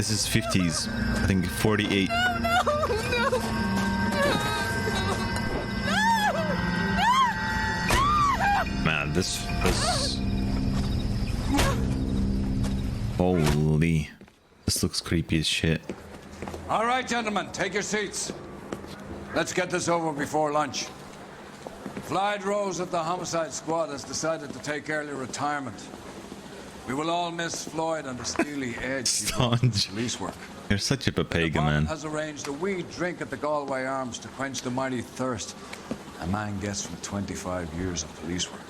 this is 50s. I think 48. Man, this holy, this looks creepy as shit. All right, gentlemen, take your seats. Let's get this over before lunch. Floyd Rose of the Homicide Squad has decided to take early retirement. We will all miss Floyd and the steely edge he brought to police work. You're such a papega, man. Has arranged a wee drink at the Galway Arms to quench the mighty thirst a man gets from 25 years of police work.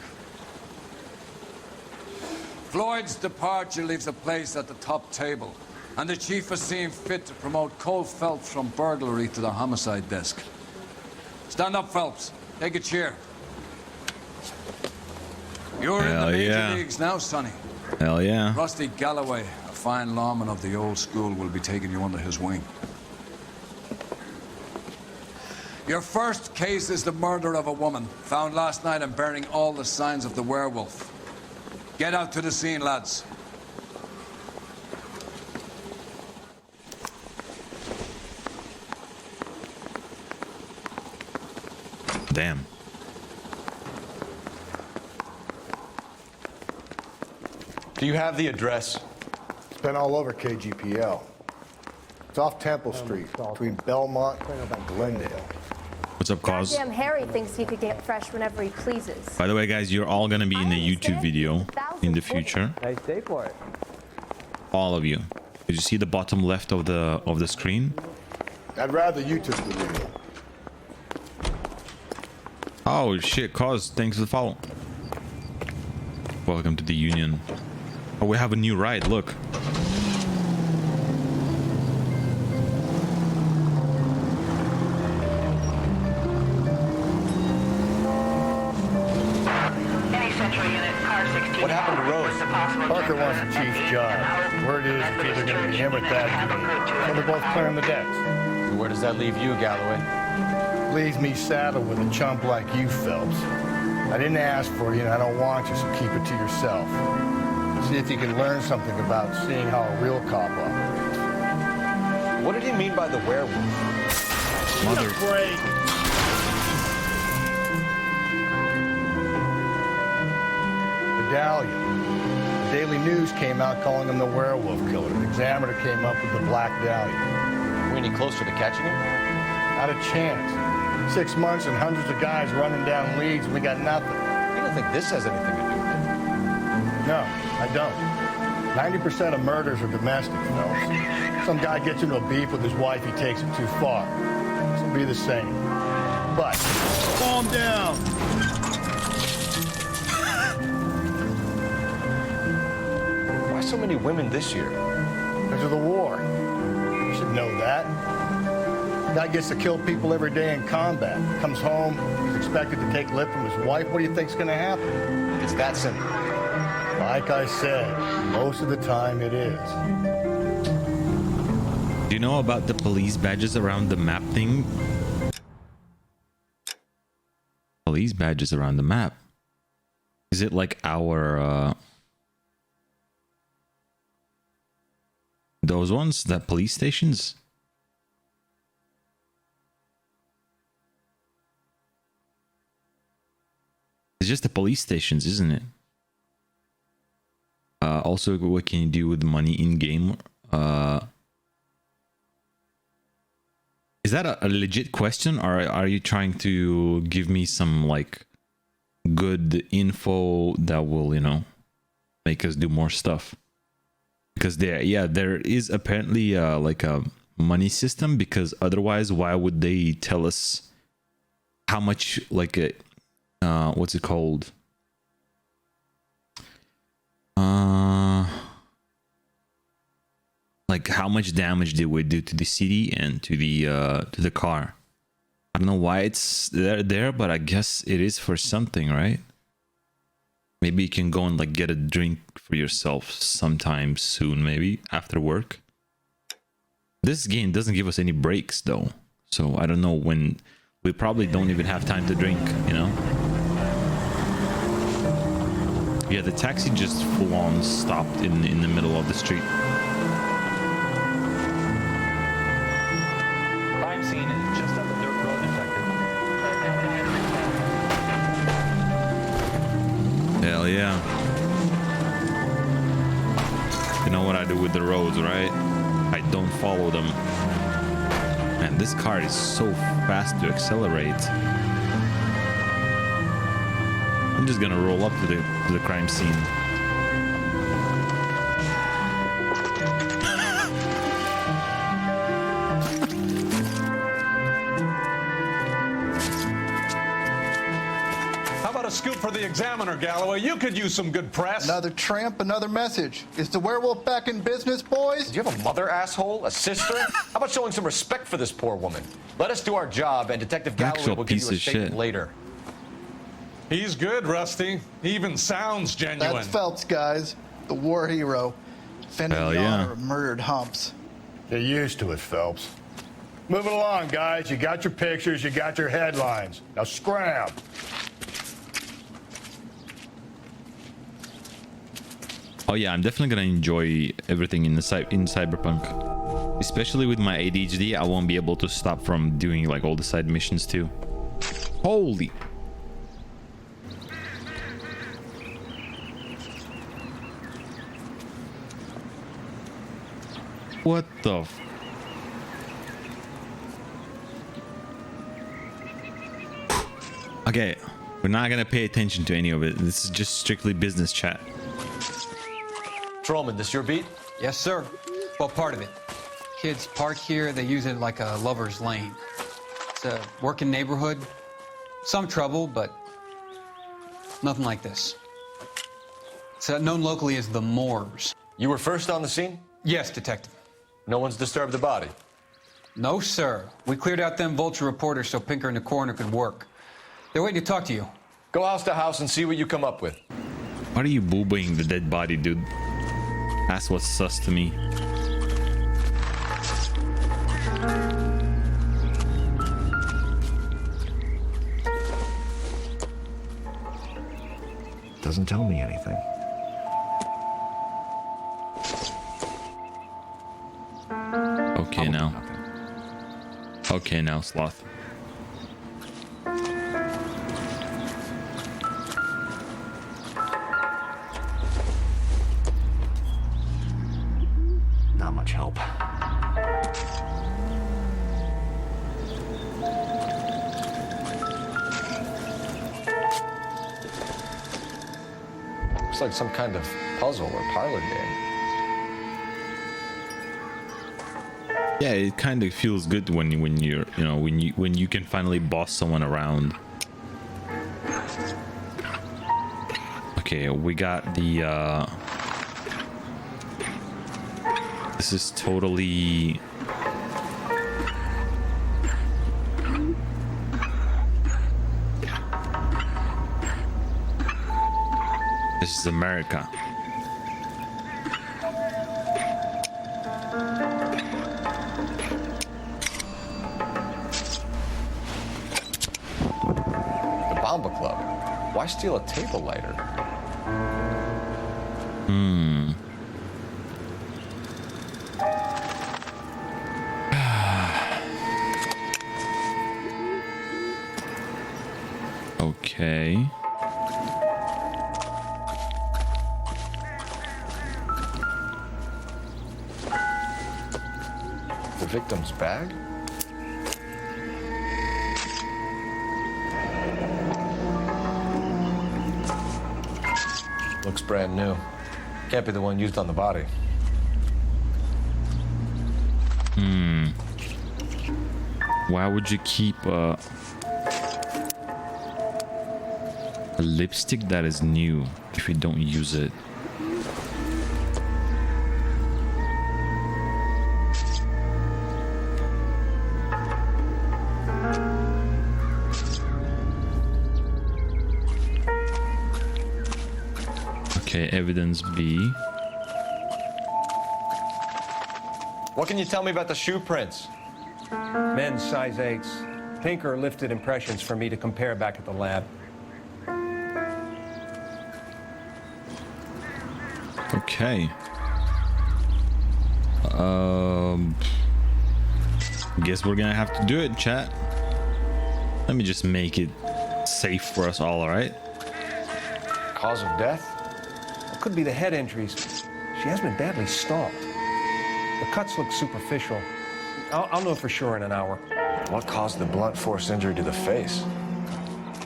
Floyd's departure leaves a place at the top table, and the chief has seen fit to promote Cole Phelps from burglary to the homicide desk. Stand up, Phelps. Take a cheer. You're in the major leagues now, Sonny. Hell yeah. Rusty Galloway, a fine lawman of the old school, will be taking you under his wing. Your first case is the murder of a woman, found last night and bearing all the signs of the werewolf. Get out to the scene, lads. Damn. Do you have the address? It's been all over KGPL. It's off Temple Street, between Belmont and Glendale. What's up, cause? Goddamn Harry thinks he could get fresh whenever he pleases. By the way, guys, you're all gonna be in a YouTube video in the future. Nice day for it. All of you. Did you see the bottom left of the screen? I'd rather you took the video. Oh shit, cause thanks for the follow. Welcome to the Union. Oh, we have a new ride, look. What happened to Rose? Parker wants the chief's job. Word is it's either going to be him or that dude. So they're both clearing the decks. Where does that leave you, Galloway? Leaves me saddled with a chump like you, Phelps. I didn't ask for you, and I don't want you, so keep it to yourself. See if you can learn something about seeing how a real cop operates. What did he mean by the werewolf? Mother. Break. Medallion. The Daily News came out calling him the werewolf killer. The Examiner came up with the Black Dahlia. Are we any closer to catching him? Not a chance. 6 months and hundreds of guys running down leads, and we got nothing. You don't think this has anything to do with it? No, I don't. 90% of murders are domestic, Phelps. Some guy gets into a beef with his wife, he takes it too far. This will be the same. But, calm down. Why so many women this year? Because of the war. You should know that. Guy gets to kill people every day in combat. Comes home, he's expected to take lip from his wife. What do you think's gonna happen? It's that simple. Like I said, most of the time it is. Do you know about the police badges around the map thing? Police badges around the map. Is it like our those ones, that police stations? It's just the police stations, isn't it? Also, what can you do with money in game? Is that a legit question, or are you trying to give me some like good info that will, you know, make us do more stuff? Because there is apparently like a money system, because otherwise, why would they tell us how much, like a what's it called? Like how much damage did we do to the city and to the car? I don't know why it's there, but I guess it is for something, right? Maybe you can go and like get a drink for yourself sometime soon, maybe after work. This game doesn't give us any breaks though, so I don't know when. We probably don't even have time to drink, you know? Yeah, the taxi just full on stopped in the middle of the street. Hell yeah. You know what I do with the roads, right? I don't follow them. Man, this car is so fast to accelerate. I'm just gonna roll up to the crime scene. How about a scoop for the Examiner, Galloway? You could use some good press. Another tramp, another message. Is the werewolf back in business, boys? Do you have a mother, asshole? A sister? How about showing some respect for this poor woman? Let us do our job, and Detective Galloway Actual will give you a piece of statement shit. later. He's good, Rusty. He even sounds genuine. That's Phelps, guys. The war hero. Fending Hell the yeah. honor of murdered humps. Get used to it, Phelps. Moving along, guys. You got your pictures, you got your headlines. Now scram. Oh yeah, I'm definitely gonna enjoy everything in Cyberpunk. Especially with my ADHD, I won't be able to stop from doing like all the side missions too. Holy. What the f- Okay, we're not gonna pay attention to any of it. This is just strictly business chat. Trollman, this your beat? Yes, sir. Well, part of it. Kids park here, they use it like a lover's lane. It's a working neighborhood. Some trouble, but nothing like this. It's known locally as the Moors. You were first on the scene? Yes, detective. No one's disturbed the body. No, sir. We cleared out them vulture reporters so Pinker and the coroner could work. They're waiting to talk to you. Go house to house and see what you come up with. Why are you boobying the dead body, dude? That's what's sus to me. Doesn't tell me anything. Okay now. Okay now, Sloth. Not much help. Looks like some kind of puzzle or parlor game. Yeah, it kind of feels good when you're when you can finally boss someone around. Okay, we got the this is totally this is America. The Bomba Club. Why steal a table lighter? Okay. The victim's bag? Looks brand new. Can't be the one used on the body. Why would you keep a lipstick that is new if you don't use it? Okay, evidence B. What can you tell me about the shoe prints? Men's size 8s. Pinker lifted impressions for me to compare back at the lab. Okay. Guess we're gonna have to do it, chat. Let me just make it safe for us all, alright? Cause of death? It could be the head injuries. She has been badly stalked. The cuts look superficial. I'll know for sure in an hour. What caused the blunt force injury to the face?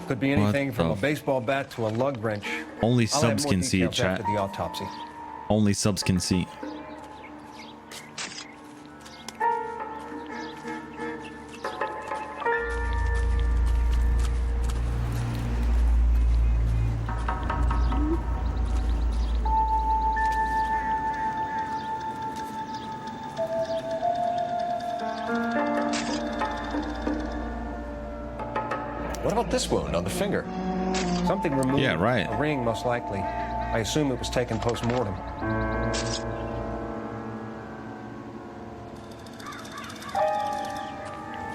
Could be anything from a baseball bat to a lug wrench. Only I'll have subs more can see it, details chat. after the autopsy. Only subs can see. What about this wound on the finger? Something removed. Yeah, right. A ring, most likely. I assume it was taken post-mortem.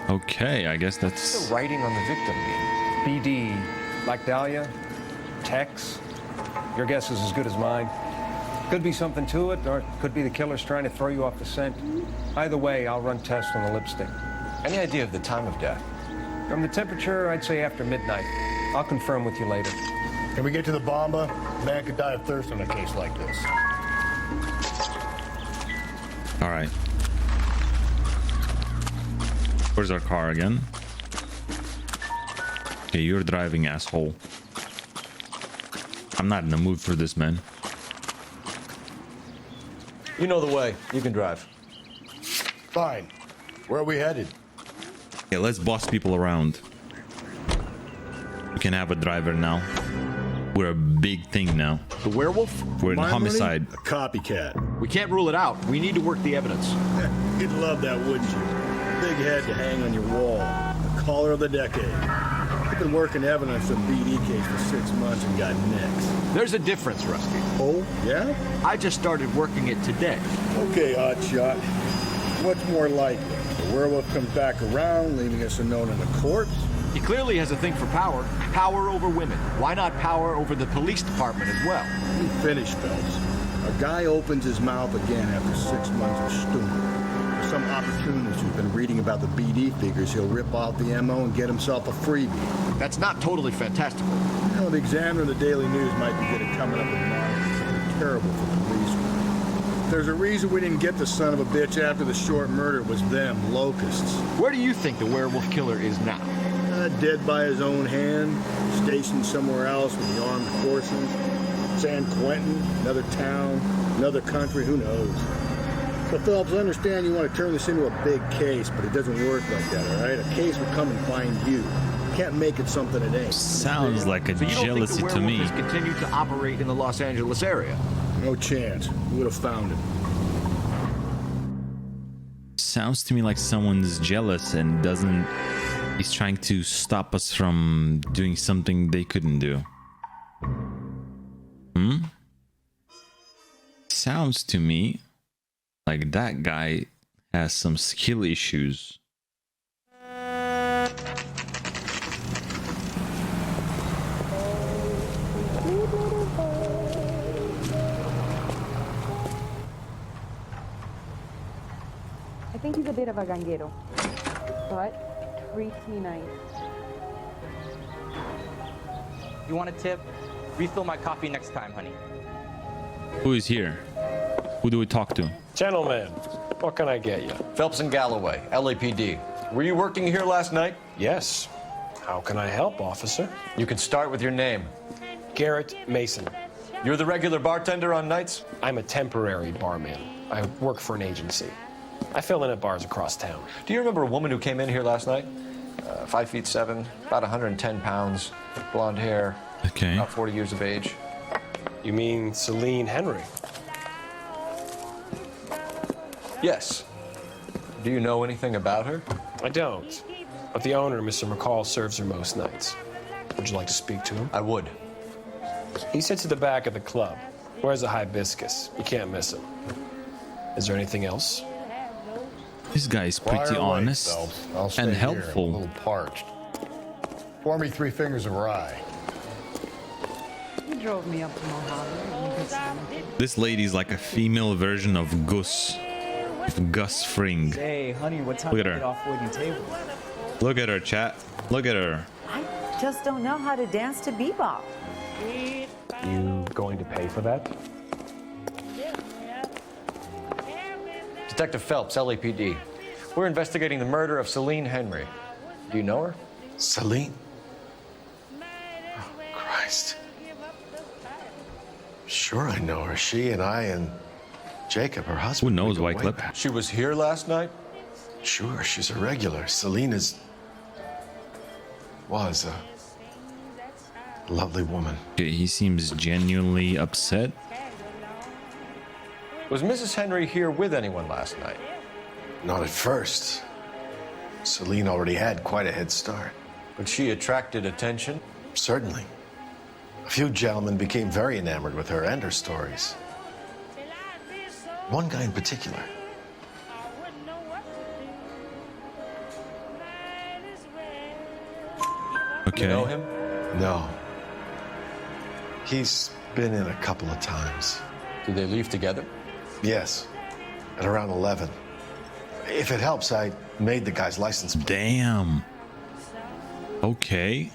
Okay, I guess What's that's... the writing on the victim mean? BD, like Dahlia, Tex. Your guess is as good as mine. Could be something to it, or it could be the killer's trying to throw you off the scent. Either way, I'll run tests on the lipstick. Any idea of the time of death? From the temperature, I'd say after midnight. I'll confirm with you later. Can we get to the bomba? Man could die of thirst on a case like this. All right. Where's our car again? Okay, you're driving, asshole. I'm not in the mood for this, man. You know the way. You can drive. Fine. Where are we headed? Okay, let's boss people around. We can have a driver now. We're a big thing now. The werewolf? We're in My Homicide. money? A copycat. We can't rule it out. We need to work the evidence. You'd love that, wouldn't you? Big head to hang on your wall. The caller of the decade. I've been working evidence on BD case for 6 months and got nicks. There's a difference, Rusty. Oh, yeah? I just started working it today. Okay, Hotshot. What's more likely? The werewolf comes back around, leaving us unknown in a corpse? He clearly has a thing for power. Power over women. Why not power over the police department as well? You finished, Phelps. A guy opens his mouth again after 6 months of stewing. For some opportunist who's been reading about the BD figures, he'll rip off the MO and get himself a freebie. That's not totally fantastical. You know, the Examiner and the Daily News might be good at coming up with models that are terrible for police. There's a reason we didn't get the son of a bitch after the short murder. It was them, locusts. Where do you think the werewolf killer is now? Dead by his own hand, stationed somewhere else with the armed forces. San Quentin, another town, another country, who knows? So Phelps, I understand you want to turn this into a big case, but it doesn't work like that, all right? A case will come and find you. You can't make it something it ain't. Sounds like a So you don't jealousy think the to me. werewolf has continued to operate in the Los Angeles area? No chance. We would have found him. Sounds to me like someone's jealous and doesn't... He's trying to stop us from doing something they couldn't do. Sounds to me like that guy has some skill issues. I think he's a bit of a ganguero, but pretty nice. You want a tip? Refill my coffee next time, honey. Who is here? Who do we talk to? Gentlemen, what can I get you? Phelps and Galloway, LAPD. Were you working here last night? Yes. How can I help, officer? You can start with your name. Garrett Mason. You're the regular bartender on nights? I'm a temporary barman. I work for an agency. I fill in at bars across town. Do you remember a woman who came in here last night? 5'7", about 110 pounds, blonde hair, Okay. about 40 years of age. You mean Celine Henry? Yes. Do you know anything about her? I don't. But the owner, Mr. McCall, serves her most nights. Would you like to speak to him? I would. He sits at the back of the club. Wears a hibiscus. You can't miss him. Is there anything else? This guy is pretty Fire away, honest Phelps. I'll stay and here. I'm helpful. a little parched. Pour me 3 fingers of rye. You drove me up to Mojave. This lady's like a female version of Gus. Gus Fring. Hey, honey, what time Look do at you get her. off wooden table? Look at her, chat. Look at her. I just don't know how to dance to bebop. You to pay for that? Detective Phelps, LAPD. We're investigating the murder of Celine Henry. Do you know her? Celine? Oh, Christ. Sure I know her. She and I and Jacob, her husband. Who knows, we go way Wycliffe? back. She was here last night? Sure, she's a regular. Celine was a lovely woman. Okay, he seems genuinely upset. Was Mrs. Henry here with anyone last night? Not at first. Celine already had quite a head start. But she attracted attention? Certainly. A few gentlemen became very enamored with her and her stories. One guy in particular. Okay. You know him? No. He's been in a couple of times. Did they leave together? Yes. At around 11. If it helps, I made the guy's license plate. Damn. Okay.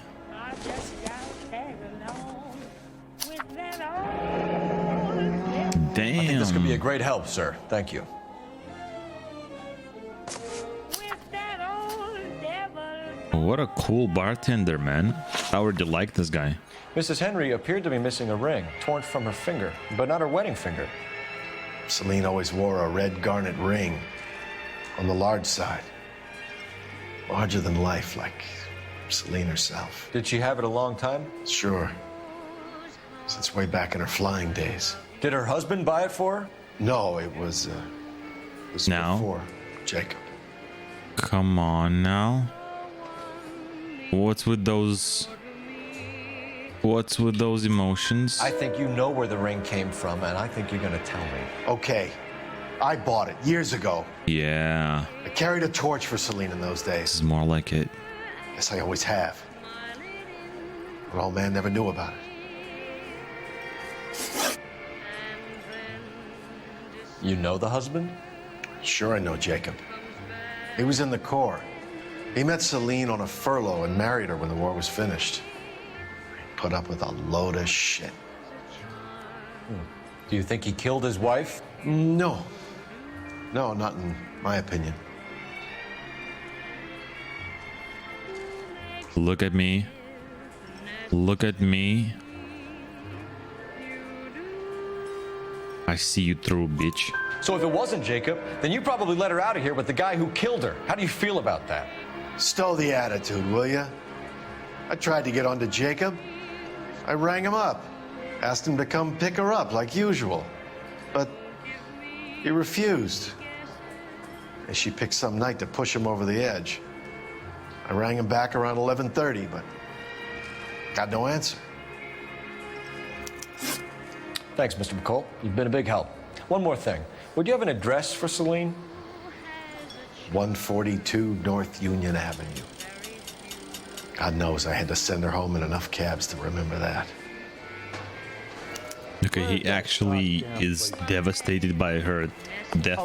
Damn. I think this could be a great help, sir. Thank you. What a cool bartender, man. I already like this guy. Mrs. Henry appeared to be missing a ring, torn from her finger, but not her wedding finger. Celine always wore a red garnet ring on the large side. Larger than life, like Celine herself. Did she have it a long time? Sure. Since way back in her flying days. Did her husband buy it for her? No, it was Now? before Jacob. Come on now. What's with those emotions? I think you know where the ring came from, and I think you're gonna tell me. Okay. I bought it years ago. Yeah. I carried a torch for Celine in those This days. is more like it. Guess I always have. But old man never knew about it. You know the husband? Sure I know Jacob. He was in the Corps. He met Celine on a furlough and married her when the war was finished. He put up with a load of shit. Do you think he killed his wife? No. No, not in my opinion. Look at me. Look at me. I see you through, bitch. So if it wasn't Jacob, then you probably let her out of here with the guy who killed her. How do you feel about that? Stow the attitude, will ya? I tried to get onto Jacob. I rang him up. Asked him to come pick her up like usual. But he refused. And she picked some night to push him over the edge. I rang him back around 11:30, but got no answer. Thanks, Mr. McCall. You've been a big help. One more thing. Would you have an address for Celine? 142 North Union Avenue. God knows I had to send her home in enough cabs to remember that. Okay, he actually is devastated by her death.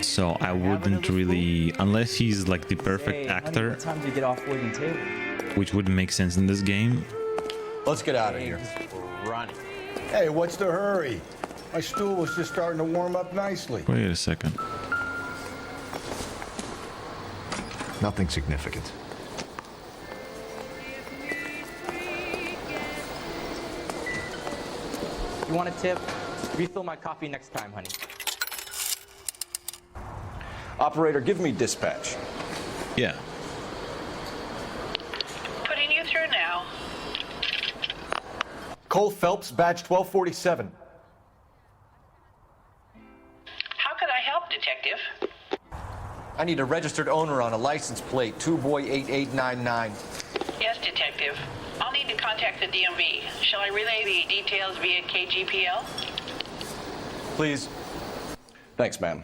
So I wouldn't really, unless he's like the perfect actor, What time do you get off work too? which wouldn't make sense in this game. Let's get out of here. Running. Hey, what's the hurry? My stool was just starting to warm up nicely. Wait a second. Nothing significant. You want a tip? Refill my coffee next time, honey. Operator, give me dispatch. Yeah. Putting you through now. Cole Phelps, badge 1247. How can I help, Detective? I need a registered owner on a license plate, 2boy8899. Yes, Detective. I'll need to contact the DMV. Shall I relay the details via KGPL? Please. Thanks, ma'am.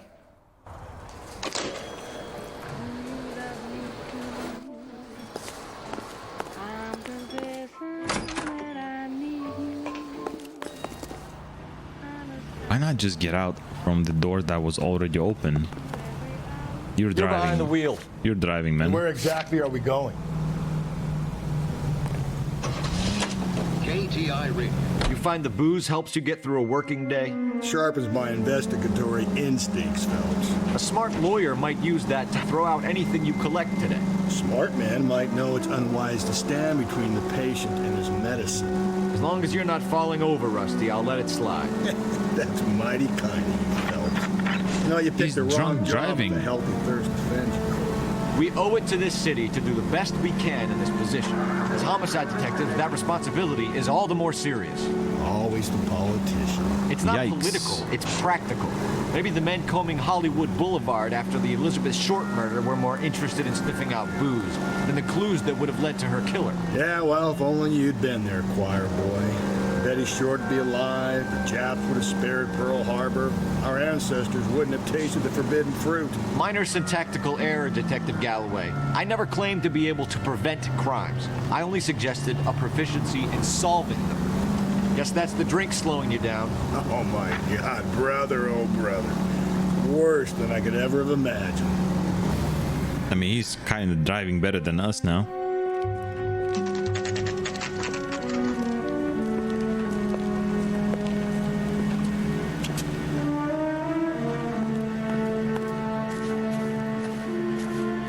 Why not just get out from the door that was already open? You're driving. You're behind the wheel. You're driving, man. Where exactly are we going? KTI rig. You find the booze helps you get through a working day? Sharpens my investigatory instincts, Phelps. A smart lawyer might use that to throw out anything you collect today. Smart man might know it's unwise to stand between the patient and his medicine. As long as you're not falling over, Rusty, I'll let it slide. That's mighty kind of you, Phelps. You know, you picked the wrong job with a healthy thirst for vengeance. We owe it to this city to do the best we can in this position. As homicide detectives, that responsibility is all the more serious. Always the politician. It's not political, it's practical. Maybe the men combing Hollywood Boulevard after the Elizabeth Short murder were more interested in sniffing out booze than the clues that would have led to her killer. Yeah, well, if only you'd been there, choir boy. Betty Short would be alive, the Japs would have spared Pearl Harbor, our ancestors wouldn't have tasted the forbidden fruit. Minor syntactical error, Detective Galloway. I never claimed to be able to prevent crimes. I only suggested a proficiency in solving them. Guess that's the drink slowing you down. Oh my God, brother, oh brother. Worse than I could ever have imagined. I mean, he's kind of driving better than us now.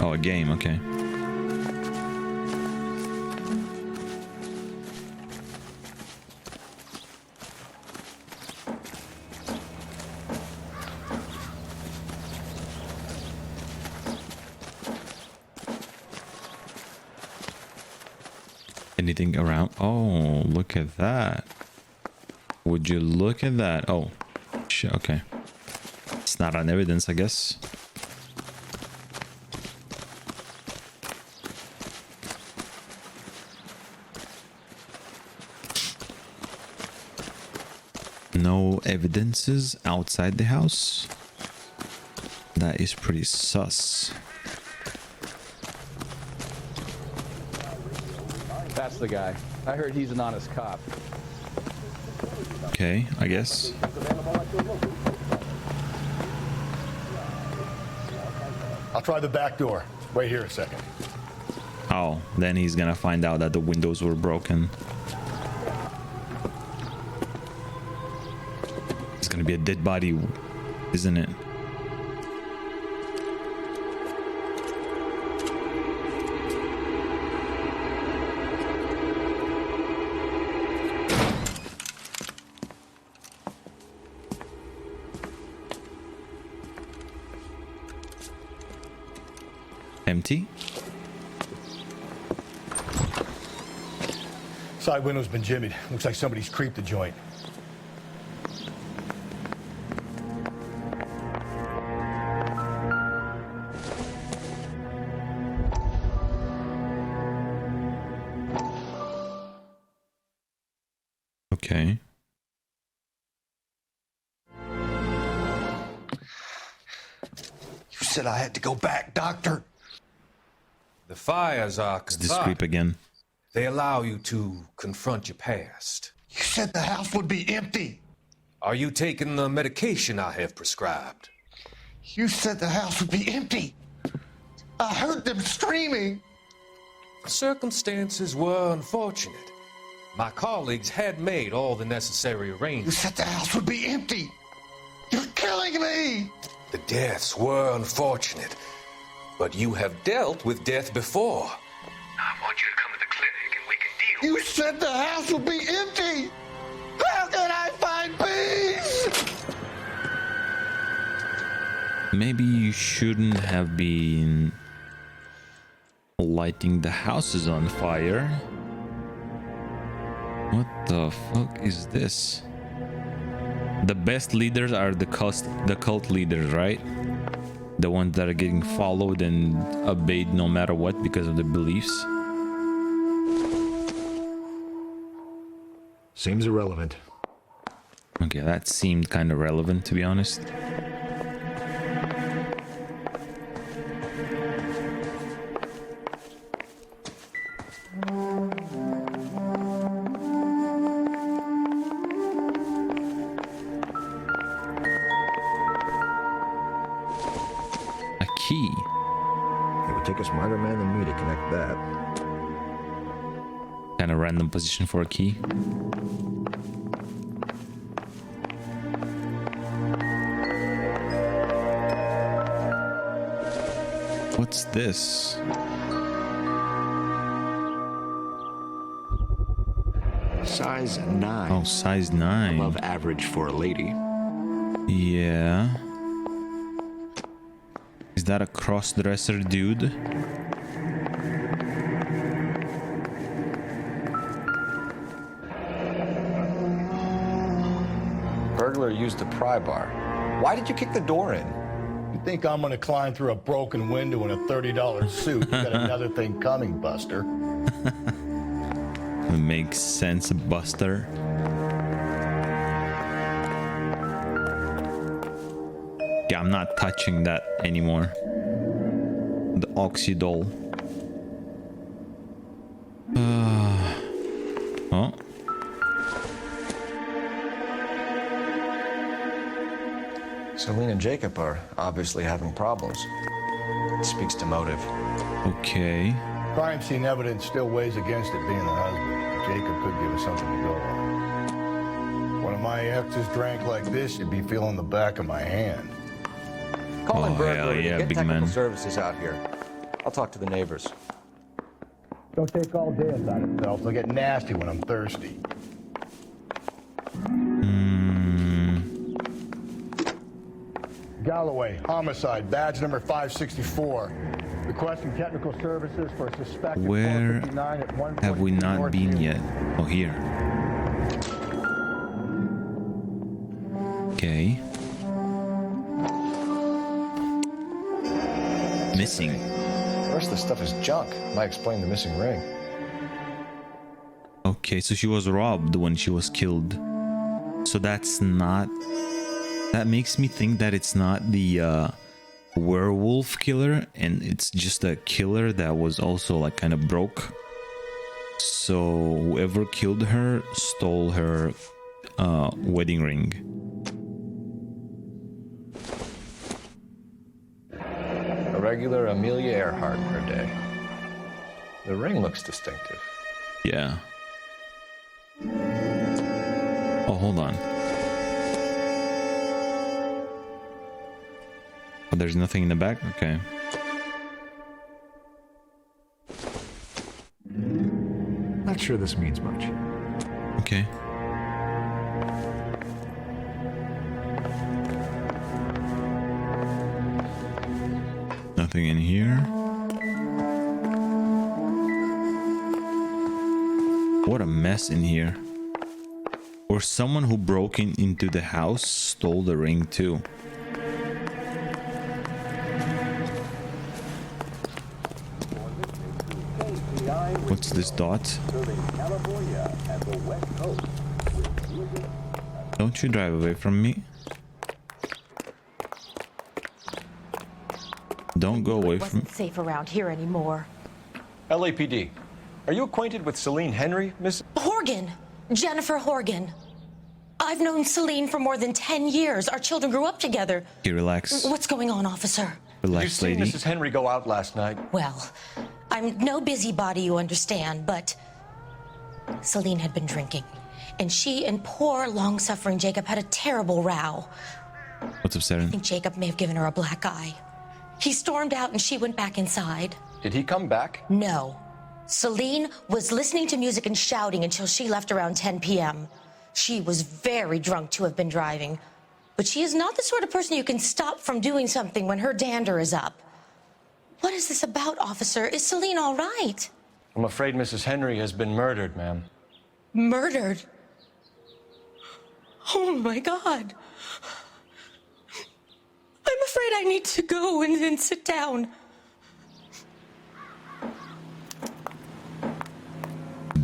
Oh, a game, okay. Anything around? Oh, look at that. Would you look at that? Oh, shit, okay. It's not on evidence, I guess. No evidences outside the house. That is pretty sus. That's the guy. I heard he's an honest cop. Okay, I guess. I'll try the back door. Wait here a second. Oh, then he's gonna find out that the windows were broken. It's gonna be a dead body, isn't it? Empty. Side window's been jimmied. Looks like somebody's creeped the joint. Okay. You said I had to go back, Doctor. The fires are It's this creep again. They allow you to confront your past. You said the house would be empty. Are you taking the medication I have prescribed? You said the house would be empty. I heard them screaming. Circumstances were unfortunate. My colleagues had made all the necessary You arrangements. said the house would be empty. You're killing me. The deaths were unfortunate, but you have dealt with death before. I want you to come to the clinic and we can deal. You said the house would be empty. How can I find peace? Maybe you shouldn't have been lighting the houses on fire. What the fuck is this? The best leaders are the cult leaders, right? The ones that are getting followed and obeyed no matter what because of the beliefs. Seems irrelevant. Okay, that seemed kind of relevant, to be honest. A key. It would take a smarter man than me to connect that. Kind of random position for a key. What's this? Size 9. Oh, size 9. Above average for a lady. Yeah. Is that a cross-dresser dude? Burglar used the pry bar. Why did you kick the door in? You think I'm gonna climb through a broken window in a $30 suit? You got another thing coming, Buster. Makes sense, Buster. Yeah, I'm not touching that anymore. The Oxydol. Oh. Celine and Jacob are obviously having problems. It speaks to motive. Okay. Crime scene evidence still weighs against it being the husband. Jacob could give us something to go on. One of my exes drank like this, you'd be feeling the back of my hand. Call in Oh, burglar hell and yeah, get big technical man. services out here. I'll talk to the neighbors. Don't take all day about itself. They'll get nasty when I'm thirsty. Galloway, homicide, badge number 564. Requesting technical services for a suspected. Where 459 at 142 have we not North been Union. yet? Oh, here. Okay. Missing. The rest of the stuff is junk. Might explain the missing ring. Okay, so she was robbed when she was killed. So that's not... That makes me think that it's not the werewolf killer, and it's just a killer that was also like kind of broke. So whoever killed her stole her wedding ring. A regular Amelia Earhart per day. The ring looks distinctive. Yeah. Oh, hold on. Oh, there's nothing in the back? Okay. Not sure this means much. Okay. Nothing in here. What a mess in here. Or someone who broke into the house stole the ring too. What's this dot? Don't you drive away from me. Don't go away from me. Wasn't safe around here anymore. LAPD. Are you acquainted with Celine Henry, Miss? Horgan! Jennifer Horgan. I've known Celine for more than 10 years. Our children grew up together. Okay, relax. What's going on, officer? Relax, Did you lady. see Mrs. Henry go out last night? Well, I'm no busybody, you understand, but Celine had been drinking, and she and poor, long-suffering Jacob had a terrible row. What's up, I Saren? think Jacob may have given her a black eye. He stormed out and she went back inside. Did he come back? No. Celine was listening to music and shouting until she left around 10 p.m. She was very drunk to have been driving, but she is not the sort of person you can stop from doing something when her dander is up. What is this about, officer? Is Celine all right? I'm afraid Mrs. Henry has been murdered, ma'am. Murdered? Oh, my God. I'm afraid I need to go and sit down.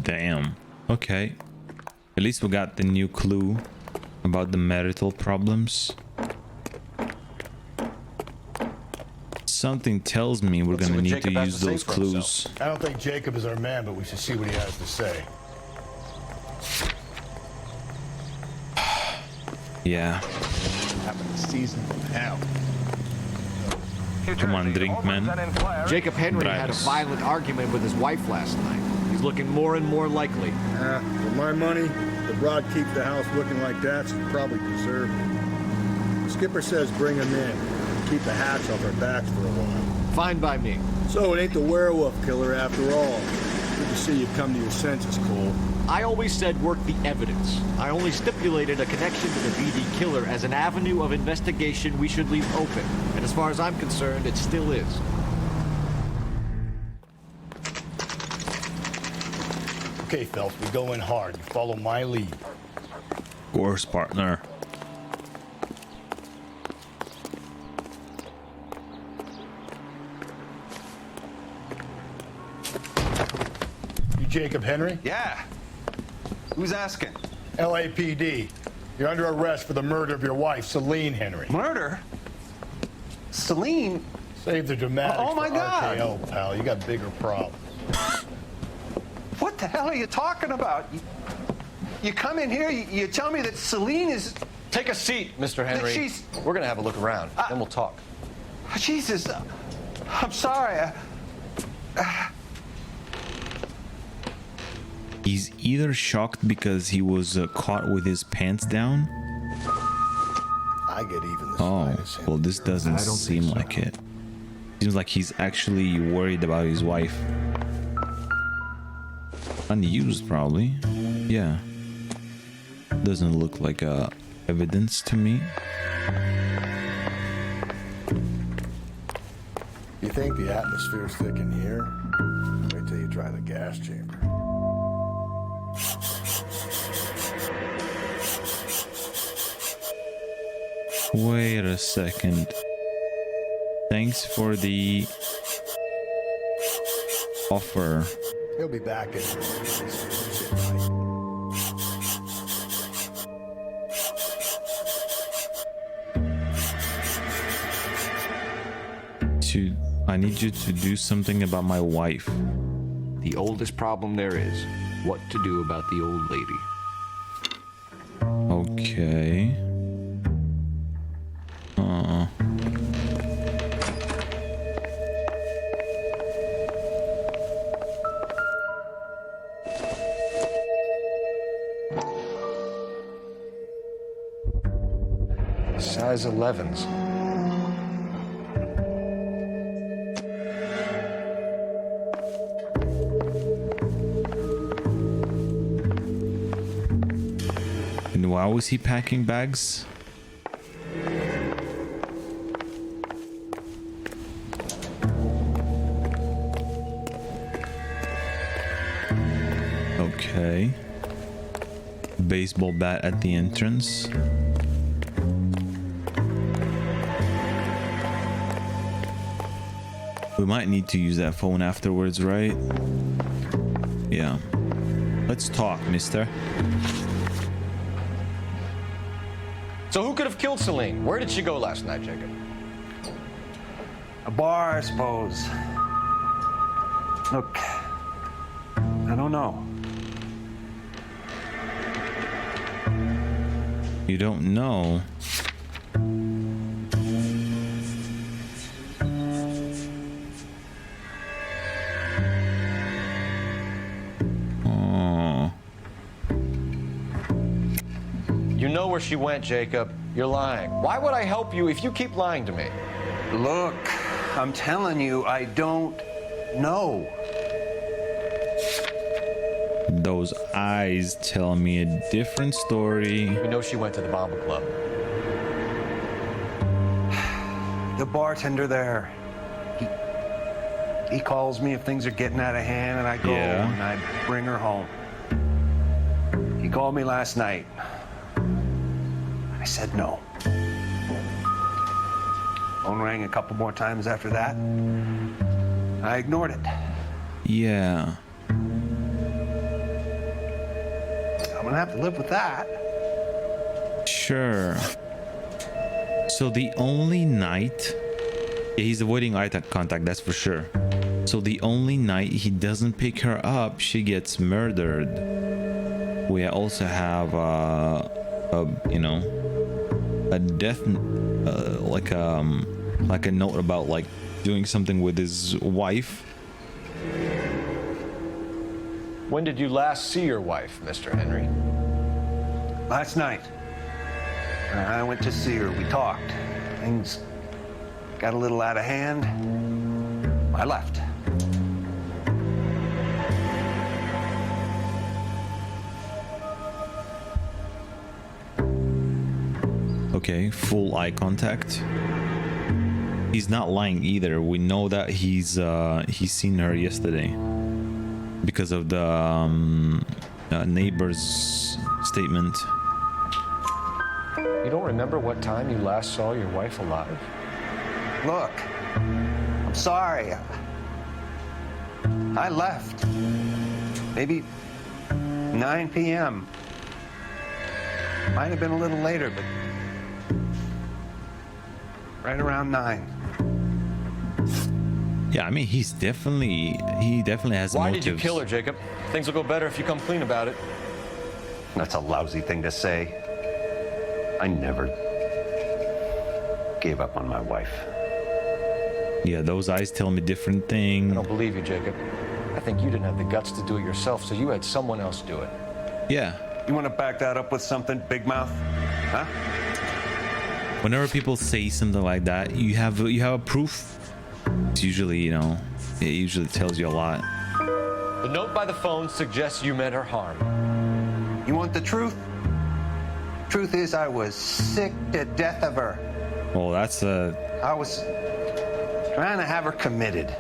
Damn. Okay. At least we got the new clue about the marital problems. Something tells me we're gonna need to use those clues. I don't think Jacob is our man, but we should see what he has to say. Yeah. Having a season from hell. Come on, drink, man. Jacob Henry Drive had a us. violent argument with his wife last night. He's looking more and more likely. For my money, the broad keeps the house looking like that, she probably deserved it. The skipper says bring him in. Keep the hats off our backs for a while. Fine by me. So it ain't the werewolf killer after all. Good to see you come to your senses, Cole. I always said work the evidence. I only stipulated a connection to the BD killer as an avenue of investigation we should leave open. And as far as I'm concerned, it still is. Okay, Phelps, we go in hard. You follow my lead. Of course, partner. You Jacob Henry? Yeah. Who's asking? LAPD. You're under arrest for the murder of your wife, Celine Henry. Murder? Celine? Save the dramatics Oh, my for God. RKO, pal. You got bigger problems. What the hell are you talking about? You come in here, you tell me that Celine is... Take a seat, Mr. Henry. she's- We're gonna have a look around, then we'll talk. Jesus, I'm sorry. He's either shocked because he was caught with his pants down. I get even this Oh, well, this doesn't seem like it. Seems like he's actually worried about his wife. Unused, probably. Yeah. Doesn't look like evidence to me. You think the atmosphere's thick in here? Wait till you try the gas chamber. Wait a second. Thanks for the offer. He'll be back in. I need you to do something about my wife. The oldest problem there is what to do about the old lady. Okay. Size 11s. And why was he packing bags? Okay. Baseball bat at the entrance. We might need to use that phone afterwards, right? Yeah. Let's talk, mister. So who could have killed Celine? Where did she go last night, Jacob? A bar, I suppose. Look, I don't know. You don't know? You know where she went, Jacob. You're lying. Why would I help you if you keep lying to me? Look, I'm telling you, I don't know. Those eyes tell me a different story. We know she went to the Bomba Club. The bartender there, he calls me if things are getting out of hand, and I go and I bring her home. He called me last night. I said no. Phone rang a couple more times after that. I ignored it. Yeah. I'm gonna have to live with that. Sure. So the only night... Yeah, he's avoiding eye contact, that's for sure. So the only night he doesn't pick her up, she gets murdered. We also have, you know, a death, like a note about like doing something with his wife. When did you last see your wife, Mr. Henry? Last night. I went to see her. We talked. Things got a little out of hand. I left. Okay, full eye contact. He's not lying either. We know that he's seen her yesterday because of the neighbor's statement. You don't remember what time you last saw your wife alive? Look, I'm sorry. I left. Maybe 9 p.m. Might have been a little later, but right around 9. Yeah, I mean, he definitely has Why motives. did you kill her, Jacob? Things will go better if you come clean about it. That's a lousy thing to say. I never gave up on my wife. Yeah, those eyes tell me different thing. I don't believe you, Jacob. I think you didn't have the guts to do it yourself, so you had someone else do it. Yeah. You want to back that up with something, Big Mouth? Huh? Whenever people say something like that, you have a proof. It's usually, you know, it usually tells you a lot. The note by the phone suggests you meant her harm. You want the truth? Truth is, I was sick to death of her. Well, that's I was trying to have her committed.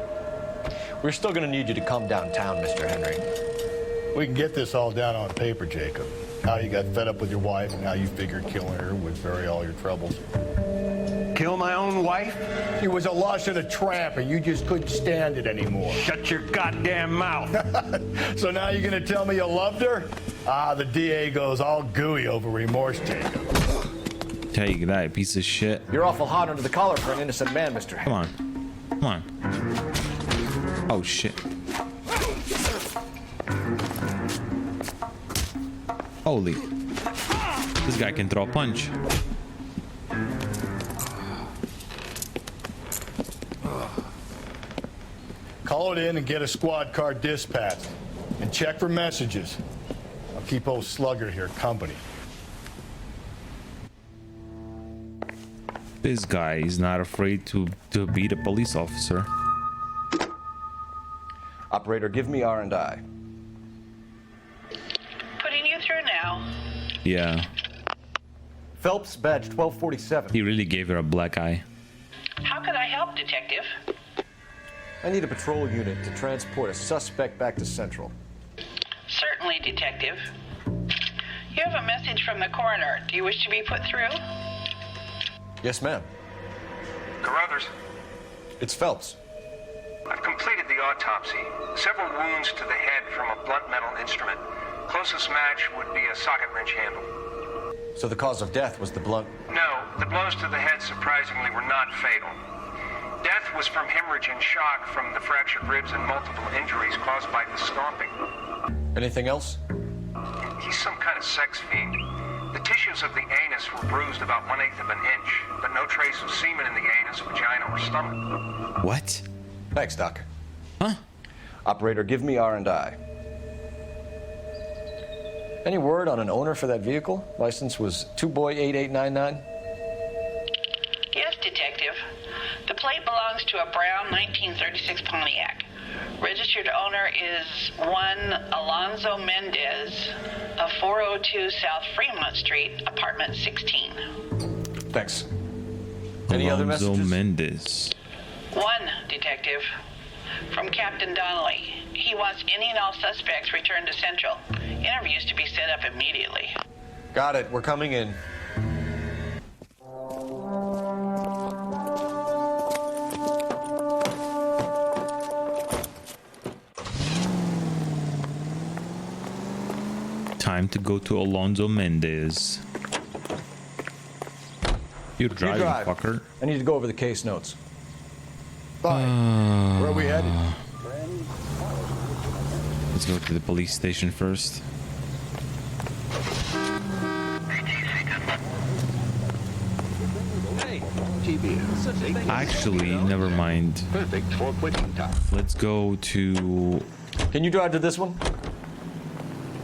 We're still going to need you to come downtown, Mr. Henry. We can get this all down on paper, Jacob. How you got fed up with your wife and how you figured killing her would bury all your troubles. Kill my own wife? She was a lush and a tramp, and you just couldn't stand it anymore. Shut your goddamn mouth. So now you're gonna tell me you loved her? Ah, the DA goes all gooey over remorse, Jacob. Take that, piece of shit. You're awful hot under the collar for an innocent man, Mr. Henry. Come on. Come on. Oh, shit. Holy. This guy can throw a punch. Call it in and get a squad car dispatched. And check for messages. I'll keep old Slugger here company. This guy is not afraid to beat a police officer. Operator, give me R&I. Putting you through now. Yeah. Phelps, badge 1247. He really gave her a black eye. How could I help, Detective? I need a patrol unit to transport a suspect back to Central. Certainly, Detective. You have a message from the coroner. Do you wish to be put through? Yes, ma'am. Carruthers. It's Phelps. I've completed the autopsy. Several wounds to the head from a blunt metal instrument. Closest match would be a socket wrench handle. So the cause of death was the blunt? No, the blows to the head surprisingly were not fatal. Death was from hemorrhage and shock from the fractured ribs and multiple injuries caused by the stomping. Anything else? He's some kind of sex fiend. The tissues of the anus were bruised about 1/8 of an inch, but no trace of semen in the anus, vagina, or stomach. What? Thanks, Doc. Huh? Operator, give me R&I. Any word on an owner for that vehicle? License was 2boy8899. Yes, Detective. The plate belongs to a brown 1936 Pontiac. Registered owner is one Alonzo Mendez of 402 South Fremont Street, apartment 16. Thanks. Any other Alonzo messages? Mendez. One, Detective. From Captain Donnelly. He wants any and all suspects returned to Central. Interviews to be set up immediately. Got it. We're coming in. Time to go to Alonzo Mendez. You're driving, drive. fucker. I need to go over the case notes. Fine. Where are we headed? Let's go to the police station first. Actually, never mind. Perfect for quitting time. Let's go to... Can you drive to this one?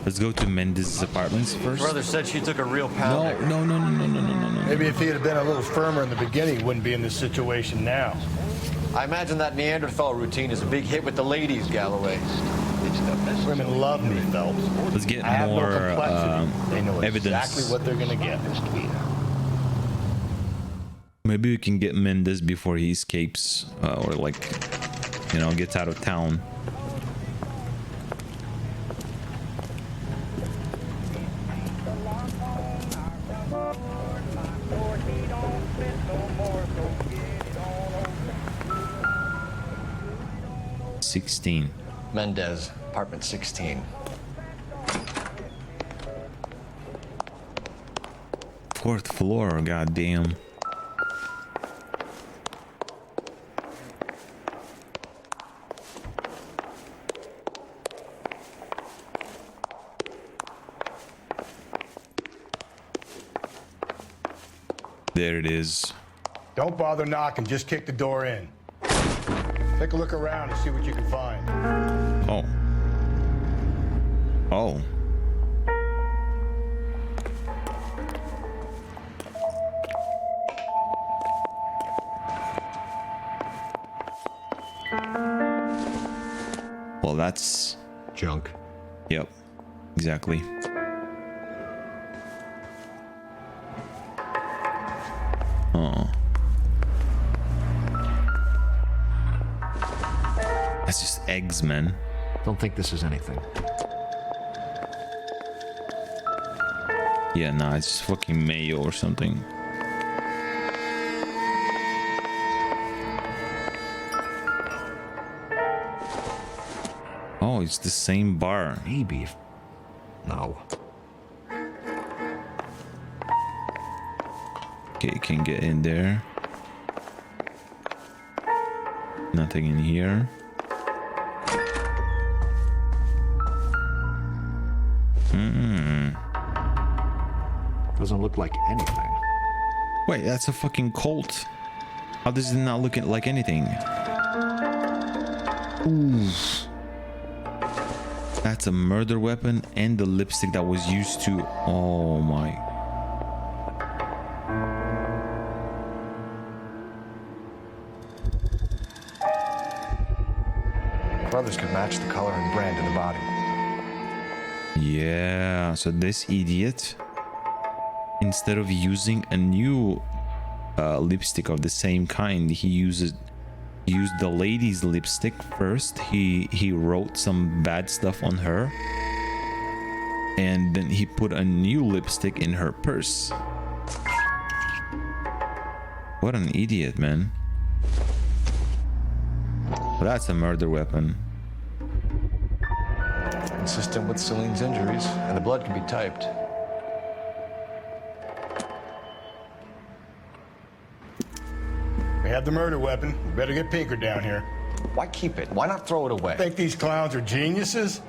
Let's go to Mendez's apartments first. Brother said she took a real pound. Maybe if he had been a little firmer in the beginning, he wouldn't be in this situation now. I imagine that Neanderthal routine is a big hit with the ladies, Galloway. Women love me, Phelps. Let's get I have no more complexity. They know evidence. exactly what they're gonna get. Maybe we can get Mendes before he escapes, or like, you know, gets out of town. $16. Mendez, apartment 16. Fourth floor, goddamn. There it is. Don't bother knocking, just kick the door in. Take a look around and see what you can find. Oh. Oh. Well, that's junk. Yep. Exactly. Oh. That's just eggs, man. Don't think this is anything. Yeah, nah, it's just fucking mayo or something. Oh, it's the same bar. Maybe. No. Okay, can get in there. Nothing in here. Doesn't look like anything. Wait, that's a fucking Colt. How does it not look like anything? Ooh. That's a murder weapon and the lipstick that was used to... Oh my... Brothers could match the color and brand of the body. Yeah, so this idiot, instead of using a new lipstick of the same kind, he used the lady's lipstick first. He wrote some bad stuff on her, and then he put a new lipstick in her purse. What an idiot, man. Well, that's a murder weapon. Consistent with Celine's injuries, and the blood can be typed. We have the murder weapon. We better get Pinker down here. Why keep it? Why not throw it away? Think these clowns are geniuses?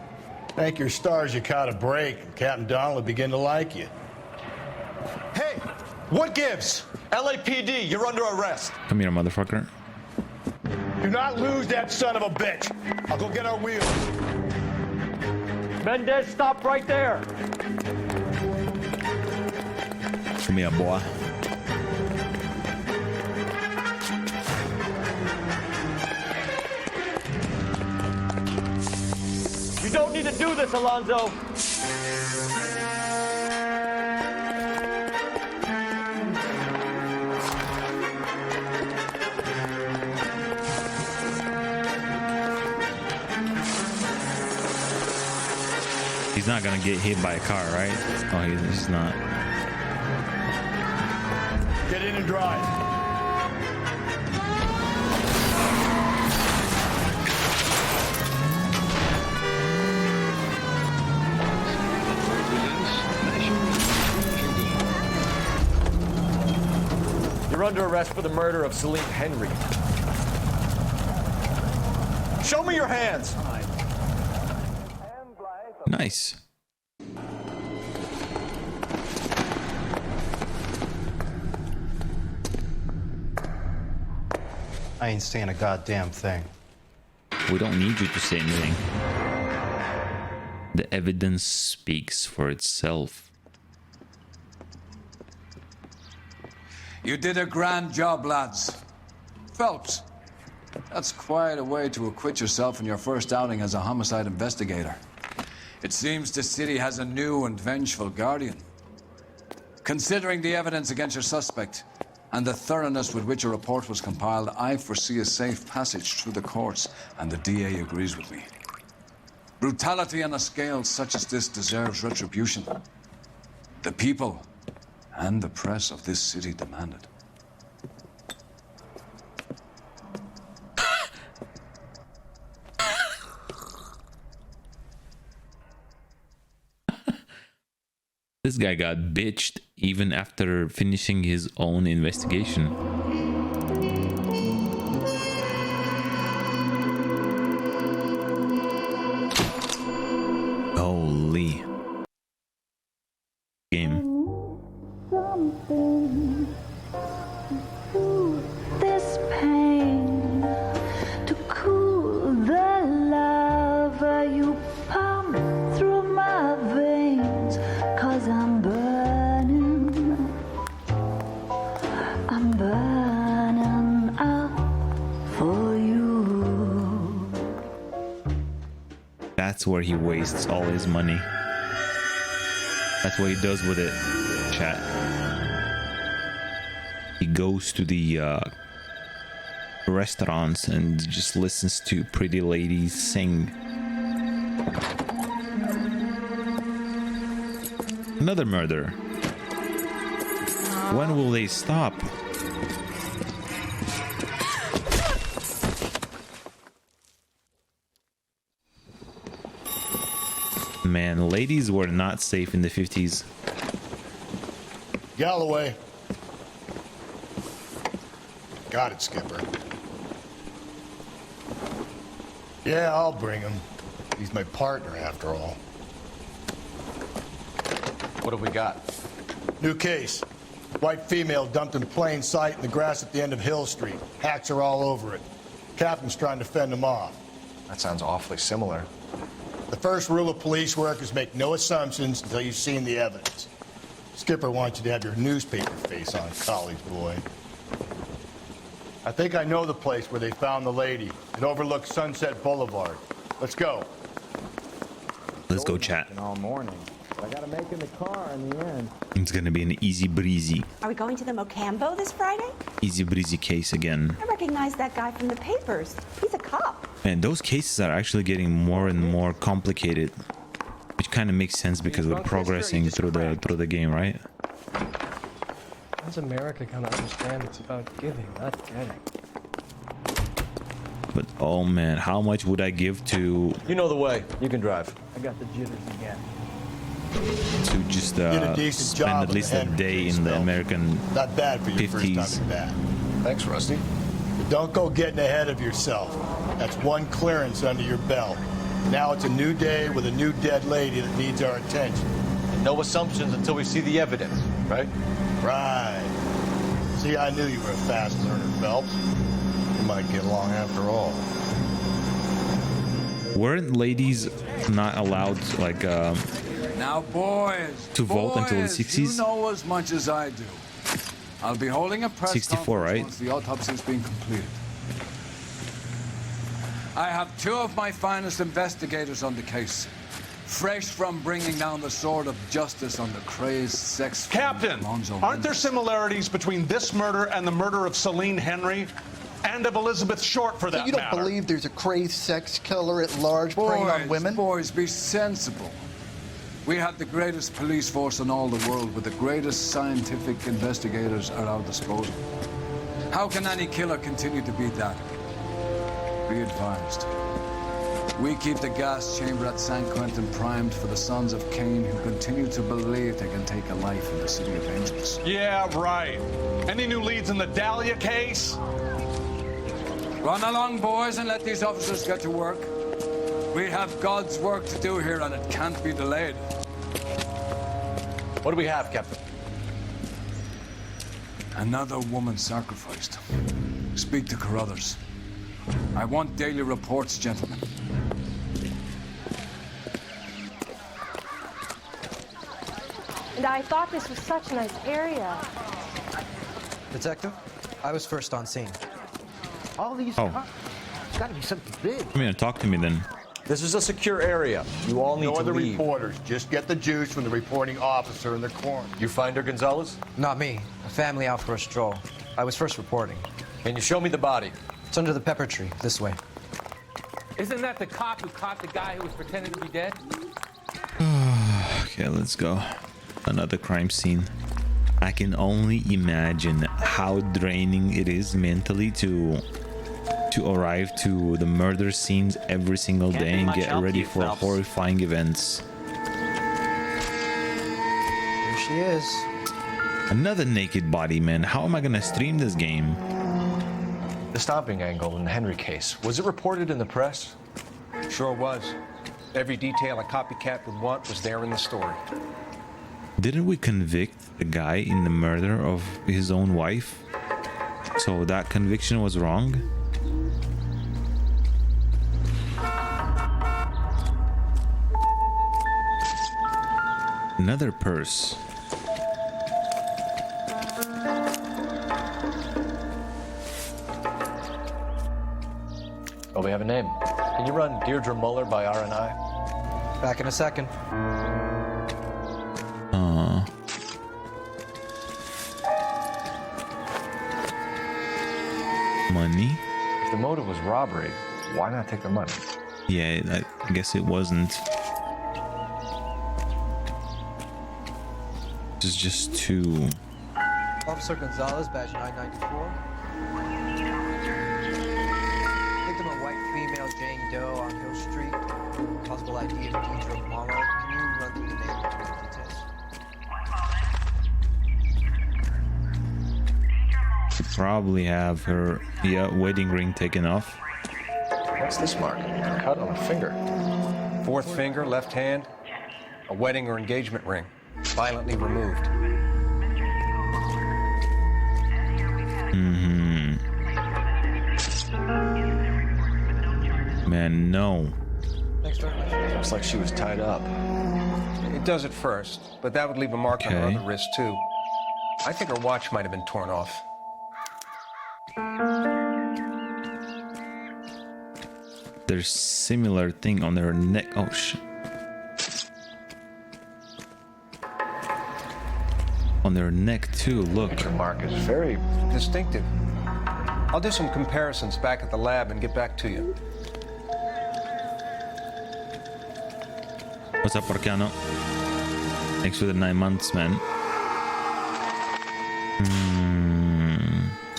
Thank your stars you caught a break, and Captain Donald will begin to like you. Hey, what gives? LAPD, you're under arrest. Come here, motherfucker. Do not lose that son of a bitch. I'll go get our wheels. Mendez, stop right there. Come here, boy. You don't need to do this, Alonzo. He's not gonna get hit by a car, right? Oh, he's not. Get in and drive. You're under arrest for the murder of Celine Henry. Show me your hands. Nice. I ain't saying a goddamn thing. We don't need you to say anything. The evidence speaks for itself. You did a grand job, lads. Phelps, That's quite a way to acquit yourself in your first outing as a homicide investigator. It seems the city has a new and vengeful guardian. Considering the evidence against your suspect and the thoroughness with which a report was compiled, I foresee a safe passage through the courts, and the DA agrees with me. Brutality on a scale such as this deserves retribution. The people and the press of this city demand it. This guy got bitched even after finishing his own investigation. Holy game. This pain to cool the lava you pump through my veins, 'cause I'm burning up for you. That's where he wastes all his money. That's what he does with it, chat. He goes to the restaurants and just listens to pretty ladies sing. Another murder. When will they stop? Man, ladies were not safe in the 50s. Galloway. Got it, Skipper. Yeah, I'll bring him. He's my partner, after all. What have we got? New case. White female dumped in plain sight in the grass at the end of Hill Street. Hacks are all over it. Captain's trying to fend them off. That sounds awfully similar. The first rule of police work is make no assumptions until you've seen the evidence. Skipper wants you to have your newspaper face on, college boy. I think I know the place where they found the lady. It overlooks Sunset Boulevard. Let's go. Let's go, chat. All morning. I gotta make in the car in the end. It's gonna be an easy breezy. Are we going to the Mocambo this Friday? Easy breezy case again. I recognize that guy from the papers. He's a cop. And those cases are actually getting more and more complicated, which kind of makes sense because we're progressing through the game, right? How's America gonna understand it's about giving, not getting? But oh man, how much would I give to You know the way. You can drive. I got the jitters again. to just Did a decent spend job at on least the a Henry day case, in the Phelps. American Not bad for your first 50s. time at bat. Thanks, Rusty. But don't go getting ahead of yourself. That's one clearance under your belt. Now it's a new day with a new dead lady that needs our attention. And no assumptions until we see the evidence, right? Right. See, I knew you were a fast learner, Phelps. We might get along after all. Weren't ladies not allowed like Now, boys, to vote until the 60s? You know as much as I do. I'll be holding a press 64, conference right? once the autopsy has been completed. I have two of my finest investigators on the case, fresh from bringing down the sword of justice on the crazed sex. Captain, aren't there similarities between this murder and the murder of Celine Henry? And of Elizabeth Short, for that So you don't matter. believe there's a crazed sex killer at large preying on women? Boys, be sensible. We have the greatest police force in all the world with the greatest scientific investigators at our disposal. How can any killer continue to be that? Be advised. We keep the gas chamber at San Quentin primed for the sons of Cain who continue to believe they can take a life in the city of angels. Yeah, right. Any new leads in the Dahlia case? Run along, boys, and let these officers get to work. We have God's work to do here, and it can't be delayed. What do we have, Captain? Another woman sacrificed. Speak to Carruthers. I want daily reports, gentlemen. And I thought this was such a nice area. Detective, I was first on scene. All these Oh. It's got to be something big. Come here, talk to me then. This is a secure area. You all need No to other leave. reporters. Just get the juice from the reporting officer in the corner. You find her, Gonzalez? Not me. A family out for a stroll. I was first reporting. Can you show me the body? It's under the pepper tree, this way. Isn't that the cop who caught the guy who was pretending to be dead? Okay, let's go. Another crime scene. I can only imagine how draining it is mentally to arrive to the murder scenes every single day and get ready for horrifying events. Here she is. Another naked body, man. How am I gonna stream this game? The stomping angle in the Henry case, was it reported in the press? Sure was. Every detail a copycat would want was there in the story. Didn't we convict the guy in the murder of his own wife? So that conviction was wrong? Another purse. Oh, we have a name. Can you run Deirdre Muller by R&I? Back in a second. Money? If the motive was robbery, why not take the money? Yeah, I guess it wasn't. This is just too... Officer Gonzalez, badge 994. Victim a white female Jane Doe on Hill Street. Possible ID of Deirdre Muller. Can you run through the name and details? Probably have her wedding ring taken off. What's this mark? Cut on a finger. Fourth finger, left hand. A wedding or engagement ring. Violently removed. Man, no. Thanks very much. Looks like she was tied up. It does at first, but that would leave a mark on her other wrist too. I think her watch might have been torn off. There's similar thing on her neck. Oh shit. On their neck too, look. Your mark is very distinctive. I'll do some comparisons back at the lab and get back to you. What's up, Porcano? Thanks for the 9 months, man.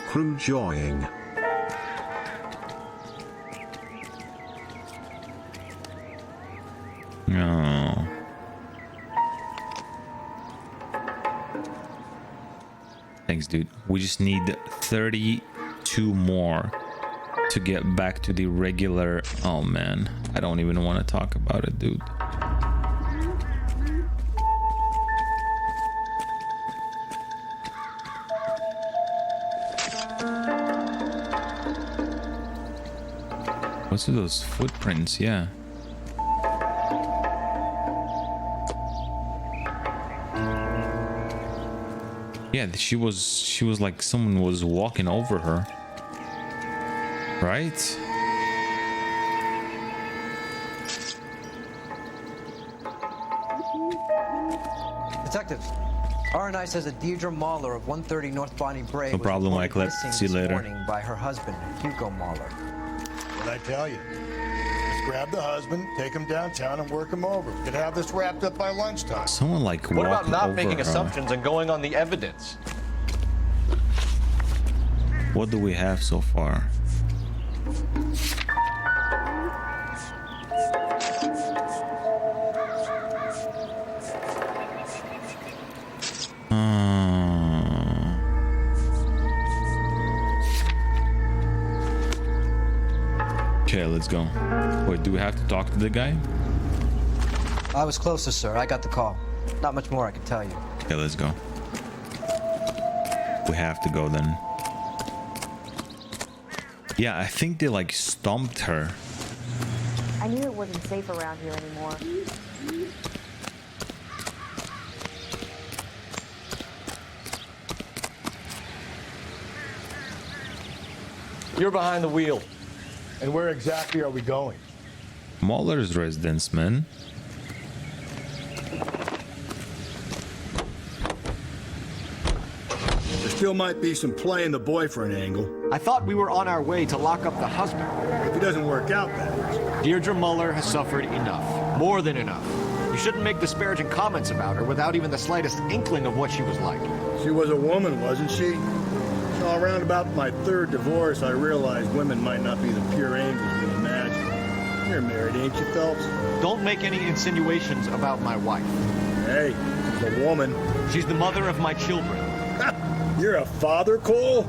Crew joying. No. Thanks, dude. We just need 32 more to get back to the regular... Oh, man. I don't even want to talk about it, dude. What's with those footprints? Yeah. Yeah, she was like someone was walking over her. Right? Detective, R&I says that Deirdre Muller of 130 North Bonnie Brae No problem, was reported Wycliffe. missing See you this later. morning by her husband, Hugo Muller. What'd I tell you? Just grab the husband, take him downtown, and work him over. Could have this wrapped up by lunchtime. Someone like What about walking not over making her. assumptions and going on the evidence? What do we have so far? Okay, let's go. Wait, do we have to talk to the guy? I was closest, sir. I got the call. Not much more I can tell you. Okay, let's go. We have to go then. Yeah, I think they like stomped her. I knew it wasn't safe around here anymore. You're behind the wheel. And where exactly are we going? Mahler's residence, man. There still might be some play in the boyfriend angle. I thought we were on our way to lock up the husband. If it doesn't work out, that is. Deirdre Muller has suffered enough. More than enough. You shouldn't make disparaging comments about her without even the slightest inkling of what she was like. She was a woman, wasn't she? So around about my third divorce, I realized women might not be the pure angels we imagine. You're married, ain't you, Phelps? Don't make any insinuations about my wife. Hey, she's a woman. She's the mother of my children. You're a father, Cole?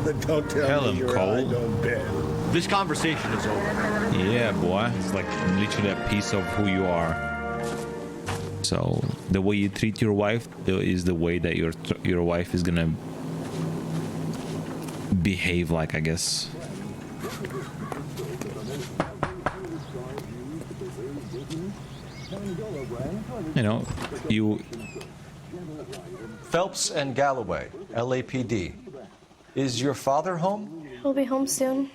Then don't tell me your Cole. eyes don't bend. This conversation is over. Yeah, boy. It's like literally a piece of who you are. So the way you treat your wife is the way that your wife is gonna behave like, I guess. You know, you... Phelps and Galloway, LAPD. Is your father home? He'll be home soon.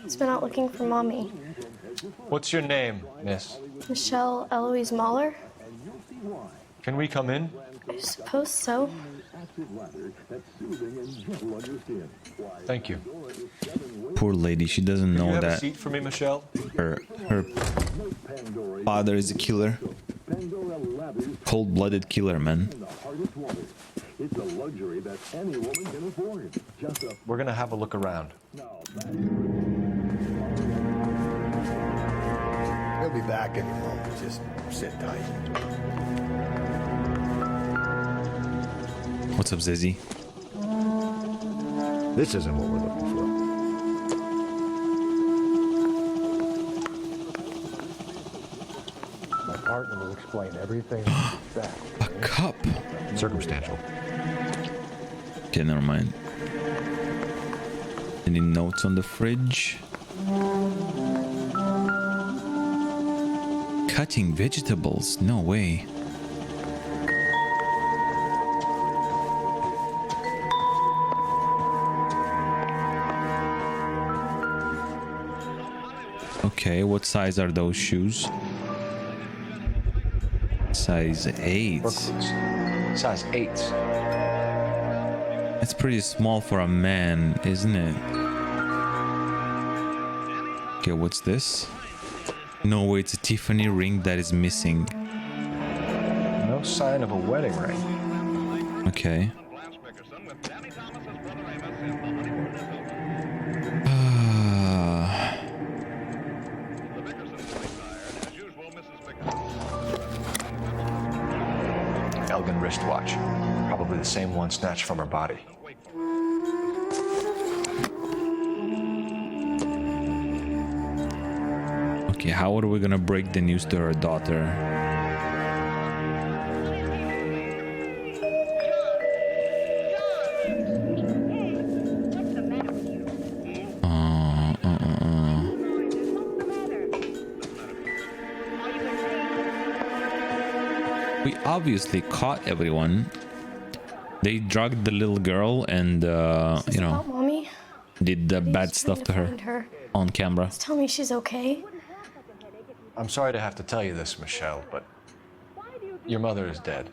He's been out looking for Mommy. What's your name, miss? Michelle Eloise Mahler? Can we come in? I suppose so. Thank you. Poor lady, she doesn't know Can you have that a seat for me, Michelle? her father is a killer. Cold-blooded killer, man. It's a luxury that any woman can afford. We're gonna have a look around. He'll be back any moment. Just sit tight. What's up, Zizzy? This isn't what we're looking for. My partner will explain everything. A cup. Circumstantial. Okay, never mind. Any notes on the fridge? Cutting vegetables? No way. Okay, what size are those shoes? Size 8. Size 8. It's pretty small for a man, isn't it? Okay, what's this? No way, it's a Tiffany ring that is missing. No sign of a wedding ring. Okay. Elgin wristwatch. Probably the same one snatched from her body. Okay, how are we gonna break the news to her daughter? We obviously caught everyone. They drugged the little girl and, you know, Mommy? did the bad stuff to her on camera. Just tell me she's okay. I'm sorry to have to tell you this, Michelle, but your mother is dead.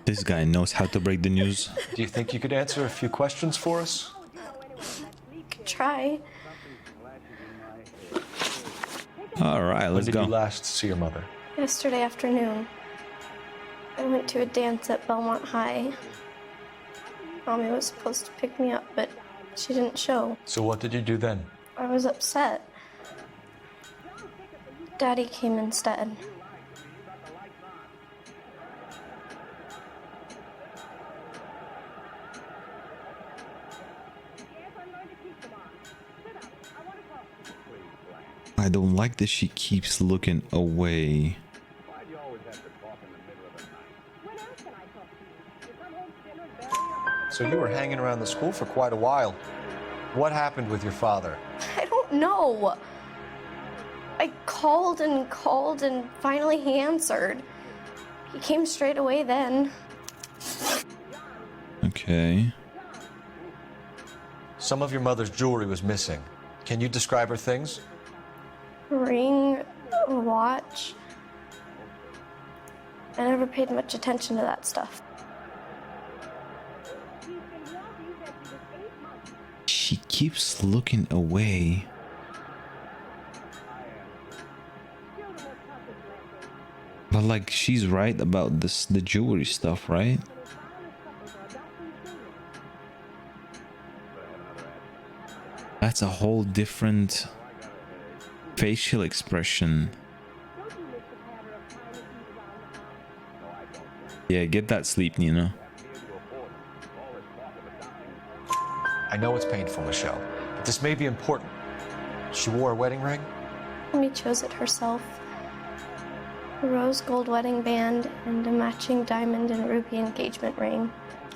This guy knows how to break the news. Do you think you could answer a few questions for us? Could try. All right, let's When go. did you last see your mother? Yesterday afternoon, I went to a dance at Belmont High. Mommy was supposed to pick me up, but she didn't show. So what did you do then? I was upset. Daddy came instead. I don't like that she keeps looking away. So you were hanging around the school for quite a while. What happened with your father? I don't know. I called and finally he answered. He came straight away then. Okay. Some of your mother's jewelry was missing. Can you describe her things? Ring, a watch. I never paid much attention to that stuff. She keeps looking away. But like, she's right about this, the jewelry stuff, right? That's a whole different facial expression. Yeah, get that sleep, Nina. I know it's painful, Michelle, but this may be important. She wore a wedding ring? Amy chose it herself. A rose gold wedding band and a matching diamond and ruby engagement ring.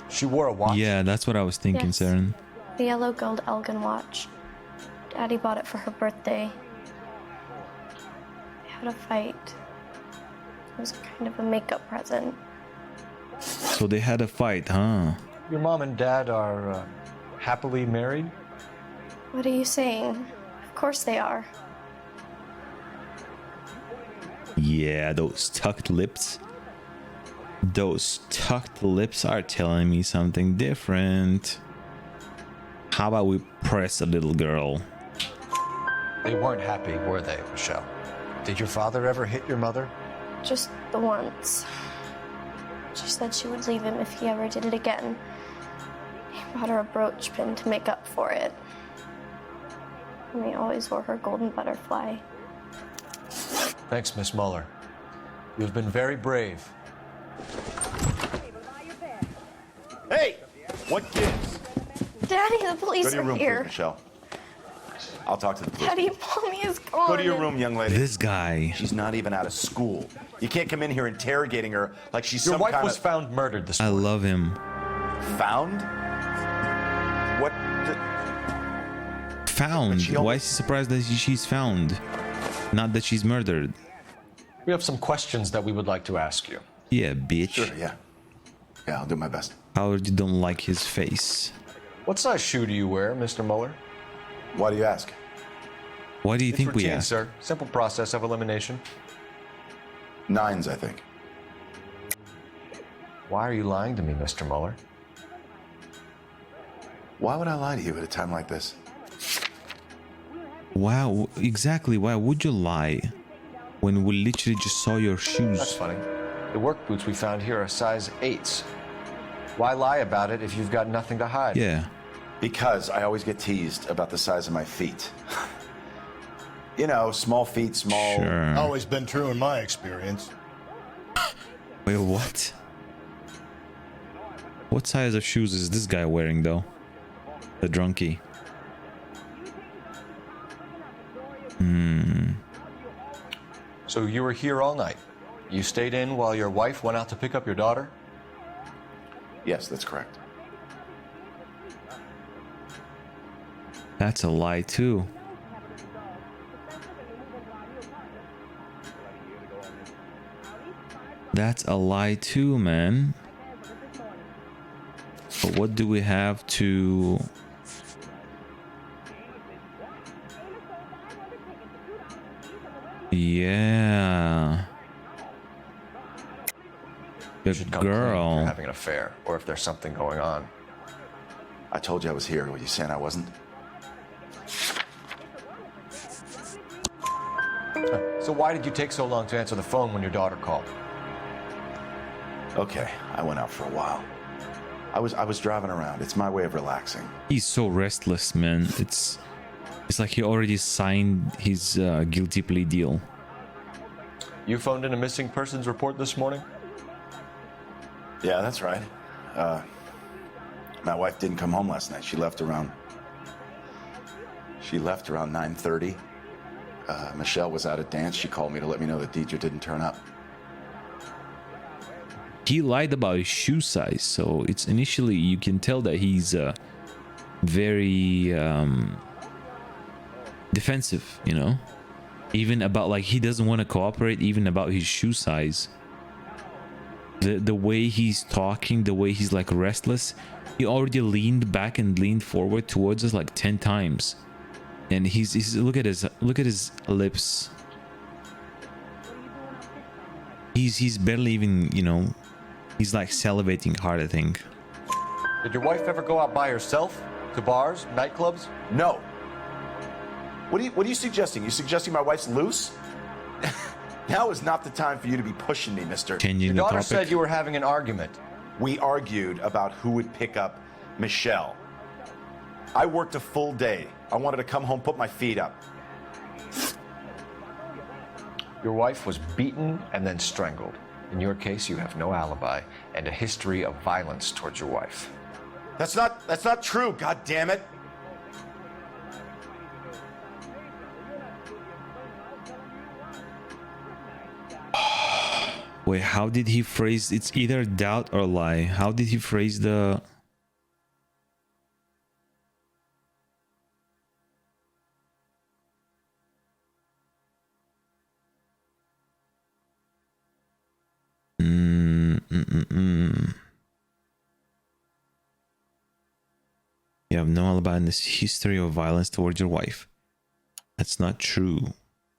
She wore a watch? Yeah, that's what I was thinking, Yes. Saren. The yellow gold Elgin watch. Daddy bought it for her birthday. They had a fight. It was kind of a makeup present. So they had a fight, huh? Your mom and dad are happily married? What are you saying? Of course they are. Yeah, those tucked lips. Those tucked lips are telling me something different. How about we press a little girl? They weren't happy, were they, Michelle? Did your father ever hit your mother? Just the once. She said she would leave him if he ever did it again. He bought her a brooch pin to make up for it. And he always wore her golden butterfly. Thanks, Miss Mueller. You've been very brave. Hey! What gives? Daddy, the police Go to your are room, here. please, Michelle. I'll talk to the police. Daddy, Mommy is gone. Go to your room, young lady. This guy. She's not even out of school. You can't come in here interrogating her like she's Your some wife kind was of... found murdered this I morning. love him. Found? What the... Found. Why is he surprised that she's found? Not that she's murdered. We have some questions that we would like to ask you. Yeah, bitch. Sure, yeah. Yeah, I'll do my best. How you don't like his face? What size shoe do you wear, Mr. Mueller? Why do you ask? Why do you think we routine, ask? sir. Simple process of elimination. 9s, I think. Why are you lying to me, Mr. Mueller? Why would I lie to you at a time like this? Wow, exactly. Why would you lie when we literally just saw your shoes? That's funny. The work boots we found here are size 8s. Why lie about it if you've got nothing to hide? Yeah. Because I always get teased about the size of my feet. You know, small feet, small... Sure. Always been true in my experience. Wait, what? What size of shoes is this guy wearing, though? The drunkie. So you were here all night. You stayed in while your wife went out to pick up your daughter? Yes, that's correct. That's a lie, too. That's a lie, too, man. But what do we have to... Yeah. The Come clean if girl. you're having an affair, or if there's something going on. I told you I was here. Were you saying I wasn't? So why did you take so long to answer the phone when your daughter called? Okay, I went out for a while. I was driving around. It's my way of relaxing. He's so restless, man. It's like he already signed his guilty plea deal. You phoned in a missing persons report this morning? Yeah, that's right. My wife didn't come home last night. She left around 9:30. Michelle was out at dance. She called me to let me know that Deidre didn't turn up. He lied about his shoe size, so it's initially you can tell that he's very defensive, you know, even about like he doesn't want to cooperate even about his shoe size. The way he's talking, the way he's like restless, he already leaned back and leaned forward towards us like 10 times, and he's look at his lips. He's barely even, you know, he's like salivating hard, I think. Did your wife ever go out by herself to bars, nightclubs? No. What are you suggesting? You suggesting my wife's loose? Now is not the time for you to be pushing me, mister. Changing Your the daughter topic. said you were having an argument. We argued about who would pick up Michelle. I worked a full day. I wanted to come home, put my feet up. Your wife was beaten and then strangled. In your case, you have no alibi and a history of violence towards your wife. That's not true, god damn it. Wait, how did he phrase? It's either doubt or lie. How did he phrase the? You have no alibi in this history of violence towards your wife. That's not true.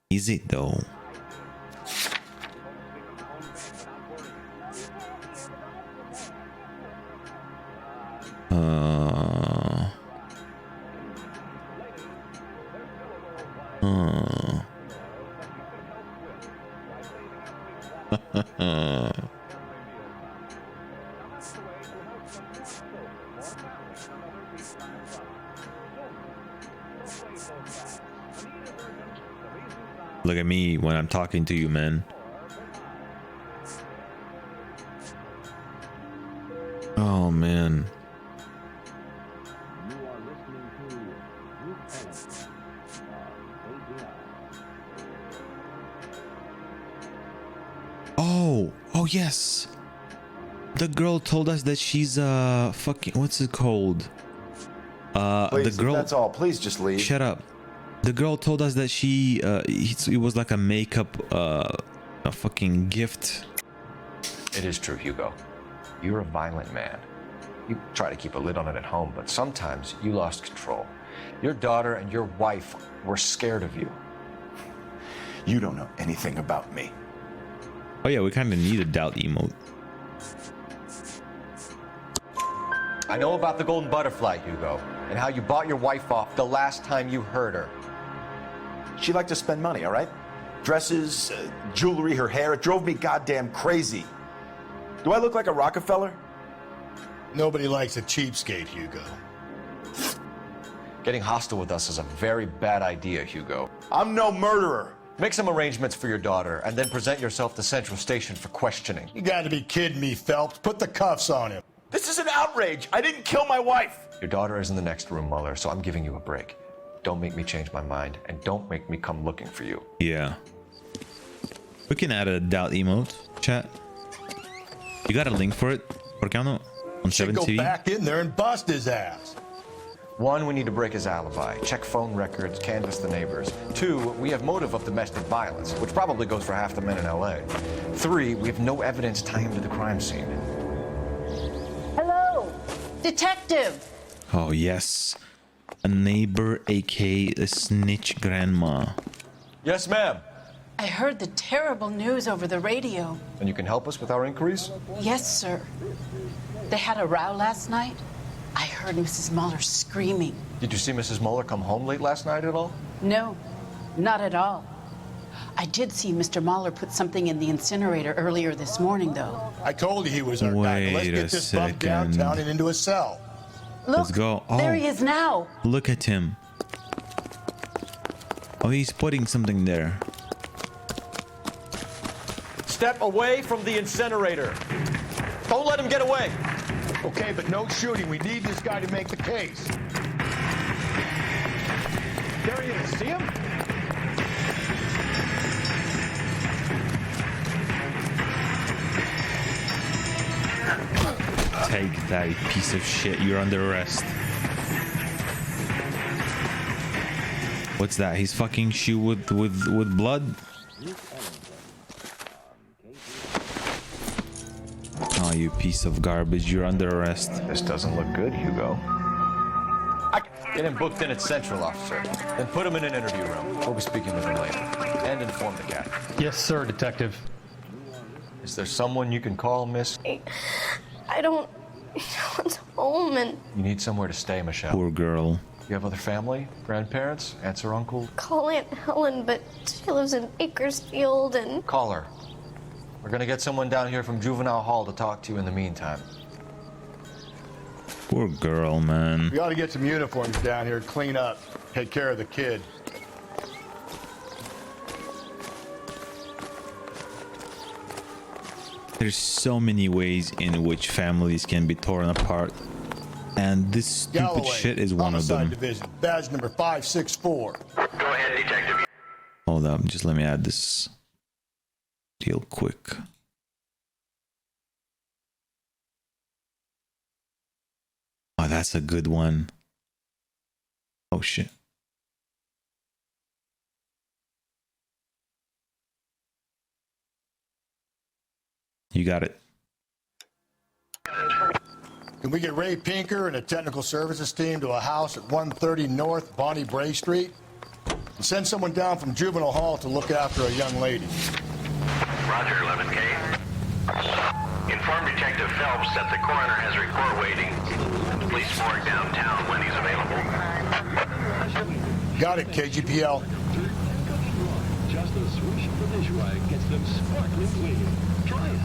Is it though? Look at me when I'm talking to you, man. Oh, man. Oh yes. The girl told us that she's fucking, what's it called? Please, the girl. if that's all. Please just leave. Shut up. The girl told us that she it was like a makeup a fucking gift. It is true, Hugo. You're a violent man. You try to keep a lid on it at home, but sometimes you lost control. Your daughter and your wife were scared of you. You don't know anything about me. Oh yeah, we kind of need a doubt emote. I know about the golden butterfly, Hugo, and how you bought your wife off the last time you heard her. She liked to spend money, all right? Dresses, jewelry, her hair. It drove me goddamn crazy. Do I look like a Rockefeller? Nobody likes a cheapskate, Hugo. Getting hostile with us is a very bad idea, Hugo. I'm no murderer. Make some arrangements for your daughter, and then present yourself to Central Station for questioning. You gotta be kidding me, Phelps. Put the cuffs on him. This is an outrage. I didn't kill my wife. Your daughter is in the next room, Mueller, so I'm giving you a break. Don't make me change my mind, and don't make me come looking for you. Yeah. We can add a doubt emote, chat. You got a link for it, Porcano? On Should 7TV? go back in there and bust his ass. 1, we need to break his alibi. Check phone records, canvass the neighbors. 2, we have motive of domestic violence, which probably goes for half the men in LA. 3, we have no evidence tying him to the crime scene. Hello, detective. Oh yes. A neighbor, aka a snitch grandma. Yes, ma'am. I heard the terrible news over the radio. And you can help us with our inquiries? Yes, sir. They had a row last night. I heard Mrs. Mueller screaming. Did you see Mrs. Mueller come home late last night at all? No, not at all. I did see Mr. Mueller put something in the incinerator earlier this morning, though. I told you he was our guy. Let's Wait get a this bum second. downtown and into a cell. Look, Let's go. Oh, there he is now. look at him. Oh, he's putting something there. Step away from the incinerator. Don't let him get away. Okay, but no shooting. We need this guy to make the case. There he is. See him? Take that, you piece of shit. You're under arrest. What's that? His fucking shoe with blood? Oh, you piece of garbage. You're under arrest. This doesn't look good, Hugo. Get him booked in at Central, officer. Then put him in an interview room. We'll be speaking with him later. And inform the captain. Yes, sir, Detective. Is there someone you can call, miss? I don't... No one's home and... You need somewhere to stay, Michelle. Poor girl. You have other family? Grandparents? Aunts or uncle? Call Aunt Helen, but she lives in Bakersfield and... Call her. We're gonna get someone down here from Juvenile Hall to talk to you in the meantime. Poor girl, man. We ought to get some uniforms down here, clean up, take care of the kid. There's so many ways in which families can be torn apart. And this stupid Galloway, shit is one of them. Homicide Division, badge number 564. Go ahead, Detective. Hold up, just let me add this real quick. Oh, that's a good one. Oh shit. You got it. Can we get Ray Pinker and a technical services team to a house at 130 North Bonnie Bray Street? And send someone down from Juvenile Hall to look after a young lady. Roger, 11K. Inform Detective Phelps that the coroner has a report waiting at the police morgue downtown when he's available. Got it, KGPL. Just a swish of the dish rag gets them sparkling clean. Try it.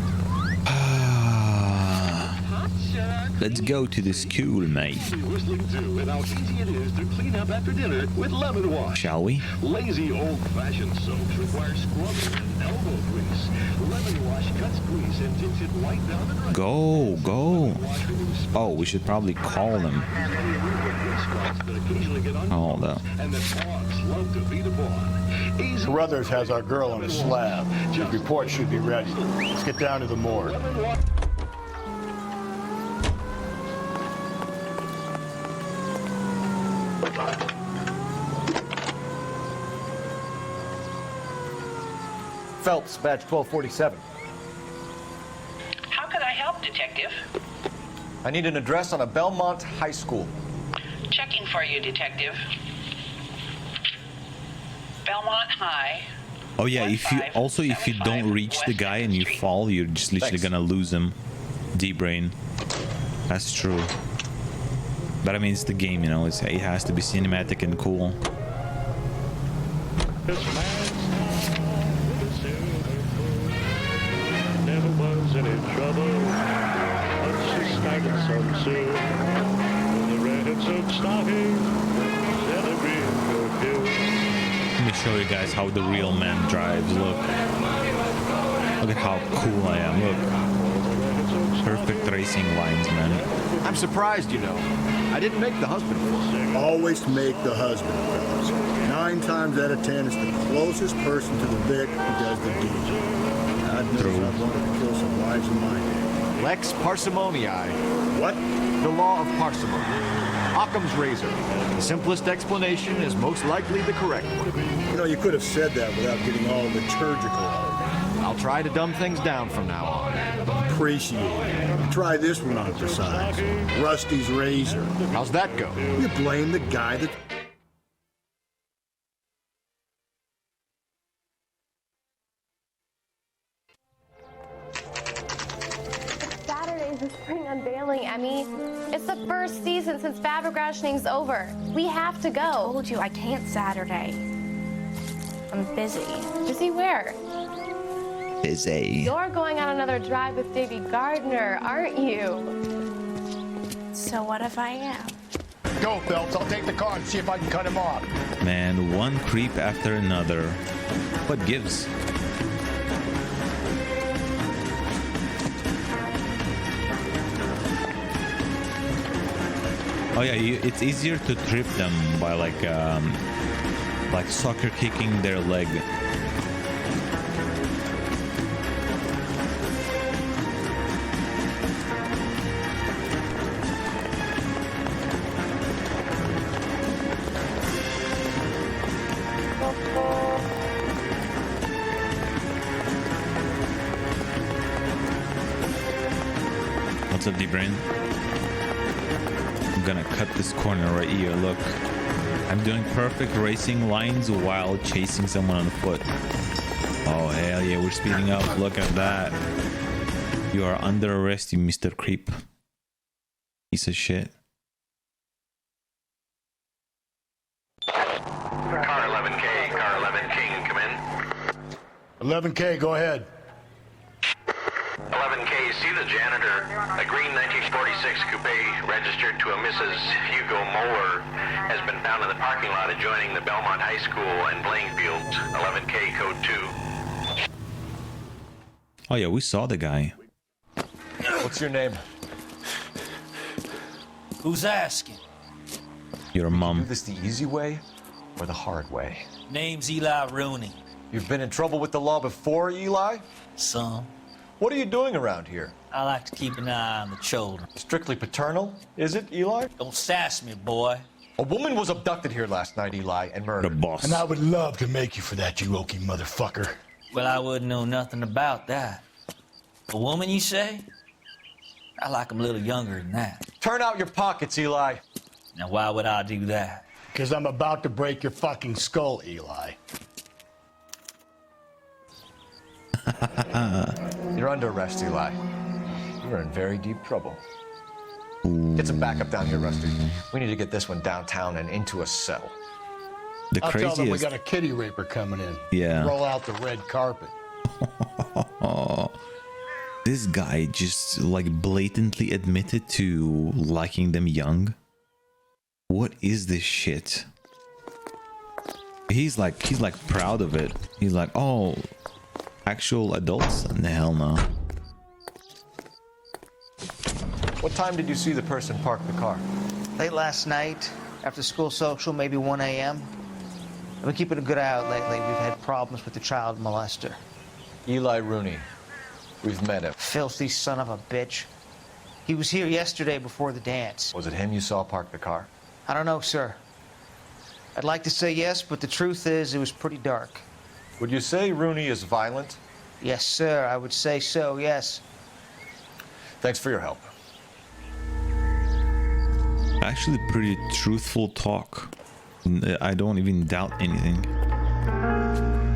Let's go to the school, mate. Whistling too, and how easy it is to clean up after dinner with lemon wash. Shall we? Lazy old-fashioned soaps require scrubbing and elbow grease. Lemon wash cuts grease and tints it white down the drain. Go. Oh, we should probably call them. Hold up. And the dogs love to beat a paw. Carruthers has our girl on a slab. The report should be ready. Let's get down to the morgue. Phelps, badge 1247. How can I help, Detective? I need an address on a Belmont High School. Checking for you, Detective. Belmont High. Oh yeah, if you don't reach the guy and you fall, you're just literally gonna lose him. D-brain. That's true. But I mean, it's the game, you know. It has to be cinematic and cool. Never was any trouble. Some soon. The red silk stocking. Let me show you guys how the real man drives. Look at how cool I am. Look, perfect racing lines, man. I'm surprised, you know. I didn't make the husband look. Always make the husband, fellas. 9 times out of 10, it's the closest person to the Vic who does the deed. God knows I've wanted to kill some wives in my day. Lex parsimoniae. What? The law of parsimony. Occam's razor. The simplest explanation is most likely the correct one. You know, you could have said that without getting all liturgical. I'll try to dumb things down from now on. Appreciate it. Try this one on for size. Rusty's razor. How's that go? You blame the guy that... Saturday is the spring unveiling, Emmy. It's the first season since fabric rationing's over. We have to go. I told you I can't Saturday. I'm busy. Busy where? Busy. You're going on another drive with Davy Gardner, aren't you? So what if I am? Go, Phelps. I'll take the car and see if I can cut him off. Man, one creep after another. What gives? Oh yeah, it's easier to trip them by like soccer kicking their leg. What's up, D-Brain? I'm gonna cut this corner right here. Look, I'm doing perfect racing lines while chasing someone on foot. Oh hell yeah, we're speeding up. Look at that. You are under arrest, you Mr. Creep. Piece of shit. Car 11K, car 11 King, come in. 11K, go ahead. 11K, see the janitor. A green 1946 coupe registered to a Mrs. Hugo Moeller has been found in the parking lot adjoining the Belmont High School and playing fields. 11K, code 2. Oh yeah, we saw the guy. What's your name? Who's asking? Your mom. Do this the easy way or the hard way? Name's Eli Rooney. You've been in trouble with the law before, Eli? Some. What are you doing around here? I like to keep an eye on the children. Strictly paternal, is it, Eli? Don't sass me, boy. A woman was abducted here last night, Eli, and murdered. The boss. And I would love to make you for that, you oaky motherfucker. Well, I wouldn't know nothing about that. A woman, you say? I like 'em a little younger than that. Turn out your pockets, Eli. Now, why would I do that? Because I'm about to break your fucking skull, Eli. You're under arrest, Eli. You're in very deep trouble. Get some backup down here, Rusty. We need to get this one downtown and into a cell. The I'll craziest. tell them we got a kitty raper coming in. Yeah. Roll out the red carpet. This guy just like blatantly admitted to liking them young. What is this shit? He's like proud of it. He's like, oh, actual adults? The hell no. What time did you see the person park the car? Late last night, after school social, maybe 1 a.m. I've been keeping a good eye out lately. We've had problems with the child molester. Eli Rooney. We've met him. Filthy son of a bitch. He was here yesterday before the dance. Was it him you saw park the car? I don't know, sir. I'd like to say yes, but the truth is it was pretty dark. Would you say Rooney is violent? Yes, sir. I would say so, yes. Thanks for your help. Actually, pretty truthful talk. I don't even doubt anything.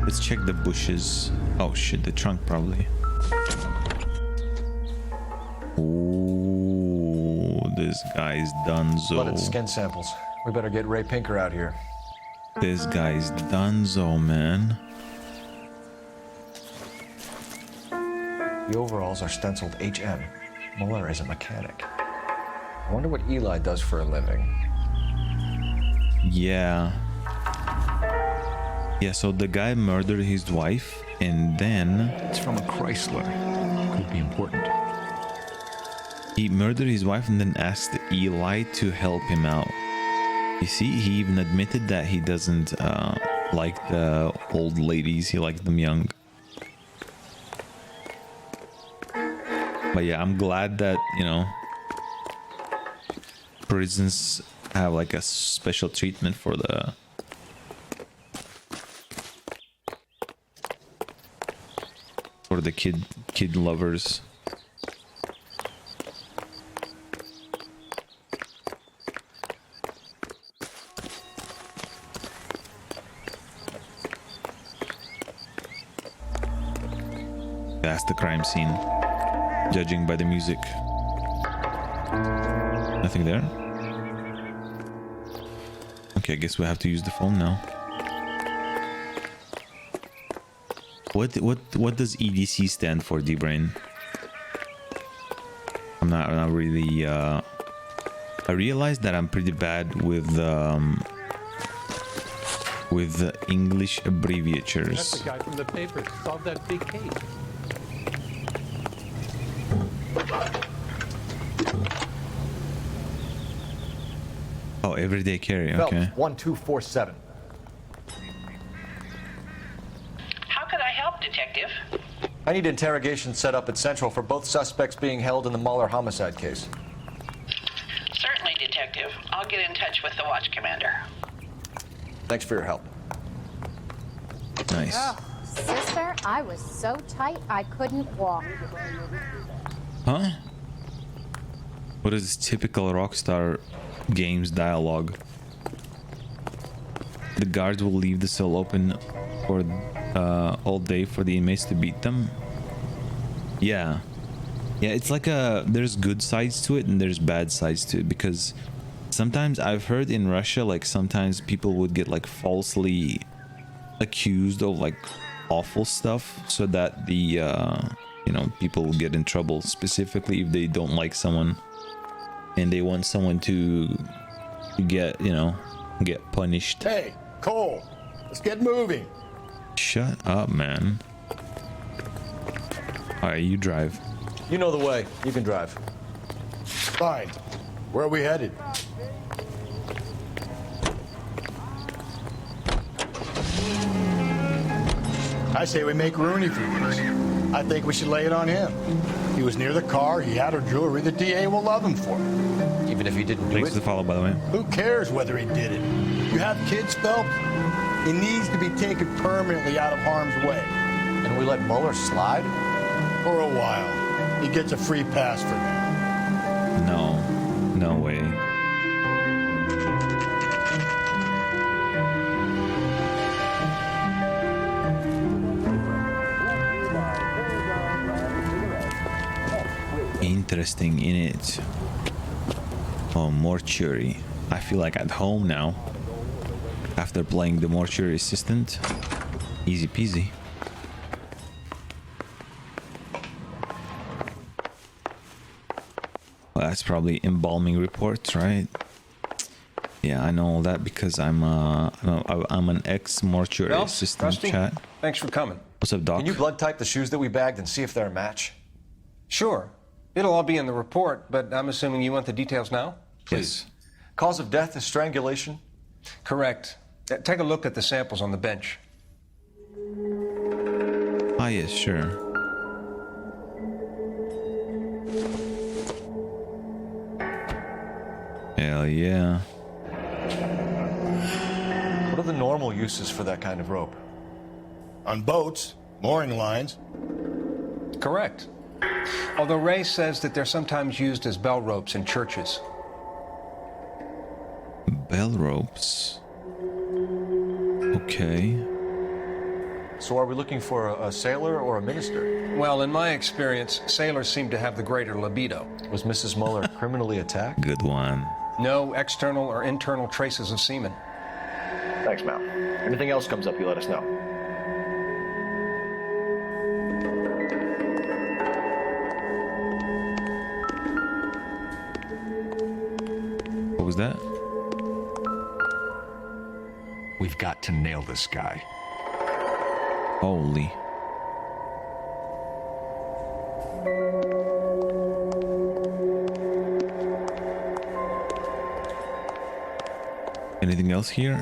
Let's check the bushes. Oh shit, the trunk probably. Ooh, this guy's donezo. Blooded skin samples. We better get Ray Pinker out here. This guy's donezo, man. The overalls are stenciled HM. Mueller is a mechanic. I wonder what Eli does for a living. Yeah. Yeah, so the guy murdered his wife and then... It's from a Chrysler. Could be important. He murdered his wife and then asked Eli to help him out. You see, he even admitted that he doesn't like the old ladies. He likes them young. But yeah, I'm glad that, you know, prisons have like a special treatment for the kid lovers. That's the crime scene, judging by the music. Nothing there? Okay, I guess we have to use the phone now. What does EDC stand for, D-Brain? I'm not really I realized that I'm pretty bad with the English abbreviatures. That's the guy from the paper. Solved that big case. Oh, everyday carry, Phelps, okay. 1247. How could I help, Detective? I need interrogation set up at Central for both suspects being held in the Mueller homicide case. Certainly, Detective. I'll get in touch with the watch commander. Thanks for your help. Nice. Oh, sister, I was so tight I couldn't walk. Huh? What is typical Rockstar Games dialogue? The guards will leave the cell open for all day for the inmates to beat them. Yeah, it's like there's good sides to it and there's bad sides to it, because sometimes I've heard in Russia, like sometimes people would get like falsely accused of like awful stuff so that the you know, people will get in trouble, specifically if they don't like someone and they want someone to get, you know, get punished. Hey, Cole, let's get moving. Shut up, man. Alright, you drive. You know the way. You can drive. Fine. Where are we headed? I say we make Rooney for this. I think we should lay it on him. He was near the car. He had her jewelry. The DA will love him for it. Even if he didn't do Thanks it. to follow, by the way. Who cares whether he did it? You have kids, Phelps? He needs to be taken permanently out of harm's way. And we let Mueller slide? For a while. He gets a free pass for now. No way. Interesting in it. Oh, mortuary. I feel like at home now after playing the mortuary assistant. Easy peasy. Well, that's probably embalming reports, right? Yeah, I know all that because I'm an ex-mortuary assistant. Rusty, Chat. thanks for coming. What's up, Doc? Can you blood type the shoes that we bagged and see if they're a match? Sure. It'll all be in the report, but I'm assuming you want the details now? Please. Yes. Cause of death is strangulation? Correct. Take a look at the samples on the bench. Ah, yes, sure. Hell yeah. What are the normal uses for that kind of rope? On boats, mooring lines. Correct. Although Ray says that they're sometimes used as bell ropes in churches. Bell ropes. Okay. So are we looking for a sailor or a minister? Well, in my experience, sailors seem to have the greater libido. Was Mrs. Mueller criminally attacked? Good one. No external or internal traces of semen. Thanks, Mal. Anything else comes up, you let us know. What was that? We've got to nail this guy. Holy. Anything else here?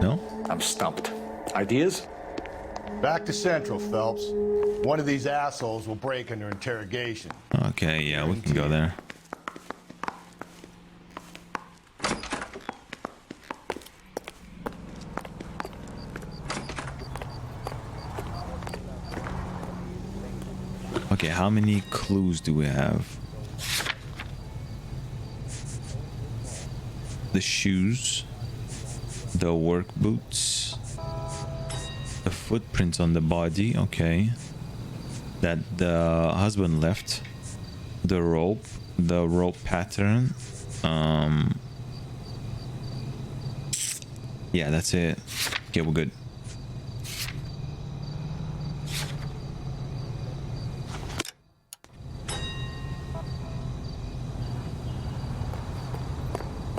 No? I'm stumped. Ideas? Back to Central, Phelps. One of these assholes will break under interrogation. Okay, yeah, we can go there. Okay, how many clues do we have? The shoes, the work boots, the footprints on the body, okay. That the husband left, the rope pattern. Yeah, that's it. Okay, we're good.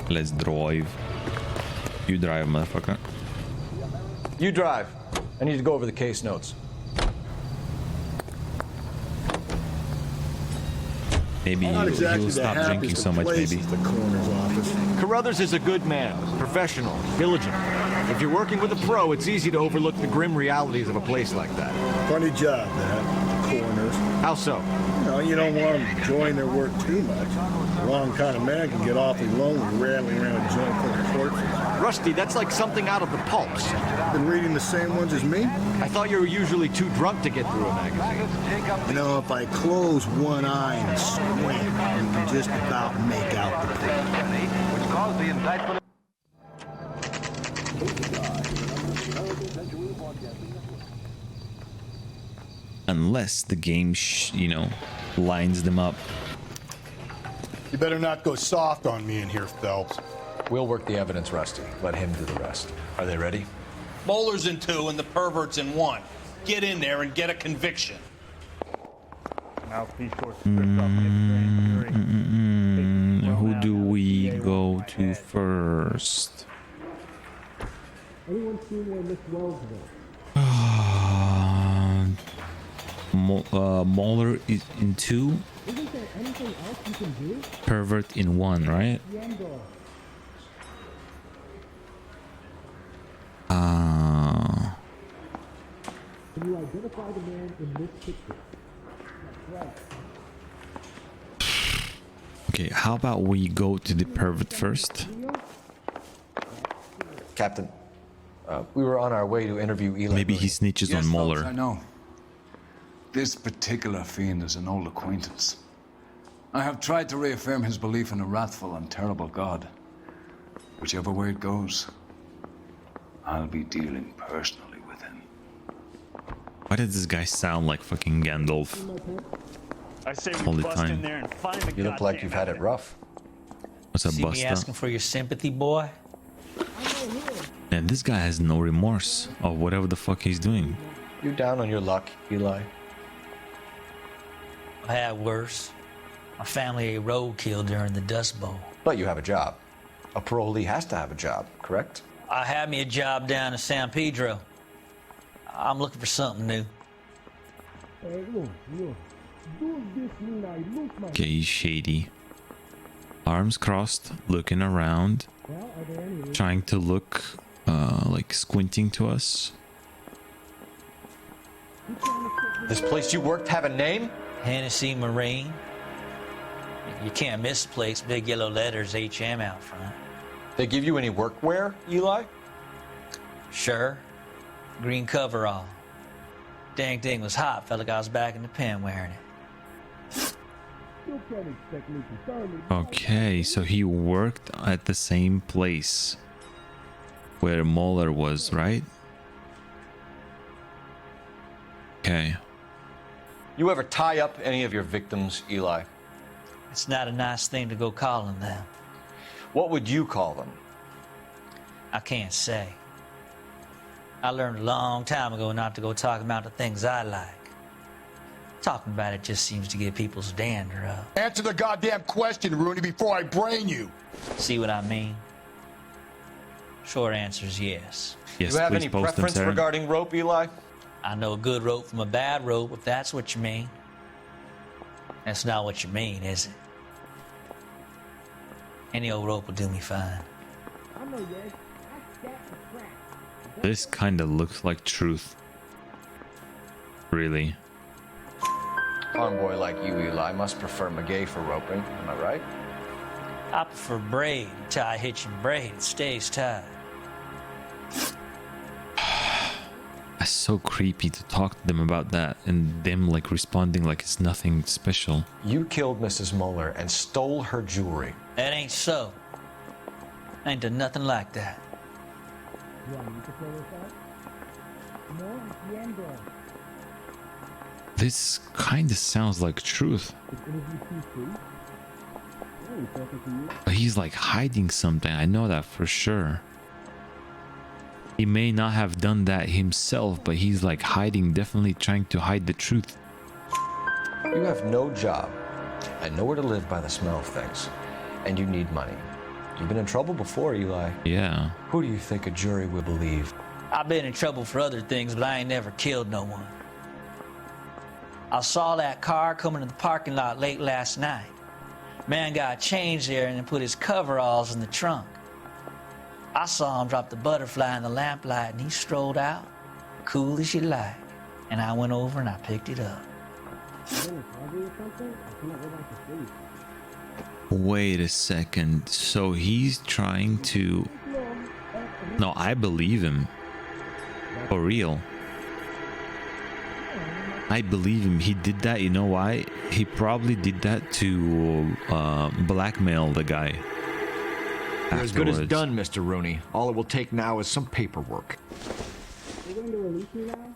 Let's drive. You drive, motherfucker. You drive. I need to go over the case notes. Maybe he'll stop drinking so much, maybe. The coroner's office. Carruthers is a good man, professional, diligent. If you're working with a pro, it's easy to overlook the grim realities of a place like that. Funny job, man. corners. How so? You don't want them enjoying their work too much. The wrong kind of man can get awfully lonely rattling around a joint full of corpses. Rusty, that's like something out of the pulps. Been reading the same ones as me? I thought you were usually too drunk to get through a magazine. If I close one eye and squint, you can just about make out the plot. Which caused the indictment. Unless the game, lines them up. You better not go soft on me in here, Phelps. We'll work the evidence, Rusty. Let him do the rest. Are they ready? Bowler's in 2 and the pervert's in 1. Get in there and get a conviction. Who do we go to first? Anyone seen where Miss Wells went? Mueller is in 2. Isn't there anything else you can do? Pervert in 1, right? Can you identify the man in this picture? That's right. Okay, how about we go to the pervert first? Captain, we were on our way to interview Eli. Maybe he snitches on Mueller. I know. This particular fiend is an old acquaintance. I have tried to reaffirm his belief in a wrathful and terrible God. Whichever way it goes, I'll be dealing personally with him. Why does this guy sound like fucking Gandalf? I say All we the bust time. in there and find the You look like you've had it rough. What's up, See me Buster? asking for your sympathy, boy? And this guy has no remorse of whatever the fuck he's doing. You down on your luck, Eli? I had worse. My family roadkill during the Dust Bowl. But you have a job. A parolee has to have a job, correct? I had me a job down in San Pedro. I'm looking for something new. Hey, look. Do this mean I lose my... Okay, he's shady. Arms crossed, looking around, Well, are there any... trying to look like squinting to us. This place you worked have a name? Hennessy Marine. You can't miss the place. Big yellow letters, HM out front. They give you any workwear, Eli? Sure. Green coverall. Dang thing was hot. Felt like I was back in the pen wearing it. You can't expect me to turn me... Okay, so he worked at the same place where Mueller was, right? Okay. You ever tie up any of your victims, Eli? It's not a nice thing to go calling them. What would you call them? I can't say. I learned a long time ago not to go talking about the things I like. Talking about it just seems to get people's dander up. Answer the goddamn question, Rooney, before I brain you. See what I mean? Short answer is yes. Yes, Do you have please any post them, preference Sarah. regarding rope, Eli? I know a good rope from a bad rope, if that's what you mean. That's not what you mean, is it? Any old rope will do me fine. I know, yes. I got the crack. This kind of looks like truth. Really. Convoy like you, Eli, must prefer McGay for roping. Am I right? I prefer braid. Tie hitching braid. It stays tied. It's so creepy to talk to them about that and them like responding like it's nothing special. You killed Mrs. Mueller and stole her jewelry. That ain't so. I ain't done nothing like that. You want me to throw this out? No, entiendo. This kind of sounds like truth. Is interview too free? Yeah, he's talking to you. But he's like hiding something. I know that for sure. He may not have done that himself, but he's like hiding, definitely trying to hide the truth. You have no job and nowhere to live by the smell of things. And you need money. You've been in trouble before, Eli. Yeah. Who do you think a jury would believe? I've been in trouble for other things, but I ain't never killed no one. I saw that car coming to the parking lot late last night. Man got changed there and then put his coveralls in the trunk. I saw him drop the butterfly in the lamplight and he strolled out, cool as you like. And I went over and I picked it up. Wait a second. So he's trying to... No, I believe him. For real. I believe him. He did that. You know why? He probably did that to blackmail the guy. You're as good as afterwards. done, Mr. Rooney. All it will take now is some paperwork. You're going to release me now?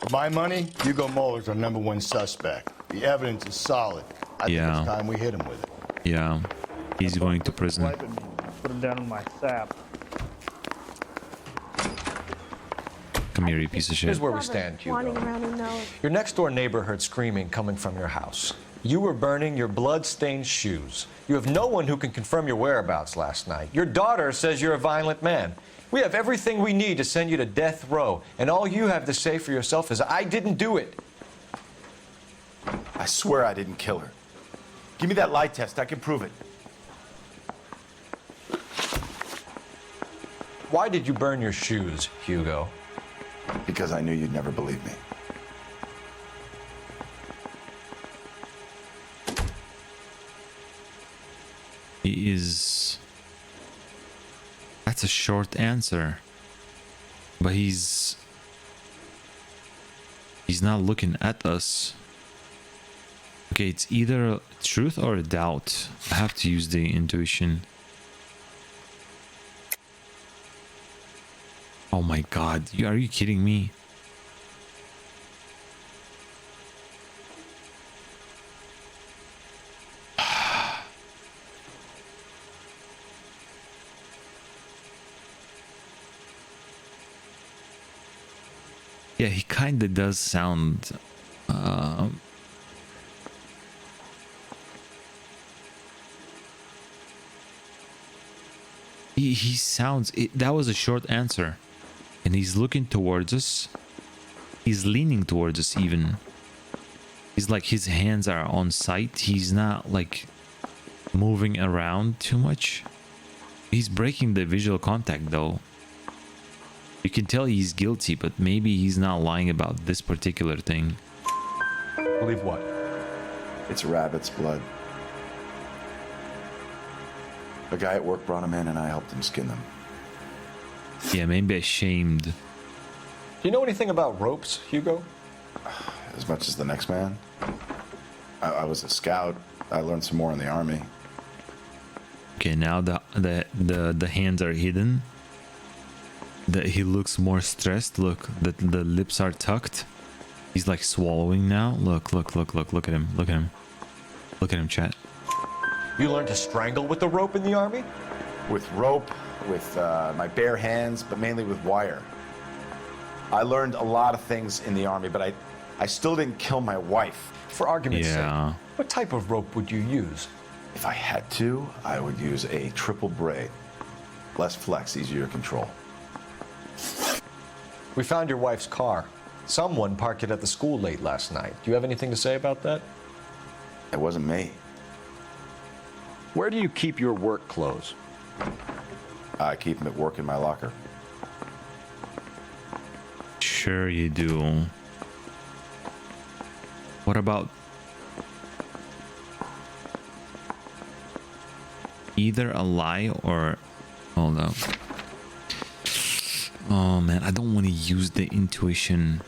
For my money, Hugo Muller's our #1 suspect. The evidence is solid. I think it's time we hit him with it. Yeah. He's going to prison. Put him down in my sap. Come here, you piece of shit. Here's where we stand, Hugo. Your next door neighbor heard screaming coming from your house. You were burning your blood-stained shoes. You have no one who can confirm your whereabouts last night. Your daughter says you're a violent man. We have everything we need to send you to death row, and all you have to say for yourself is, I didn't do it. I swear I didn't kill her. Give me that lie test. I can prove it. Why did you burn your shoes, Hugo? Because I knew you'd never believe me. He is... That's a short answer. But he's not looking at us. Okay, it's either truth or doubt. I have to use the intuition. Oh my god, are you kidding me? Yeah, he kinda does sound he sounds that was a short answer. And he's looking towards us. He's leaning towards us even. He's like, his hands are on sight. He's not like moving around too much. He's breaking the visual contact though. You can tell he's guilty, but maybe he's not lying about this particular thing. Believe what? It's rabbit's blood. A guy at work brought him in and I helped him skin them. Yeah, maybe ashamed. Do you know anything about ropes, Hugo? As much as the next man. I was a scout. I learned some more in the army. Okay, now the hands are hidden. He looks more stressed. Look, the lips are tucked. He's like swallowing now. Look at him. Look at him, chat. You learned to strangle with the rope in the army? With rope, with my bare hands, but mainly with wire. I learned a lot of things in the army, but I still didn't kill my wife. For argument's sake, what type of rope would you use? If I had to, I would use a triple braid. Less flex, easier to control. We found your wife's car. Someone parked it at the school late last night. Do you have anything to say about that? It wasn't me. Where do you keep your work clothes? I keep them at work in my locker. Sure you do. What about either a lie or... Hold up. Oh man, I don't want to use the intuition,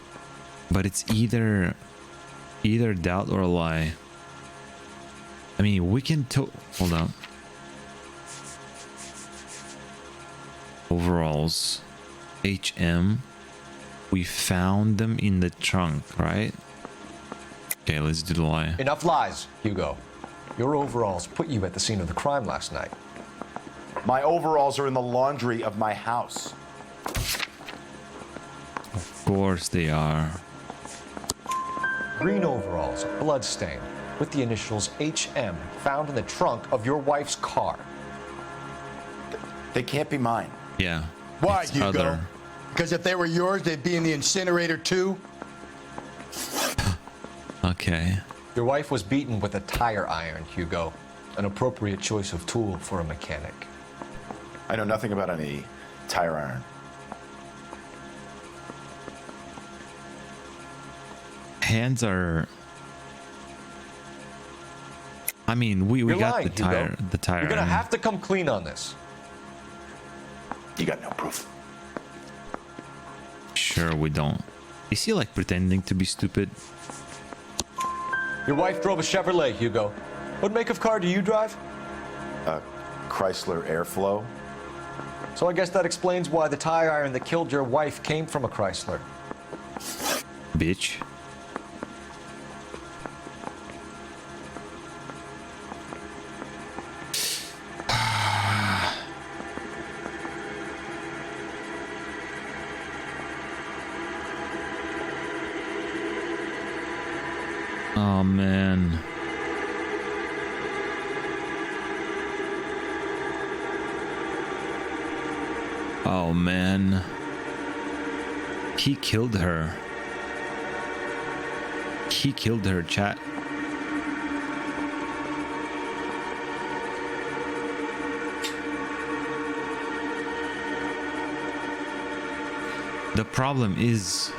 but it's either doubt or a lie. I mean, we can hold on. Overalls, HM. We found them in the trunk, right? Okay, let's do the lie. Enough lies, Hugo. Your overalls put you at the scene of the crime last night. My overalls are in the laundry of my house. Of course they are. Green overalls, bloodstained, with the initials HM, found in the trunk of your wife's car. They can't be mine. Yeah. Why, it's Hugo? other. Because if they were yours, they'd be in the incinerator too? Okay. Your wife was beaten with a tire iron, Hugo. An appropriate choice of tool for a mechanic. I know nothing about any tire iron. Hands are I mean, we You're got lying, the tire. Hugo. The tire. You're gonna have to come clean on this. You got no proof. Sure, we don't. Is he like pretending to be stupid? Your wife drove a Chevrolet, Hugo. What make of car do you drive? Chrysler Airflow. So I guess that explains why the tire iron that killed your wife came from a Chrysler. Bitch. Oh man. Oh man. He killed her. He killed her, chat. The problem is,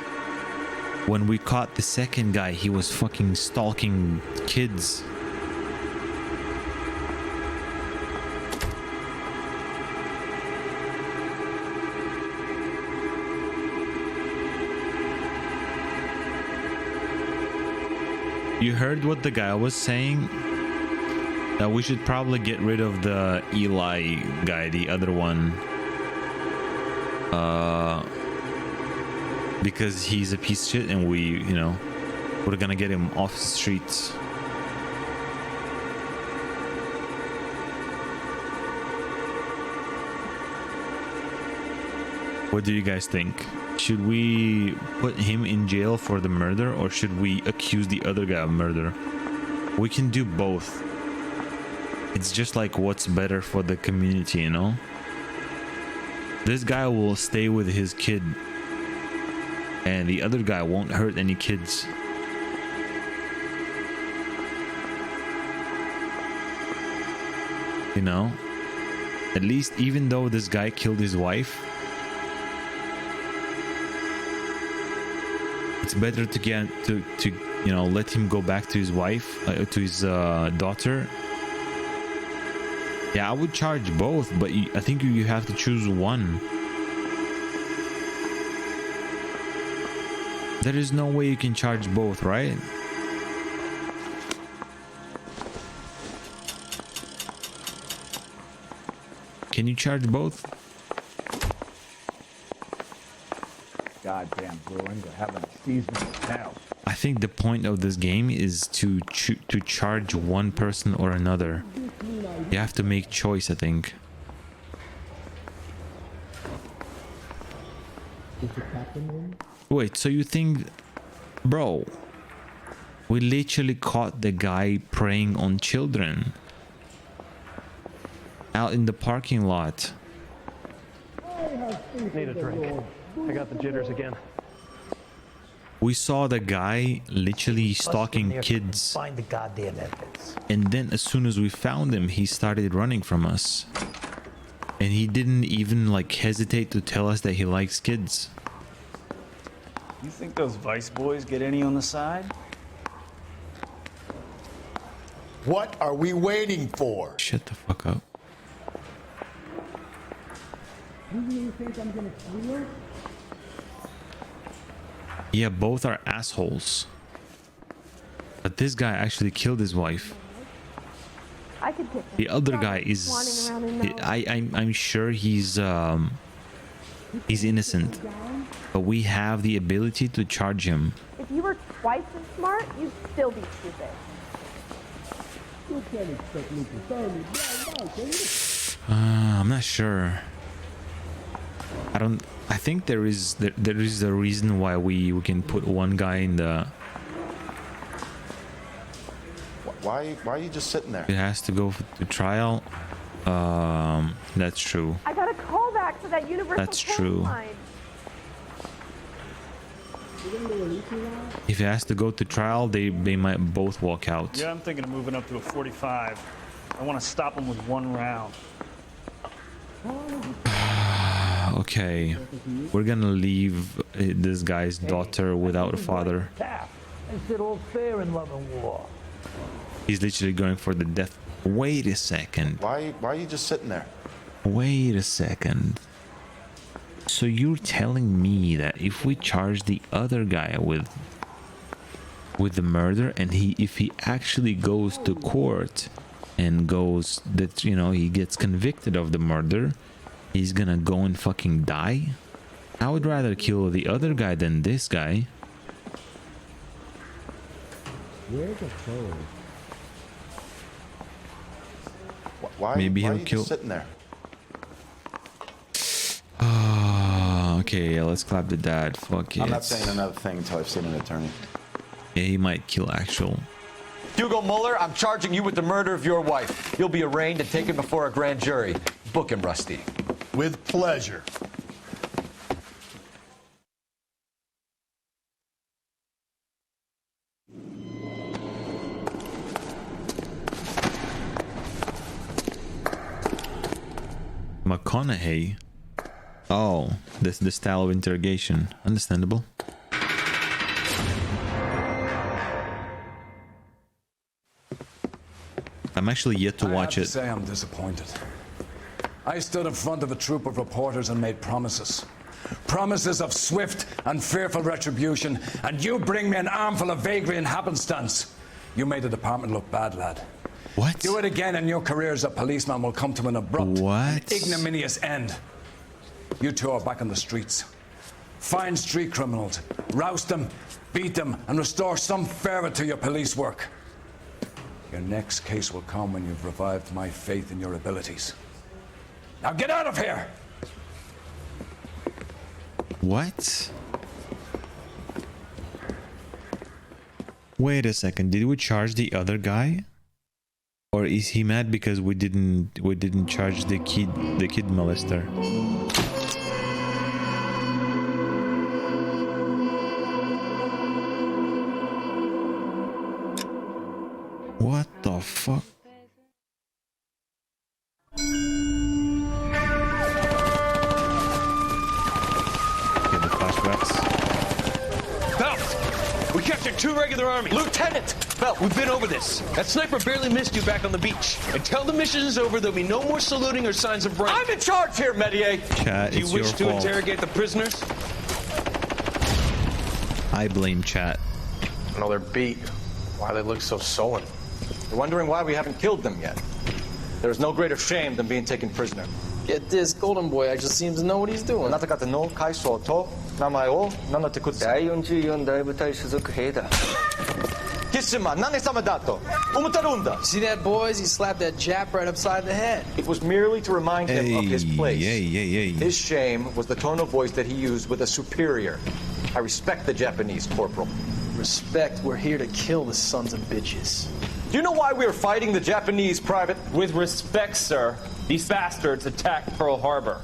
when we caught the second guy, he was fucking stalking kids. You heard what the guy was saying? That we should probably get rid of the Eli guy, the other one. Because he's a piece of shit and we, you know, we're gonna get him off the streets. What do you guys think? Should we put him in jail for the murder, or should we accuse the other guy of murder? We can do both. It's just like what's better for the community, you know? This guy will stay with his kid, and the other guy won't hurt any kids. You know? At least, even though this guy killed his wife, it's better to get to you know, let him go back to his wife, to his daughter. Yeah, I would charge both, but I think you have to choose one. There is no way you can charge both, right? Can you charge both? Goddamn Bruins are having a season of hell. I think the point of this game is to charge one person or another. You have to make choice, I think. Wait, so you think, bro, we literally caught the guy preying on children out in the parking lot. Need a drink. I got the jitters again. We saw the guy literally stalking kids. Find the goddamn evidence. And then as soon as we found him, he started running from us. And he didn't even like hesitate to tell us that he likes kids. You think those Vice boys get any on the side? What are we waiting for? Shut the fuck up. You really think I'm gonna squeal? Yeah, both are assholes. But this guy actually killed his wife. I could pick The other guy is I'm sure he's innocent. But we have the ability to charge him. If you were twice as smart, you'd still be stupid. You can't expect me to tell me. I'm not sure. I think there is a reason why we can put one guy in the. Why are you just sitting there? It has to go to trial. That's true. I got a call back to that universal. That's true. line. If it has to go to trial, they might both walk out. Yeah, I'm thinking of moving up to a 45. I want to stop him with one round. Okay, we're gonna leave this guy's daughter without a father. I said all fair in love and war. He's literally going for the death. Wait a second. Why are you just sitting there? Wait a second. So you're telling me that if we charge the other guy with the murder, and if he actually goes to court and goes that, you know, he gets convicted of the murder, he's gonna go and fucking die? I would rather kill the other guy than this guy. Where's the phone? Maybe why he'll are you kill. Just sitting there. Okay, let's clap the dad. Fuck it. I'm not saying another thing until I've seen an attorney. Yeah, he might kill actual. Hugo Mueller, I'm charging you with the murder of your wife. You'll be arraigned and taken before a grand jury. Book him, Rusty. With pleasure. McConaughey. Oh, this the style of interrogation. Understandable. I'm actually yet to watch I it. have to say I'm disappointed. I stood in front of a troop of reporters and made promises. Promises of swift and fearful retribution, and you bring me an armful of vagary and happenstance. You made the department look bad, lad. What? Do it again and your career as a policeman will come to an abrupt, ignominious end. You two are back on the streets. Find street criminals, roust them, beat them, and restore some fervor to your police work. Your next case will come when you've revived my faith in your abilities. Now get out of here! What? Wait a second. Did we charge the other guy? Or is he mad because we didn't charge the kid molester? What the fuck? Get the flashbacks. Phelps, we captured 2 regular army. Lieutenant! Phelps, We've been over this. That sniper barely missed you back on the beach. Until the mission is over, there'll be no more saluting or signs of rank. I'm in charge here, Medier! Chat, Do you it's wish your to fault. interrogate the prisoners? I blame chat. No, they're beat. Why they look so sullen? They're wondering why we haven't killed them yet. There is no greater shame than being taken prisoner. Get this, Golden Boy actually seems to know what he's doing. あなた方の階層と名前を名乗ってください。第44大部隊所属兵だ。キスマ、何様だと思ってるんだ。 See that, boys? He slapped that Jap right upside the head. It was merely to remind him of his place. Hey. His shame was the tone of voice that he used with a superior. I respect the Japanese, Corporal. Respect, we're here to kill the sons of bitches. Do you know why we are fighting the Japanese, Private? With respect, sir, these bastards attacked Pearl Harbor.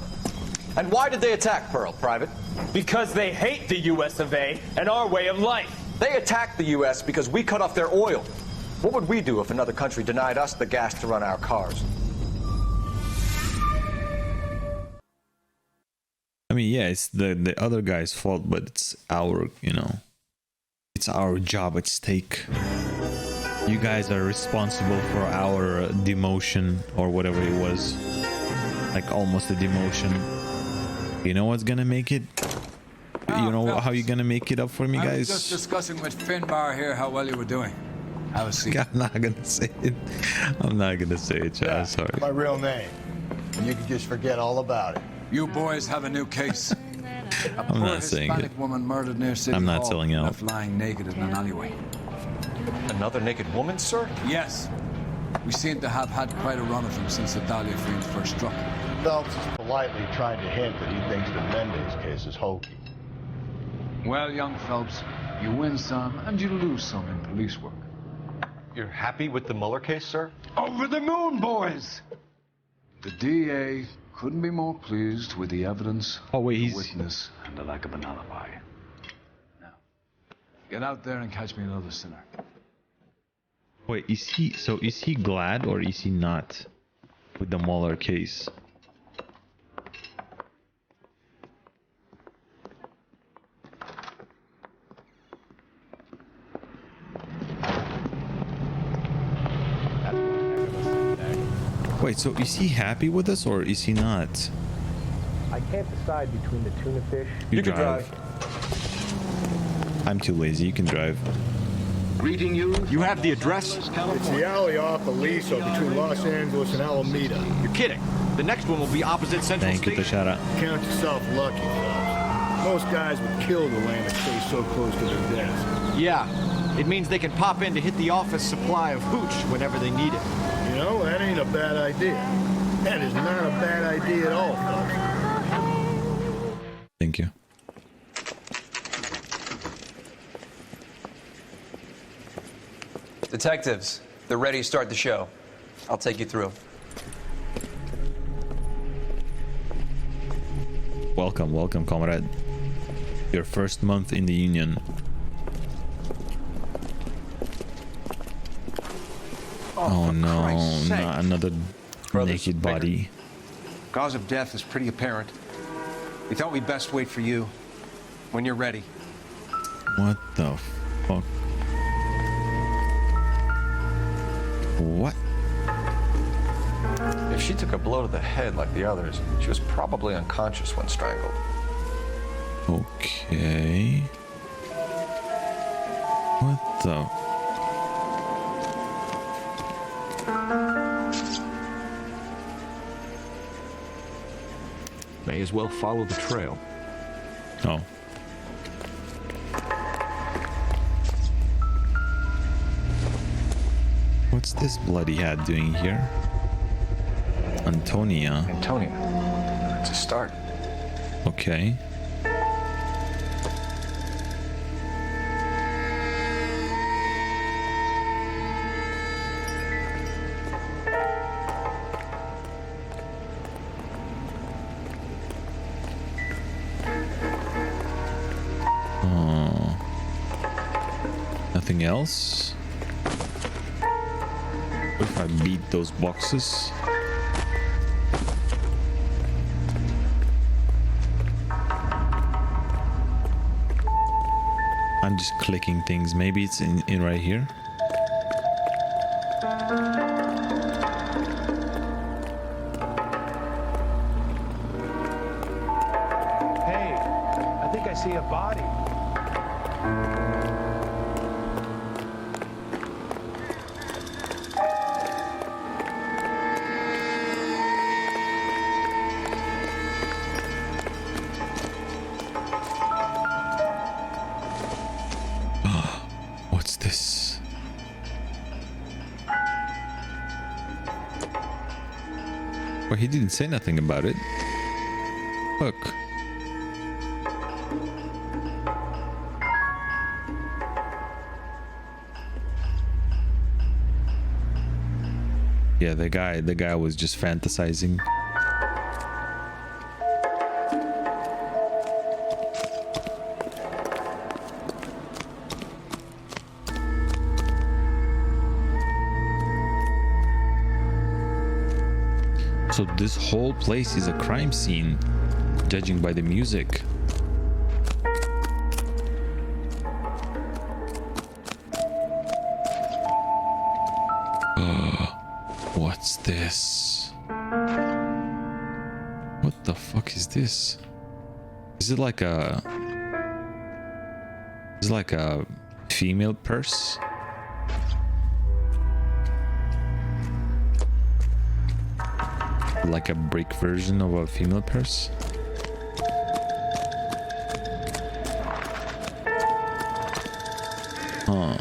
And why did they attack Pearl, Private? Because they hate the US of A and our way of life. They attacked the U.S. because we cut off their oil. What would we do if another country denied us the gas to run our cars? I mean, yeah, it's the other guy's fault, but it's our, you know, it's our job at stake. You guys are responsible for our demotion or whatever it was. Like almost a demotion. You know what's gonna make it? You know how you're gonna make it up for me, I was guys? just discussing with Finbar here how well you were doing. Have a seat. I'm not gonna say it. I'm not gonna say it, Chad. Sorry. My real name. You can just forget all about it. You boys have a new case. I'm not saying Hispanic it. woman murdered near City I'm not Hall, selling out. left lying naked in an alleyway. Another naked woman, sir? Yes. We seem to have had quite a run of them since the Dahlia fiend first struck. Phelps is politely trying to hint that he thinks the Mendez case is hokey. Well, young Phelps, you win some and you lose some in police work. You're happy with the Mueller case, sir? Over the moon, boys! The DA couldn't be more pleased with the evidence, the witness, and the lack of an alibi. Now, get out there and catch me another sinner. Wait, is he glad or is he not with the Mueller case? Wait, so is he happy with us or is he not? I can't decide between the tuna fish. You can drive. I'm too lazy. You can drive. Greeting you. You have the address? It's the alley off Aliso between Los Angeles and Alameda. You're kidding. The next one will be opposite Central Thank you, Station. Tashara. Count yourself lucky, fellas. Most guys would kill to land a stay so close to their desk. Yeah. It means they can pop in to hit the office supply of hooch whenever they need it. You know, that ain't a bad idea. That is not a bad idea at all, fellas. Thank you. Detectives, they're ready to start the show. I'll take you through. Welcome, welcome, comrade. Your first month in the union. Oh no, not another naked body. Cause of death is pretty apparent. We thought we'd best wait for you when you're ready. What the fuck? What? If she took a blow to the head like the others, she was probably unconscious when strangled. Okay. What the? May as well follow the trail. Oh. What's this bloody hat doing here? Antonia. Antonia. That's a start. Okay. Nothing else? What if I beat those boxes? I'm just clicking things. Maybe it's in right here. Hey, I think I see a body. What's this? Well, he didn't say nothing about it. Look. Yeah, the guy was just fantasizing. So this whole place is a crime scene, judging by the music. What's this? What the fuck is this? Is it like a... Is it like a female purse? Like a brick version of a female purse? Huh.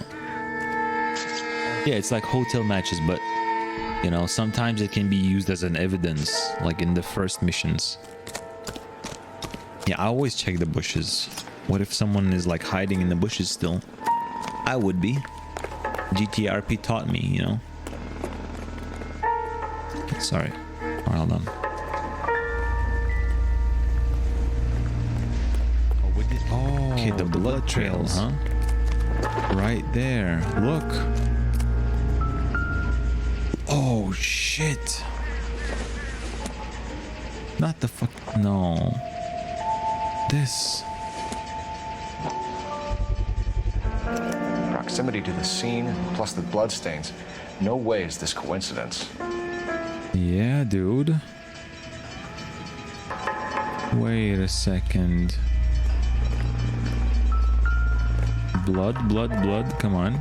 Yeah, it's like hotel matches, but you know, sometimes it can be used as an evidence, like in the first missions. Yeah, I always check the bushes. What if someone is like hiding in the bushes still? I would be. GTRP taught me, you know. Sorry. Well done. Oh, okay, the blood trails, huh? Right there. Look. Oh shit. Not the fuck. No. This. Proximity to the scene, plus the bloodstains. No way is this coincidence. Yeah, dude. Wait a second. Blood, blood, blood. Come on.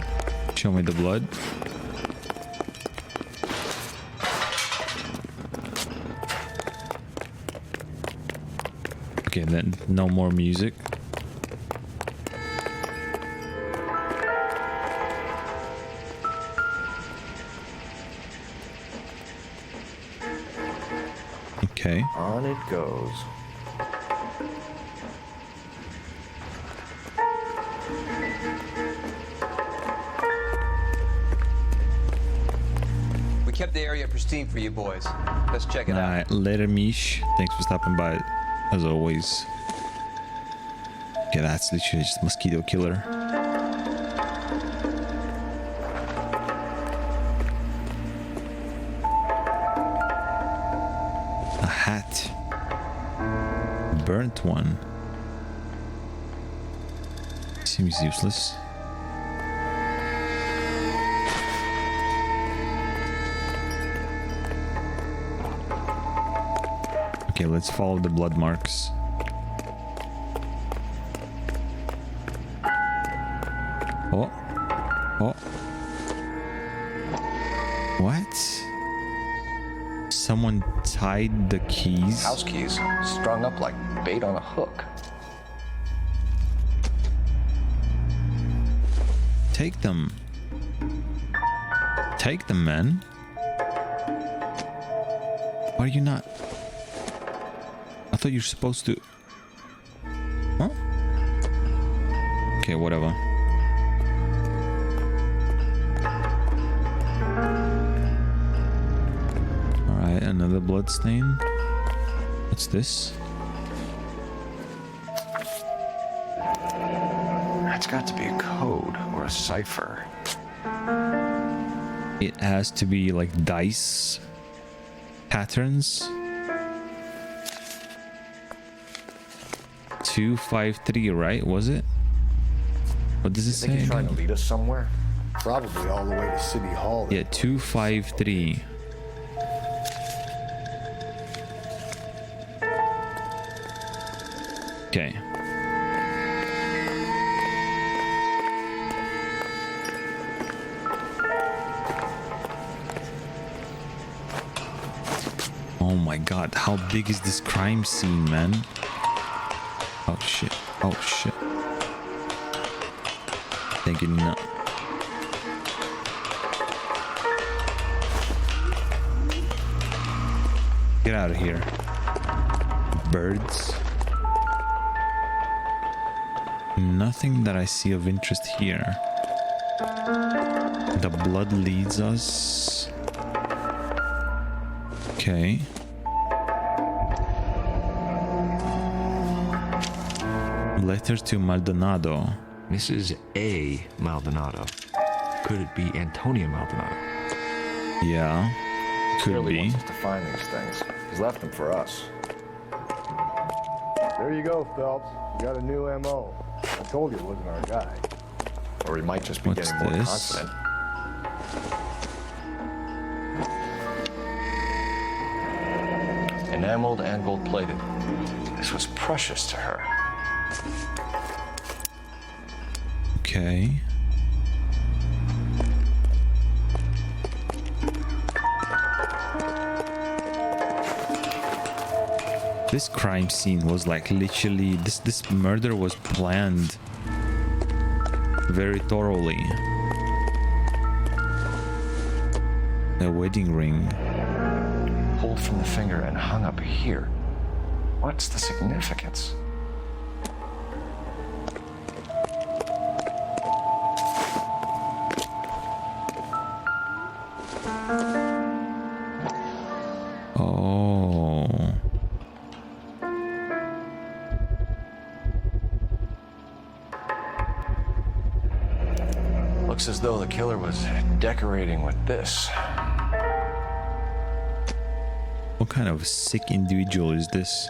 Show me the blood. Okay, then no more music. Okay. On it goes. We kept the area pristine for you boys. Let's check it out. Alright, later, Mish. Thanks for stopping by, as always. Okay, that's literally just mosquito killer. A hat. Burnt one. Seems useless. Okay, let's follow the blood marks. Oh. Oh. What? Someone tied the keys? House keys, strung up like bait on a hook. Take them. Take them, man. Why are you not? I thought you're supposed to. Huh? Okay, whatever. Alright, another blood stain. What's this? That's got to be a code or a cipher. It has to be like dice patterns. 253, right? Was it? What does it say? Think he's trying to lead us somewhere? Probably all the way to City Hall. Yeah, 253. Okay. Oh my god, how big is this crime scene, man? Oh shit. Oh shit. Thank you, no. Get out of here. Birds. Nothing that I see of interest here. The blood leads us. Okay. Letter to Maldonado. This is a Maldonado. Could it be Antonio Maldonado? Yeah, could Clearly be. wants us to find these things. He's left them for us. There you go, Phelps. You got a new MO. I told you it wasn't our guy. Or he might just be What's getting more this? confident. Enameled and gold-plated. This was precious to her. Okay. This crime scene was like literally this murder was planned very thoroughly. A wedding ring. Pulled from the finger and hung up here. What's the significance? Oh. Looks as though the killer was decorating with this. What kind of sick individual is this?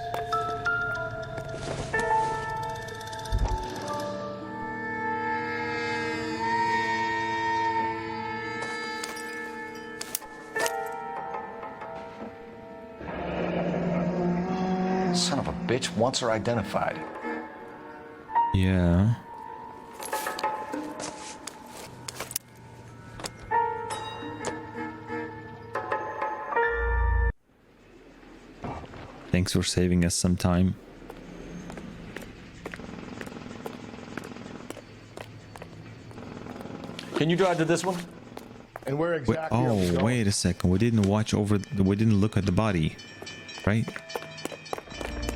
bitch wants her identified. Yeah. Thanks for saving us some time. Can you drive to this one? And where Wait, exactly are we oh, going? wait a second. We didn't watch over. We didn't look at the body, right?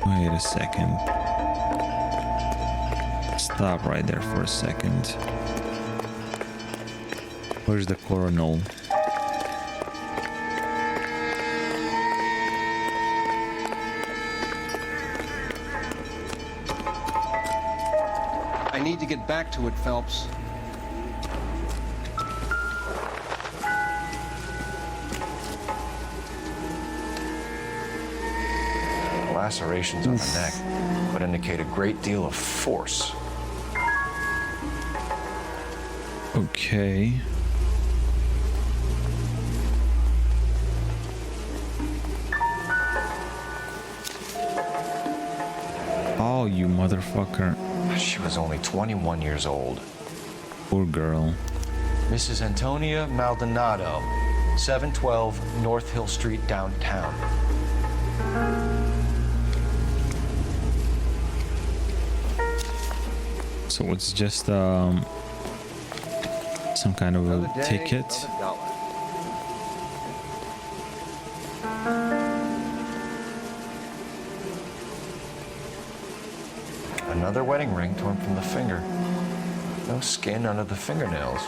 Wait a second. Stop right there for a second. Where's the coronal? I need to get back to it, Phelps. Lacerations on the neck would indicate a great deal of force. Okay. Oh, you motherfucker. She was only 21 years old. Poor girl. Mrs. Antonia Maldonado, 712 North Hill Street, downtown. So it's just some kind of a ticket. Another wedding ring torn from the finger. No skin under the fingernails.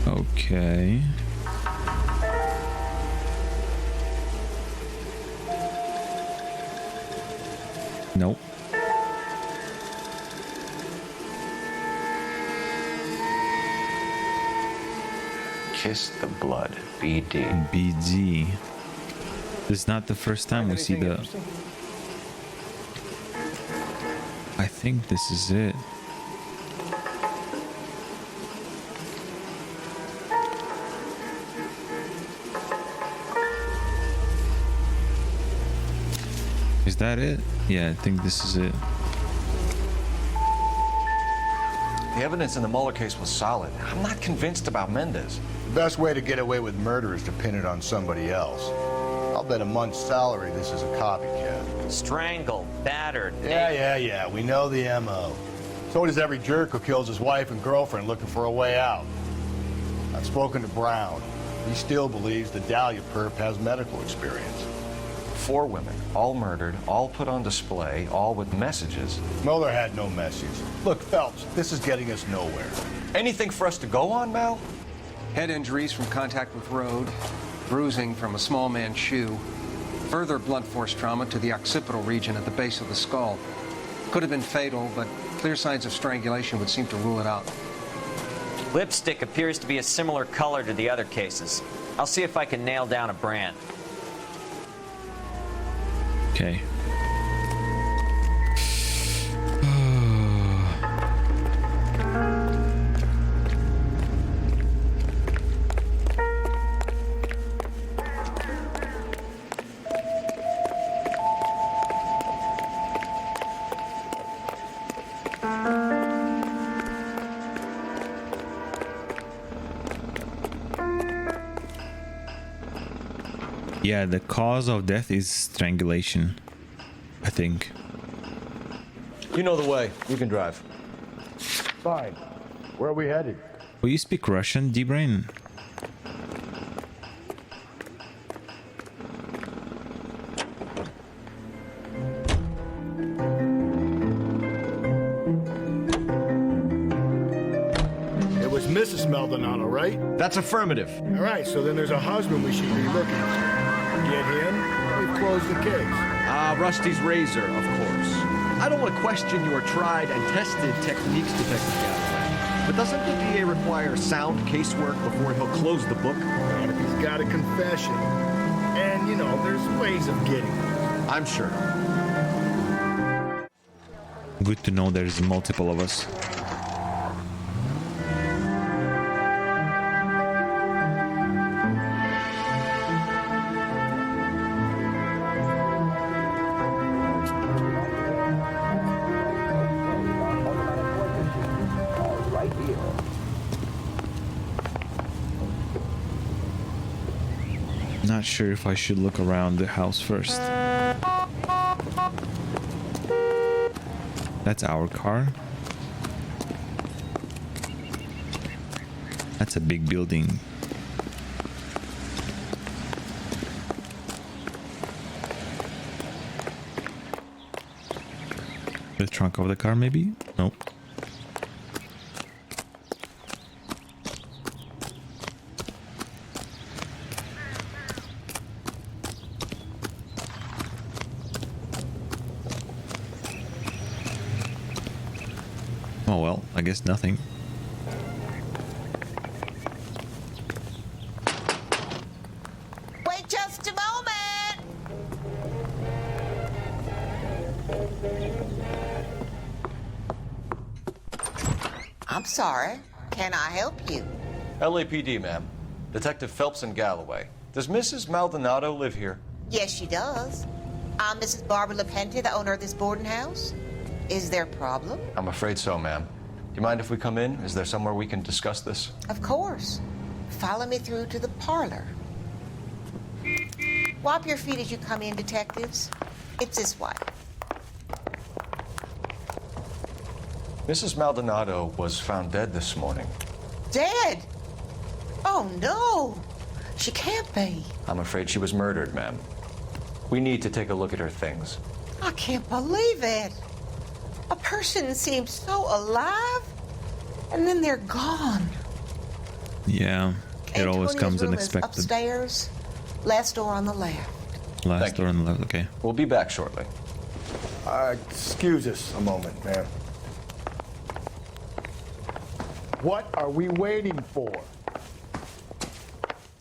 Okay. Nope. Kiss the blood. BD. BD. This is not the first time we see the... I think this is it. Is that it? Yeah, I think this is it. The evidence in the Mueller case was solid. I'm not convinced about Mendez. The best way to get away with murder is to pin it on somebody else. I'll bet a month's salary this is a copycat. Strangled, battered. Yeah. We know the M.O. So does every jerk who kills his wife and girlfriend looking for a way out. I've spoken to Brown. He still believes the Dahlia perp has medical experience. 4 women, all murdered, all put on display, all with messages. Mueller had no message. Look, Phelps, this is getting us nowhere. Anything for us to go on, Mal? Head injuries from contact with road, bruising from a small man's shoe, further blunt force trauma to the occipital region at the base of the skull. Could have been fatal, but clear signs of strangulation would seem to rule it out. Lipstick appears to be a similar color to the other cases. I'll see if I can nail down a brand. Okay. Yeah, the cause of death is strangulation, I think. You know the way. You can drive. Fine. Where are we headed? Will you speak Russian, D-Brain? It was Mrs. Maldonado, right? That's affirmative. All right, so then there's a husband we should be looking for. Get him, we've closed the case. Rusty's razor, of course. I don't want to question your tried and tested techniques, Detective Galloway. But doesn't the DA require sound casework before he'll close the book? Not if he's got a confession. And, you know, there's ways of getting it. I'm sure. Good to know there's multiple of us. not sure if I should look around the house first. That's our car. That's a big building. The trunk of the car, maybe? Nope. Oh well, I guess nothing. Wait just a moment. I'm sorry. Can I help you? LAPD, ma'am. Detective Phelps and Galloway. Does Mrs. Maldonado live here? Yes, she does. I'm Mrs. Barbara LaPente, the owner of this boarding house. Is there a problem? I'm afraid so, ma'am. Do you mind if we come in? Is there somewhere we can discuss this? Of course. Follow me through to the parlor. Wipe your feet as you come in, detectives. It's this way. Mrs. Maldonado was found dead this morning. Dead? Oh, no. She can't be. I'm afraid she was murdered, ma'am. We need to take a look at her things. I can't believe it. A person seems so alive, and then they're gone. Yeah, it always comes Antonia's room is unexpected. upstairs, last door on the left. Last door on the left, okay. We'll be back shortly. Excuse us a moment, ma'am. What are we waiting for?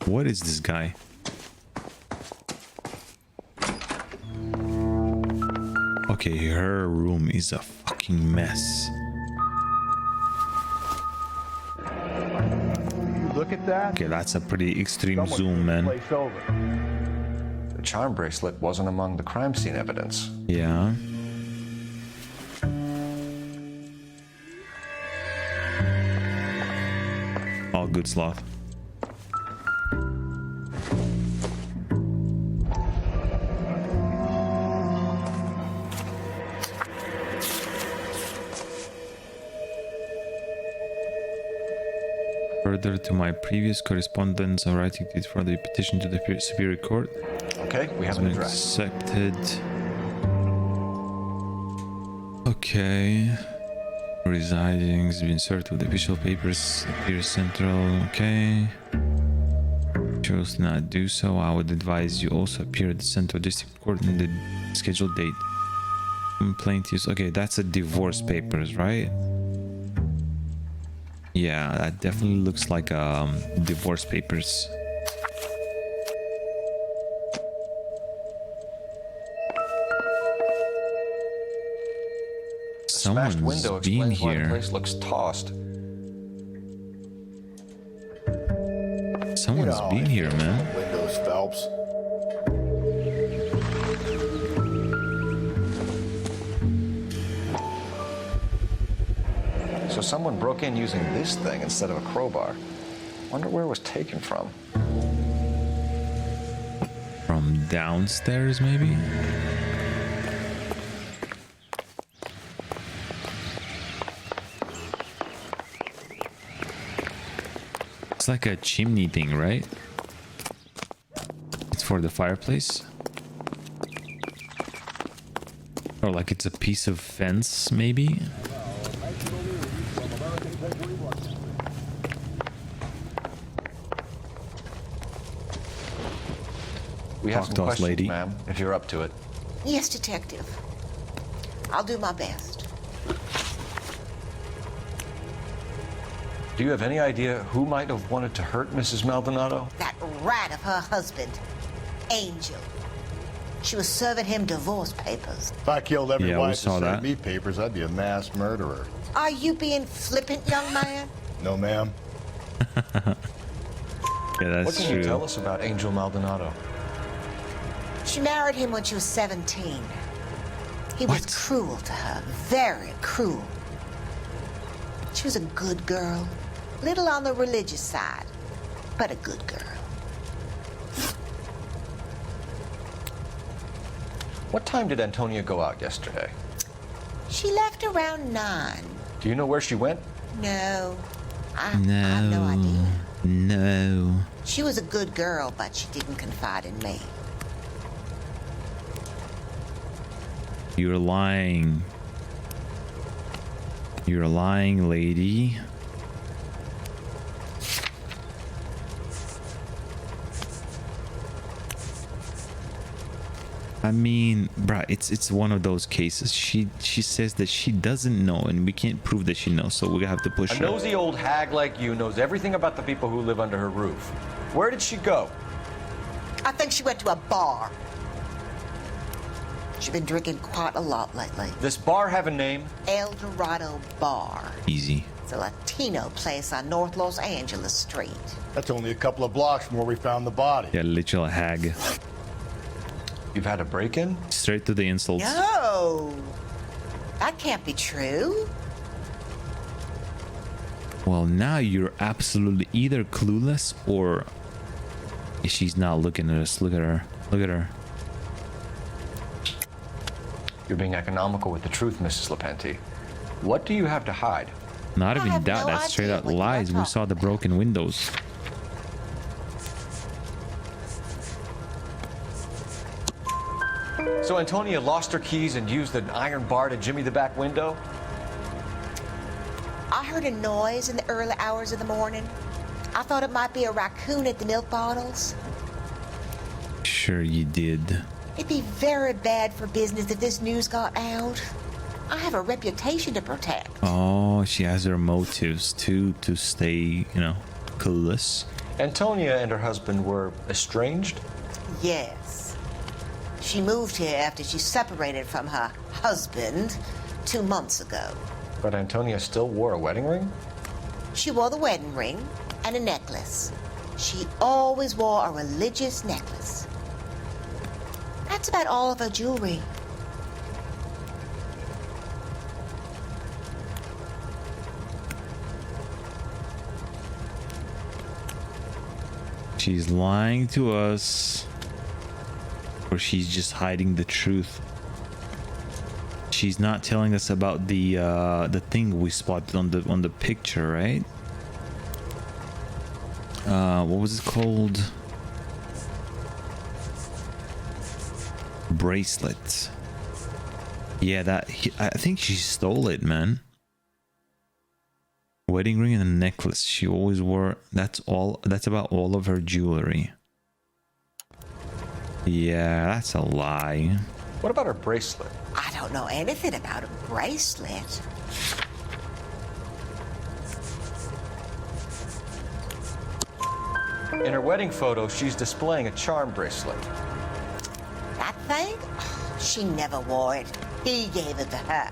What is this guy? Okay, her room is a fucking mess. Look at that. Okay, that's a pretty extreme zoom, man. The charm bracelet wasn't among the crime scene evidence. Yeah. All good, Sloth. Further to my previous correspondence, I'm writing it for the petition to the Superior Court. Okay, we have an address. Accepted. Okay. Residing has been served with official papers. Appears central. Okay. Chose to not do so. I would advise you also appear at the Central District Court in the scheduled date. Complaint is okay. That's a divorce papers, right? Yeah, that definitely looks like divorce papers. Smashed window been explains why the here. place looks tossed. Someone's been here, man. Windows, Phelps. So someone broke in using this thing instead of a crowbar. Wonder where it was taken from. From downstairs, maybe? It's like a chimney thing, right? It's for the fireplace? Or like it's a piece of fence, maybe? We have some Talk to us, questions, lady. ma'am, if you're up to it. Yes, detective. I'll do my best. Do you have any idea who might have wanted to hurt Mrs. Maldonado? That rat of her husband, Angel. She was serving him divorce papers. If I killed every Yeah, we wife saw that that. sent me papers, I'd be a mass murderer. Are you being flippant, young man? No, ma'am. Yeah, that's What can true. you tell us about Angel Maldonado? She married him when she was 17. He was cruel to her, very cruel. She was a good girl, little on the religious side, but a good girl. What time did Antonia go out yesterday? She left around 9. Do you know where she went? No. I have no idea. No. She was a good girl, but she didn't confide in me. You're lying. You're lying, lady. I mean, bruh, it's one of those cases. She says that she doesn't know, and we can't prove that she knows, so we have to push A her. nosy old hag like you knows everything about the people who live under her roof. Where did she go? I think she went to a bar. She's been drinking quite a lot lately. This bar have a name? El Dorado Bar. Easy. It's a Latino place on North Los Angeles Street. That's only a couple of blocks from where we found the body. Yeah, literal hag. You've had a break-in? Straight to the insults. No! That can't be true. Well, now you're absolutely either clueless or she's not looking at us. Look at her. Look at her. You're being economical with the truth, Mrs. Lepenti. What do you have to hide? Not even doubt. That's straight out lies. We saw the broken windows. So Antonia lost her keys and used an iron bar to jimmy the back window? I heard a noise in the early hours of the morning. I thought it might be a raccoon at the milk bottles. Sure you did. It'd be very bad for business if this news got out. I have a reputation to protect. Oh, she has her motives too, to stay, you know, clueless. Antonia and her husband were estranged? Yes. She moved here after she separated from her husband 2 months ago. But Antonia still wore a wedding ring? She wore the wedding ring and a necklace. She always wore a religious necklace. That's about all of her jewelry. She's lying to us, or she's just hiding the truth. She's not telling us about the thing we spotted on the picture, right? What was it called? Bracelet. Yeah, I think she stole it, man. Wedding ring and a necklace. She always wore. That's about all of her jewelry. Yeah, that's a lie. What about her bracelet? I don't know anything about a bracelet. In her wedding photo, she's displaying a charm bracelet. That thing? She never wore it. He gave it to her.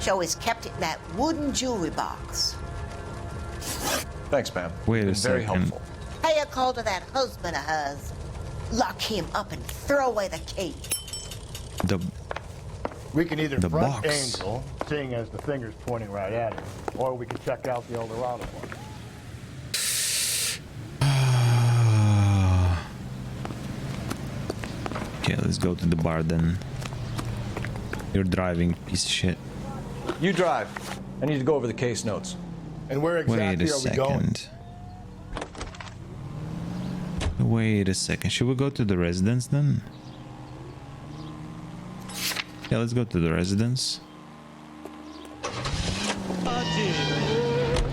She always kept it in that wooden jewelry box. Thanks, ma'am. Wait a Very second. helpful. Pay a call to that husband of hers. Lock him up and throw away the key. We can either the front box. Angel, seeing as the finger's pointing right at him, or we can check out the El Dorado one. Okay, let's go to the bar then. You're driving, piece of shit. You drive. I need to go over the case notes. And where exactly Wait a are we going? second. Wait a second. Should we go to the residence then? Yeah, let's go to the residence.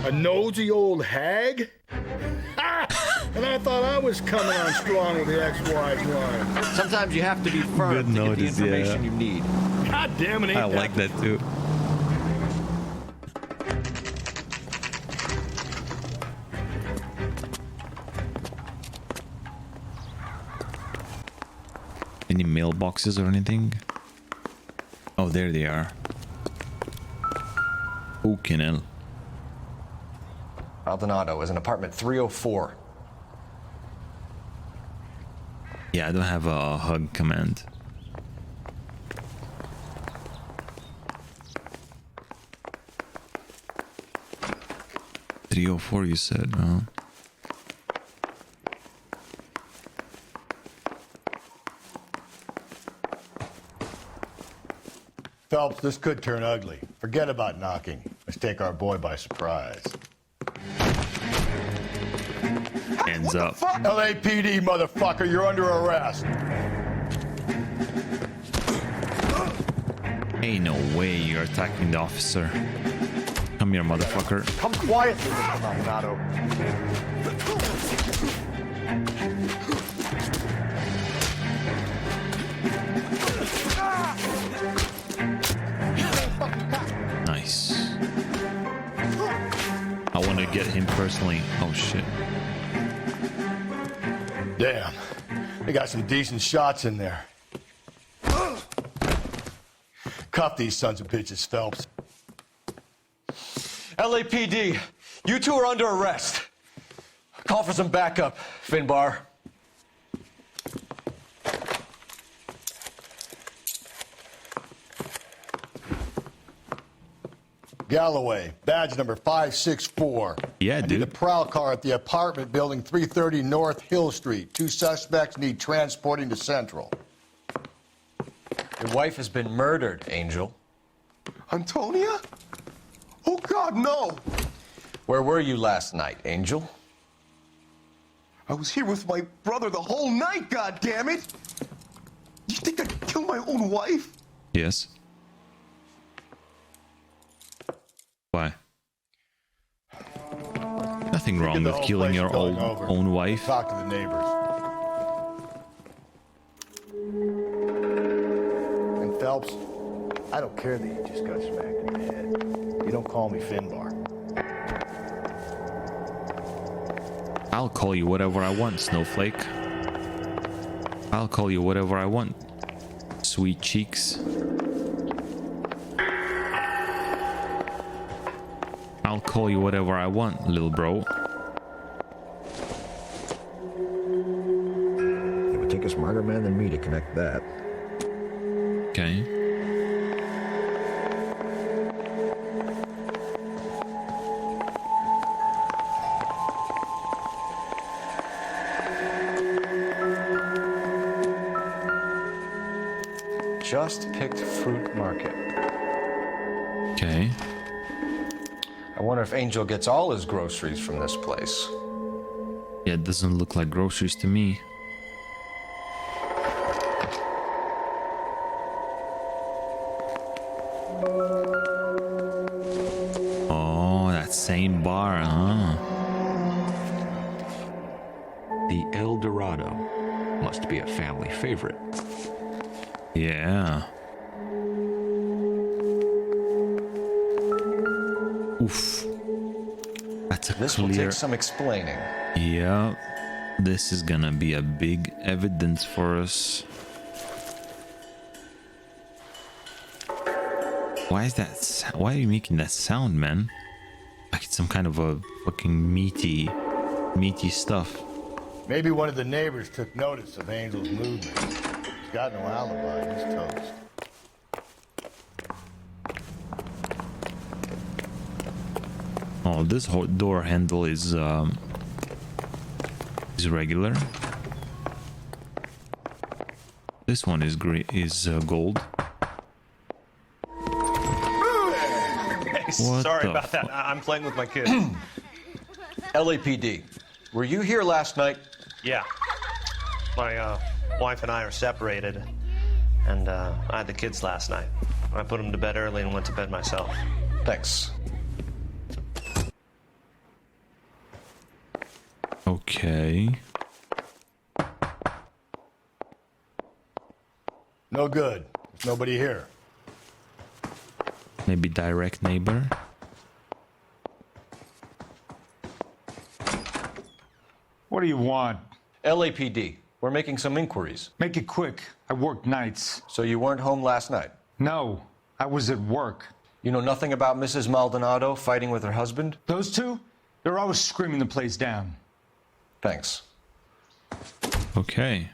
A nosy old hag? Ha! And I thought I was coming on strong with the ex-wife's line. Sometimes you have to be firm Good to get the notice, information yeah. you need. God damn it, ain't I like that too. Any mailboxes or anything? Oh, there they are. Fucking hell. Maldonado is in apartment 304. Yeah, I don't have a hug command. .304 you said, huh? Phelps, this could turn ugly. Forget about knocking. Let's take our boy by surprise. Hands up. LAPD, motherfucker, you're under arrest. Ain't no way you're attacking the officer. Come here, motherfucker. Come quietly, Mr. Maldonado. Nice. I want to get him personally. Oh shit. Damn. They got some decent shots in there. Cuff these sons of bitches, Phelps. LAPD, you two are under arrest. Call for some backup, Finbar. Galloway, badge number 564. Yeah, I dude. need a prowl car at the apartment building 330 North Hill Street. 2 suspects need transporting to Central. Your wife has been murdered, Angel. Antonia? Oh, God, no. Where were you last night, Angel? I was here with my brother the whole night, goddammit! You think I'd kill my own wife? Yes. Why? Nothing wrong with killing your own wife. Talk to the neighbors. And Phelps, I don't care that you just got smacked in the head. You don't call me Finbar. I'll call you whatever I want, Snowflake. I'll call you whatever I want. Sweet cheeks. I'll call you whatever I want, little bro. It would take a smarter man than me to connect that. Okay. Just picked fruit market. Okay. I wonder if Angel gets all his groceries from this place. Yeah, it doesn't look like groceries to me. Oh, that same bar, huh? The El Dorado must be a family favorite. Yeah. Oof. That's a This will take some explaining. Yeah. This is gonna be a big evidence for us. Why is that? Why are you making that sound, man? Like it's some kind of a fucking meaty stuff. Maybe one of the neighbors took notice of Angel's movement. He's got no alibi. He's toast. Oh, this whole door handle is regular. This one is gold. Hey, What sorry the about that. I'm playing with my kid. LAPD, were you here last night? Yeah. My wife and I are separated, and I had the kids last night. I put them to bed early and went to bed myself. Thanks. Okay. No good. There's nobody here. Maybe direct neighbor. What do you want? LAPD, we're making some inquiries. Make it quick. I work nights. So you weren't home last night? No, I was at work. You know nothing about Mrs. Maldonado fighting with her husband? Those two? They're always screaming the place down. Thanks. Okay.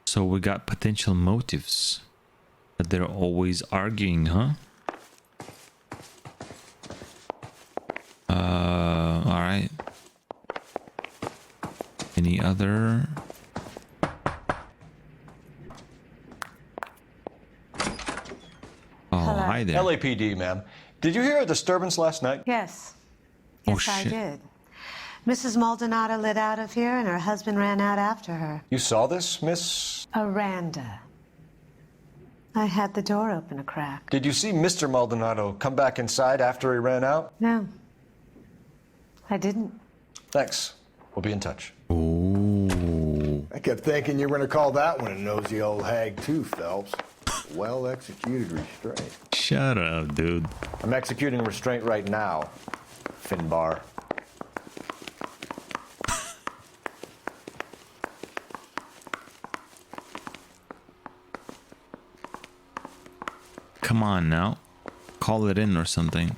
So we got potential motives. But they're always arguing, huh? Alright. Any other? hi there. LAPD, ma'am. Did you hear a disturbance last night? Yes. Oh, Yes, I shit. did. Mrs. Maldonado lit out of here, and her husband ran out after her. You saw this, Miss? Aranda. I had the door open a crack. Did you see Mr. Maldonado come back inside after he ran out? No. I didn't. Thanks. We'll be in touch. Ooh. I kept thinking you were going to call that one a nosy old hag, too, Phelps. Well executed restraint. Shut up, dude. I'm executing restraint right now, Finbar. Come on now. Call it in or something.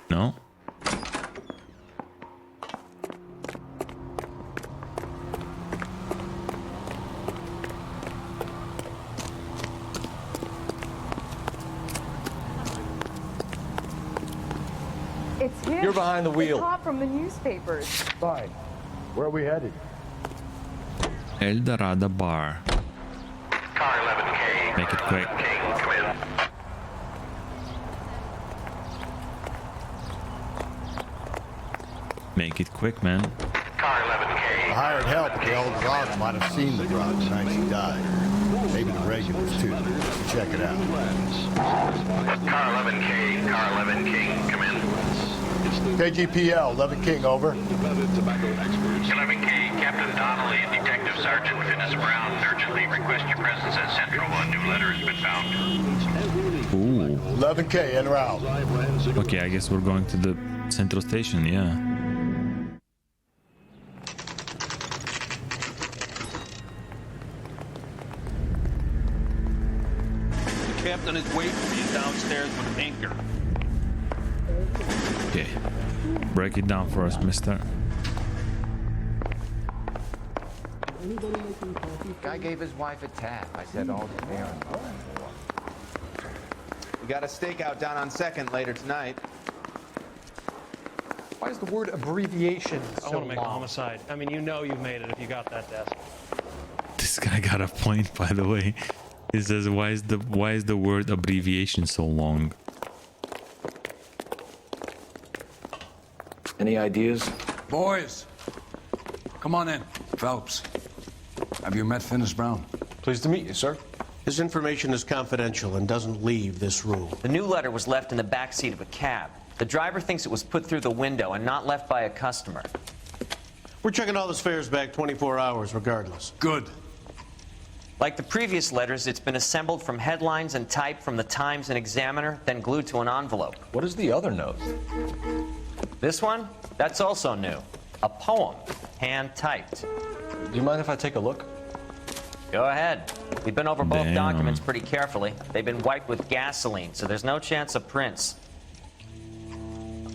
No? It's him. You're behind the wheel. It's hot from the newspapers. Fine. Where are we headed? El Dorado Bar. Car 11K. Make it quick. Come in. Make it quick, man. Car 11K. I hired help at the old Rock might have seen the drop the night she died. Maybe the regulars, too. Let's check it out. Car 11K. Car 11 King. Come in. KGPL, 11 King, over. 11K. Captain Donnelly and Detective Sergeant Finis Brown urgently request your presence at Central. A new letter has been found. Ooh. 11K, en route. Okay, I guess we're going to the central station, yeah. The captain is waiting for you downstairs with an anchor. Okay. Break it down for us, mister. Guy gave his wife a tap. I said all fair and well. We got a stakeout down on 2nd later tonight. Why is the word abbreviation I so want to make a long? homicide. I mean, you know you've made it if you got that desk. This guy got a point, by the way. He says, why is the word abbreviation so long? Any ideas? Boys, come on in. Phelps, have you met Finis Brown? Pleased to meet you, sir. His information is confidential and doesn't leave this room. The new letter was left in the back seat of a cab. The driver thinks it was put through the window and not left by a customer. We're checking all this fares back 24 hours regardless. Good. Like the previous letters, it's been assembled from headlines and typed from the Times and Examiner, then glued to an envelope. What is the other note? This one? That's also new. A poem, hand-typed. Do you mind if I take a look? Go ahead. We've been over both Damn. documents pretty carefully. They've been wiped with gasoline, so there's no chance of prints.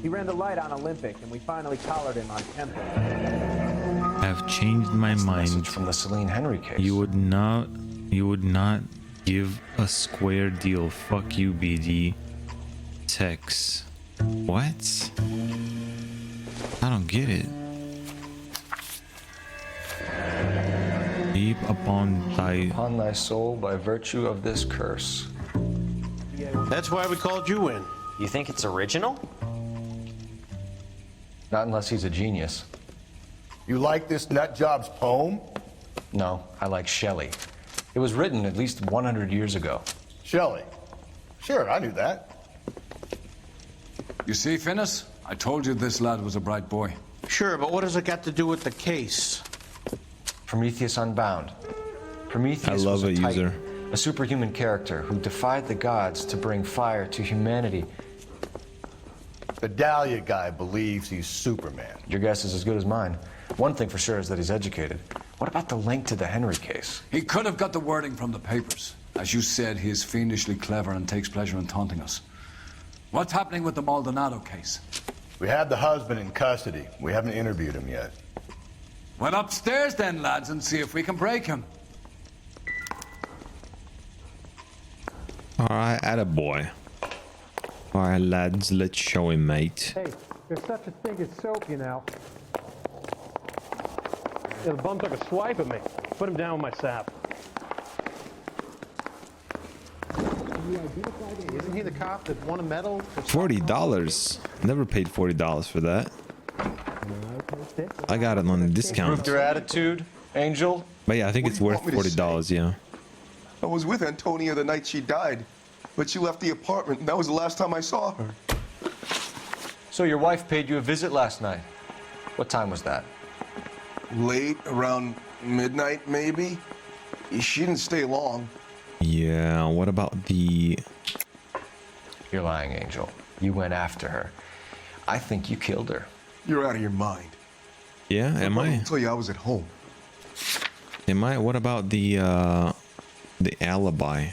He ran the light on Olympic, and we finally collared him on Temple. I've changed my mind. From the Celine Henry case. You would not give a square deal. Fuck you, BD. Tex. What? I don't get it. Deep upon thy soul by virtue of this curse. That's why we called you in. You think it's original? Not unless he's a genius. You like this nut job's poem? No, I like Shelley. It was written at least 100 years ago. Shelley. Sure, I knew that. You see, Finis? I told you this lad was a bright boy. Sure, but what has it got to do with the case? Prometheus Unbound. Prometheus I love was a Titan, user. a superhuman character who defied the gods to bring fire to humanity. The Dahlia guy believes he's Superman. Your guess is as good as mine. One thing for sure is that he's educated. What about the link to the Henry case? He could have got the wording from the papers. As you said, he is fiendishly clever and takes pleasure in taunting us. What's happening with the Maldonado case? We have the husband in custody. We haven't interviewed him yet. Well, upstairs then, lads, and see if we can break him. Alright, attaboy. Alright, lads, let's show him, mate. Hey, there's such a thing as soap, you know. Yeah, the bum took a swipe at me. Put him down with my sap. Isn't he the cop that won a medal? $40. Never paid $40 for that. I got it on a discount. Proved your attitude, Angel? But yeah, I think What it's do you worth want me to $40, yeah. I was with Antonia the night she died, but she left the apartment, and that was the last time I saw her. So your wife paid you a visit last night. What time was that? Late, around midnight, maybe? She didn't stay long. Yeah, what about the... You're lying, Angel. You went after her. I think you killed her. You're out of your mind. Yeah, am I? I'll tell you I was at home. Am I? What about the alibi?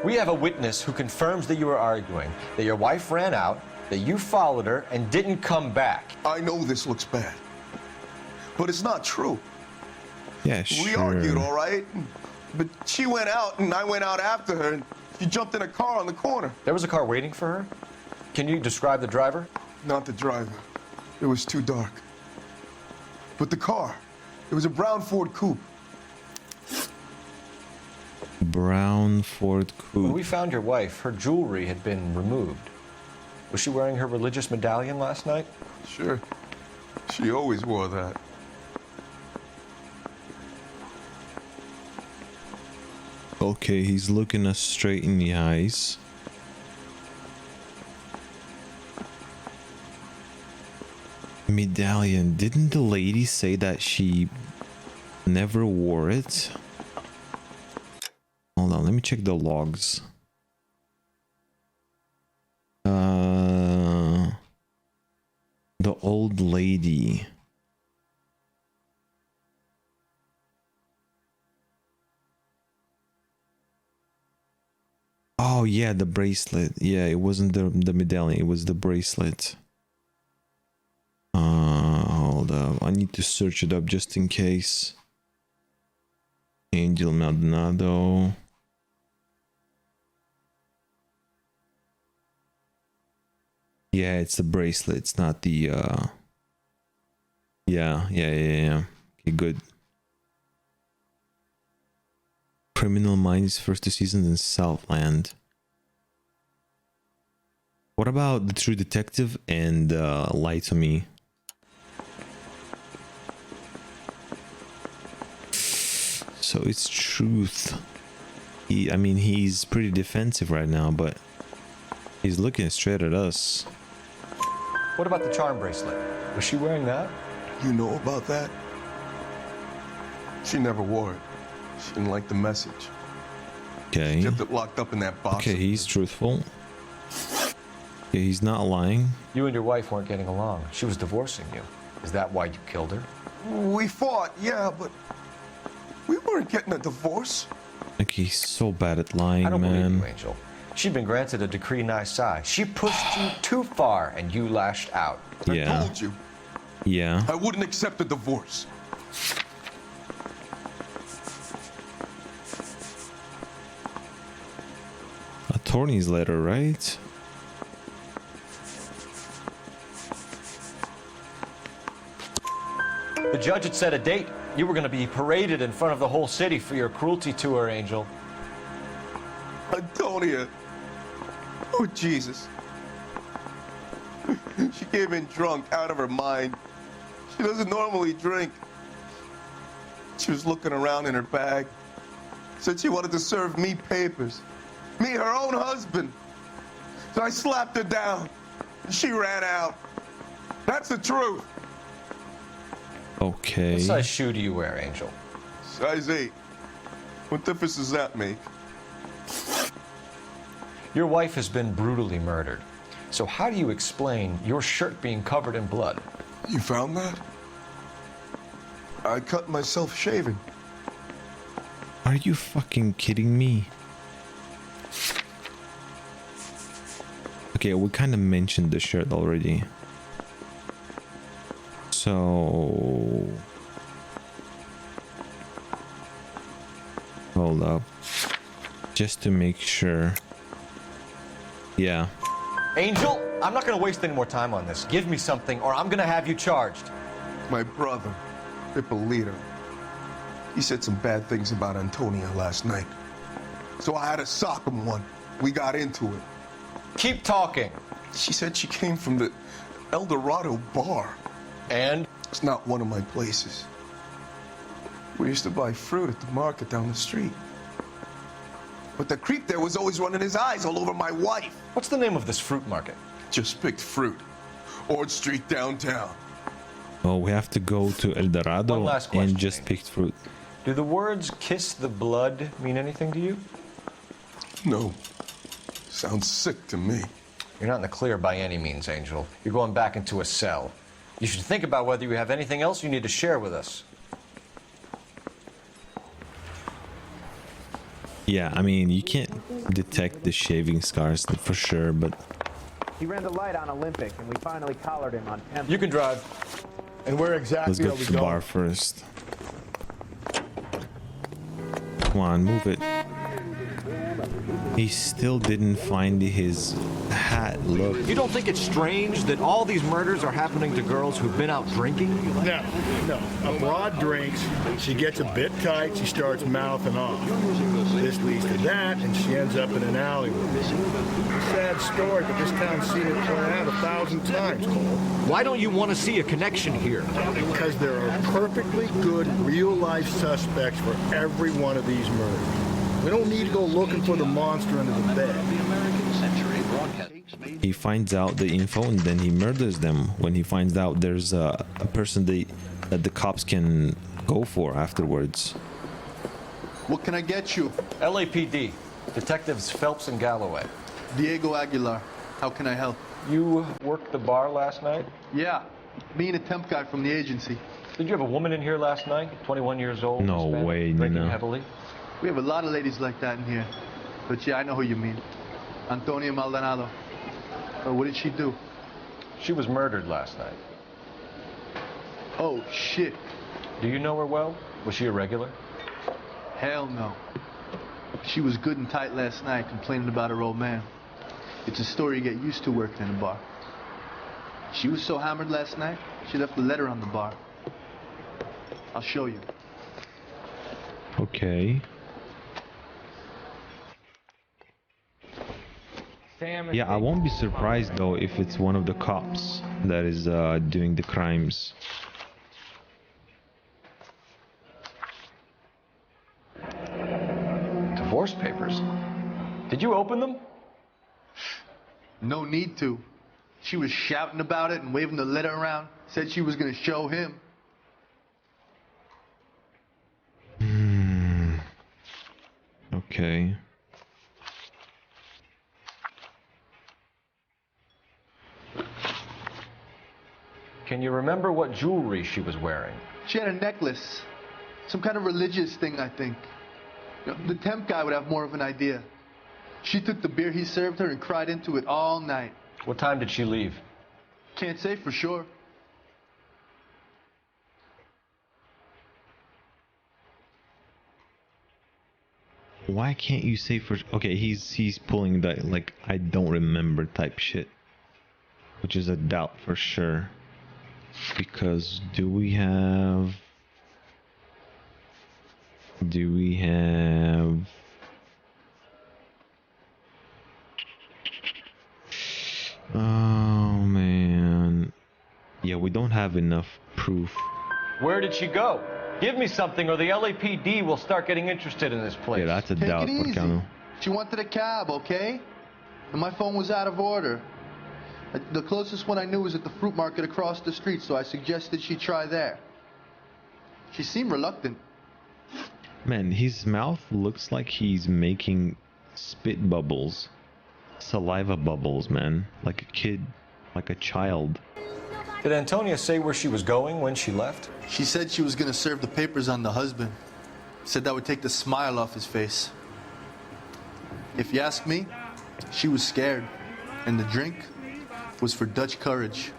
We have a witness who confirms that you were arguing, that your wife ran out, that you followed her and didn't come back. I know this looks bad, but it's not true. Yeah, sure. We argued, all right? But she went out, and I went out after her, and she jumped in a car on the corner. There was a car waiting for her? Can you describe the driver? Not the driver. It was too dark. But the car, it was a brown Ford coupe. Brown Ford coupe. When we found your wife, her jewelry had been removed. Was she wearing her religious medallion last night? Sure. She always wore that. Okay, he's looking us straight in the eyes. Medallion. Didn't the lady say that she never wore it? Hold on, let me check the logs. The old lady. Oh yeah, the bracelet. Yeah, it wasn't the medallion, it was the bracelet. Hold up. I need to search it up just in case. Angel Maldonado. Yeah, it's the bracelet. It's not the Yeah. Okay, good. Criminal Minds first 2 seasons in Southland. What about The True Detective and Lie to Me? So it's truth. I mean, he's pretty defensive right now, but he's looking straight at us. What about the charm bracelet? Was she wearing that? You know about that? She never wore it. She didn't like the message. Okay. She kept it locked up in that box. Okay, he's truthful. Okay, he's not lying. You and your wife weren't getting along. She was divorcing you. Is that why you killed her? We fought, yeah, but we weren't getting a divorce. Like, he's so bad at lying, I don't man. believe you, Angel. She'd been granted a decree nisi. She pushed you too far, and you lashed out. Yeah. I told you. Yeah. I wouldn't accept a divorce. Attorney's letter, right? The judge had set a date. You were going to be paraded in front of the whole city for your cruelty tour, Angel. Antonia. Oh, Jesus. She came in drunk, out of her mind. She doesn't normally drink. She was looking around in her bag. Said she wanted to serve me papers. Me, her own husband. So I slapped her down. And she ran out. That's the truth. Okay. What size shoe do you wear, Angel? Size 8. What difference does that make? Your wife has been brutally murdered. So how do you explain your shirt being covered in blood? You found that? I cut myself shaving. Are you fucking kidding me? Okay, we kind of mentioned the shirt already. So... hold up. Just to make sure. Yeah. Angel, I'm not going to waste any more time on this. Give me something or I'm going to have you charged. My brother, Ippolito. He said some bad things about Antonia last night. So I had to sock him one. We got into it. Keep talking. She said she came from the El Dorado bar. And? It's not one of my places. We used to buy fruit at the market down the street. But the creep there was always running his eyes all over my wife. What's the name of this fruit market? Just picked fruit. Ord Street downtown. Oh, we have to go to El Dorado One last question, and just pick fruit. Do the words kiss the blood mean anything to you? No. Sounds sick to me. You're not in the clear by any means, Angel. You're going back into a cell. You should think about whether you have anything else you need to share with us. Yeah, I mean, you can't detect the shaving scars for sure, but... He ran the light on Olympic, and we finally collared him on temp. You can drive. And where Let's exactly go are we to the bar going? first. Come on, move it. He still didn't find his hat. Look. You don't think it's strange that all these murders are happening to girls who've been out drinking? No, no. A broad drinks, she gets a bit tight, she starts mouthing off. This leads to that, and she ends up in an alleyway. Sad story, but this town's seen it play out 1,000 times, Cole. Why don't you want to see a connection here? Because there are perfectly good real-life suspects for every one of these murders. We don't need to go looking for the monster under the bed. He finds out the info and then he murders them when he finds out there's a person that the cops can go for afterwards. What can I get you? LAPD. Detectives Phelps and Galloway. Diego Aguilar. How can I help? You worked the bar last night? Yeah. Me and a temp guy from the agency. Did you have a woman in here last night? 21 years old? No way, drinking Nina. heavily? We have a lot of ladies like that in here. But yeah, I know who you mean. Antonia Maldonado. What did she do? She was murdered last night. Oh, shit. Do you know her well? Was she a regular? Hell no. She was good and tight last night, complaining about her old man. It's a story you get used to working in a bar. She was so hammered last night, she left a letter on the bar. I'll show you. Okay. Yeah, I won't be surprised though if it's one of the cops that is doing the crimes. Divorce papers? Did you open them? No need to. She was shouting about it and waving the letter around. Said she was going to show him. Okay. Can you remember what jewelry she was wearing? She had a necklace. Some kind of religious thing, I think. You know, the temp guy would have more of an idea. She took the beer he served her and cried into it all night. What time did she leave? Can't say for sure. Why can't you say for... Okay, he's pulling that, like, I don't remember type shit. Which is a doubt for sure. Because do we have... Oh, man. Yeah, we don't have enough proof. Where did she go? Give me something or the LAPD will start getting interested in this place. Yeah, that's a Take doubt, it easy. Porcano. She wanted a cab, okay? And my phone was out of order. The closest one I knew was at the fruit market across the street, so I suggested she try there. She seemed reluctant. Man, his mouth looks like he's making spit bubbles. Saliva bubbles, man. Like a kid. Like a child. Did Antonia say where she was going when she left? She said she was going to serve the papers on the husband. Said that would take the smile off his face. If you ask me, she was scared. And the drink was for Dutch courage.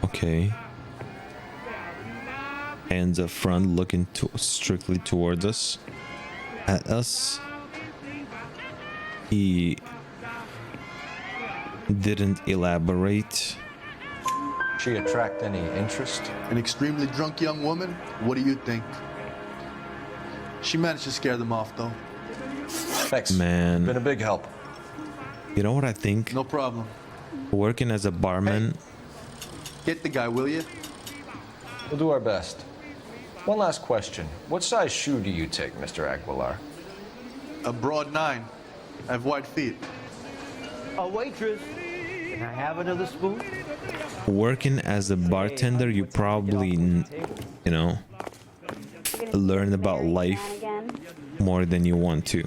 Okay. Hands up front, looking strictly towards us. At us. He didn't elaborate. She attract any interest? An extremely drunk young woman? What do you think? She managed to scare them off, though. Thanks. Man. Been a big help. You know what I think? No problem. Working as a barman. Get the guy, will you? We'll do our best. One last question. What size shoe do you take, Mr. Aguilar? A broad 9. I have wide feet. A waitress. Can I have another spoon? Working as a bartender, you probably, you know, learn about life more than you want to.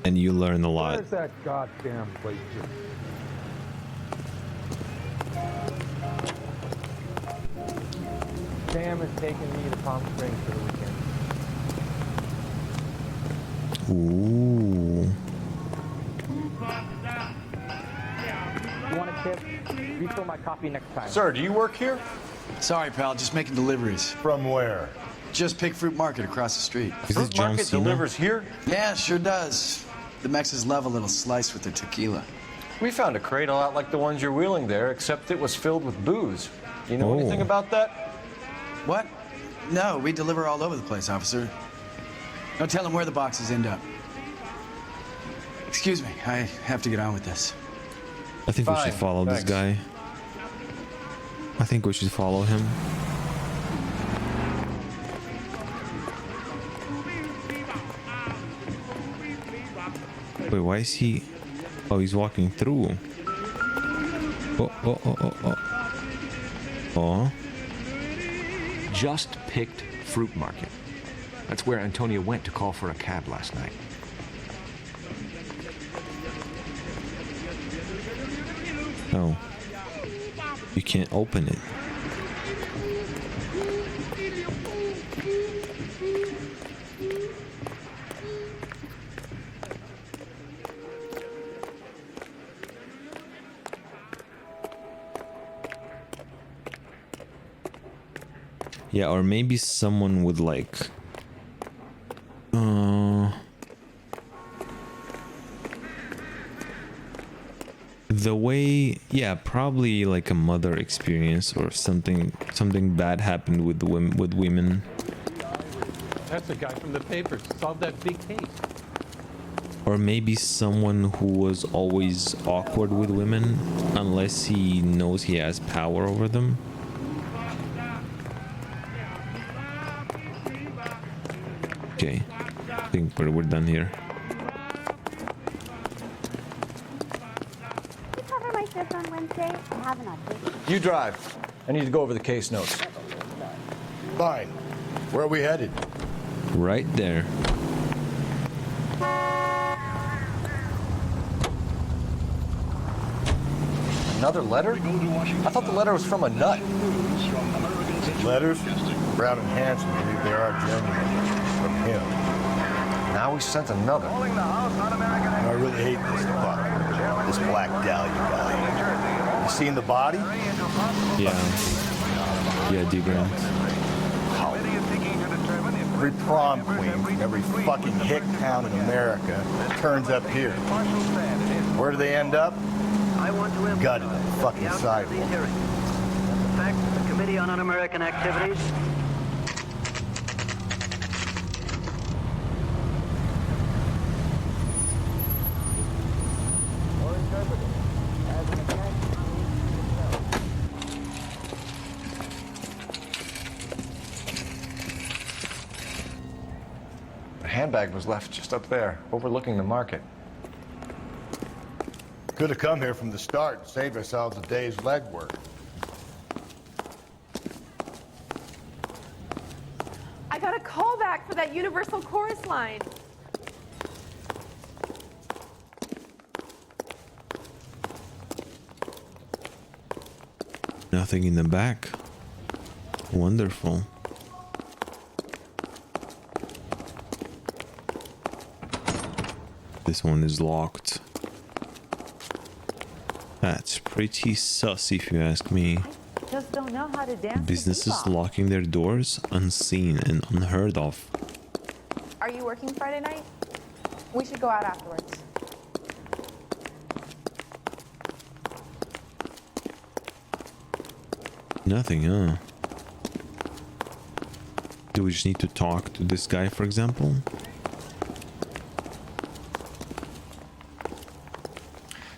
And you learn a lot. Where's that goddamn waitress? Sam is taking me to Palm Springs for the weekend. Ooh. You want a tip? Refill my coffee next time. Sir, do you work here? Sorry, pal. Just making deliveries. From where? Just Pick Fruit Market across the street. Is this John Market Cena? delivers here? Yeah, sure does. The Mexes love a little slice with their tequila. We found a crate a lot like the ones you're wheeling there, except it was filled with booze. You know anything about that? What? No, we deliver all over the place, officer. Don't tell them where the boxes end up. Excuse me, I have to get on with this. I think we should follow this guy. I think we should follow him. Wait, why is he... Oh, he's walking through. Oh. Just Picked Fruit Market. That's where Antonia went to call for a cab last night. No. You can't open it. Yeah, or maybe someone would like... the way, yeah, probably like a mother experience or something bad happened with women. That's the guy from the papers. Solved that big case. Or maybe someone who was always awkward with women unless he knows he has power over them. Okay, I think we're done here. Cover my shift on Wednesday. I have an audition. You drive. I need to go over the case notes. Fine. Where are we headed? Right there. Another letter? I thought the letter was from a nut. Letters? Brown and Hanson believe they are genuine. From him. Now we sent another. I really hate this fuck. This Black Dahlia guy. You seen the body? Yeah. Yeah, D-Grant. Every prom queen from every fucking hick town in America turns up here. Where do they end up? Gutted on the fucking sidewalk. The Committee on Un-American Activities. The handbag was left just up there, overlooking the market. Could have come here from the start and saved ourselves a day's legwork. I got a call back for that Universal Chorus line. Nothing in the back. Wonderful. This one is locked. That's pretty sus if you ask me. Just don't know how to dance. Businesses locking their doors, unseen and unheard of. Are you working Friday night? We should go out afterwards. Nothing, huh? Do we just need to talk to this guy, for example?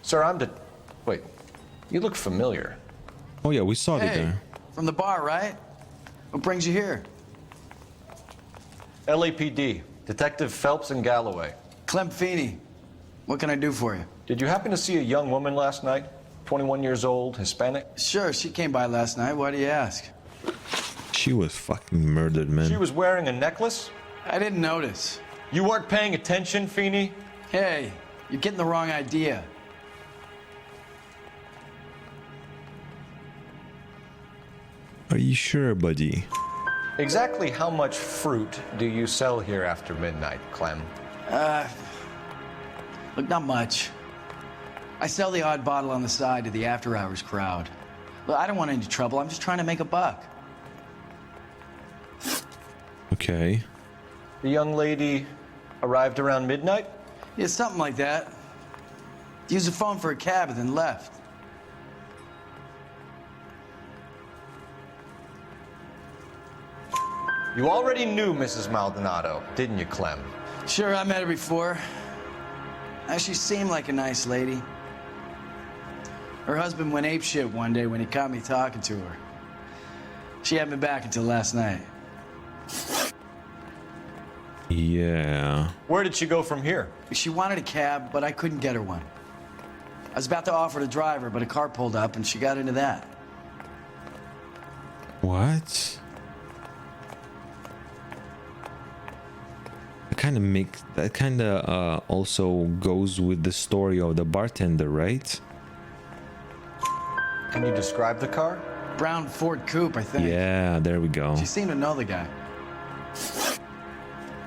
Sir, Wait, you look familiar. Oh yeah, we saw the Hey, guy. from the bar, right? What brings you here? LAPD, Detective Phelps and Galloway. Clem Feeney. What can I do for you? Did you happen to see a young woman last night? 21 years old, Hispanic? Sure, she came by last night. Why do you ask? She was fucking murdered, man. She was wearing a necklace? I didn't notice. You weren't paying attention, Feeney? Hey, you're getting the wrong idea. Are you sure, buddy? Exactly how much fruit do you sell here after midnight, Clem? Look, not much. I sell the odd bottle on the side to the after-hours crowd. Look, I don't want any trouble. I'm just trying to make a buck. Okay. The young lady arrived around midnight? Yeah, something like that. Used the phone for a cab and then left. You already knew Mrs. Maldonado, didn't you, Clem? Sure, I met her before. She seemed like a nice lady. Her husband went apeshit one day when he caught me talking to her. She hadn't been back until last night. Yeah. Where did she go from here? She wanted a cab, but I couldn't get her one. I was about to offer to drive her, but a car pulled up and she got into that. What? That kind of also goes with the story of the bartender, right? Can you describe the car? Brown Ford Coupe, I think. Yeah, there we go. She seemed to know the guy.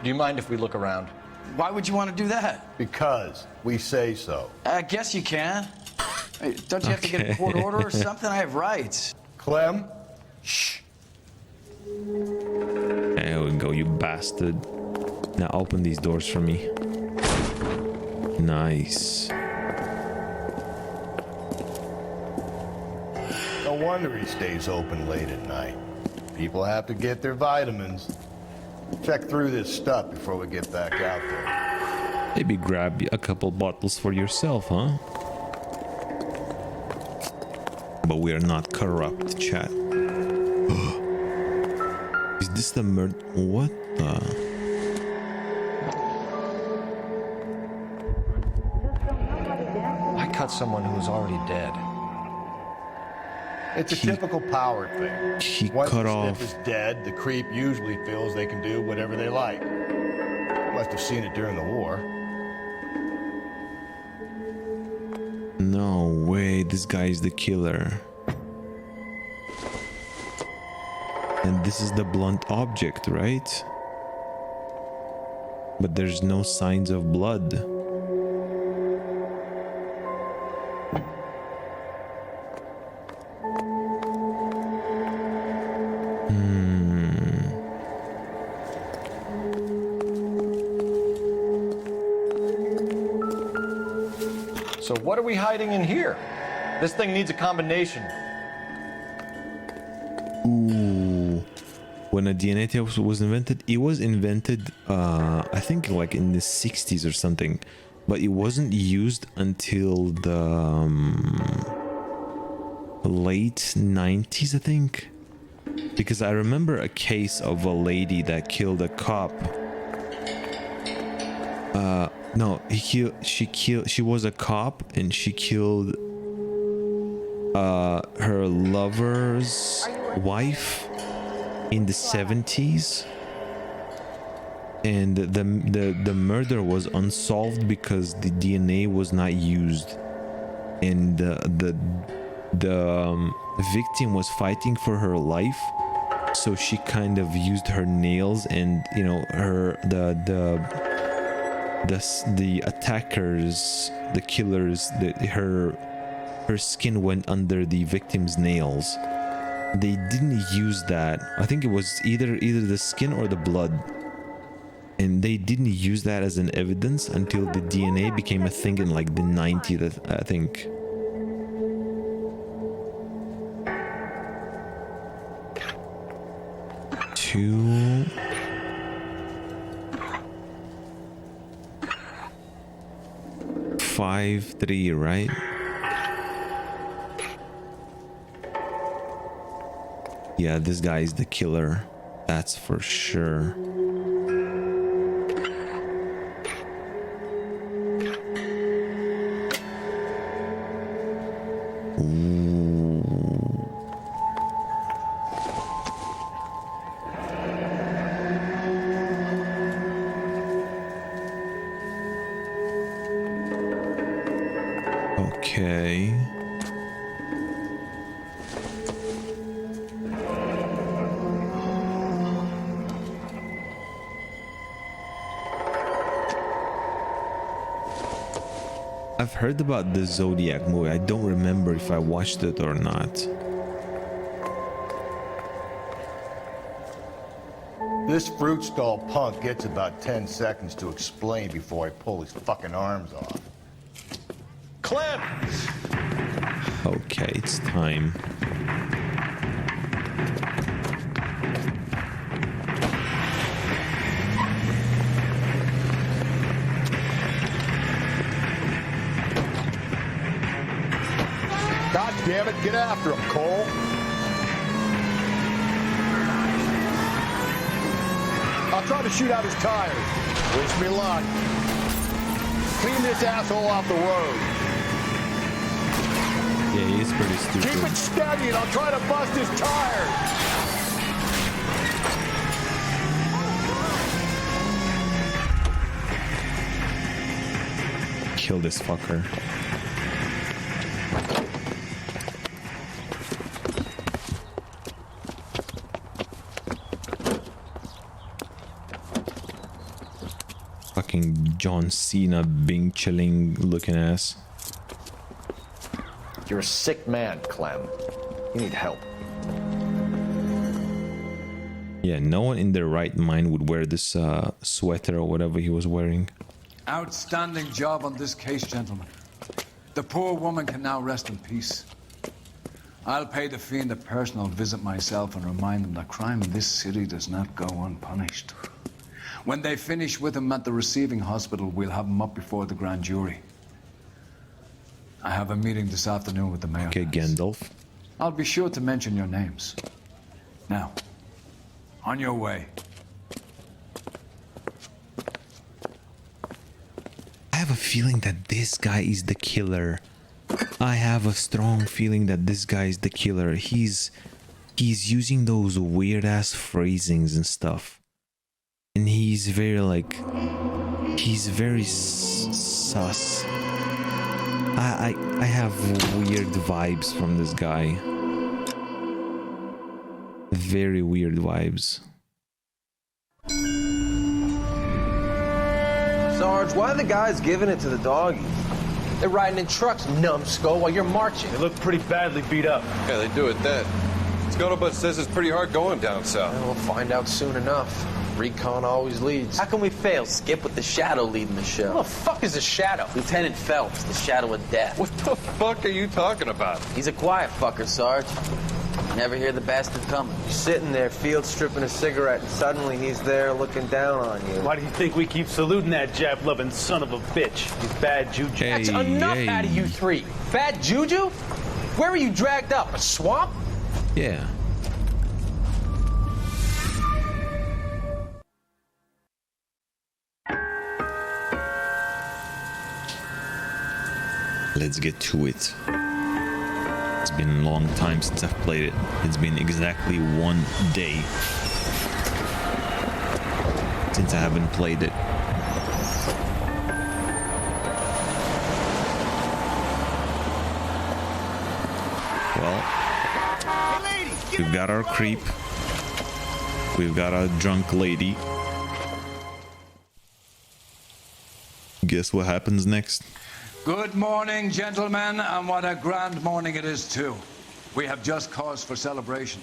Do you mind if we look around? Why would you want to do that? Because we say so. I guess you can. Hey, don't you have to get a court order or something? I have rights. Clem? Shh. There we go, you bastard. Now open these doors for me. Nice. No wonder he stays open late at night. People have to get their vitamins. Check through this stuff before we get back out there. Maybe grab a couple bottles for yourself, huh? But we are not corrupt, chat. Is this the murder? What the? I cut someone who was already dead. It's a typical power thing. He Once cut the off. stiff is dead, the creep usually feels they can do whatever they like. Must have seen it during the war. No way, this guy is the killer. And this is the blunt object, right? But there's no signs of blood. So what are we hiding in here? This thing needs a combination. Ooh. When a DNA test was invented, it was invented, I think like in the 60s or something, but it wasn't used until the late 90s, I think. Because I remember a case of a lady that killed a cop. No, she was a cop and she killed her lover's wife in the 70s, and the murder was unsolved because the DNA was not used, and the victim was fighting for her life, so she kind of used her nails and, you know, her the attackers, the killers, her skin went under the victim's nails. They didn't use that. I think it was either the skin or the blood, and they didn't use that as an evidence until the DNA became a thing in like the 90s, I think. 2. Five, 3, right? Yeah, this guy is the killer. That's for sure. Okay. I've heard about the Zodiac movie. I don't remember if I watched it or not. This fruit stall punk gets about 10 seconds to explain before I pull his fucking arms off. Clem! Okay, it's time. God damn it, get after him, Cole. I'll try to shoot out his tires. Wish me luck. Clean this asshole off the road. Yeah, he's pretty stupid. Keep it steady and I'll try to bust his tires. Kill this fucker. Fucking John Cena, Bing chilling looking ass. You're a sick man, Clem. You need help. Yeah, no one in their right mind would wear this sweater or whatever he was wearing. Outstanding job on this case, gentlemen. The poor woman can now rest in peace. I'll pay the fiend a personal visit myself and remind them that crime in this city does not go unpunished. When they finish with him at the receiving hospital, we'll have him up before the grand jury. I have a meeting this afternoon with the mayor. Okay, Gandalf. I'll be sure to mention your names. Now, on your way. I have a feeling that this guy is the killer. I have a strong feeling that this guy is the killer. He's using those weird ass phrasings and stuff. And he's very like, he's very sus. I have weird vibes from this guy. Very weird vibes. Sarge, why are the guys giving it to the doggies? They're riding in trucks, numbskull, while you're marching. They look pretty badly beat up. Yeah, they do at that. Scuttlebutt says it's pretty hard going down south. We'll find out soon enough. Recon always leads. How can we fail, Skip, with the Shadow leading the show? Who the fuck is the Shadow? Lieutenant Phelps, the Shadow of Death. What the fuck are you talking about? He's a quiet fucker, Sarge. Never hear the bastard coming. You're sitting there, field stripping a cigarette, and suddenly he's there looking down on you. Why do you think we keep saluting that Jap-loving son of a bitch? He's bad juju. That's enough out of you three. Bad juju? Where were you dragged up? A swamp? Yeah. Let's get to it. It's been a long time since I've played it. It's been exactly 1 day since I haven't played it. Well, we've got our creep. We've got our drunk lady. Guess what happens next? Good morning, gentlemen, and what a grand morning it is, too. We have just cause for celebration.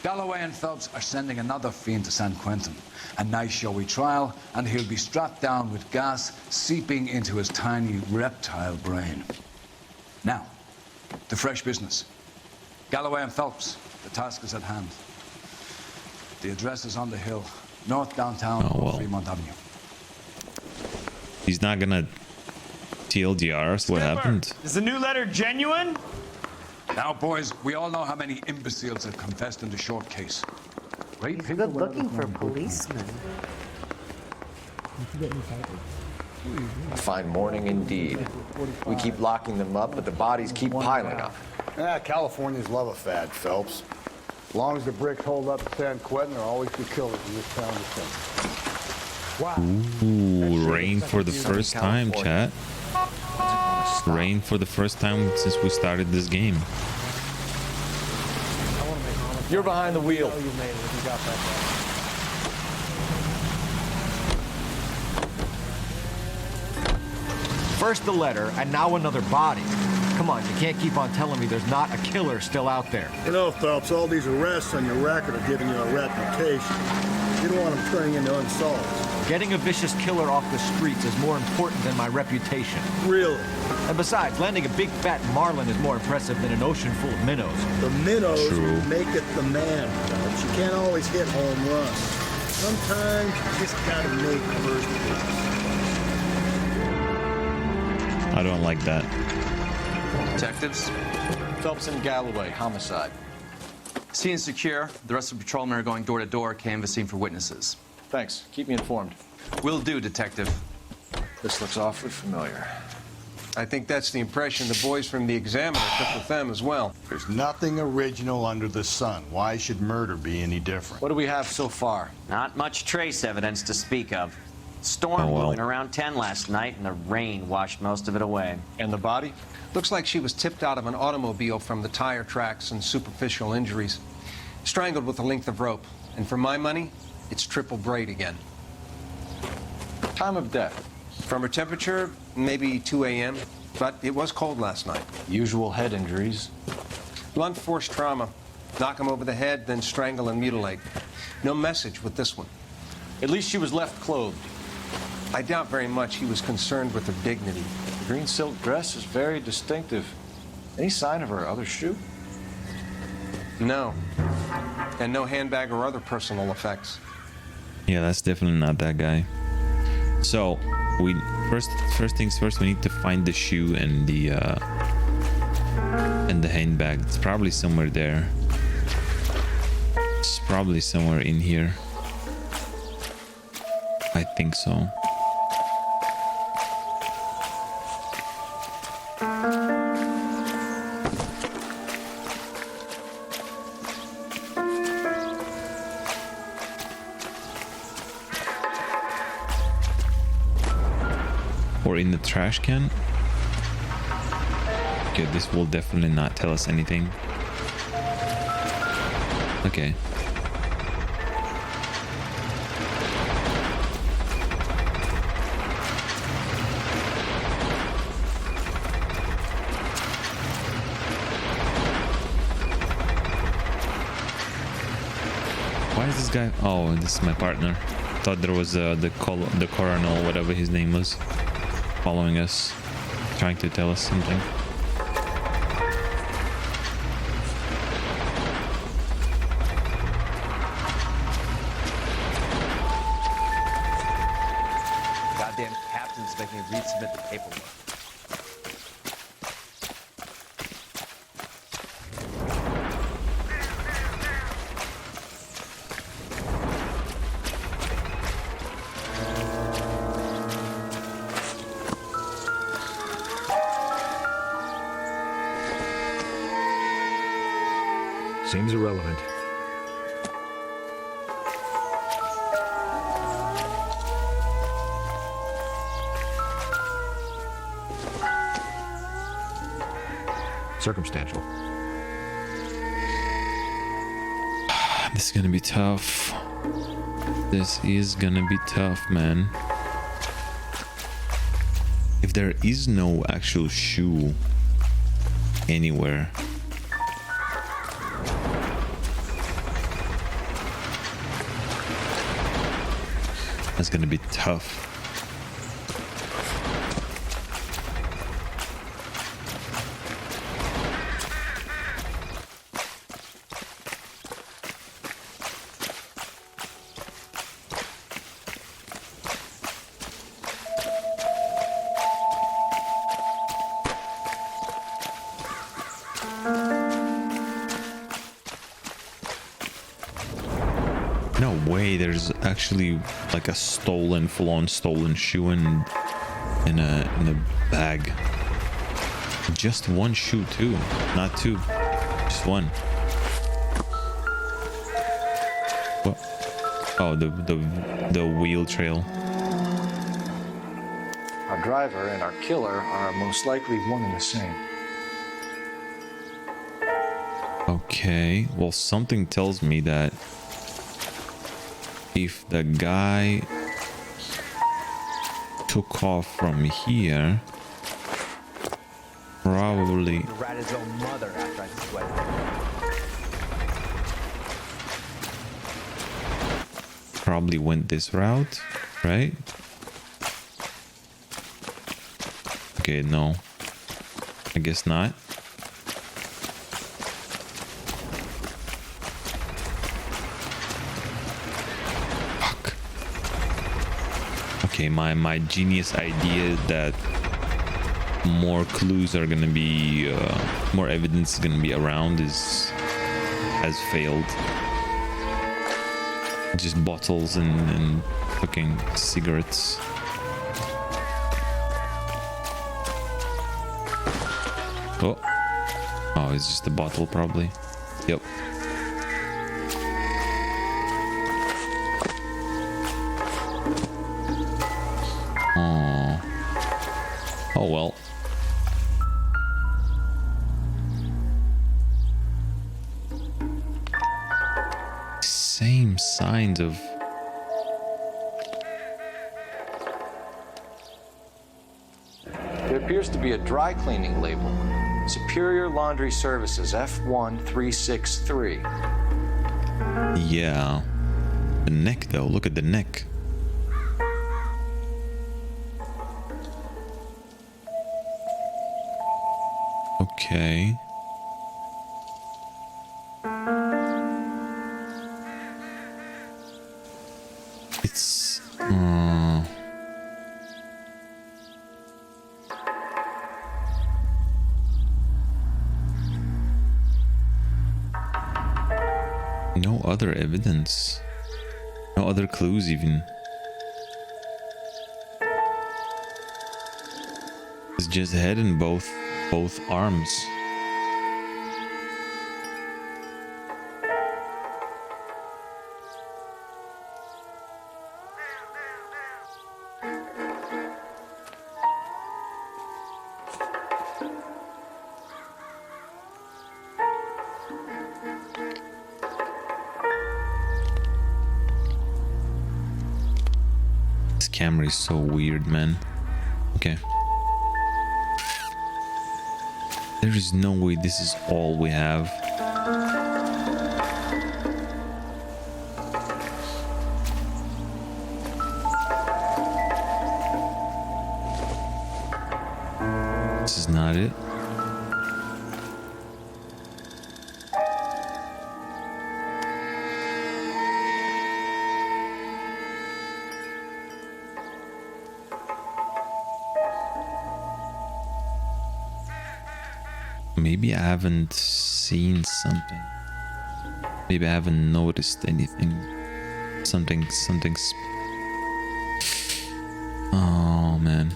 Galloway and Phelps are sending another fiend to San Quentin. A nice showy trial, and he'll be strapped down with gas seeping into his tiny reptile brain. Now, to fresh business. Galloway and Phelps, the task is at hand. The address is on the hill, north downtown well. Fremont Avenue. He's not gonna TLDR us what happened. Is the new letter genuine? Now, boys, we all know how many imbeciles have confessed in the short case. He's good looking for a policeman. A fine morning indeed. We keep locking them up, but the bodies keep piling up. Yeah, Californians love a fad, Phelps. As long as the bricks hold up in San Quentin, there are always two killers in this town to think. Wow. Ooh, rain for the first time, chat. Rain for the first time since we started this game. You're behind the wheel. First the letter, and now another body. Come on, you can't keep on telling me there's not a killer still out there. You know, Phelps, all these arrests on your record are giving you a reputation. You don't want them turning into unsolved. Getting a vicious killer off the streets is more important than my reputation. Really? And besides, landing a big fat marlin is more impressive than an ocean full of minnows. The minnows True. make it the man, Phelps. You can't always hit home runs. Sometimes you just gotta make first pitch. I don't like that. Detectives? Phelps and Galloway, homicide. Scene is secure. The rest of the patrolmen are going door to door, canvassing for witnesses. Thanks. Keep me informed. Will do, Detective. This looks awfully familiar. I think that's the impression the boys from the Examiner took with them as well. There's nothing original under the sun. Why should murder be any different? What do we have so far? Not much trace evidence to speak of. Storm blowing around 10 last night, and the rain washed most of it away. And the body? Looks like she was tipped out of an automobile from the tire tracks and superficial injuries. Strangled with a length of rope. And for my money, it's triple braid again. Time of death? From her temperature, maybe 2 a.m., but it was cold last night. Usual head injuries? Blunt force trauma. Knock him over the head, then strangle and mutilate. No message with this one. At least she was left clothed. I doubt very much he was concerned with her dignity. The green silk dress is very distinctive. Any sign of her other shoe? No. And no handbag or other personal effects. Yeah, that's definitely not that guy. So we first things first, we need to find the shoe and the handbag. It's probably somewhere there. It's probably somewhere in here. I think so. Or in the trash can. Okay, this will definitely not tell us anything. Okay. Why is this guy? Oh, this is my partner. Thought there was the coronel, whatever his name was, following us, trying to tell us something. Goddamn captain's making me resubmit the paperwork. Seems irrelevant. Circumstantial. This is gonna be tough. This is gonna be tough, man. If there is no actual shoe anywhere, that's gonna be tough. way there's actually like a stolen, full-on stolen shoe in a bag. Just one shoe too, not two, just one. What? Oh, the wheel trail. Our driver and our killer are most likely one and the same. Okay, well, something tells me that if the guy took off from here, probably Rat his own mother after I sweat. probably went this route, right? Okay, no, I guess not. Fuck. Okay, my genius idea that more clues are gonna be more evidence is gonna be around has failed. Just bottles and fucking cigarettes. Oh, it's just a bottle probably. Yep. Oh well. Same signs of There appears to be a dry cleaning label. Superior Laundry Services, F1363. yeah. The neck though, look at the neck. Okay. It's no other evidence, no other clues even. It's just head and both arms. This camera is so weird, man. Okay. There is no way this is all we have. This is not it. Maybe I haven't seen something. Maybe I haven't noticed anything. Something's. Oh man.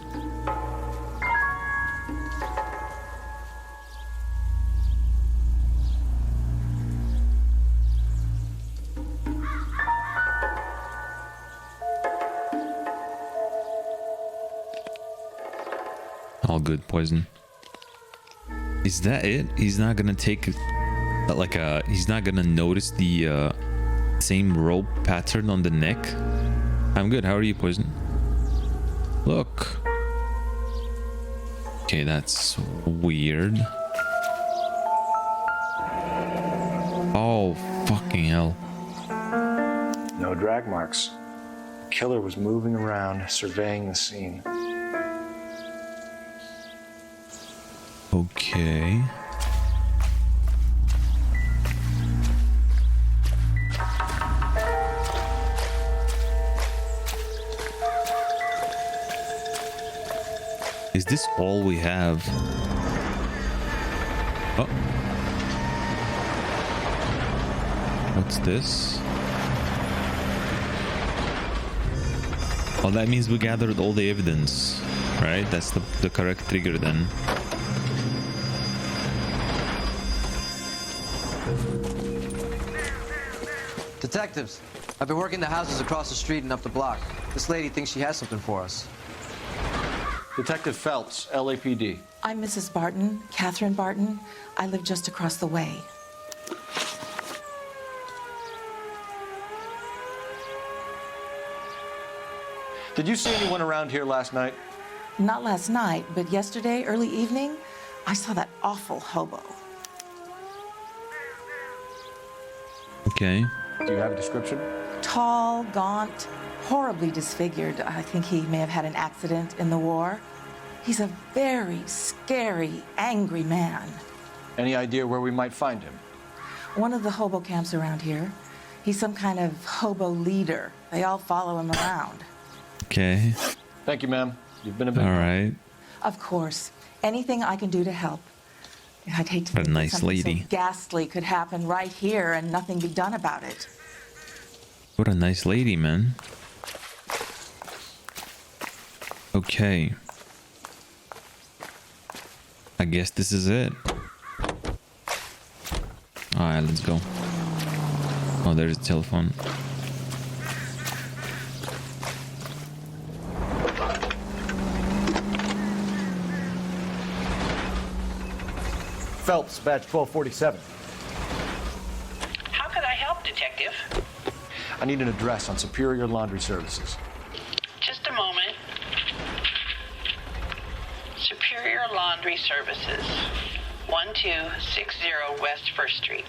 All good, poison. Is that it? He's not gonna take like he's not gonna notice the same rope pattern on the neck? I'm good. How are you, poison? Look. Okay, that's weird. Oh, fucking hell. No drag marks. The killer was moving around, surveying the scene. Okay. Is this all we have? Oh. What's this? Well, that means we gathered all the evidence, right? That's the correct trigger then. Detectives, I've been working the houses across the street and up the block. This lady thinks she has something for us. Detective Phelps, LAPD. I'm Mrs. Barton, Catherine Barton. I live just across the way. Did you see anyone around here last night? Not last night, but yesterday, early evening, I saw that awful hobo. Okay. Do you have a description? Tall, gaunt, horribly disfigured. I think he may have had an accident in the war. He's a very scary, angry man. Any idea where we might find him? One of the hobo camps around here. He's some kind of hobo leader. They all follow him around. Okay. Thank you, ma'am. You've been a bit. All right. Of course. Anything I can do to help. I'd hate to What a think that nice something lady. so ghastly could happen right here and nothing be done about it. What a nice lady, man. Okay. I guess this is it. Alright, let's go. Oh, there's a telephone. Phelps, badge 1247. How could I help, Detective? I need an address on Superior Laundry Services. Just a moment. Superior Laundry Services, 1260 West 1st Street.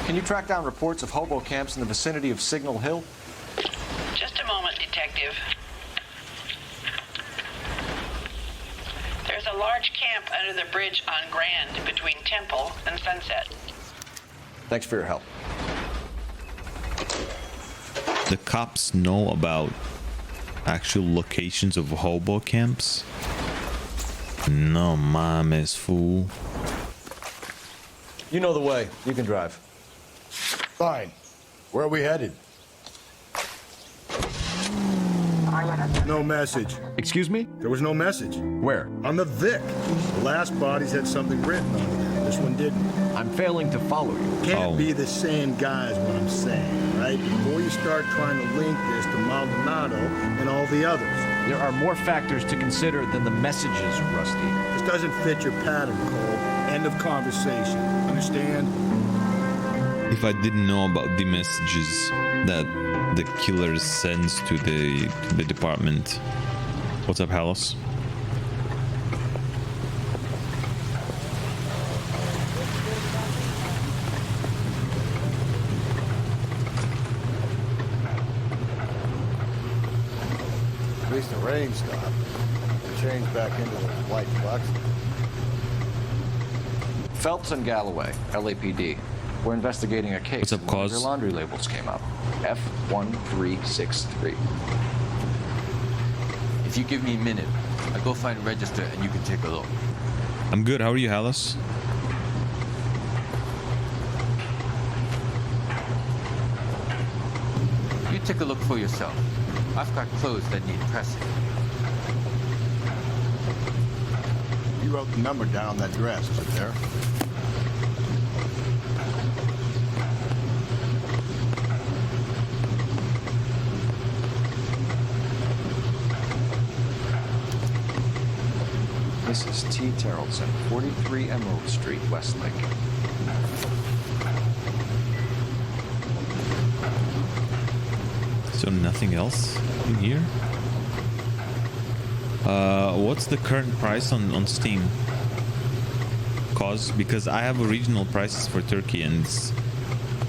Can you track down reports of hobo camps in the vicinity of Signal Hill? Just a moment, Detective. There's a large camp under the bridge on Grand between Temple and Sunset. Thanks for your help. The cops know about actual locations of hobo camps? No mames, fool. You know the way. You can drive. Fine. Where are we headed? No message. Excuse me? There was no message. Where? On the Vic. The last bodies had something written on it. This one didn't. I'm failing to follow you. Can't be the same guy is what I'm saying, right? Before you start trying to link this to Maldonado and all the others. There are more factors to consider than the messages, Rusty. This doesn't fit your pattern, Cole. End of conversation. Understand? If I didn't know about the messages that the killer sends to the department. What's up, Hallos? At least the rain stopped. Changed back into the white box. Phelps and Galloway, LAPD. We're investigating a case. What's up, where one of cause? your laundry labels came up. F1363. If you give me a minute, I'll go find a register and you can take a look. I'm good. How are you, Hallos? You take a look for yourself. I've got clothes that need pressing. You wrote the number down on that dress, is it there? Mrs. T. Terrellson, 43 Emerald Street, Westlake. So nothing else in here? What's the current price on Steam? Because I have original prices for Turkey and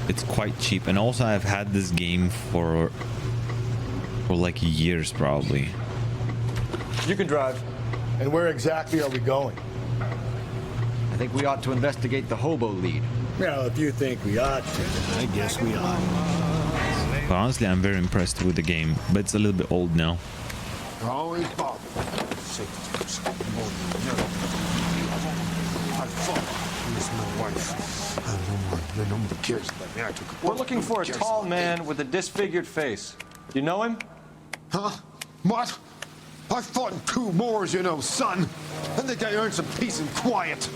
it's quite cheap. And also I've had this game for like years probably. You can drive. And where exactly are we going? I think we ought to investigate the hobo lead. Well, if you think we ought to, then I guess we ought. But honestly, I'm very impressed with the game, but it's a little bit old now. Always bother. We're looking for a tall man with a disfigured face. You know him? Huh? What? I fought in 2 wars, you know, son. I think I earned some peace and quiet.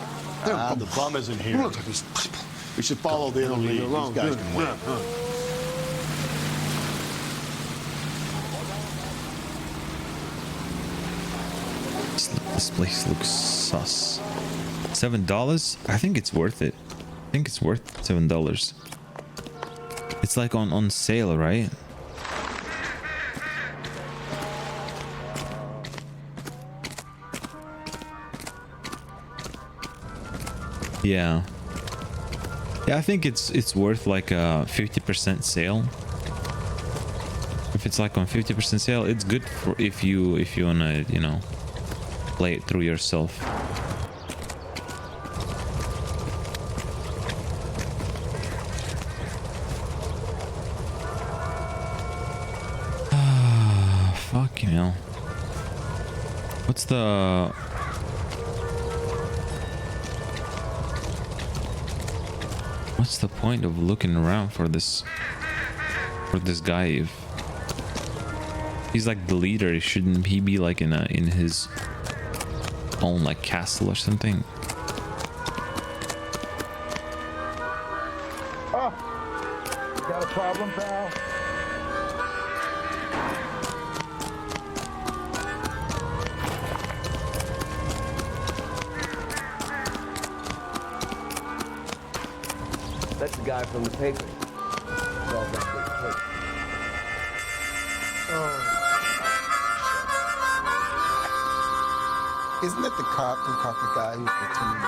The bum isn't here. Look at these people. We should follow the lead. These guys can wait. This place looks sus. $7? I think it's worth it. I think it's worth $7. It's like on sale, right? Yeah. Yeah, I think it's worth like a 50% sale. If it's like on 50% sale, it's good for if you wanna, you know, play it through yourself. Fucking hell. What's the... What's the point of looking around for this guy? If he's like the leader, shouldn't he be like in his own like castle or something? Oh, got a problem, pal? That's the guy from the paper. Isn't it the cop who caught the guy who's pretending?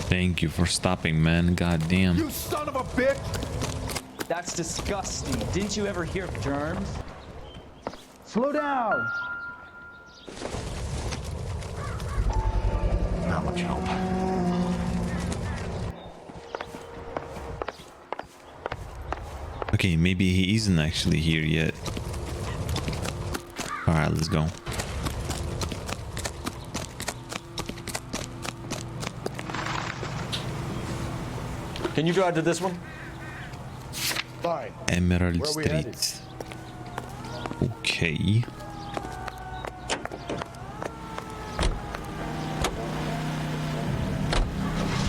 Thank you for stopping, man. God damn. You son of a bitch! That's disgusting. Didn't you ever hear of germs? Slow down! Not much help. Okay, maybe he isn't actually here yet. All right, let's go. Can you drive to this one? Fine. Emerald Where are we Street. Okay.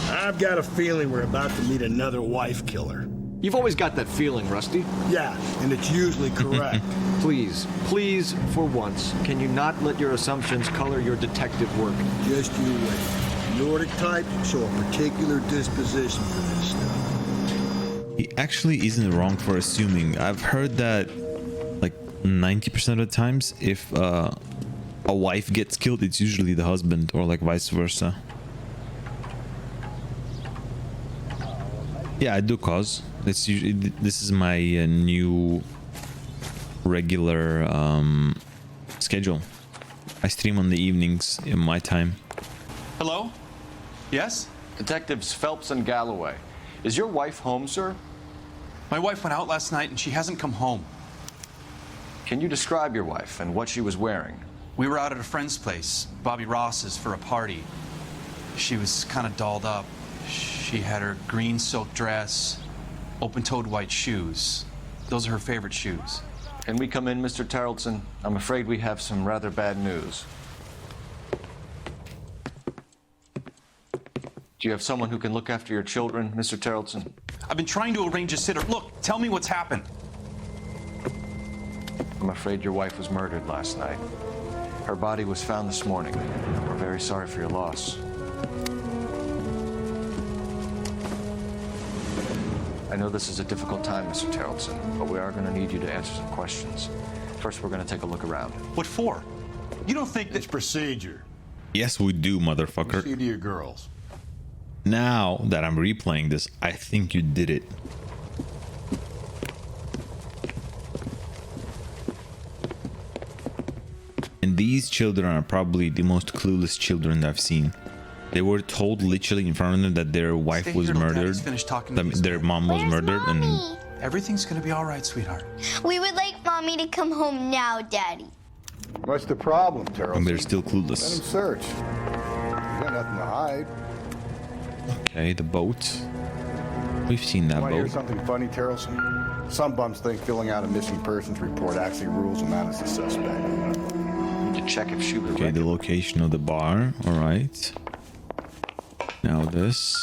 I've got a feeling we're about to meet another wife killer. You've always got that feeling, Rusty. Yeah, and it's usually correct. Please, for once, can you not let your assumptions color your detective work? Just you wait. Nordic types show a particular disposition for this stuff. He actually isn't wrong for assuming. I've heard that like 90% of the times, if a wife gets killed, it's usually the husband, or like vice versa. Yeah, I do cause. It's usually, this is my new regular schedule. I stream on the evenings in my time. Hello? Yes? Detectives Phelps and Galloway. Is your wife home, sir? My wife went out last night and she hasn't come home. Can you describe your wife and what she was wearing? We were out at a friend's place, Bobby Ross's, for a party. She was kind of dolled up. She had her green silk dress, open-toed white shoes. Those are her favorite shoes. Can we come in, Mr. Tarleton? I'm afraid we have some rather bad news. Do you have someone who can look after your children, Mr. Tarleton? I've been trying to arrange a sitter. Look, tell me what's happened. I'm afraid your wife was murdered last night. Her body was found this morning. We're very sorry for your loss. I know this is a difficult time, Mr. Tarleton, but we are going to need you to answer some questions. First, we're going to take a look around. What for? You don't think that... It's procedure. Yes, we do, motherfucker. See to your girls. Now that I'm replaying this, I think you did it. And these children are probably the most clueless children that I've seen. They were told literally in front of them that their wife was murdered, that their mom was murdered, and everything's gonna be all right, sweetheart. We would like Mommy to come home now, Daddy. What's the problem, Tarleton? and they're still Let him clueless. search. You got nothing to hide. Okay, the boat. We've seen that Want to hear boat. something funny, Terrelson? Some bums think filling out a missing persons report actually rules them out as a suspect. To check if she was Okay, the location of the bar. All right. Now this.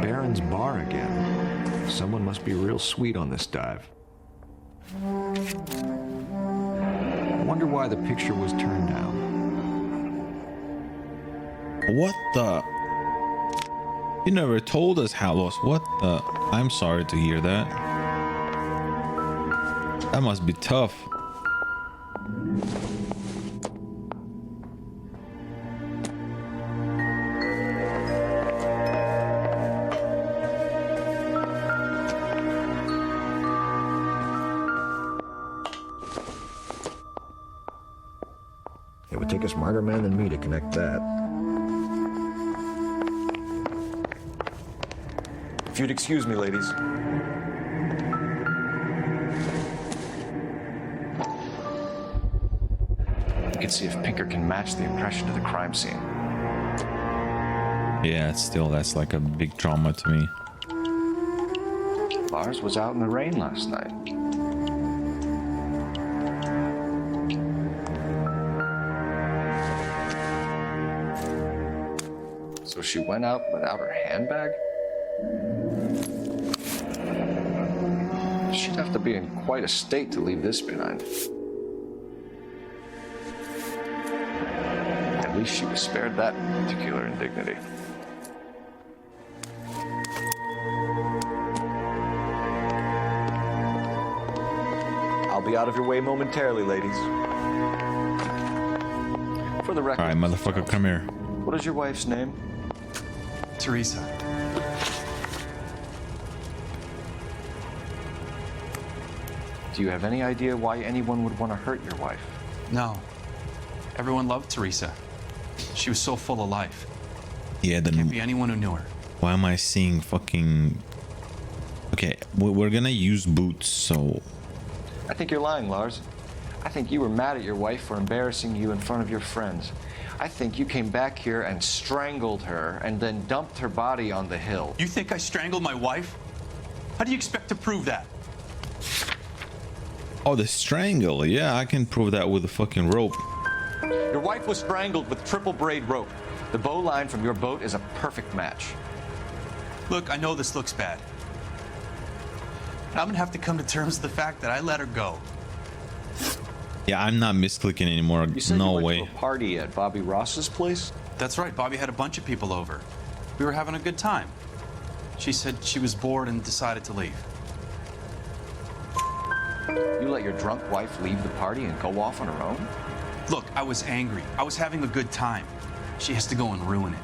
Baron's bar again. Someone must be real sweet on this dive. I wonder why the picture was turned down. What the? You never told us how lost. What the? I'm sorry to hear that. That must be tough. It would take a smarter man than me to connect that. If you'd excuse me, ladies. You can see if Pinker can match the impression to the crime scene. Yeah, it's still, that's like a big trauma to me. Lars was out in the rain last night. So she went out without her handbag? She'd have to be in quite a state to leave this behind. At least she was spared that particular indignity. I'll be out of your way momentarily, ladies. For the record, All right, motherfucker, come here. what is your wife's name? Teresa. Do you have any idea why anyone would want to hurt your wife? No. Everyone loved Teresa. She was so full of life. Yeah, then Can't be anyone who knew her. why am I seeing fucking? Okay, we're gonna use boots, so I think you're lying, Lars. I think you were mad at your wife for embarrassing you in front of your friends. I think you came back here and strangled her and then dumped her body on the hill. You think I strangled my wife? How do you expect to prove that? oh, the strangle. Yeah, I can prove that with a fucking rope. Your wife was strangled with triple braid rope. The bow line from your boat is a perfect match. Look, I know this looks bad. I'm gonna have to come to terms with the fact that I let her go. Yeah, I'm not misclicking anymore. You said No you went way. to a party at Bobby Ross's place? That's right, Bobby had a bunch of people over. We were having a good time. She said she was bored and decided to leave. You let your drunk wife leave the party and go off on her own? Look, I was angry. I was having a good time. She has to go and ruin it.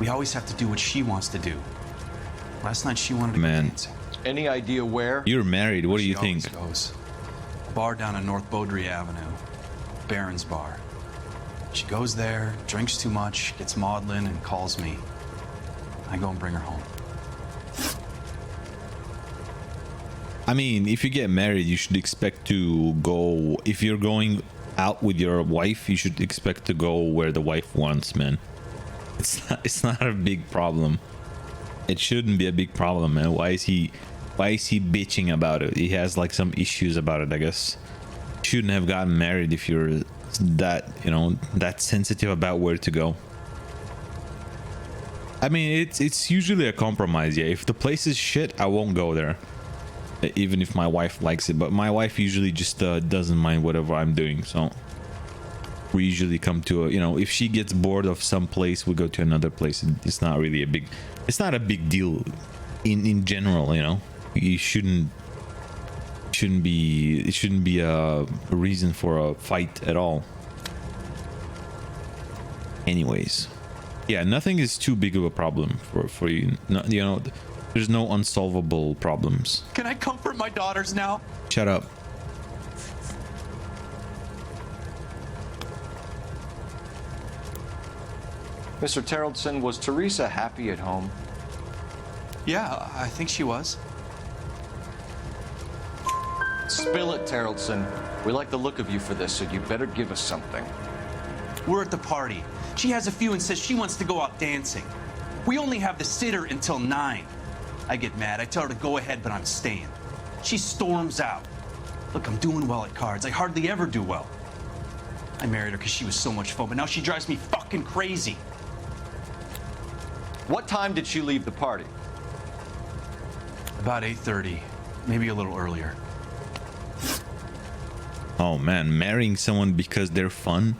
We always have to do what she wants to do. Last night she wanted to go Man. dancing. Any idea where? You're married. What do you She think? always goes. Bar down on North Beaudry Avenue. Baron's bar. She goes there, drinks too much, gets maudlin, and calls me. I go and bring her home. I mean, if you get married, you should expect to go. If you're going out with your wife, you should expect to go where the wife wants, man. It's not a big problem. It shouldn't be a big problem, man. Why is he bitching about it? He has like some issues about it, I guess. Shouldn't have gotten married if you're that, that sensitive about where to go. I mean, it's usually a compromise. Yeah, if the place is shit, I won't go there, even if my wife likes it. But my wife usually just doesn't mind whatever I'm doing, so we usually come to a, if she gets bored of some place, we go to another place. It's not really it's not a big deal in general. You shouldn't be, it shouldn't be a reason for a fight at all. Anyways, yeah, nothing is too big of a problem for you. No, there's no unsolvable problems. Can I comfort my daughters now? Shut up. Mr. Terrelson, was Teresa happy at home? Yeah, I think she was. Spill it, Terrelson. We like the look of you for this, so you better give us something. We're at the party. She has a few and says she wants to go out dancing. We only have the sitter until 9. I get mad. I tell her to go ahead, but I'm staying. She storms out. Look, I'm doing well at cards. I hardly ever do well. I married her because she was so much fun, but now she drives me fucking crazy. What time did she leave the party? About 8:30, maybe a little earlier. Oh man, marrying someone because they're fun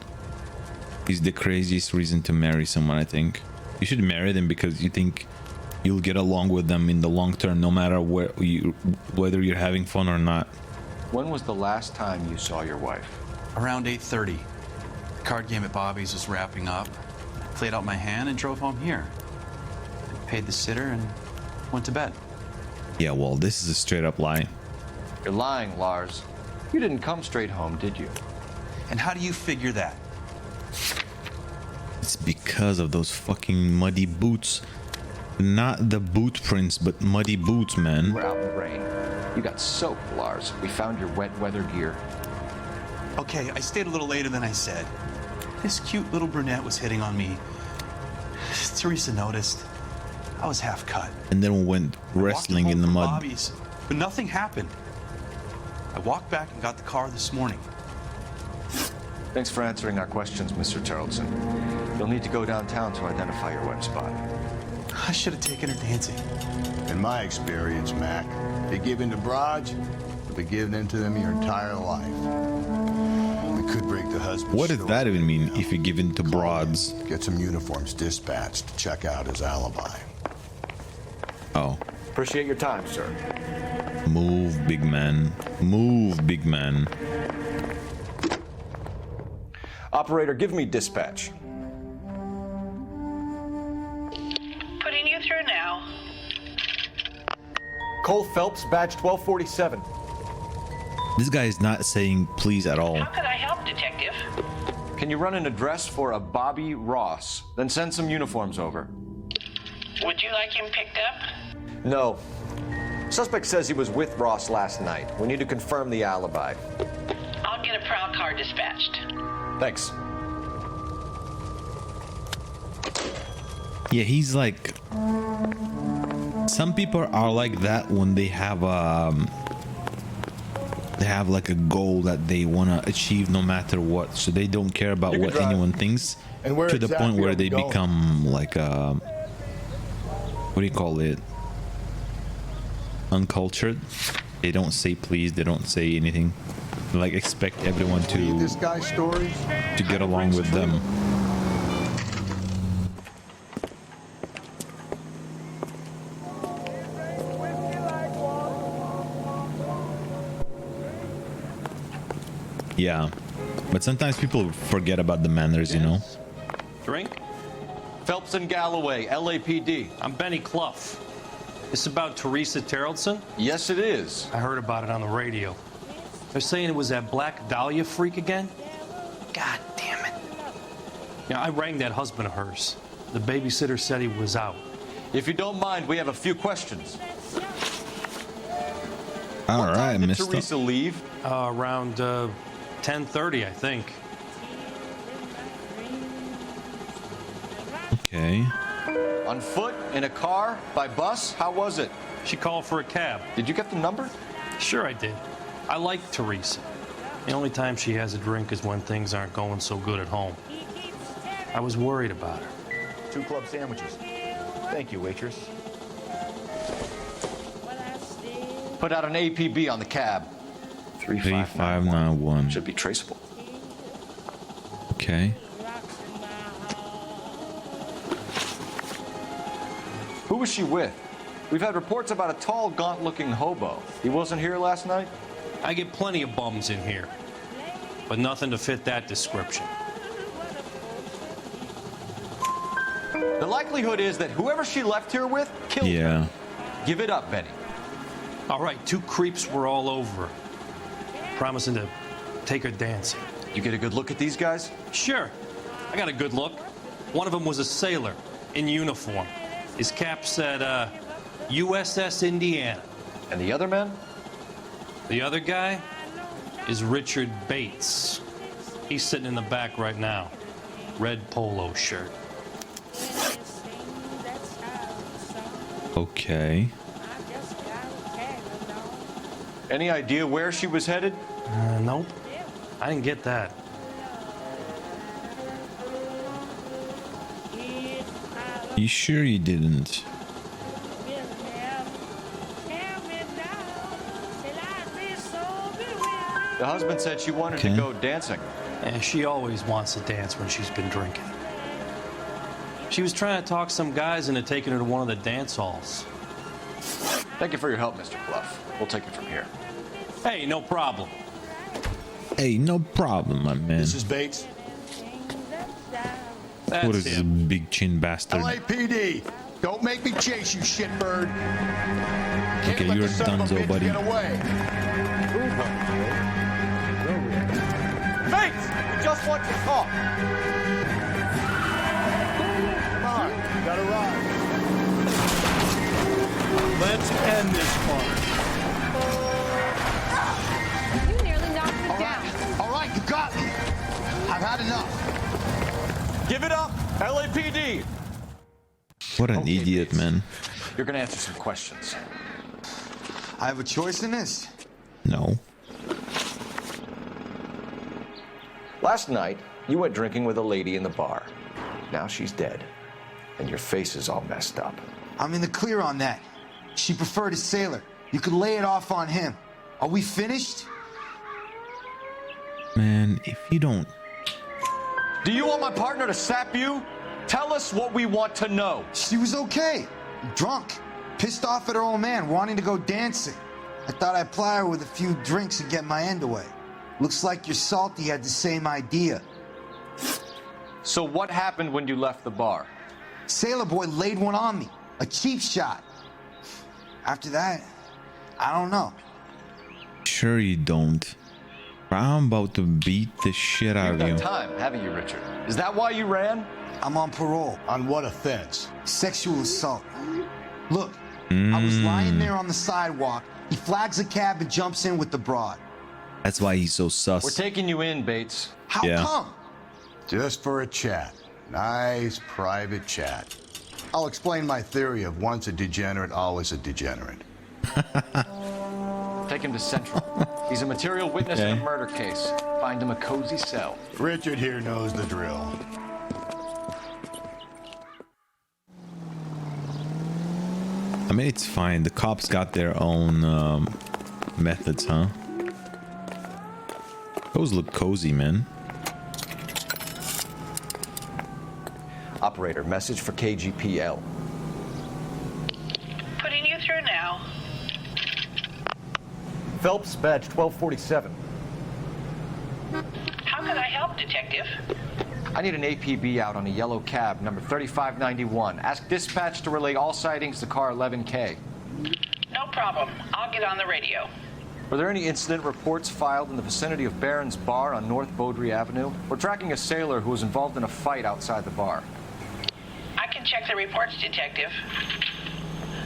is the craziest reason to marry someone, I think. You should marry them because you think you'll get along with them in the long term, no matter whether you're having fun or not. When was the last time you saw your wife? Around 8:30. The card game at Bobby's was wrapping up. I played out my hand and drove home here. I paid the sitter and went to bed. Yeah, well, this is a straight up lie. You're lying, Lars. You didn't come straight home, did you? And how do you figure that? It's because of those fucking muddy boots. Not the boot prints, but muddy boots, man. You were out in the rain. You got soaked, Lars. We found your wet weather gear. Okay, I stayed a little later than I said. This cute little brunette was hitting on me. Teresa noticed. I was half cut. And then we went wrestling in the mud. Bobby's, but nothing happened. I walked back and got the car this morning. Thanks for answering our questions, Mr. Tarleton. You'll need to go downtown to identify your wet spot. I should have taken her dancing. In my experience, Mac, if you give in to broads, you'll be giving in to them your entire life. We could break the husband's What does story, that even mean, you know. if you give in to broads? Get some uniforms dispatched to check out his alibi. Oh. Appreciate your time, sir. Move, big man. Move, big man. Operator, give me dispatch. Putting you through now. Cole Phelps, badge 1247. This guy is not saying please at all. How could I help, Detective? Can you run an address for a Bobby Ross? Then send some uniforms over. Would you like him picked up? No. Suspect says he was with Ross last night. We need to confirm the alibi. I'll get a prowl car dispatched. Thanks. Yeah, he's like... Some people are like that when they have like a goal that they want to achieve no matter what, so they don't care about what anyone thinks, And where to the exactly point where are they we going? become like what do you call it, uncultured. They don't say please, they don't say anything, they like expect everyone Read to this guy's stories. to get along with them. Yeah, but sometimes people forget about the manners, you know. Drink? Phelps and Galloway, LAPD. I'm Benny Clough. This about Teresa Tarleton? Yes, it is. I heard about it on the radio. They're saying it was that Black Dahlia freak again? God damn it. Yeah, I rang that husband of hers. The babysitter said he was out. If you don't mind, we have a few questions. All right, Did Mr. Teresa leave? Around 10:30, I think. Okay. On foot, in a car, by bus? How was it? She called for a cab. Did you get the number? Sure I did. I like Teresa. The only time she has a drink is when things aren't going so good at home. I was worried about her. 2 club sandwiches. Thank you, waitress. Put out an APB on the cab. 3591. Should be traceable. Okay. Who was she with? We've had reports about a tall, gaunt-looking hobo. He wasn't here last night? I get plenty of bums in here, but nothing to fit that description. The likelihood is that whoever she left here with killed her. Give it up, Benny. All right, 2 creeps were all over her, promising to take her dancing. You get a good look at these guys? Sure. I got a good look. One of them was a sailor in uniform. His cap said, USS Indiana. And the other man? The other guy is Richard Bates. He's sitting in the back right now. red polo shirt. Okay. Any idea where she was headed? Nope. I didn't get that. You sure you didn't? The husband said she wanted to go dancing. And she always wants to dance when she's been drinking. She was trying to talk some guys into taking her to one of the dance halls. Thank you for your help, Mr. Bluff. We'll take it from here. Hey, no problem. Hey, no problem, my man. This is Bates. What is this big chin bastard? LAPD, don't make me chase you, shitbird. Okay, you're donezo, buddy. Get away. Bates, we just want to talk. Come on, gotta ride. Let's end this part. You nearly knocked me down. All right, you got me. I've had enough. Give it up, LAPD. What an idiot, man. You're gonna answer some questions. I have a choice in this? No. Last night, you went drinking with a lady in the bar. Now she's dead, and your face is all messed up. I'm in the clear on that. She preferred a sailor. You could lay it off on him. Are we finished? Man, if you don't... Do you want my partner to sap you? Tell us what we want to know. She was okay. Drunk. Pissed off at her old man, wanting to go dancing. I thought I'd ply her with a few drinks and get my end away. Looks like your salty had the same idea. So what happened when you left the bar? Sailor boy laid one on me. A cheap shot. After that, I don't know. Sure you don't. I'm about to beat the shit out of you. You've got time, haven't you, Richard? Is that why you ran? I'm on parole. On what offense? Sexual assault. Look, I was lying there on the sidewalk. He flags a cab and jumps in with the broad. That's why he's so sus. We're taking you in, Bates. How come? Just for a chat. Nice private chat. I'll explain my theory of once a degenerate, always a degenerate. Take him to Central. He's a material witness in a murder case. Find him a cozy cell. Richard here knows the drill. I mean, it's fine. The cops got their own methods, huh? Those look cozy, man. Operator, message for KGPL. Putting you through now. Phelps, badge 1247. How can I help, Detective? I need an APB out on a yellow cab, number 3591. Ask dispatch to relay all sightings to car 11K. No problem. I'll get on the radio. Were there any incident reports filed in the vicinity of Barron's Bar on North Beaudry Avenue? We're tracking a sailor who was involved in a fight outside the bar. I can check the reports, Detective.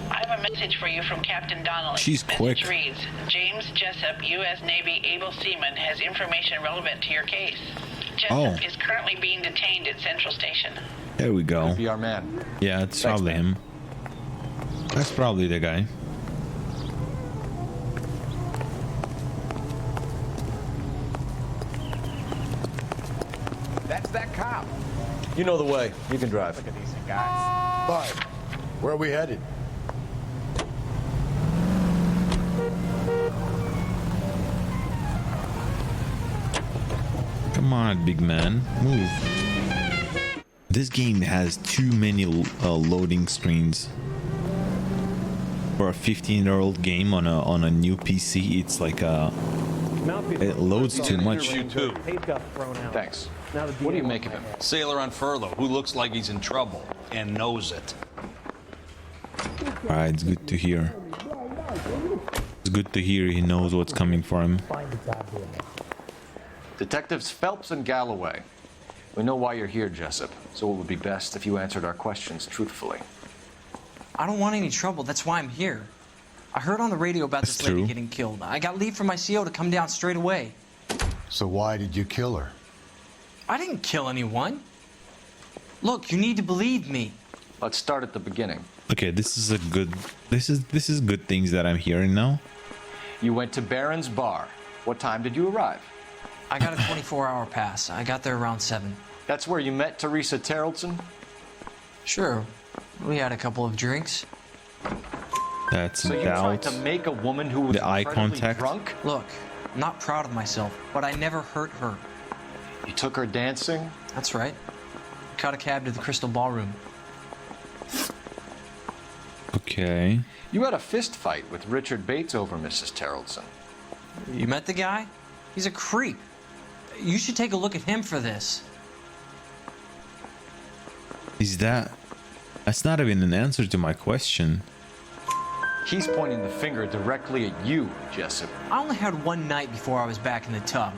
I have a message for you from Captain Donnelly. She's quick. Message reads, James Jessup, U.S. Navy able seaman, has information relevant to your case. Jessup is currently being detained at Central Station. There we go. Be our man. Yeah, it's probably him. That's probably the guy. That's that cop. You know the way. You can drive. Look at these guys. But where are we headed? Come on, big man. Move. This game has too many loading screens. For a 15-year-old game on a new PC, it's like it loads too much. You too. Thanks. What do you make of him? Sailor on furlough who looks like he's in trouble and knows it. Alright, it's good to hear. It's good to hear he knows what's coming for him. Detectives Phelps and Galloway. We know why you're here, Jessup, so it would be best if you answered our questions truthfully. I don't want any trouble. That's why I'm here. I heard on the radio about this lady getting killed. I got leave from my CO to come down straight away. So why did you kill her? I didn't kill anyone. Look, you need to believe me. Let's start at the beginning. Okay, this is good things that I'm hearing now. You went to Barron's bar. What time did you arrive? I got a 24-hour pass. I got there around 7. That's where you met Teresa Terrellson? Sure. We had a couple of drinks. That's so you tried to make a woman who was the eye contact. Drunk? Look, I'm not proud of myself, but I never hurt her. You took her dancing? That's right. Caught a cab to the Crystal Ballroom. Okay. You had a fist fight with Richard Bates over Mrs. Terrellson. You met the guy? He's a creep. You should take a look at him for this. That's not even an answer to my question. He's pointing the finger directly at you, Jessup. I only had one night before I was back in the tub.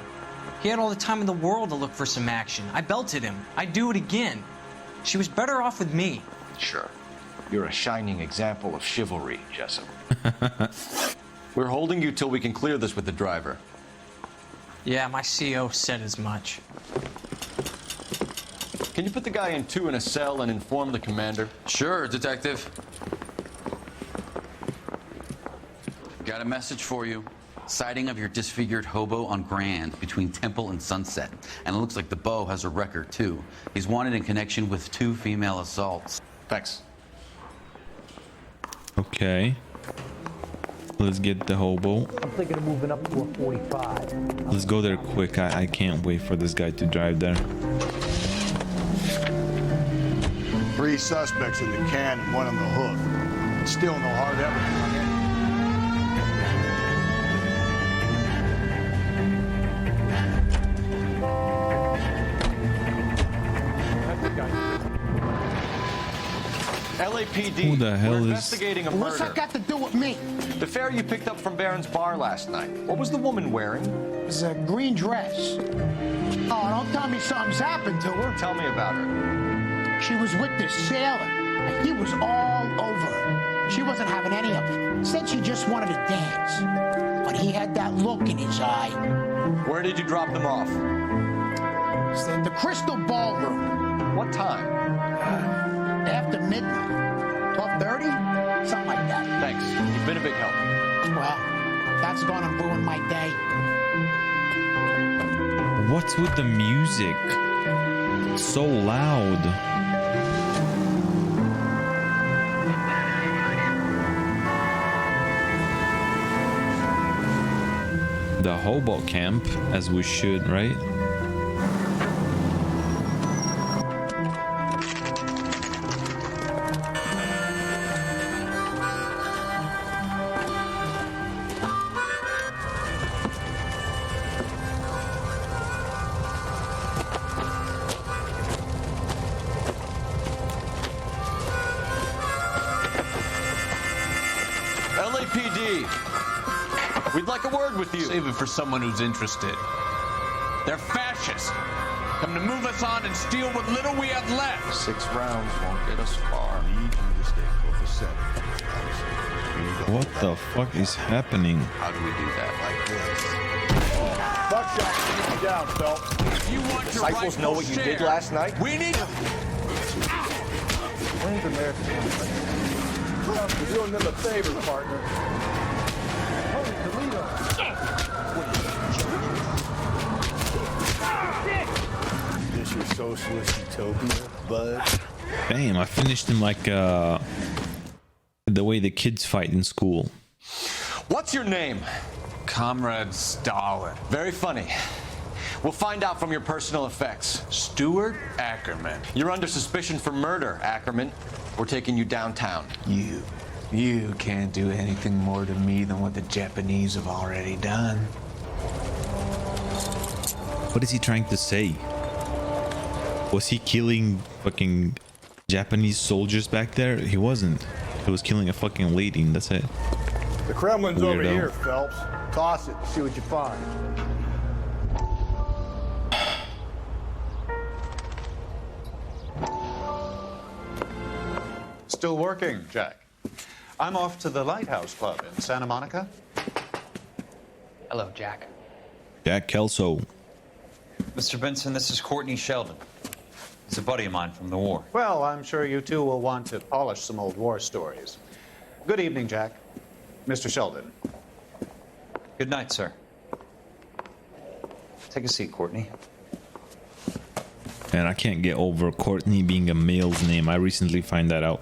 He had all the time in the world to look for some action. I belted him. I'd do it again. She was better off with me. Sure. You're a shining example of chivalry, Jessup. We're holding you till we can clear this with the driver. Yeah, my CO said as much. Can you put the guy in 2 in a cell and inform the commander? Sure, Detective. Got a message for you. Sighting of your disfigured hobo on Grand between Temple and Sunset. And it looks like the Beau has a record, too. He's wanted in connection with 2 female assaults. Thanks. Okay. Let's get the hobo. I'm thinking of moving up to a 45. Let's go there quick. I can't wait for this guy to drive there. 3 suspects in the can and 1 on the hook. Still no hard evidence on any. LAPD. Who the hell We're is... investigating a murder. What's that got to do with me? The fare you picked up from Barron's bar last night. What was the woman wearing? It was a green dress. Oh, don't tell me something's happened to her. Tell me about her. She was with this sailor, and he was all over her. She wasn't having any of it. Said she just wanted to dance. But he had that look in his eye. Where did you drop them off? Said the Crystal Ballroom. What time? After midnight. 12:30? Something like that. Thanks. You've been a big help. Well, that's gonna ruin my day. What's with the music? It's so loud. The hobo camp, as we should, right? LAPD. We'd like a word with you. Save it for someone who's interested. They're fascists. Come to move us on and steal what little we have left. 6 rounds won't get us far. Need you to stay copacetic. What the fuck is happening? How do we do that? Like this. Buckshot, keep me down, Phelps. If you want your Disciples know what you did last night? We need... When's American? You're doing them a favor, partner. Holy Toledo. This your socialist utopia, bud? Damn, I finished him like the way the kids fight in school. What's your name? Comrade Stalin. Very funny. We'll find out from your personal effects. Stuart Ackerman. You're under suspicion for murder, Ackerman. We're taking you downtown. You can't do anything more to me than what the Japanese have already done. What is he trying to say? Was he killing fucking Japanese soldiers back there? He wasn't. He was killing a fucking lady, and that's it. The Kremlin's over Weirdo. here, Phelps. Toss it, see what you find. Still working, Jack. I'm off to the Lighthouse Club in Santa Monica. Hello, Jack. Jack Kelso. Mr. Benson, this is Courtney Sheldon. He's a buddy of mine from the war. Well, I'm sure you two will want to polish some old war stories. Good evening, Jack. Mr. Sheldon. Good night, sir. Take a seat, Courtney. And I can't get over Courtney being a male's name. I recently find that out.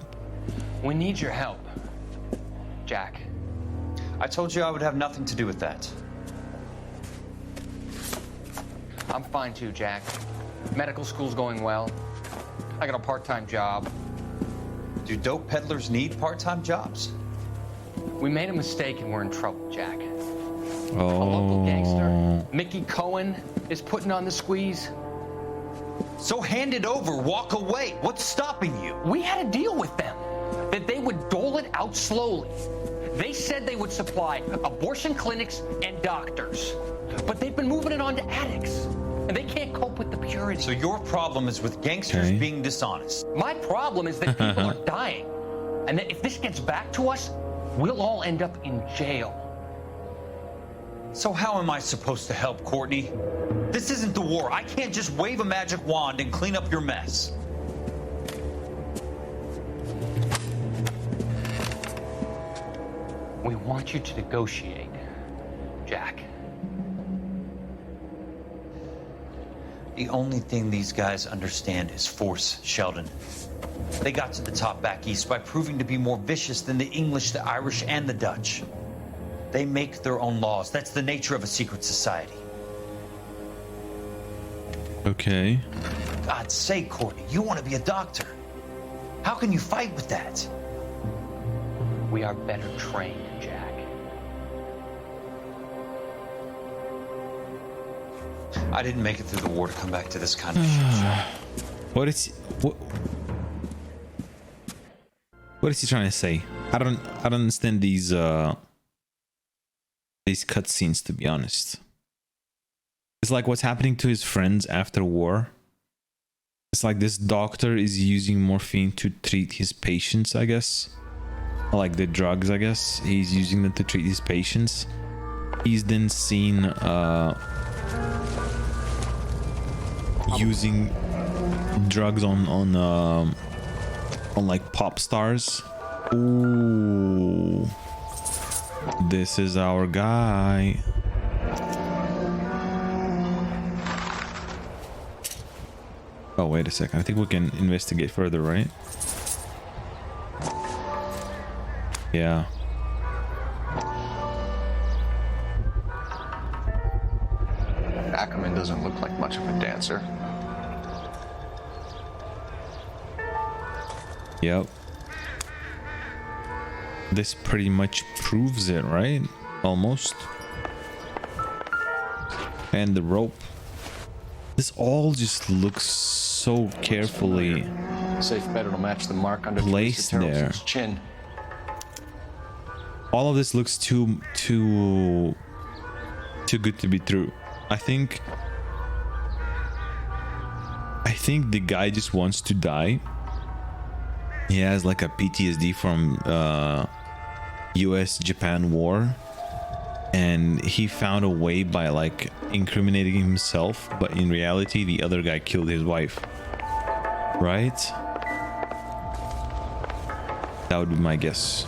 We need your help, Jack. I told you I would have nothing to do with that. I'm fine too, Jack. Medical school's going well. I got a part-time job. Do dope peddlers need part-time jobs? We made a mistake and we're in trouble, Jack. Oh. A local gangster, Mickey Cohen, is putting on the squeeze. So hand it over, walk away. What's stopping you? We had a deal with them that they would dole it out slowly. They said they would supply abortion clinics and doctors, but they've been moving it on to addicts, and they can't cope with the purity. So your problem is with gangsters being dishonest. My problem is that people are dying, and that if this gets back to us, we'll all end up in jail. So how am I supposed to help, Courtney? This isn't the war. I can't just wave a magic wand and clean up your mess. We want you to negotiate, Jack. The only thing these guys understand is force, Sheldon. They got to the top back east by proving to be more vicious than the English, the Irish, and the Dutch. They make their own laws. That's the nature of a secret society. Okay. For God's sake, Courtney, you want to be a doctor. How can you fight with that? We are better trained, Jack. I didn't make it through the war to come back to this kind of shit. What is he trying to say? I don't understand these cutscenes, to be honest. It's like what's happening to his friends after war. It's like this doctor is using morphine to treat his patients, I guess. Like the drugs, I guess. He's using them to treat his patients. He's then seen using drugs on like pop stars. Ooh, this is our guy. Oh, wait a second. I think we can investigate further, right? Yeah. Ackerman doesn't look like much of a dancer. Yep. This pretty much proves it, right? Almost. And the rope. This all just looks so carefully Safe bet it'll match the mark under placed there. Chin. All of this looks too good to be true. I think the guy just wants to die. He has like a PTSD from US-Japan war, and he found a way by like incriminating himself, but in reality the other guy killed his wife, right? That would be my guess.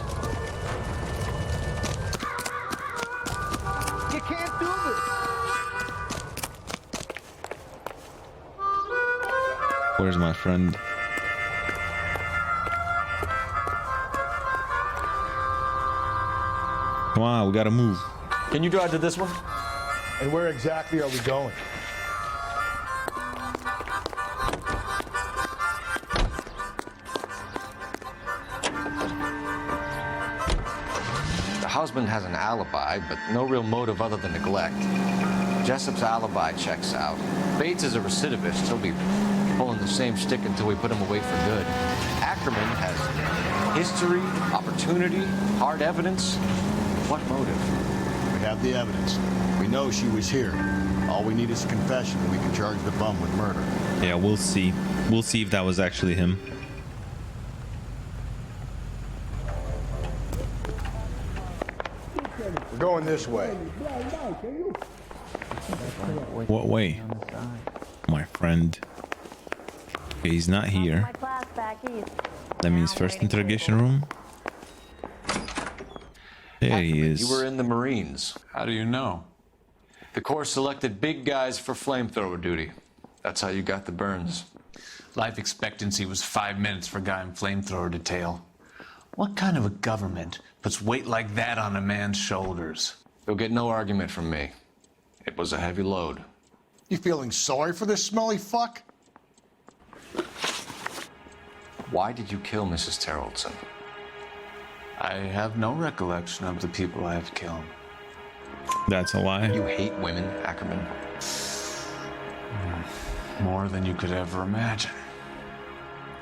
You can't do this. Where's my friend? Come on, we gotta move. Can you drive to this one? And where exactly are we going? The husband has an alibi, but no real motive other than neglect. Jessup's alibi checks out. Bates is a recidivist. He'll be pulling the same stick until we put him away for good. Ackerman has history, opportunity, hard evidence. What motive? We have the evidence. We know she was here. All we need is a confession, and we can charge the bum with murder. Yeah, we'll see. We'll see if that was actually him. We're going this way. What way? My friend. Okay, he's not here. That means first interrogation room. There he is. You were in the Marines. How do you know? The Corps selected big guys for flamethrower duty. That's how you got the burns. Life expectancy was 5 minutes for a guy in flamethrower detail. What kind of a government puts weight like that on a man's shoulders? You'll get no argument from me. It was a heavy load. You feeling sorry for this smelly fuck? Why did you kill Mrs. Terrellson? I have no recollection of the people I have killed. That's a lie. You hate women, Ackerman? More than you could ever imagine.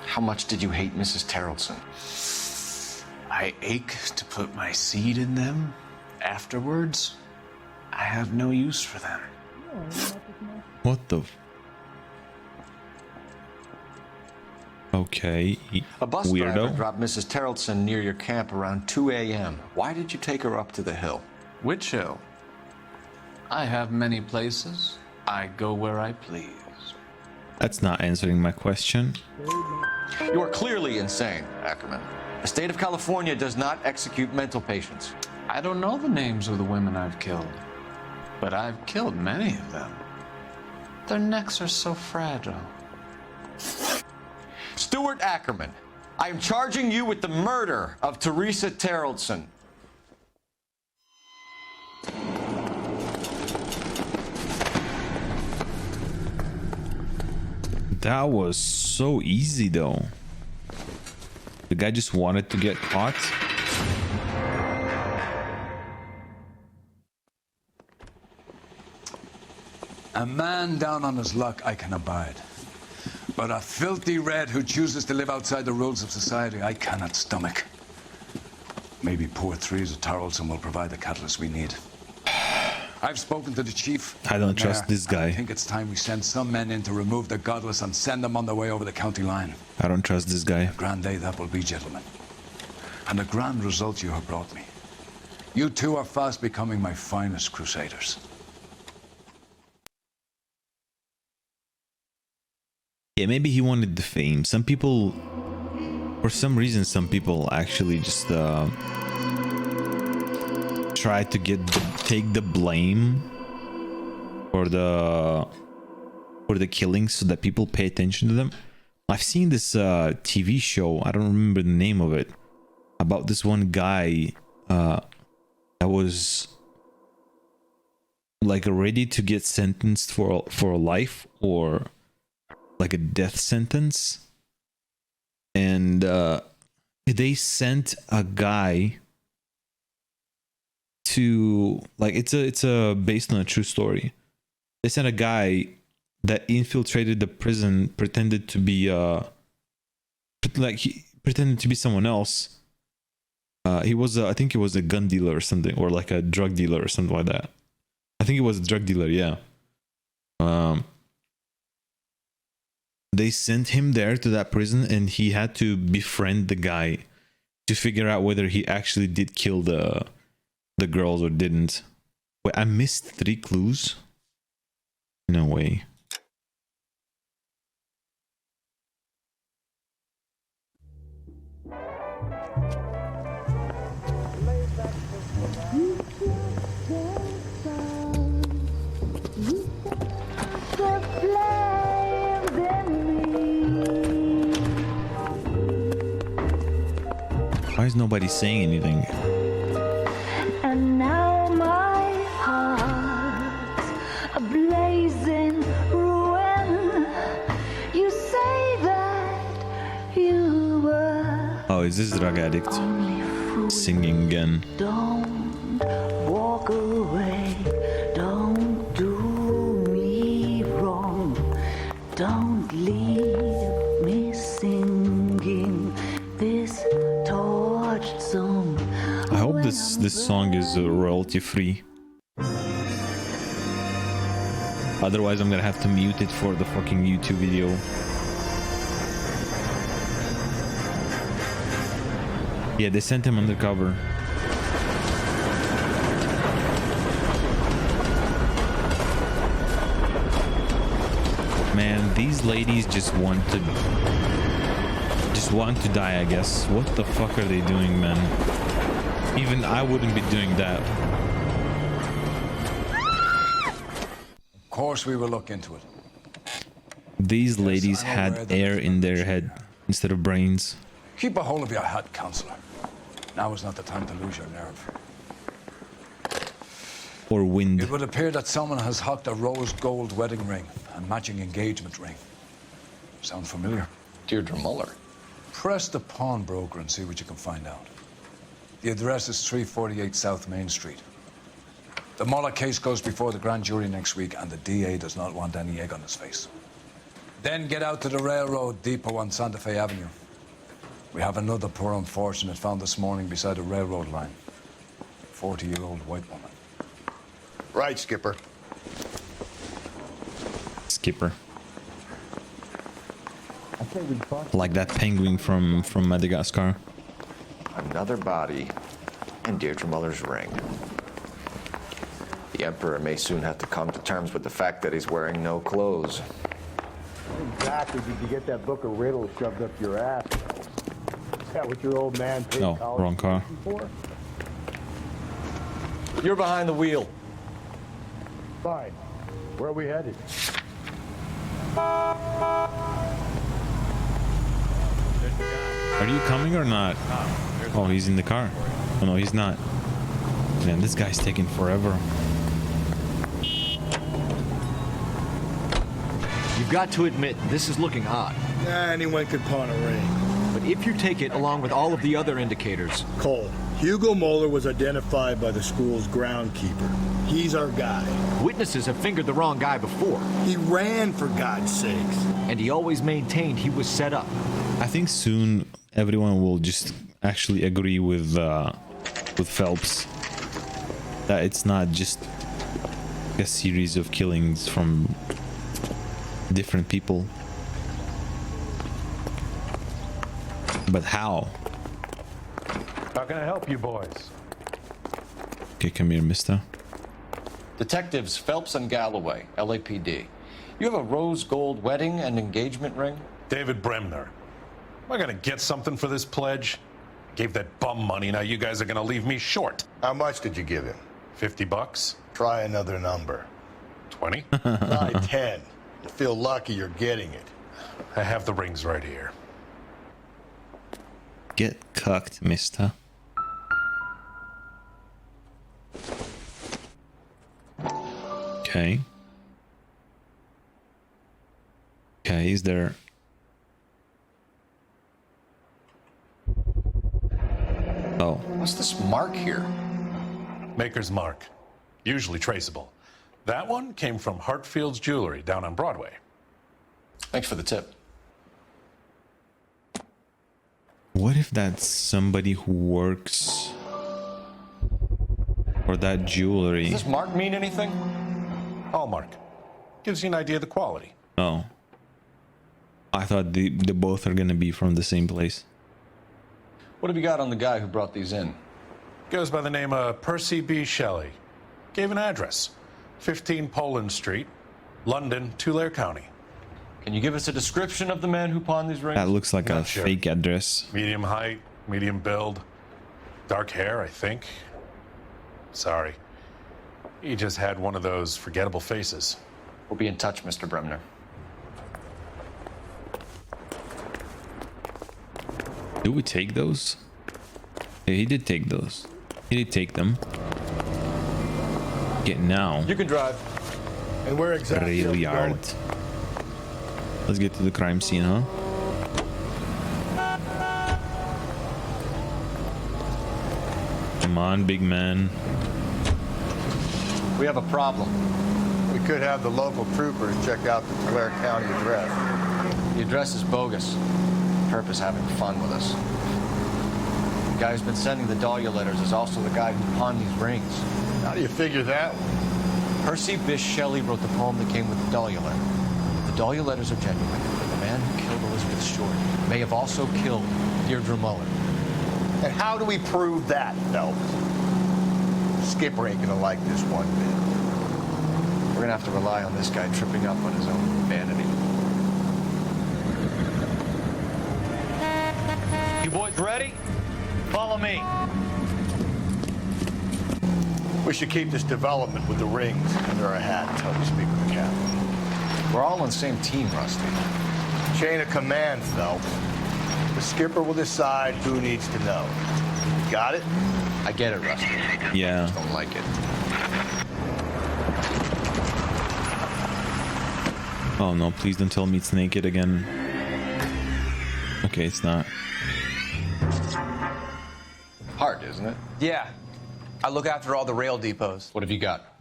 How much did you hate Mrs. Terrellson? I ache to put my seed in them. Afterwards, I have no use for them. What the? Okay, A bus weirdo. driver dropped Mrs. Terrellson near your camp around 2 a.m. Why did you take her up to the hill? Which hill? I have many places. I go where I please. That's not answering my question. You are clearly insane, Ackerman. The state of California does not execute mental patients. I don't know the names of the women I've killed, but I've killed many of them. Their necks are so fragile. Stuart Ackerman, I am charging you with the murder of Teresa Terrellson. That was so easy though. The guy just wanted to get caught. A man down on his luck I can abide. But a filthy red who chooses to live outside the rules of society I cannot stomach. Maybe poor Teresa Terrellson will provide the catalyst we need. I've spoken to the chief. I don't trust this guy. I think it's time we send some men in to remove the godless and send them on their way over the county line. I don't trust this guy. Grand day that will be, gentlemen. And a grand result you have brought me. You two are fast becoming my finest crusaders. Yeah, maybe he wanted the fame. Some people, for some reason, some people actually just try to take the blame for the killings so that people pay attention to them. I've seen this TV show, I don't remember the name of it, about this one guy that was like ready to get sentenced for life or like a death sentence, and they sent a guy to, like, it's a based on a true story. They sent a guy that infiltrated the prison, pretended to be he pretended to be someone else. He was I think he was a gun dealer or something, or like a drug dealer or something like that. I think he was a drug dealer, yeah. They sent him there to that prison, and he had to befriend the guy to figure out whether he actually did kill the girls or didn't. Wait, I missed 3 clues? No way. Why is nobody saying anything? And now my heart's a blazing ruin. You say that you were. Oh, is this drug addict singing again? Don't walk away. Don't do me wrong. Don't leave me singing this torched song. I hope this song is royalty free. Otherwise I'm gonna have to mute it for the fucking YouTube video. Yeah, they sent him undercover. Man, these ladies just want to die, I guess. What the fuck are they doing, man? Even I wouldn't be doing that. Of course we will look into it. These ladies had air in their head instead of brains. Keep a hold of your hat, counselor. Now is not the time to lose your nerve. Or wind. It would appear that someone has hocked a rose gold wedding ring and matching engagement ring. Sound familiar? Deirdre Muller. Press the pawnbroker and see what you can find out. The address is 348 South Main Street. The Muller case goes before the grand jury next week, and the DA does not want any egg on his face. Then get out to the railroad depot on Santa Fe Avenue. We have another poor unfortunate found this morning beside a railroad line. 40-year-old white woman. Right, Skipper. Skipper. Like that penguin from Madagascar. Another body and Deirdre Muller's ring. The Emperor may soon have to come to terms with the fact that he's wearing no clothes. Exactly, did you get that book of riddles shoved up your ass? Is that what your old man paid No, college wrong car. for? You're behind the wheel. Fine. Where are we headed? Are you coming or not? Oh, he's in the car. Oh no, he's not. Man, this guy's taking forever. You've got to admit, this is looking odd. Anyone could pawn a ring. But if you take it along with all of the other indicators... Cole, Hugo Moeller was identified by the school's groundkeeper. He's our guy. Witnesses have fingered the wrong guy before. He ran, for God's sakes. And he always maintained he was set up. I think soon everyone will just actually agree with Phelps that it's not just a series of killings from different people. But how? How can I help you boys? Okay, come here, mister. Detectives Phelps and Galloway, LAPD. You have a rose gold wedding and engagement ring? David Bremner. Am I gonna get something for this pledge? Gave that bum money, now you guys are gonna leave me short. How much did you give him? $50? Try another number. 20? Try 10. You feel lucky you're getting it. I have the rings right here. Get cucked, mister. Okay. Okay, is there... Oh. What's this mark here? Maker's mark. Usually traceable. That one came from Hartfield's Jewelry down on Broadway. Thanks for the tip. What if that's somebody who works for that jewelry? Does this mark mean anything? Hallmark. Gives you an idea of the quality. Oh. I thought the both are gonna be from the same place. What have you got on the guy who brought these in? Goes by the name of Percy B. Shelley. Gave an address. 15 Poland Street, London, Tulare County. Can you give us a description of the man who pawned these rings? That looks like Not a sure. fake address. Medium height, medium build, dark hair, I think. Sorry. He just had one of those forgettable faces. We'll be in touch, Mr. Bremner. Do we take those? Yeah, he did take those. He did take them. Get now. You can drive. And where exactly Rail are we yard. going? Let's get to the crime scene, huh? Come on, big man. We have a problem. We could have the local troopers check out the Tulare County address. The address is bogus. Perp is having fun with us. The guy who's been sending the Dahlia letters is also the guy who pawned these rings. How do you figure that one? Percy Bysshe Shelley wrote the poem that came with the Dahlia letter. If the Dahlia letters are genuine, then the man who killed Elizabeth Short may have also killed Deirdre Muller. And how do we prove that, Phelps? Skipper ain't gonna like this one bit. We're gonna have to rely on this guy tripping up on his own vanity. boys ready? Follow me. We should keep this development with the rings under our hat until we speak with the captain. We're all on the same team, Rusty. Chain of command, Phelps. The skipper will decide who needs to know. Got it? I get it, Rusty. Yeah. I just don't like it. Oh no, please don't tell me it's naked again. Okay, it's not. Hard, isn't it? Yeah. I look after all the rail depots. What have you got?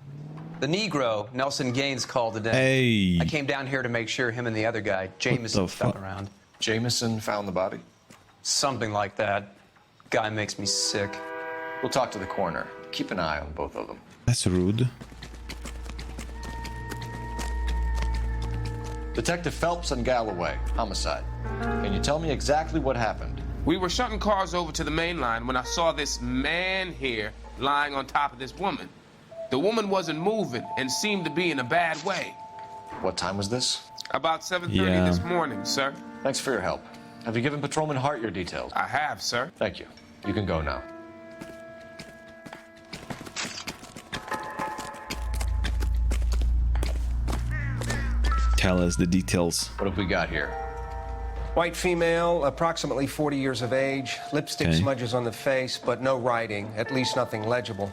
The Negro, Nelson Gaines, called today. Hey. I came down here to make sure him and the other guy, Jameson, stuck around. Jameson found the body? Something like that. Guy makes me sick. We'll talk to the coroner. Keep an eye on both of them. That's rude. Detective Phelps and Galloway, homicide. Can you tell me exactly what happened? We were shutting cars over to the main line when I saw this man here lying on top of this woman. The woman wasn't moving and seemed to be in a bad way. What time was this? About 7:30 this morning, sir. Thanks for your help. Have you given Patrolman Hart your details? I have, sir. Thank you. You can go now. Tell us the details. What have we got here? White female, approximately 40 years of age. Lipstick Okay. smudges on the face, but no writing, at least nothing legible.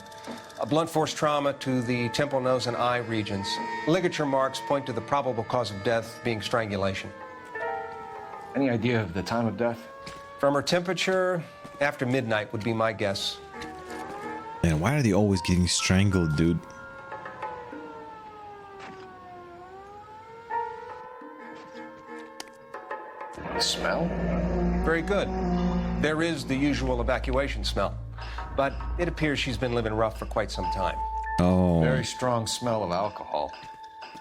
A blunt force trauma to the temple, nose, and eye regions. Ligature marks point to the probable cause of death being strangulation. Any idea of the time of death? From her temperature, after midnight would be my guess. Man, why are they always getting strangled, dude? The smell? Very good. There is the usual evacuation smell, but it appears she's been living rough for quite some time. Oh. Very strong smell of alcohol.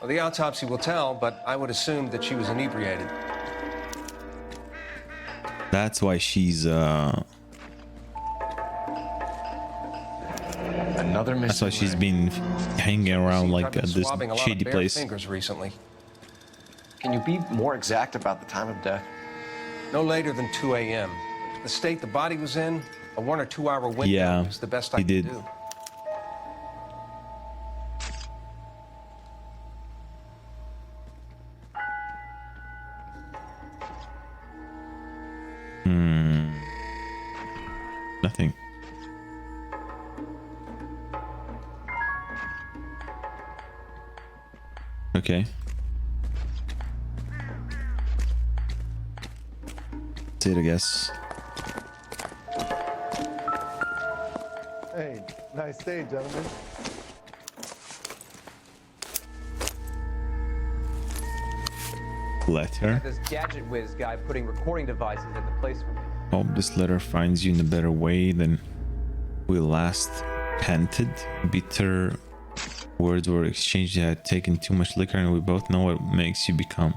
Well, the autopsy will tell, but I would assume that she was inebriated. That's why she's Another missing that's why she's leg. been hanging around I've like been at this swabbing a lot shady of bare place. fingers recently. Can you be more exact about the time of death? No later than 2 a.m. The state the body was in, a 1 or 2 hour window Yeah, is the best I he can did. do. Nothing. Okay. That's it, I guess. Hey, nice day, gentlemen. Letter. This gadget whiz guy putting recording devices at the place for me. Hope this letter finds you in a better way than we last panted. Bitter words were exchanged. You had taken too much liquor, and we both know what makes you become.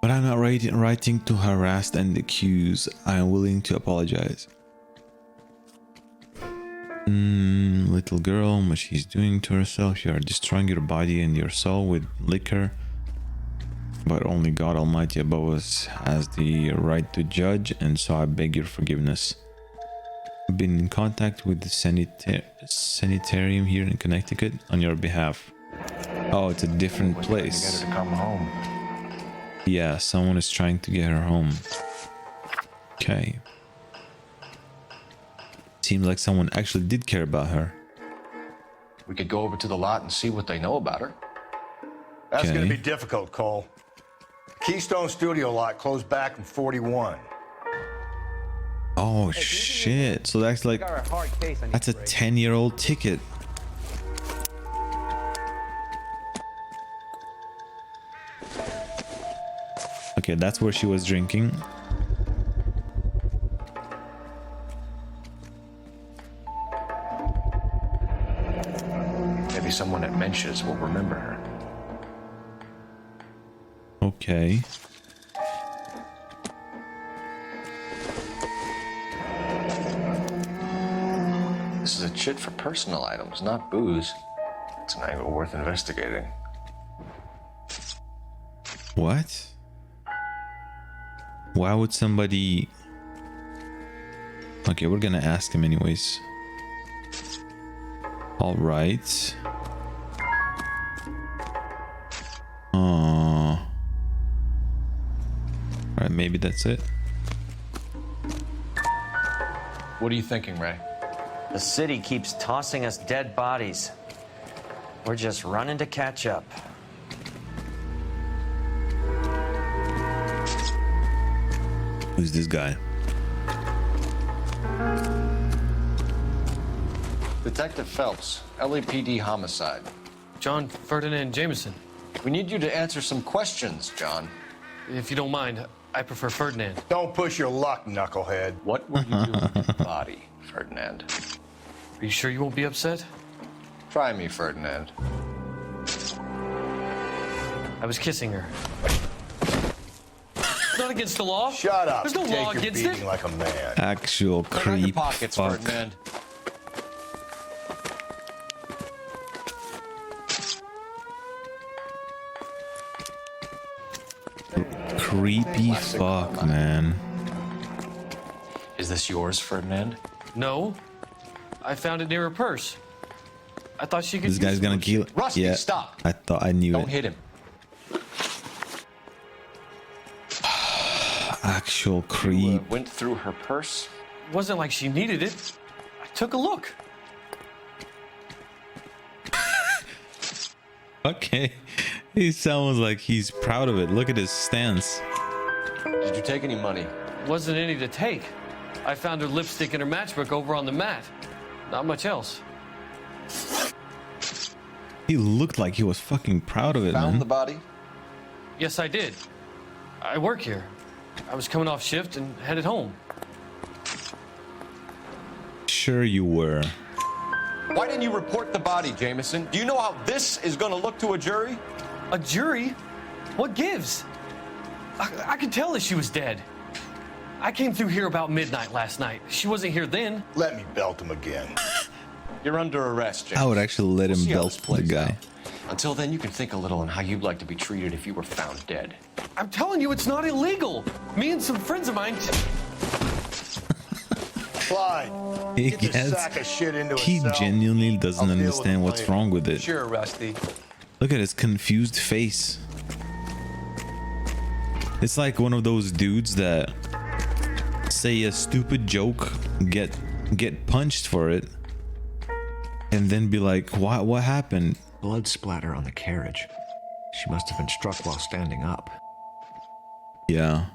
But I'm not writing to harass and accuse. I am willing to apologize. Little girl, what she's doing to herself. You are destroying your body and your soul with liquor. But only God Almighty above us has the right to judge, and so I beg your forgiveness. I've been in contact with the sanitarium here in Connecticut on your behalf. Oh, it's a different place. To come home. Yeah, someone is trying to get her home. Okay. Seems like someone actually did care about her. We could go over to the lot and see what they know about her. That's Okay. going to be difficult, Cole. Keystone Studio lot closed back in 41. Oh shit, so that's like, that's a 10-year-old ticket. Okay, that's where she was drinking. Maybe someone at Mensch's will remember her. Okay. This is a chit for personal items, not booze. It's an angle worth investigating. What? Why would somebody Okay, we're gonna ask him anyways. All right. All right, maybe that's it. What are you thinking, Ray? The city keeps tossing us dead bodies. We're just running to catch up. Who's this guy? Detective Phelps, LAPD Homicide. John Ferdinand Jameson. We need you to answer some questions, John. If you don't mind, I prefer Ferdinand. Don't push your luck, knucklehead. What were you doing with the body, Ferdinand? Are you sure you won't be upset? Try me, Ferdinand. I was kissing her. It's not against the law. Shut up. There's no Take law your against beating it. like a man. Actual creep. Pockets, Fuck. Ferdinand. Creepy fuck, man. Is this yours, Ferdinand? No. I found it near her purse. I thought she could This guy's use gonna it. kill. Rusty, Yeah, stop. I thought I knew Don't it. hit him. Actual creep. Went through her purse. It wasn't like she needed it. I took a look. Okay. He sounds like he's proud of it. Look at his stance. Did you take any money? Wasn't any to take. I found her lipstick and her matchbook over on the mat. Not much else. He looked like he was fucking proud of it, Found man. the body? Yes, I did. I work here. I was coming off shift and headed home. Sure you were. Why didn't you report the body, Jameson? Do you know how this is going to look to a jury? A jury? What gives? I could tell that she was dead. I came through here about midnight last night. She wasn't here then. Let me belt him again. You're under arrest, Jameson. I would actually let him We'll see how belt this the plays guy. out. Until then, you can think a little on how you'd like to be treated if you were found dead. I'm telling you, it's not illegal. Me and some friends of mine. Clyde, He get this gets. sack of shit into He his cell. genuinely doesn't I'll deal with understand it what's later. wrong with it. Sure, Rusty. Look at his confused face. It's like one of those dudes that say a stupid joke, get punched for it, and then be like, what happened? Blood splatter on the carriage. She must have been struck while standing up. Yeah.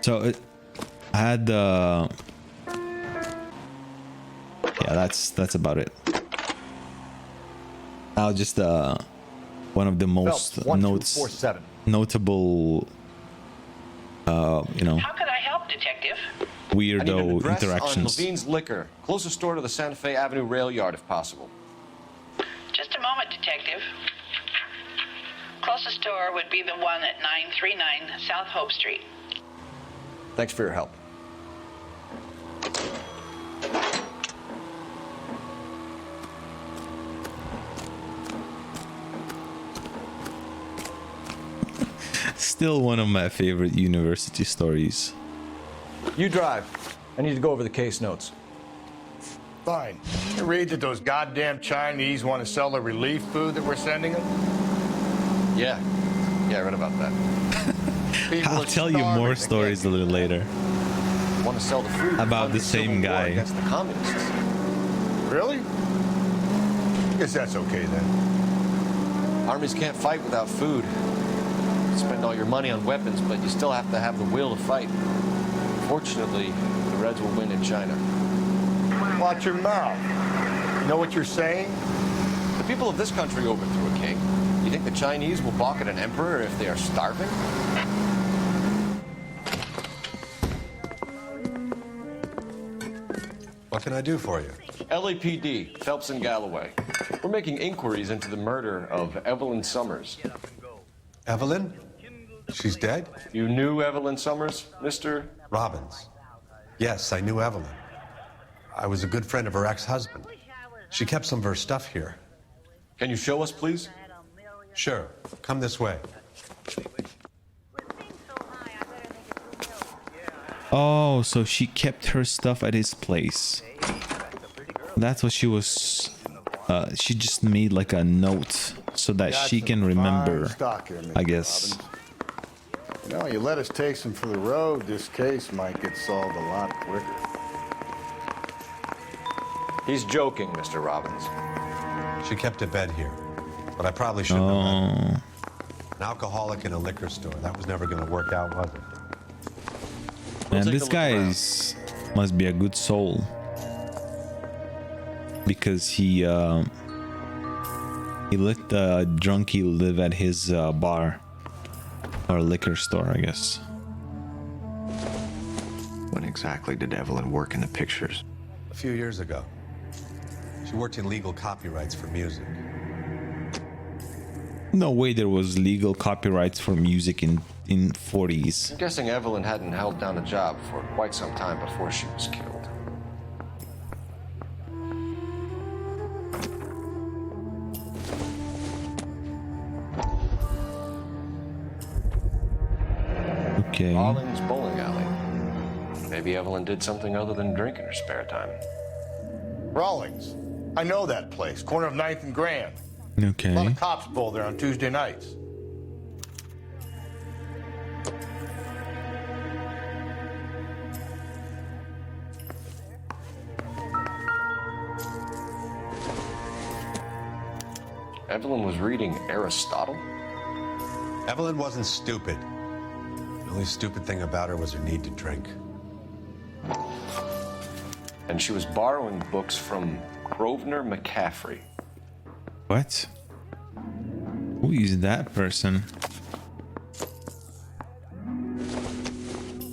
So it had yeah, that's about it. Now just one of the most Phelps, 1247. notable you know, How could I help, Detective? I need an weirdo address on interactions. Levine's Liquor. Closest store to the Santa Fe Avenue rail yard, if possible. Just a moment, Detective. Closest store would be the one at 939 South Hope Street. Thanks for your help. Still one of my favorite university stories. You drive. I need to go over the case notes. Fine. You read that those goddamn Chinese want to sell the relief food that we're sending them? Yeah. Yeah, I read about that. People I'll are tell you starving. more They stories a little later want to sell the food to about fund the Civil same War guy. against the communists. Really? Guess that's okay then. Armies can't fight without food. You spend all your money on weapons, but you still have to have the will to fight. Fortunately, the Reds will win in China. Watch your mouth. You know what you're saying? The people of this country overthrew a king. You think the Chinese will balk at an emperor if they are starving? What can I do for you? LAPD, Phelps and Galloway. We're making inquiries into the murder of Evelyn Summers. Evelyn? She's dead? You knew Evelyn Summers, Mr. Robbins. Yes, I knew Evelyn. I was a good friend of her ex-husband. She kept some of her stuff here. Can you show us, please? Sure. Come this way. Oh, so she kept her stuff at his place. That's what she was. She just made like a note so that she can remember. I guess. You know, you let us take some for the road, this case might get solved a lot quicker. He's joking, Mr. Robbins. She kept a bed here, but I probably shouldn't have let her. An alcoholic in a liquor store. That was never going to work out, was it? Man, this guy must be a good soul. Because he let the drunkie live at his bar. Or liquor store, I guess. When exactly did Evelyn work in the pictures? A few years ago. She worked in legal copyrights for music. No way there was legal copyrights for music in 40s. I'm guessing Evelyn hadn't held down a job for quite some time before she was killed. Okay. Rawlings Bowling Alley. Maybe Evelyn did something other than drink in her spare time. Rawlings. I know that place. Corner of 9th and Grand. Okay. A lot of cops bowl there on Tuesday nights. Evelyn was reading Aristotle? Evelyn wasn't stupid. The only stupid thing about her was her need to drink. And she was borrowing books from Grosvenor McCaffrey. What? Who is that person?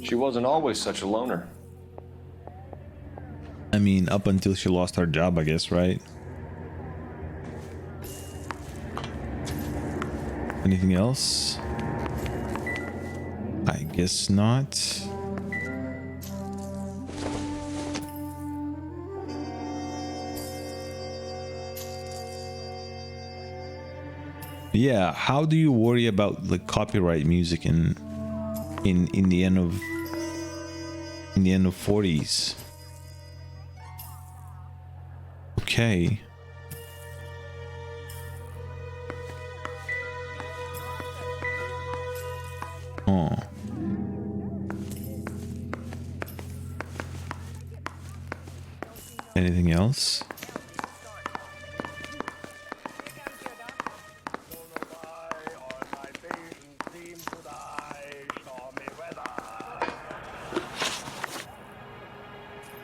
She wasn't always such a loner. I mean, up until she lost her job, I guess, right? Anything else? I guess not. Yeah, how do you worry about the copyright music in the end of 40s? Okay. Oh. Anything else?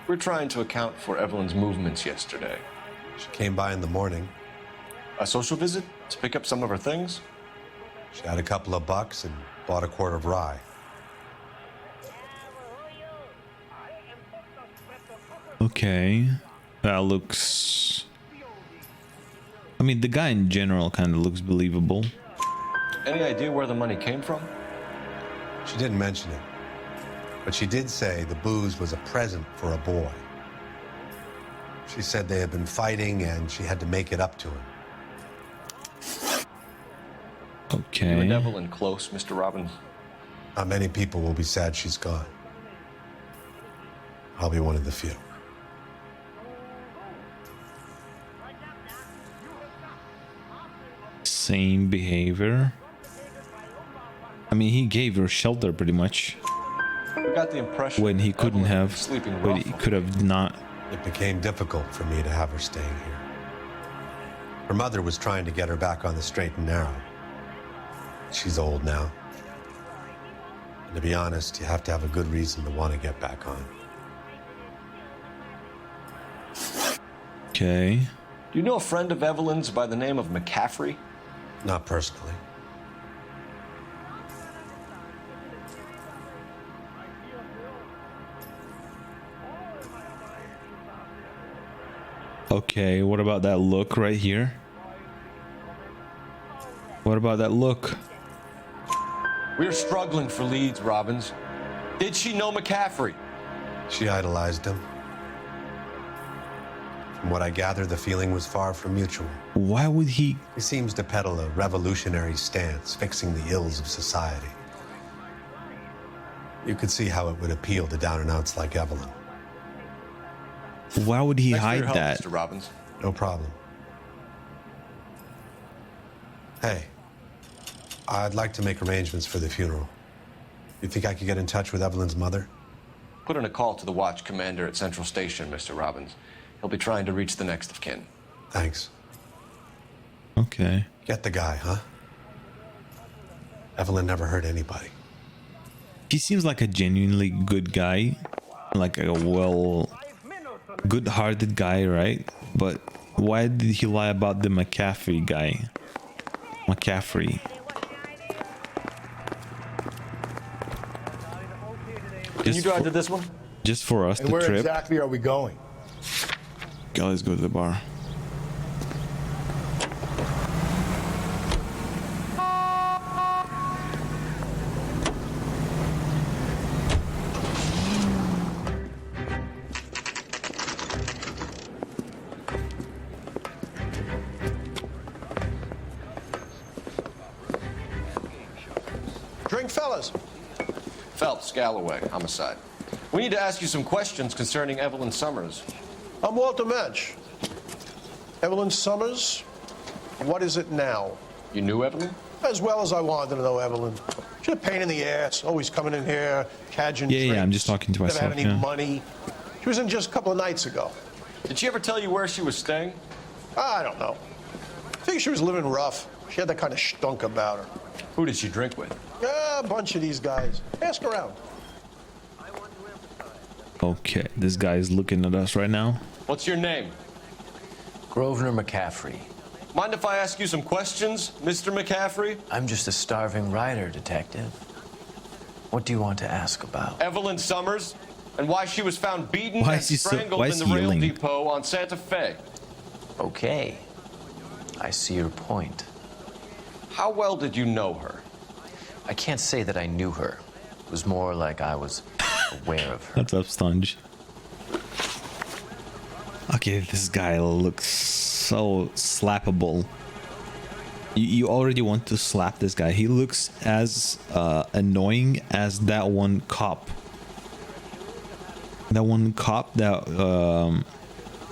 We're trying to account for Evelyn's movements yesterday. She came by in the morning. A social visit to pick up some of her things? She had a couple of bucks and bought a quart of rye. Okay. That looks... I mean, the guy in general kind of looks believable. Any idea where the money came from? She didn't mention it. But she did say the booze was a present for a boy. She said they had been fighting and she had to make it up to him. Okay. You and Evelyn close, Mr. Robbins? Not many people will be sad she's gone. I'll be one of the few. Same behavior. I mean, he gave her shelter pretty much. We got the impression when he couldn't have, sleeping when he could have not. It became difficult for me to have her staying here. Her mother was trying to get her back on the straight and narrow. She's old now. And to be honest, you have to have a good reason to want to get back on. Okay. Do you know a friend of Evelyn's by the name of McCaffrey? Not personally. Okay, what about that look right here? What about that look? We're struggling for leads, Robbins. Did she know McCaffrey? She idolized him. From what I gather, the feeling was far from mutual. Why would he? He seems to peddle a revolutionary stance, fixing the ills of society. You could see how it would appeal to down and outs like Evelyn. Why would he Thanks for hide your help, that? Mr. Robbins. No problem. Hey, I'd like to make arrangements for the funeral. You think I could get in touch with Evelyn's mother? Put in a call to the watch commander at Central Station, Mr. Robbins. He'll be trying to reach the next of kin. Thanks. Okay. Get the guy, huh? Evelyn never hurt anybody. He seems like a genuinely good guy, like a good-hearted guy, right? But why did he lie about the McCaffrey guy? McCaffrey. Can you drive to this one? Just for us And to where trip. exactly are we going? Okay, let's go to the bar. Drink, fellas. Phelps, Galloway, Homicide. We need to ask you some questions concerning Evelyn Summers. I'm Walter Mensch. Evelyn Summers, what is it now? You knew Evelyn? As well as I wanted to know Evelyn. She's a pain in the ass, always coming in here, cadging Yeah, I'm drinks, just talking to never myself. had any Yeah. money. She was in just a couple of nights ago. Did she ever tell you where she was staying? I don't know. I think she was living rough. She had that kind of stunk about her. Who did she drink with? A bunch of these guys. Ask around. Okay, this guy is looking at us right now. What's your name? Grosvenor McCaffrey. Mind if I ask you some questions, Mr. McCaffrey? I'm just a starving writer, Detective. What do you want to ask about? Evelyn Summers, and why she was found beaten Why and is he so- strangled why in is the he rail yelling? depot on Santa Fe. Okay. I see your point. How well did you know her? I can't say that I knew her. It was more like I was aware of her. What's up, Sponge? Okay, this guy looks so slappable. You already want to slap this guy. He looks as annoying as that one cop. That one cop that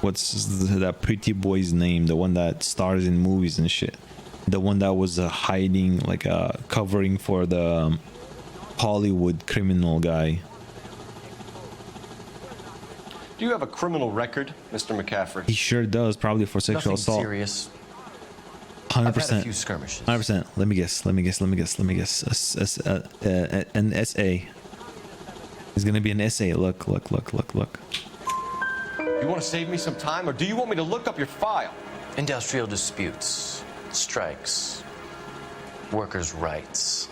what's that pretty boy's name? The one that stars in movies and shit. The one that was hiding, like covering for the Hollywood criminal guy. Do you have a criminal record, Mr. McCaffrey? He sure does, probably for sexual Nothing assault. serious. 100%. I've had a few skirmishes. 100%. Let me guess. An SA. It's gonna be an SA. Look. You want to save me some time, or do you want me to look up your file? Industrial disputes, strikes, workers' rights,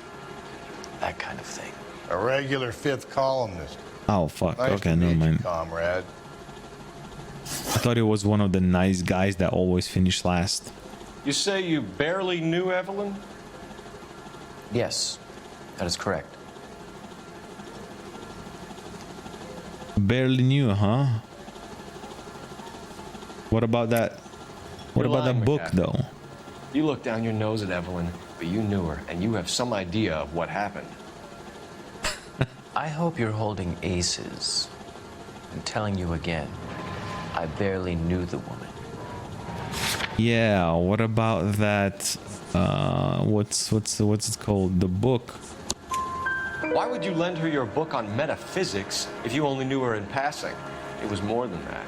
that kind of thing. A regular fifth columnist. Oh fuck. Nice Okay, to never meet you, mind. comrade. I thought it was one of the nice guys that always finish last. You say you barely knew Evelyn? Yes, that is correct. Barely knew, huh? What about that? What You're about lying, that book, McCaffrey. though? You look down your nose at Evelyn, but you knew her, and you have some idea of what happened. I hope you're holding aces. I'm telling you again, I barely knew the woman. Yeah. What about that? What's it called? The book. Why would you lend her your book on metaphysics if you only knew her in passing? It was more than that.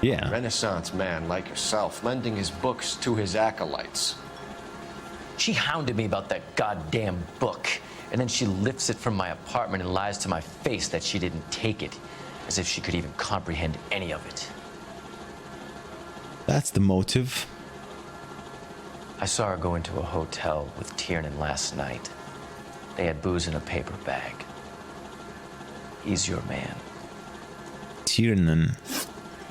Yeah. A Renaissance man like yourself, lending his books to his acolytes. She hounded me about that goddamn book, and then she lifts it from my apartment and lies to my face that she didn't take it, as if she could even comprehend any of it. That's the motive. I saw her go into a hotel with Tiernan last night. They had booze in a paper bag. He's your man. Tiernan.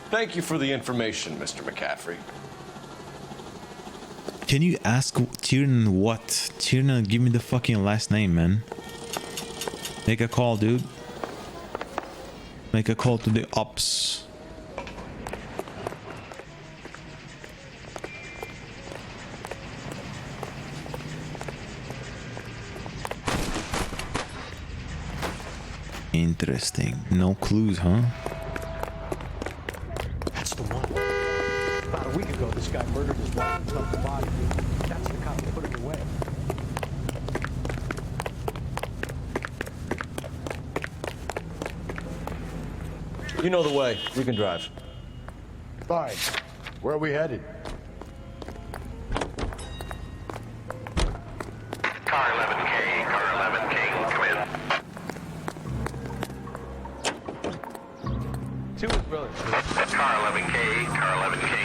Thank you for the information, Mr. McCaffrey. Can you ask Tiernan what? Tiernan, give me the fucking last name, man. Make a call, dude. Make a call to the ops. Interesting. No clues, huh? That's the one. About a week ago, this guy murdered his wife and dumped the body. That's the cop who put it away. You know the way. You can drive. Fine. Where are we headed? Car 11K, car 11K, twin. Two is brothers. Car 11K, car 11K,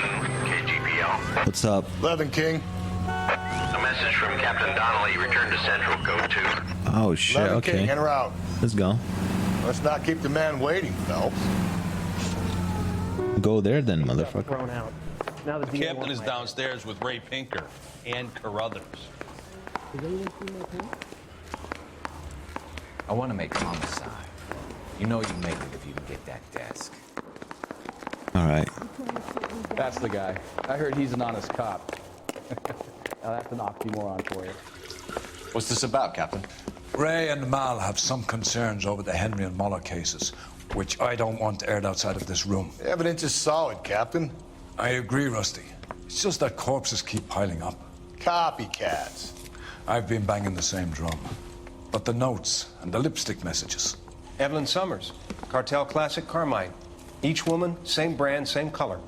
KGPL. What's up? 11 King. A message from Captain Donnelly. Return to Central, code 2. Oh shit. 11 Okay. King, en route. Let's go. Let's not keep the man waiting, Phelps. Go there then, motherfucker. Thrown out. Now the Captain is downstairs with Ray Pinker and Carruthers. I want to make Homicide. You know you make it if you can get that desk. All right. That's the guy. I heard he's an honest cop. Now that's an oxymoron for you. What's this about, Captain? Ray and Mal have some concerns over the Henry and Muller cases, which I don't want aired outside of this room. The evidence is solid, Captain. I agree, Rusty. It's just that corpses keep piling up. Copycats. I've been banging the same drum. But the notes and the lipstick messages. Evelyn Summers, Cartel Classic Carmine. Each woman, same brand, same color.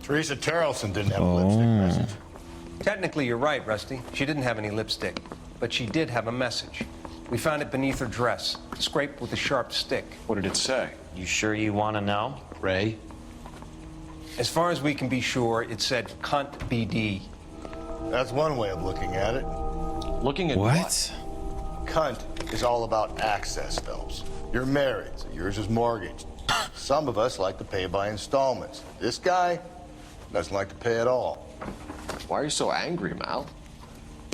Teresa Terrelson didn't have a lipstick message. Technically, you're right, Rusty. She didn't have any lipstick, but she did have a message. We found it beneath her dress, scraped with a sharp stick. What did it say? You sure you want to know? Ray? As far as we can be sure, it said cunt BD. That's one way of looking at it. Looking at What? Cunt is all about access, Phelps. You're married, so yours is mortgaged. Some of us like to pay by installments. This guy doesn't like to pay at all. Why are you so angry, Mal?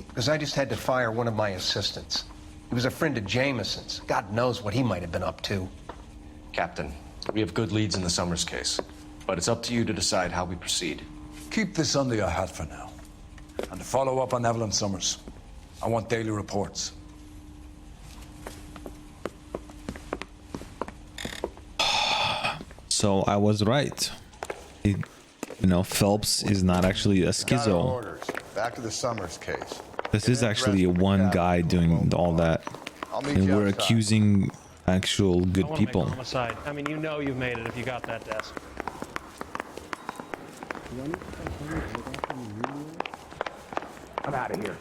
Because I just had to fire one of my assistants. He was a friend of Jameson's. God knows what he might have been up to. Captain, we have good leads in the Summers case, but it's up to you to decide how we proceed. Keep this under your hat for now. And to follow up on Evelyn Summers, I want daily reports. So I was right. You know, Phelps is not actually a schizo. Orders. Back to the Summers case. This is actually one guy doing all that. And we're accusing actual good people. Homicide. I mean, you know you've made it if you got that desk. I'm out of here.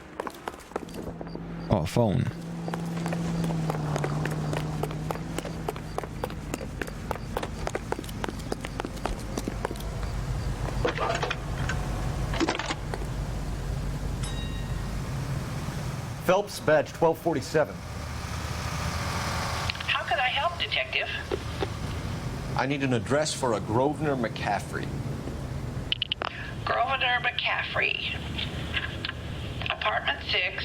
Oh, phone. Phelps, badge 1247. How could I help, Detective? I need an address for a Grosvenor McCaffrey. Grosvenor McCaffrey. Apartment 6,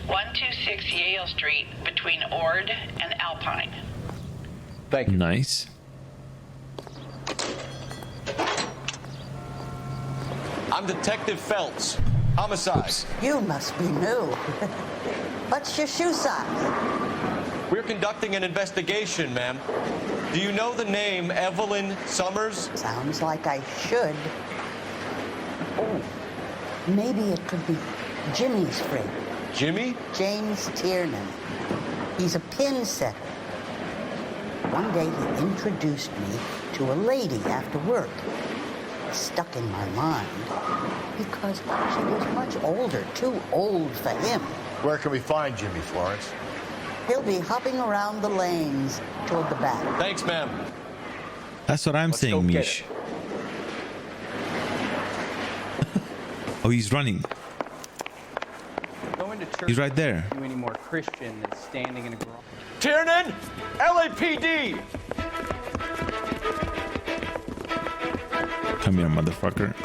126 Yale Street, between Ord and Alpine. Thank you. Nice. I'm Detective Phelps. Homicide. Oops. You must be new. What's your shoe size? We're conducting an investigation, ma'am. Do you know the name Evelyn Summers? Sounds like I should. Oh, maybe it could be Jimmy's friend. Jimmy? James Tiernan. He's a pin setter. One day he introduced me to a lady after work. It stuck in my mind because she was much older, too old for him. Where can we find Jimmy, Florence? He'll be hopping around the lanes toward the back. Thanks, ma'am. That's what I'm saying, Mish. Oh, he's running. Going to church He's right there. isn't any more Christian than standing in a garage. Tiernan! LAPD! Come here, motherfucker.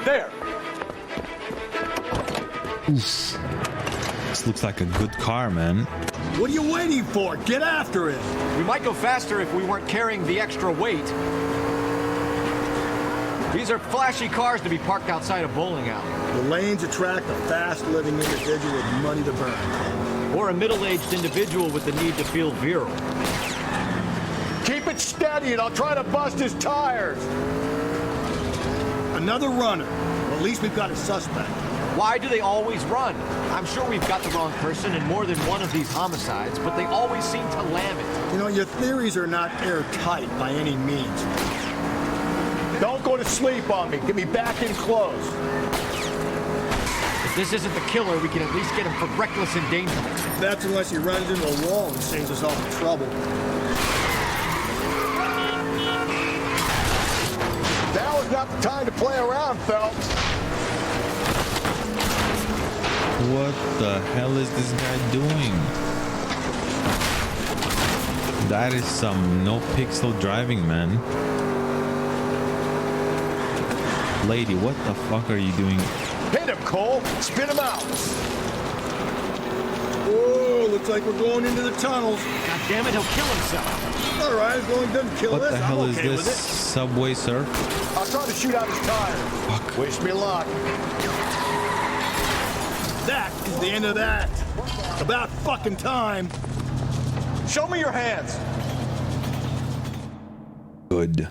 There! Oof. This looks like a good car, man. What are you waiting for? Get after it! We might go faster if we weren't carrying the extra weight. These are flashy cars to be parked outside a bowling alley. The lanes attract a fast-living individual with money to burn. Or a middle-aged individual with the need to feel virile. Keep it steady and I'll try to bust his tires. Another runner. Well, at least we've got a suspect. Why do they always run? I'm sure we've got the wrong person in more than one of these homicides, but they always seem to lam it. You know, your theories are not airtight by any means. Don't go to sleep on me. Get me back in close. If this isn't the killer, we can at least get him for reckless endangerment. That's unless he runs into a wall and saves us all the trouble. Now is not the time to play around, Phelps. What the hell is this guy doing? That is some no pixel driving, man. Lady, what the fuck are you doing? Hit him, Cole. Spit him out. Whoa, looks like we're going into the tunnels. God damn it, he'll kill himself. All right, as long as he doesn't kill What us, the hell I'm is okay with this? it. Subway surf? I'll try to shoot out his tire. Fuck. Wish me luck. That is the end of that. About fucking time. Show me your hands. Good.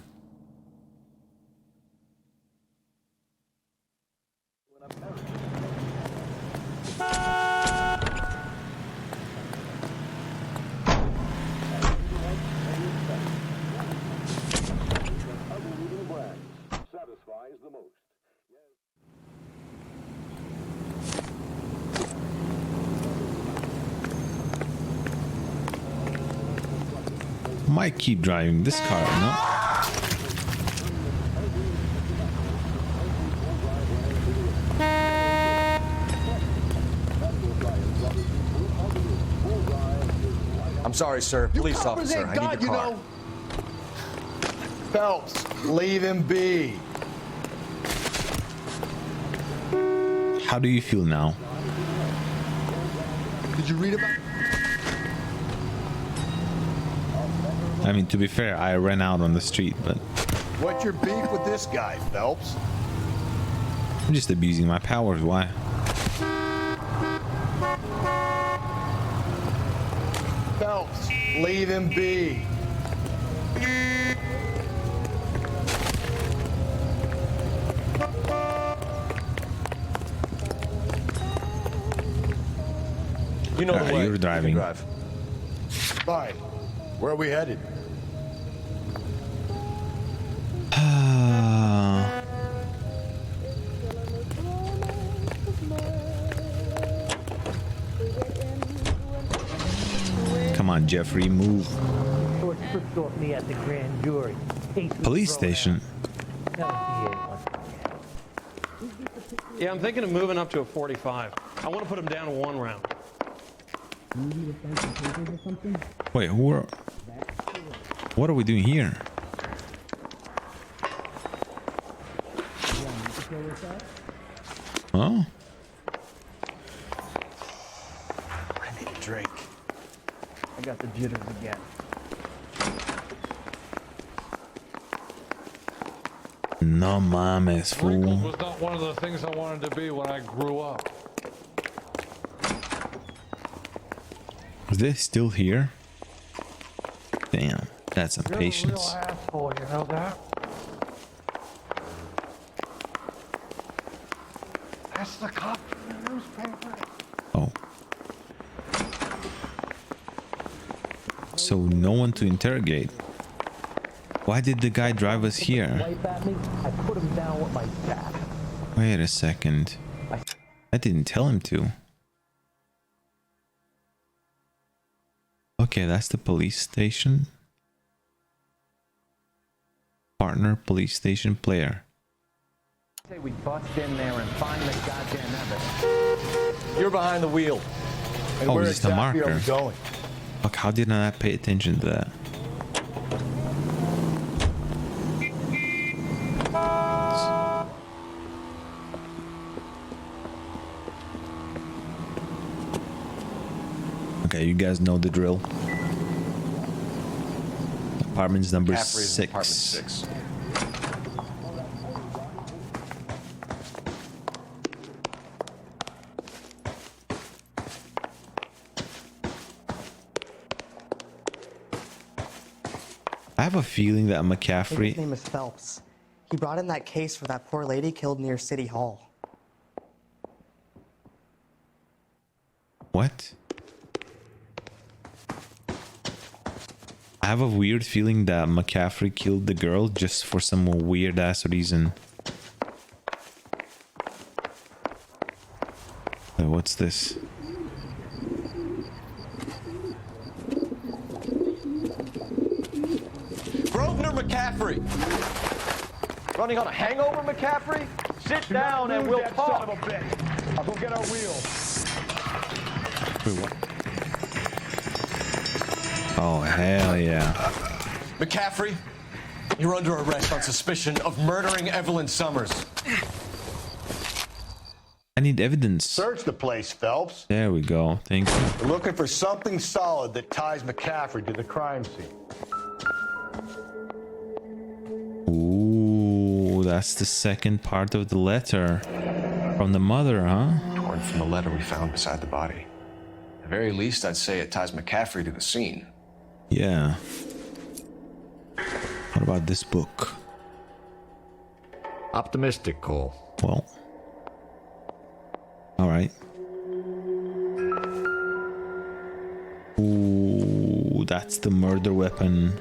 Might keep driving this car, no? I'm sorry, sir. Police officer, I need your car. Phelps, leave him be. How do you feel now? Did you read about? I mean, to be fair, I ran out on the street, but What's your beef with this guy, Phelps? I'm just abusing my powers. Why? Phelps, leave him be. You know the way. You're driving. You can drive. Fine. Where are we headed? Come on, Jeffrey, move. Me at the grand jury. Police station. Yeah, I'm thinking of moving up to a 45. I want to put him down to 1 round. Wait, who are... What are we doing here? Oh? I need a drink. I got the jitters again. No mames, Wrinkles fool. was not one of the things I wanted to be when I grew up. Is this still here? Damn, that's some patience. You're a real asshole, you know that? That's the cop in the newspaper. Oh. So no one to interrogate. Why did the guy drive us here? Wipe at me, I put him down with my bat. Wait a second. I didn't tell him to. Okay, that's the police station. Partner police station player. Say we bust in there and find the goddamn evidence. You're behind the wheel. And Oh, where this is the exactly are marker. we going? Fuck, how did I not pay attention to that? Okay, you guys know the drill. Apartments number Caffrey's 6. apartment 6. I have a feeling that I think McCaffrey. his name is Phelps. He brought in that case for that poor lady killed near City Hall. What? I have a weird feeling that McCaffrey killed the girl just for some weird ass reason. What's this? Grosvenor McCaffrey! Running on a hangover, McCaffrey? Sit down and we'll talk. Son of a bitch. I'll go get our wheels. Wait, what? Oh, hell yeah. McCaffrey, you're under arrest on suspicion of murdering Evelyn Summers. I need evidence. Search the place, Phelps. There we go. Thank you. We're looking for something solid that ties McCaffrey to the crime scene. Ooh, that's the second part of the letter from the mother, huh? Torn from the letter we found beside the body. At the very least, I'd say it ties McCaffrey to the scene. Yeah. What about this book? Optimistic, Cole. Well. All right. Ooh, that's the murder weapon.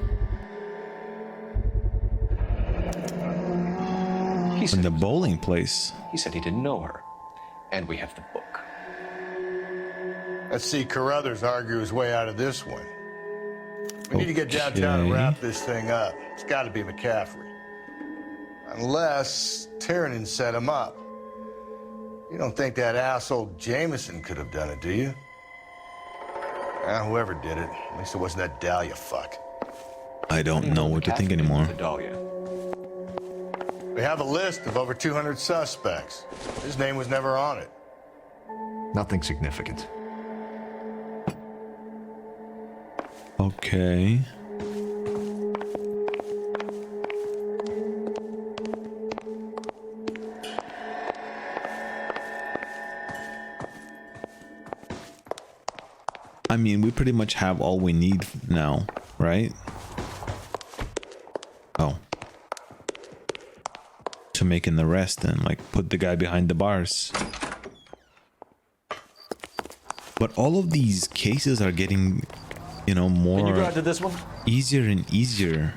In the bowling place. He said he didn't know her. And we have the book. Let's see Carruthers argue his way out of this one. We need to get downtown and wrap this thing up. It's got to be McCaffrey. Unless Tiernan set him up. You don't think that asshole Jameson could have done it, do you? Whoever did it. At least it wasn't that Dahlia fuck. I don't know what to think anymore. We have a list of over 200 suspects. His name was never on it. Nothing significant. Okay. I mean, we pretty much have all we need now, right? Oh. To make an arrest and like put the guy behind the bars. But all of these cases are getting, you know, more Can you go out to this one? easier and easier.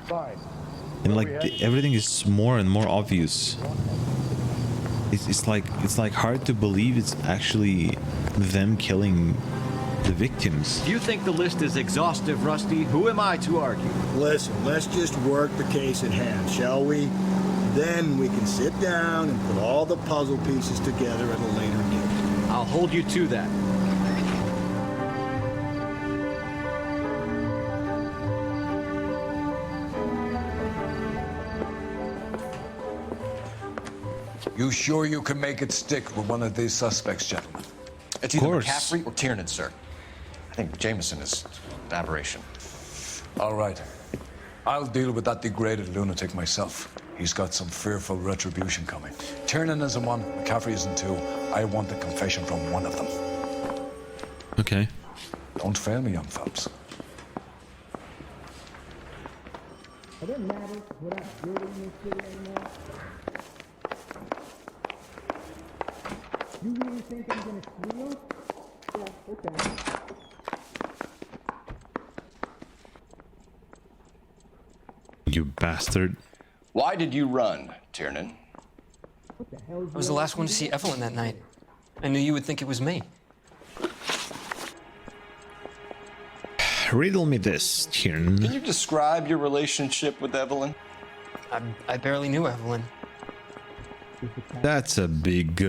And like everything is more and more obvious. It's like hard to believe it's actually them killing the victims. Do you think the list is exhaustive, Rusty? Who am I to argue? Listen, let's just work the case at hand, shall we? Then we can sit down and put all the puzzle pieces together at a later date. I'll hold you to that. You sure you can make it stick with one of these suspects, gentlemen? It's either McCaffrey or Tiernan, sir. I think Jameson is an aberration. All right. I'll deal with that degraded lunatic myself. He's got some fearful retribution coming. Tiernan isn't one, McCaffrey isn't two. I want a confession from one of them. Okay. Don't fail me, young Phelps. Are there matters without building this city anymore? You really think I'm gonna steal? Yeah, okay. You bastard. Why did you run, Tiernan? I was the last one to see Evelyn that night. I knew you would think it was me. Riddle me this, Tiernan. Can you describe your relationship with Evelyn? I barely knew Evelyn. That's a big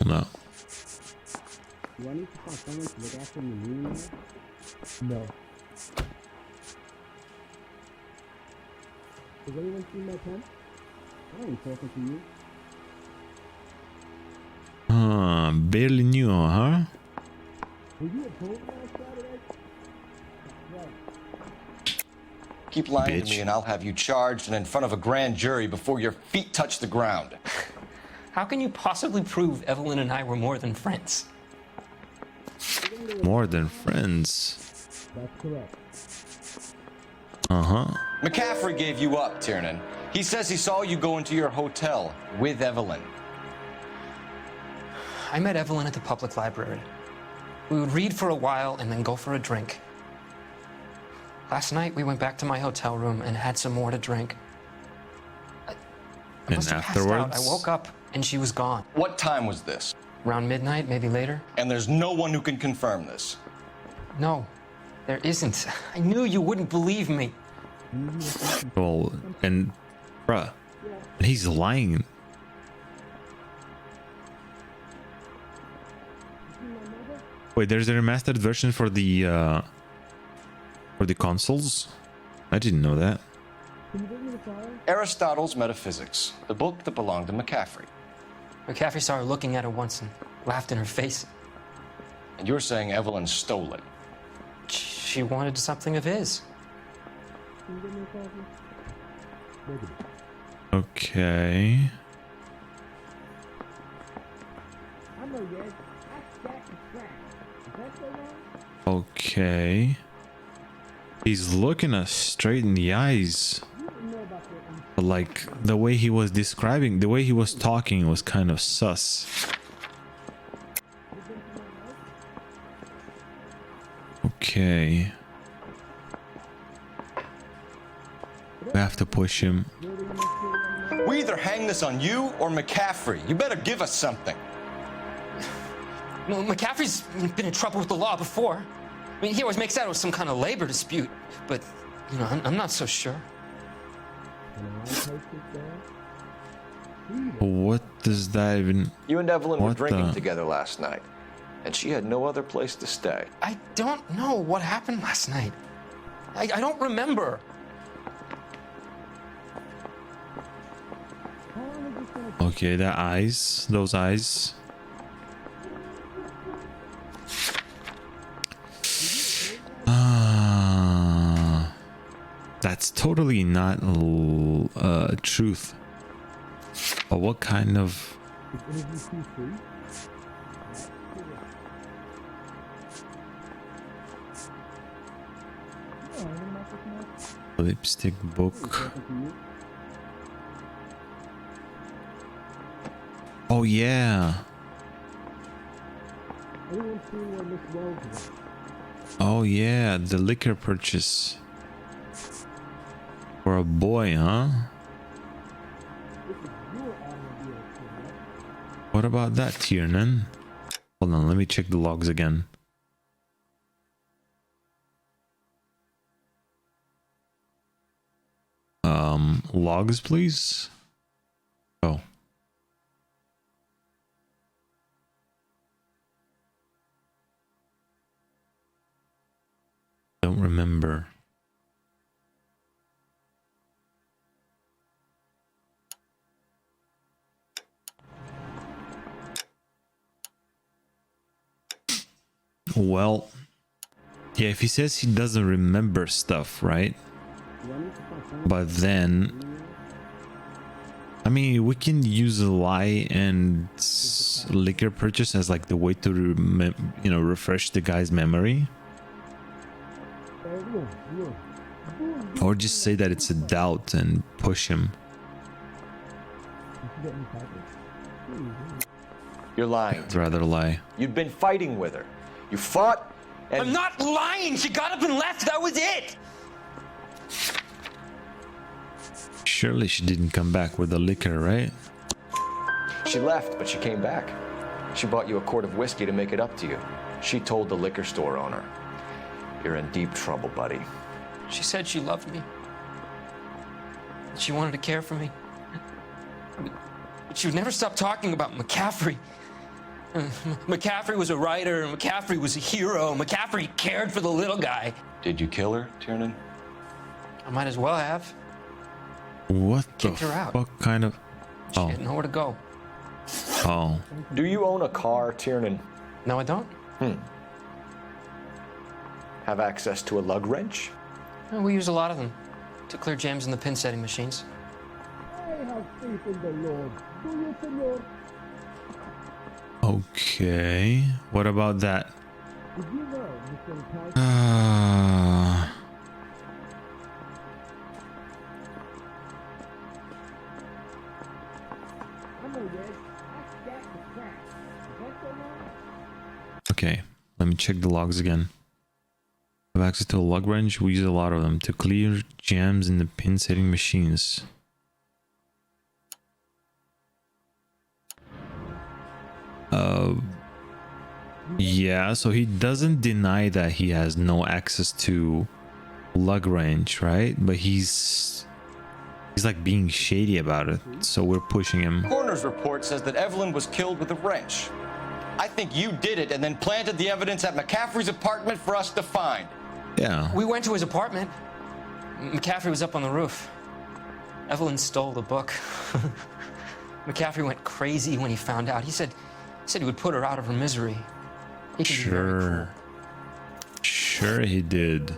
no. Do I need to find someone to look after me anymore? No. Has anyone seen my pen? I ain't talking to you. Barely knew, huh? Were you at home last Saturday? Right. Keep lying Bitch. to me and I'll have you charged and in front of a grand jury before your feet touch the ground. How can you possibly prove Evelyn and I were more than friends? More than friends. That's correct. McCaffrey gave you up, Tiernan. He says he saw you go into your hotel with Evelyn. I met Evelyn at the public library. We would read for a while and then go for a drink. Last night, we went back to my hotel room and had some more to drink. I must have passed out. I woke up and she was gone. What time was this? Around midnight, maybe later. And there's no one who can confirm this? No, there isn't. I knew you wouldn't believe me. Well, and bruh, he's lying. Wait, there's a remastered version for the consoles? I didn't know that. Aristotle's Metaphysics, the book that belonged to McCaffrey. McCaffrey saw her looking at it once and laughed in her face. And you're saying Evelyn stole it? She wanted something of his. Okay. Okay. He's looking us straight in the eyes. But like the way he was describing, the way he was talking was kind of sus. Okay. We have to push him. We either hang this on you or McCaffrey. You better give us something. Well, McCaffrey's been in trouble with the law before. I mean, he always makes out it was some kind of labor dispute, but, you know, I'm not so sure. What does that even... You and Evelyn were drinking together last night, and she had no other place to stay. I don't know what happened last night. I don't remember. Okay, the eyes, those eyes. That's totally not truth. But what kind of... lipstick book? Oh yeah. Oh yeah, the liquor purchase. For a boy, huh? What about that, Tiernan? Hold on, let me check the logs again. Logs, please. Oh. Don't remember. Well, yeah, if he says he doesn't remember stuff, right? But then, I mean, we can use a lie and liquor purchase as like the way to, you know, refresh the guy's memory. Or just say that it's a doubt and push him. You're lying. I'd rather lie. You'd been fighting with her. You fought and... I'm not lying! She got up and left! That was it! Surely she didn't come back with the liquor, right? She left, but she came back. She bought you a quart of whiskey to make it up to you. She told the liquor store owner. You're in deep trouble, buddy. She said she loved me. She wanted to care for me. But she would never stop talking about McCaffrey. McCaffrey was a writer, and McCaffrey was a hero. McCaffrey cared for the little guy. Did you kill her, Tiernan? I might as well have. What the Kicked her out. fuck kind of... She had nowhere to go. Oh. Do you own a car, Tiernan? No, I don't. Have access to a lug wrench? Well, we use a lot of them to clear jams in the pin setting machines. I have faith in the Lord. Do you, Senor? Okay. What about that? Did you know, Mr. Okay, let me check the logs again. Have access to a log wrench. We use a lot of them to clear jams in the pin setting machines. Yeah, so he doesn't deny that he has no access to lug wrench, right? But he's like being shady about it, so we're pushing him. Coroner's report says that Evelyn was killed with a wrench. I think you did it and then planted the evidence at McCaffrey's apartment for us to find. Yeah. We went to his apartment. McCaffrey was up on the roof. Evelyn stole the book. McCaffrey went crazy when he found out. He said he would put her out of her misery. He could be very cruel. Sure he did.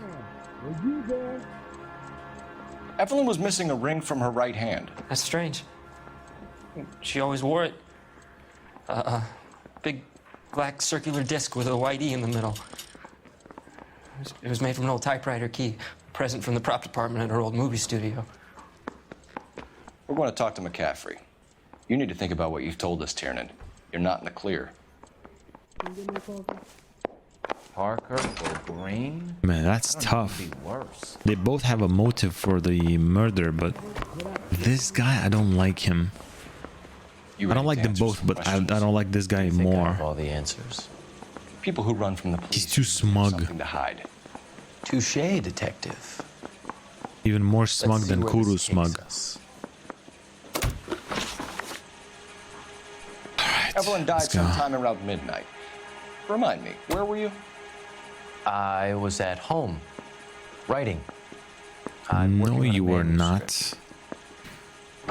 Evelyn was missing a ring from her right hand. That's strange. She always wore it. Big black circular disc with a white E in the middle. It was made from an old typewriter key, a present from the prop department at her old movie studio. We're going to talk to McCaffrey. You need to think about what you've told us, Tiernan. You're not in the clear. Parker or Green? Man, that's tough. They both have a motive for the murder, but this guy, I don't like him. I don't like them both, but I don't like this guy more. All the answers. People who run from the police. He's too smug. Something to hide. Touché, detective. Even more smug than Quru smug. Evelyn died sometime around midnight. Remind me, where were you? I was at home, writing. No, you were not.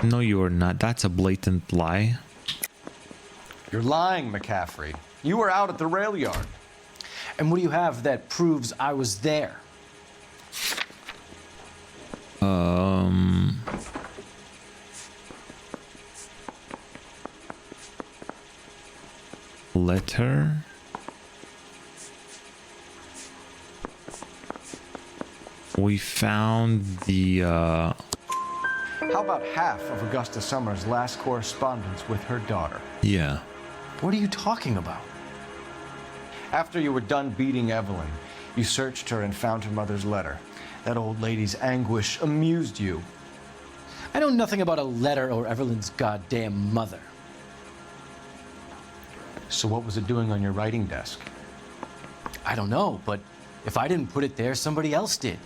No, you were not. That's a blatant lie. You're lying, McCaffrey. You were out at the rail yard. And what do you have that proves I was there? Letter. We found the How about half of Augusta Summers' last correspondence with her daughter? Yeah. What are you talking about? After you were done beating Evelyn, you searched her and found her mother's letter. That old lady's anguish amused you. I know nothing about a letter or Evelyn's goddamn mother. So what was it doing on your writing desk? I don't know, but if I didn't put it there, somebody else did.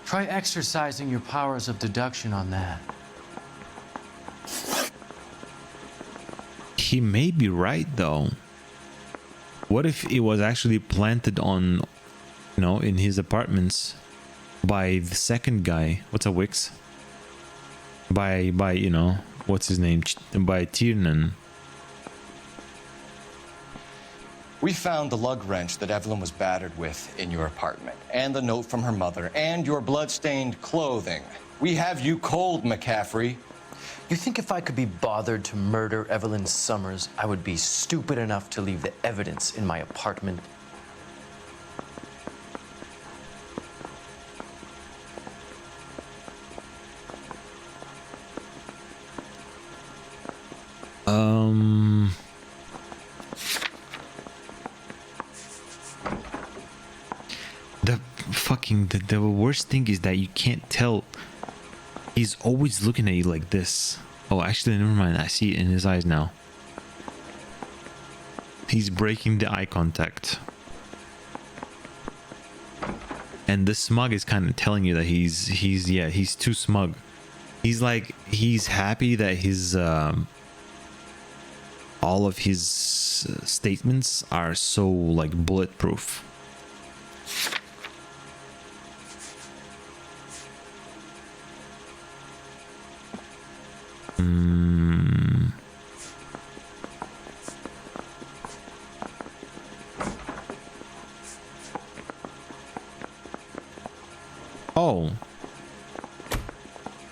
Try exercising your powers of deduction on that. He may be right, though. What if it was actually planted on, you know, in his apartments by the second guy? What's a Wix? By you know, what's his name? By Tiernan. We found the lug wrench that Evelyn was battered with in your apartment, and the note from her mother, and your blood-stained clothing. We have you cold, McCaffrey. You think if I could be bothered to murder Evelyn Summers, I would be stupid enough to leave the evidence in my apartment? The worst thing is that you can't tell. He's always looking at you like this. Oh, actually, never mind. I see it in his eyes now. He's breaking the eye contact. And the smug is kind of telling you that he's too smug. He's like, he's happy that his all of his statements are so like bulletproof. Oh.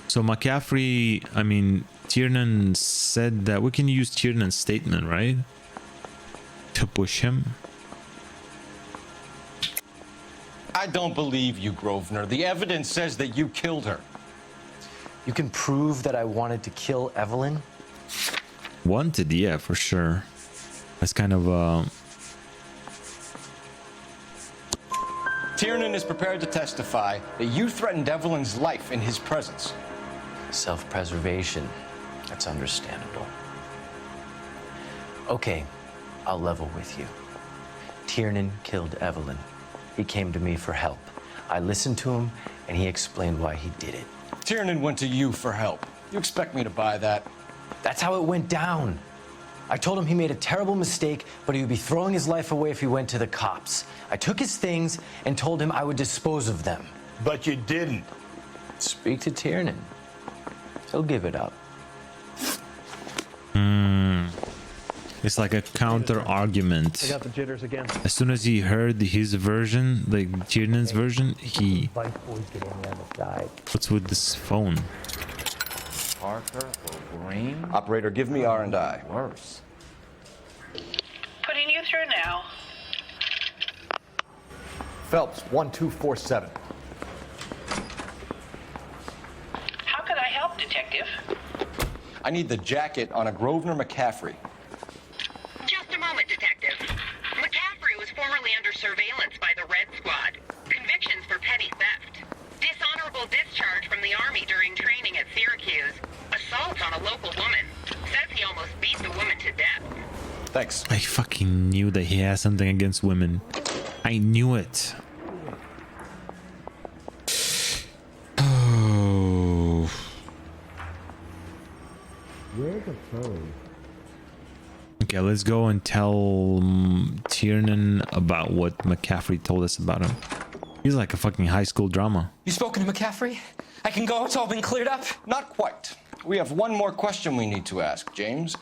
So McCaffrey, I mean, Tiernan said that we can use Tiernan's statement, right? To push him. I don't believe you, Grosvenor. The evidence says that you killed her. You can prove that I wanted to kill Evelyn? Wanted, yeah, for sure. That's kind of Tiernan is prepared to testify that you threatened Evelyn's life in his presence. Self-preservation. That's understandable. Okay, I'll level with you. Tiernan killed Evelyn. He came to me for help. I listened to him, and he explained why he did it. Tiernan went to you for help. You expect me to buy that? That's how it went down. I told him he made a terrible mistake, but he would be throwing his life away if he went to the cops. I took his things and told him I would dispose of them. But you didn't. Speak to Tiernan. He'll give it up. It's like a counter argument. I got the jitters again. As soon as he heard his version, like Tiernan's version, he... What's with this phone? Parker or Green? Operator, give me R&I. Worse. Putting you through now. Phelps, 1247. How could I help, Detective? I need the jacket on a Grosvenor McCaffrey. Just a moment, Detective. McCaffrey was formerly under surveillance by the Red Squad. Convictions for petty theft. Dishonorable discharge from the Army during training at Syracuse. Assault on a local woman. Says he almost beat the woman to death. Thanks. I fucking knew that he has something against women. I knew it. Oh. Where's the phone? Okay, let's go and tell Tiernan about what McCaffrey told us about him. He's like a fucking high school drama. You spoken to McCaffrey? I can go? It's all been cleared up? Not quite. We have one more question we need to ask, James.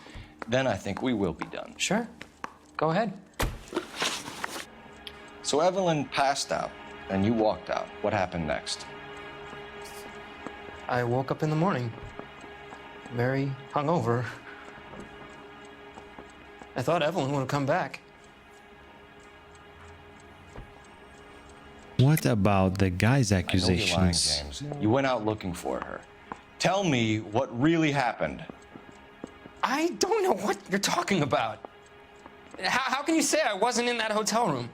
Then I think we will be done. Sure. Go ahead. So Evelyn passed out, and you walked out. What happened next? I woke up in the morning, very hungover. I thought Evelyn would have come back. What about the guy's I know you're lying, accusations? James. You went out looking for her. Tell me what really happened. I don't know what you're talking about. How can you say I wasn't in that hotel room?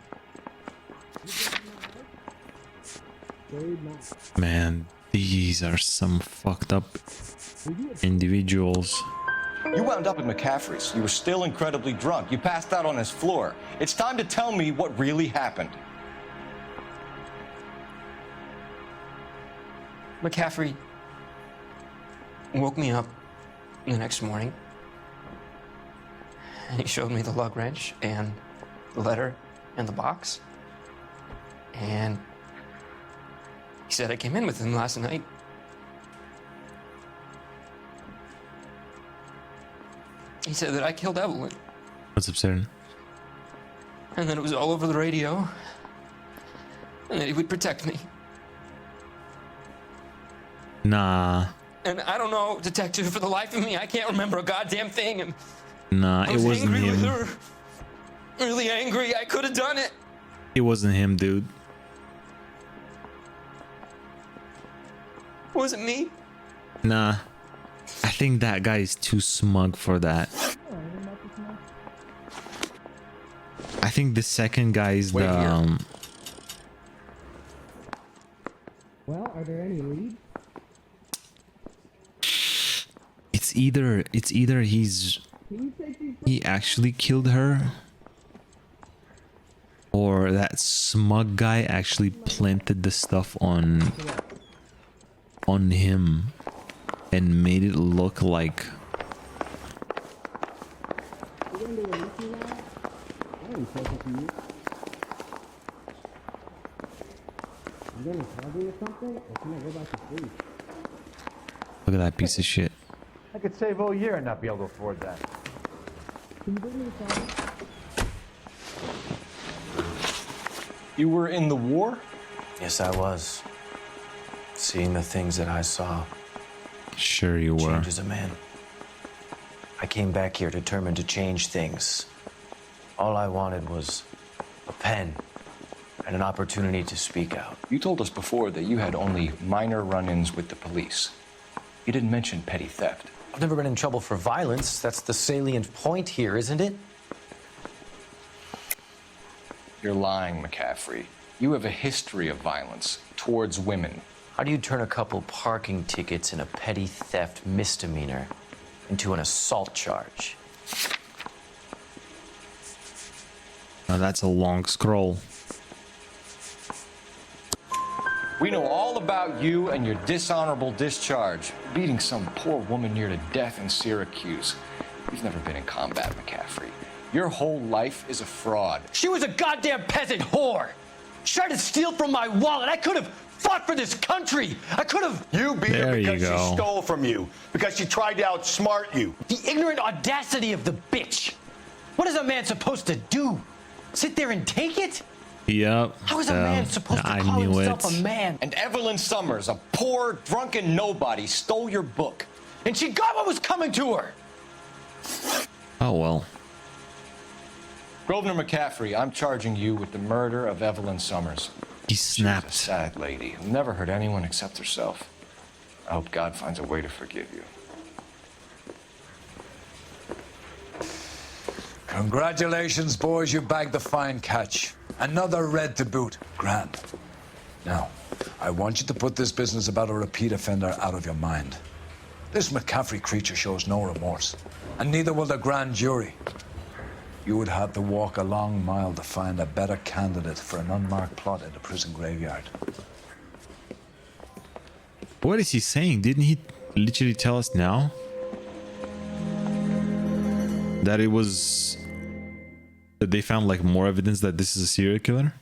Man, these are some fucked up individuals. You wound up at McCaffrey's. You were still incredibly drunk. You passed out on his floor. It's time to tell me what really happened. McCaffrey woke me up the next morning, and he showed me the lug wrench and the letter and the box. And he said I came in with him last night. He said that I killed Evelyn, What's absurd? and that it was all over the radio, and that he would protect me. Nah, And I don't know, Detective, for the life of me, I can't remember a goddamn thing. And nah, I it was wasn't angry with him. her. Really angry. I could have done it. It wasn't him, dude. Was it me? Nah, I think that guy is too smug for that. I think the second guy is Wait the here. Well, are there any leads? it's either he actually killed her, or that smug guy actually planted the stuff on him and made it look like look at that piece of shit. I could save all year and not be able to afford that. You were in the war? Yes, I was. Seeing the things that I saw Sure you were. changes a man. I came back here determined to change things. All I wanted was a pen and an opportunity to speak out. You told us before that you had only minor run-ins with the police. You didn't mention petty theft. I've never been in trouble for violence. That's the salient point here, isn't it? You're lying, McCaffrey. You have a history of violence towards women. How do you turn a couple parking tickets and a petty theft misdemeanor into an assault charge? Now that's a long scroll. We know all about you and your dishonorable discharge, beating some poor woman near to death in Syracuse. You've never been in combat, McCaffrey. Your whole life is a fraud. She was a goddamn peasant whore. She tried to steal from my wallet. I could have fought for this country. I could have. You beat her because she stole from you, because she tried to outsmart you. The ignorant audacity of the bitch. What is a man supposed to do? Sit there and take it? Yep. How is a man supposed to call himself a man? And Evelyn Summers, a poor, drunken nobody, stole your book. And she got what was coming to her. Oh, well. Grosvenor McCaffrey, I'm charging you with the murder of Evelyn Summers. He snapped. She was a sad lady who never hurt anyone except herself. I hope God finds a way to forgive you. Congratulations, boys. You bagged the fine catch. Another red to boot. Grand. Now, I want you to put this business about a repeat offender out of your mind. This McCaffrey creature shows no remorse, and neither will the grand jury. You would have to walk a long mile to find a better candidate for an unmarked plot in the prison graveyard. What is he saying? Didn't he literally tell us now that it was that they found like more evidence that this is a serial killer?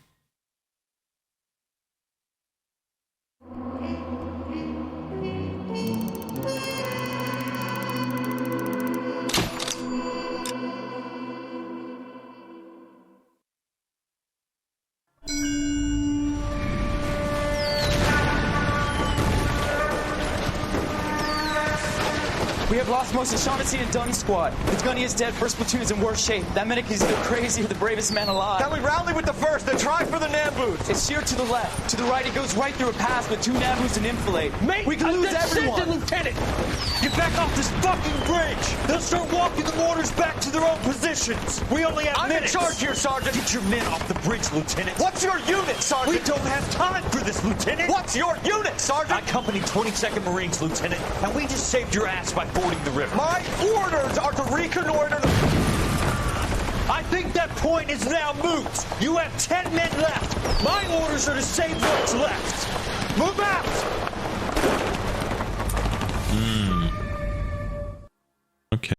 We have lost most of Shaughnessy and Dunn's squad. The gunny is dead. First platoon is in worse shape. That medic is either crazy or the bravest man alive. Then we rally with the first and try for the Nambus. It's sheer to the left. To the right, it goes right through a pass with 2 Nambus and enfilade. Mate, we can lose everyone. Lieutenant, get back off this fucking bridge. They'll start walking the mortars back to their own positions. We only have minutes. I'm in charge here, Sergeant. Get your men off the bridge, Lieutenant. What's your unit, Sergeant? We don't have time for this, Lieutenant. What's your unit, Sergeant? I company 22nd Marines, Lieutenant, and we just saved your ass by fording the river. My orders are to reconnoiter the... I think that point is now moot. You have 10 men left. My orders are to save what's left. Move out! Okay.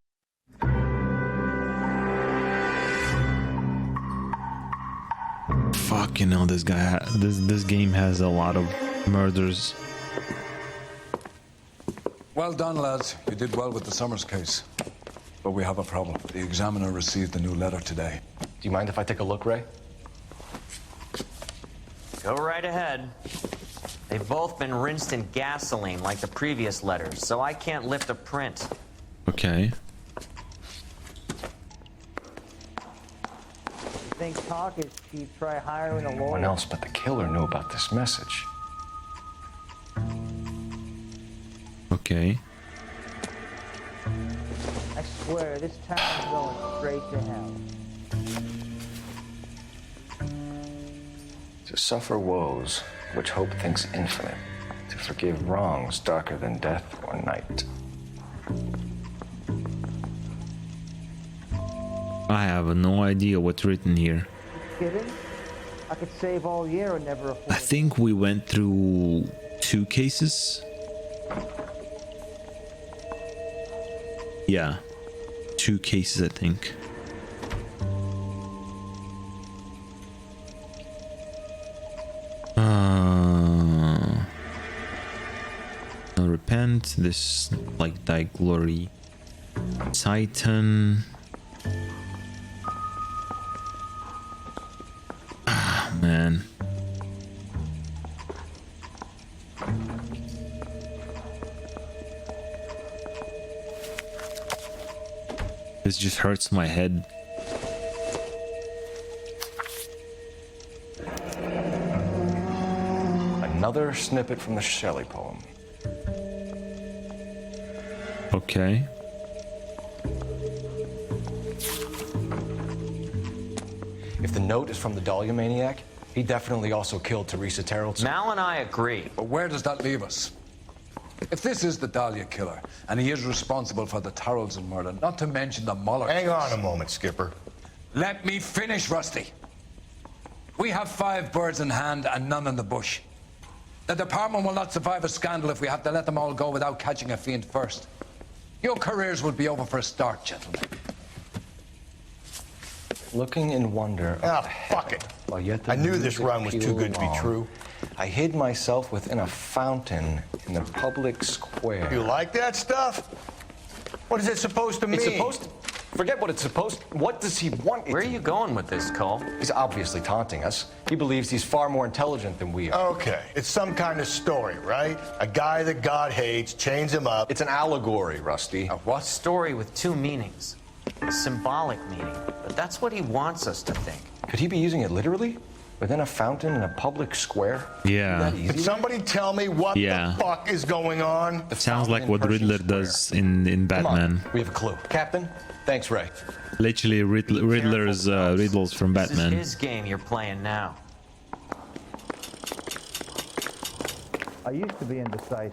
Fucking hell, this guy, this game has a lot of murders. Well done, lads. You did well with the Summers case. But we have a problem. The examiner received a new letter today. Do you mind if I take a look, Ray? Go right ahead. They've both been rinsed in gasoline like the previous letters, so I can't lift a print. Okay. Think talk is cheap, try hiring a lawyer. No one else but the killer knew about this message. Okay. I swear, this town's going straight to hell. To suffer woes which hope thinks infinite, to forgive wrongs darker than death or night. I have no idea what's written here. You kidding? I could save all year and never afford. I think we went through 2 cases. Yeah, 2 cases, I think. Repent. This like thy glory, Titan. Ah, man. This just hurts my head. Another snippet from the Shelley poem. Okay. If the note is from the Dahlia maniac, He definitely also killed Teresa Terrell. Mal and I agree. But where does that leave us? If this is the Dahlia killer, and he is responsible for the Tarrelson murder, not to mention the Muller Hang case. on a moment, Skipper. Let me finish, Rusty. We have 5 birds in hand and none in the bush. The department will not survive a scandal if we have to let them all go without catching a fiend first. Your careers will be over for a start, gentlemen. Looking in wonder. Fuck it. While yet the I knew this music run was too good to be pealed true. I hid myself within a fountain in the public square. You like that stuff? What is it supposed to mean? It's supposed to... Forget what it's supposed to... What does he want? Where are you going with this, Cole? He's obviously taunting us. He believes he's far more intelligent than we are. Okay, it's some kind of story, right? A guy that God hates, chains him up. It's an allegory, Rusty. A what? Story with 2 meanings. A symbolic meaning. But that's what he wants us to think. Could he be using it literally? Within a fountain in a public square? Yeah. Could somebody tell me what the fuck is going on? It sounds like what Riddler does in Batman. We have a clue. Captain, thanks, Ray. Literally Riddler's riddles from Batman. This is his game you're playing now. I used to be indecisive.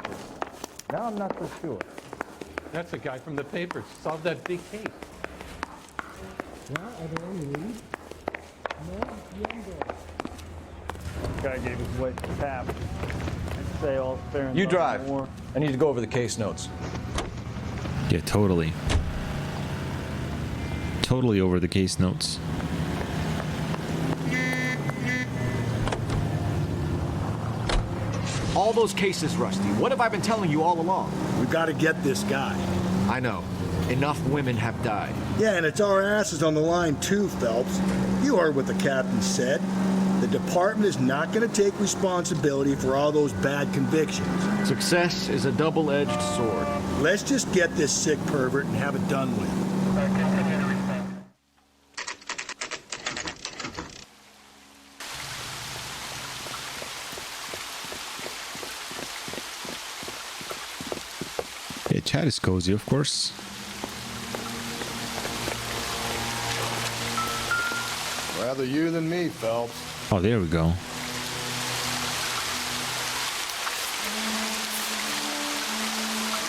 Now I'm not so sure. That's the guy from the papers. Solved that big case. Well, are there any leads? No, Guy gave his wife a tap. I'd say all fair and You love drive. and war. I need to go over the case notes. Yeah, totally. Totally over the case notes. All those cases, Rusty. What have I been telling you all along? We gotta get this guy. I know. Enough women have died. Yeah, and it's our asses on the line too, Phelps. You heard what the captain said. The department is not going to take responsibility for all those bad convictions. Success is a double-edged sword. Let's just get this sick pervert and have it done with. Yeah, chat is cozy, of course. Rather you than me, Phelps. Oh, there we go.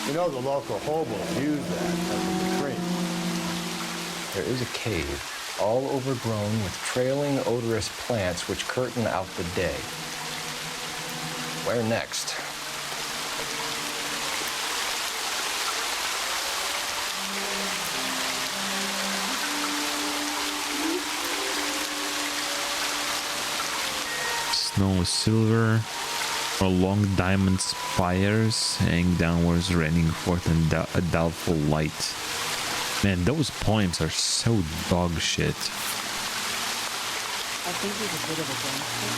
You know the local hobos use that as a retreat. There is a cave, all overgrown with trailing odorous plants which curtain out the day. Where next? Snow is silver, or long diamond spires hang downwards, raining forth in a doubtful light. Man, those poems are so dog shit. I think he's a bit of a gangster.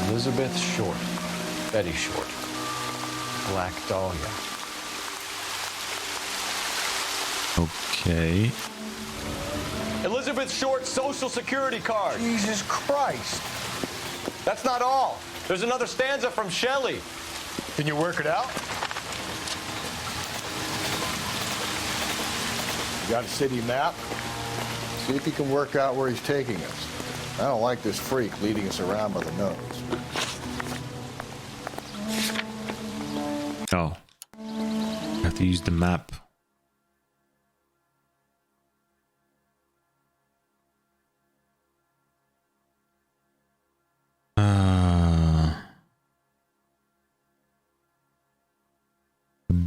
Elizabeth Short. Betty Short. Black Dahlia. Okay. Elizabeth Short's social security card. Jesus Christ. That's not all. There's another stanza from Shelley. Can you work it out? You got a city map? See if you can work out where he's taking us. I don't like this freak leading us around by the nose. Oh. I have to use the map.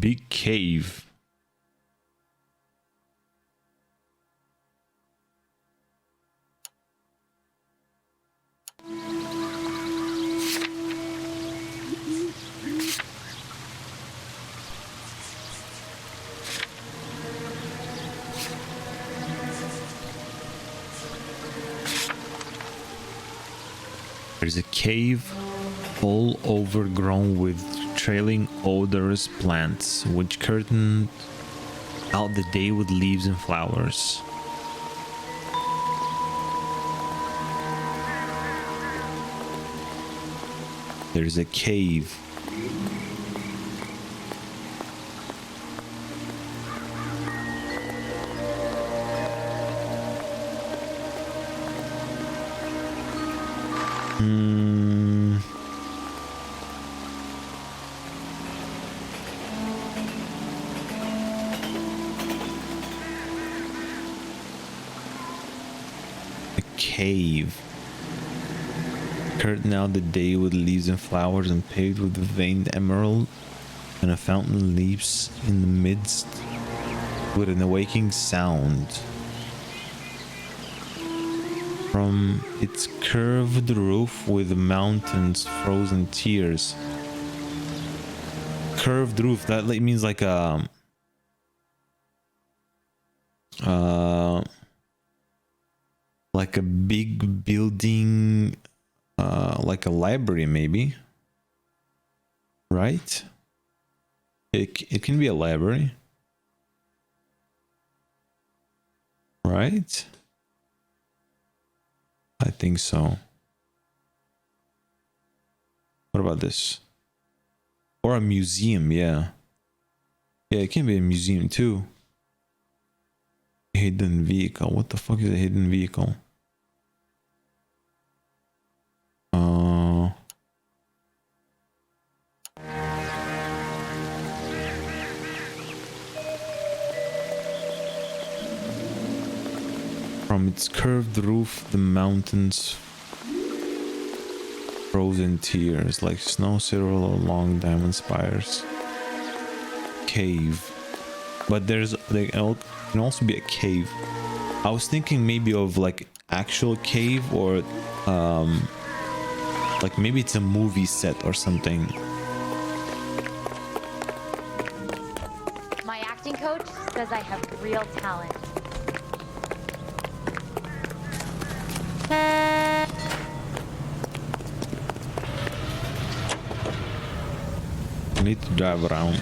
Big cave. There's a cave all overgrown with trailing odorous plants, which curtain out the day with leaves and flowers. There's a cave. A cave. Curtain out the day with leaves and flowers and paved with veined emerald, and a fountain leaps in the midst with an awaking sound. From its curved roof with mountains frozen tears. Curved roof, that means like a big building, like a library maybe, right? It can be a library, right? I think so. What about this? Or a museum, yeah. Yeah, it can be a museum too. Hidden vehicle. What the fuck is a hidden vehicle? From its curved roof, the mountains frozen tears like snow circle along diamond spires. Cave. But there can also be a cave. I was thinking maybe of like actual cave, or like maybe it's a movie set or something. My acting coach says I have real talent. I need to drive around.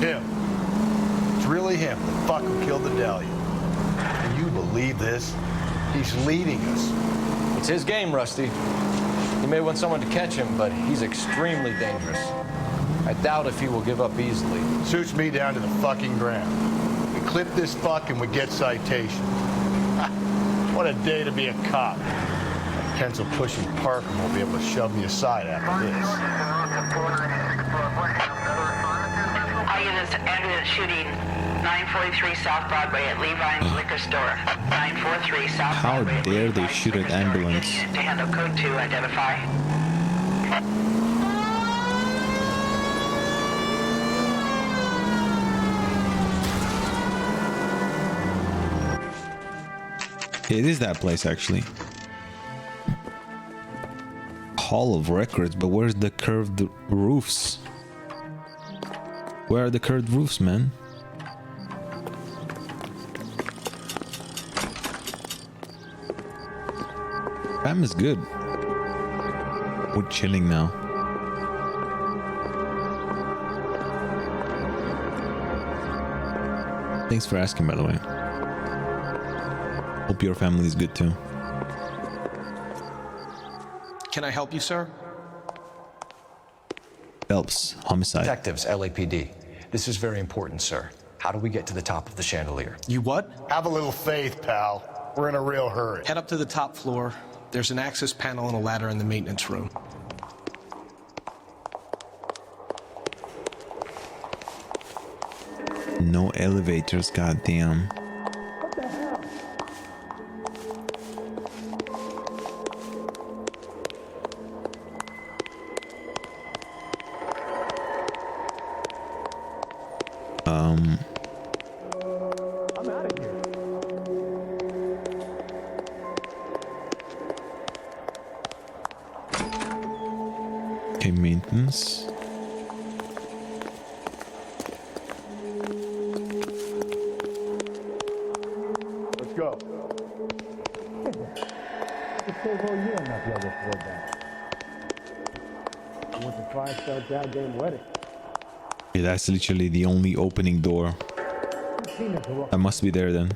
Him. It's really him, the fuck who killed the Dahlia. Can you believe this? He's leading us. It's his game, Rusty. He may want someone to catch him, but he's extremely dangerous. I doubt if he will give up easily. Suits me down to the fucking ground. We clip this fuck and we get citation. What a day to be a cop. That pencil-pushing Parker won't be able to shove me aside after this. All units, ambulance shooting 943 South Broadway at Levine's Liquor Store. 943 South How Broadway. dare they shoot at ambulance? To handle code 2, identify. It is that place actually. Hall of Records, but where's the curved roofs? Where are the curved roofs, man? Fam is good. We're chilling now. Thanks for asking, by the way. Hope your family is good too. Can I help you, sir? Phelps, Homicide. Detectives, LAPD. This is very important, sir. How do we get to the top of the chandelier? You what? Have a little faith, pal. We're in a real hurry. Head up to the top floor. There's an access panel and a ladder in the maintenance room. No elevators, goddamn. I'm out of here. Okay, maintenance. Let's go. It's so whole year I'm not able to afford that. I want the 5-star goddamn wedding. Yeah, that's literally the only opening door. I must be there then.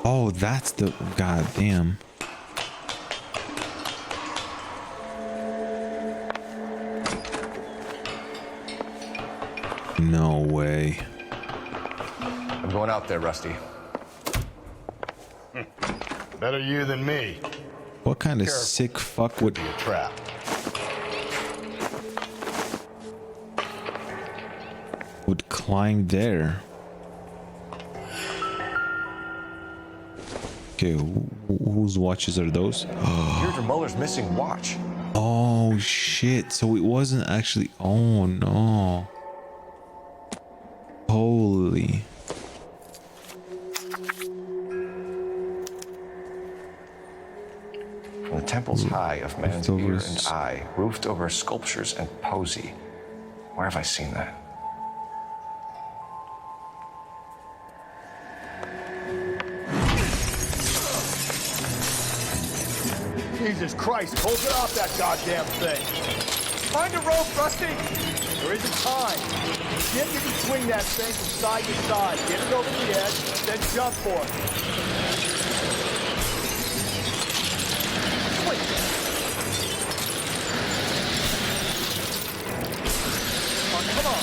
Oh, that's the goddamn. No way. I'm going out there, Rusty. Better you than me. What kind of sick fuck would be a trap? Would climb there? Okay, whose watches are those? Here's Muller's missing watch. Oh shit! So it wasn't actually. Oh no! Holy! From the temple's high of man's ear and eye, roofed over sculptures and posy. Where have I seen that? Jesus Christ, hold it off that goddamn thing. Find a rope, Rusty. There isn't time. Jim, you can swing that thing from side to side. Get it over the edge, then jump for it. Wait. Come on.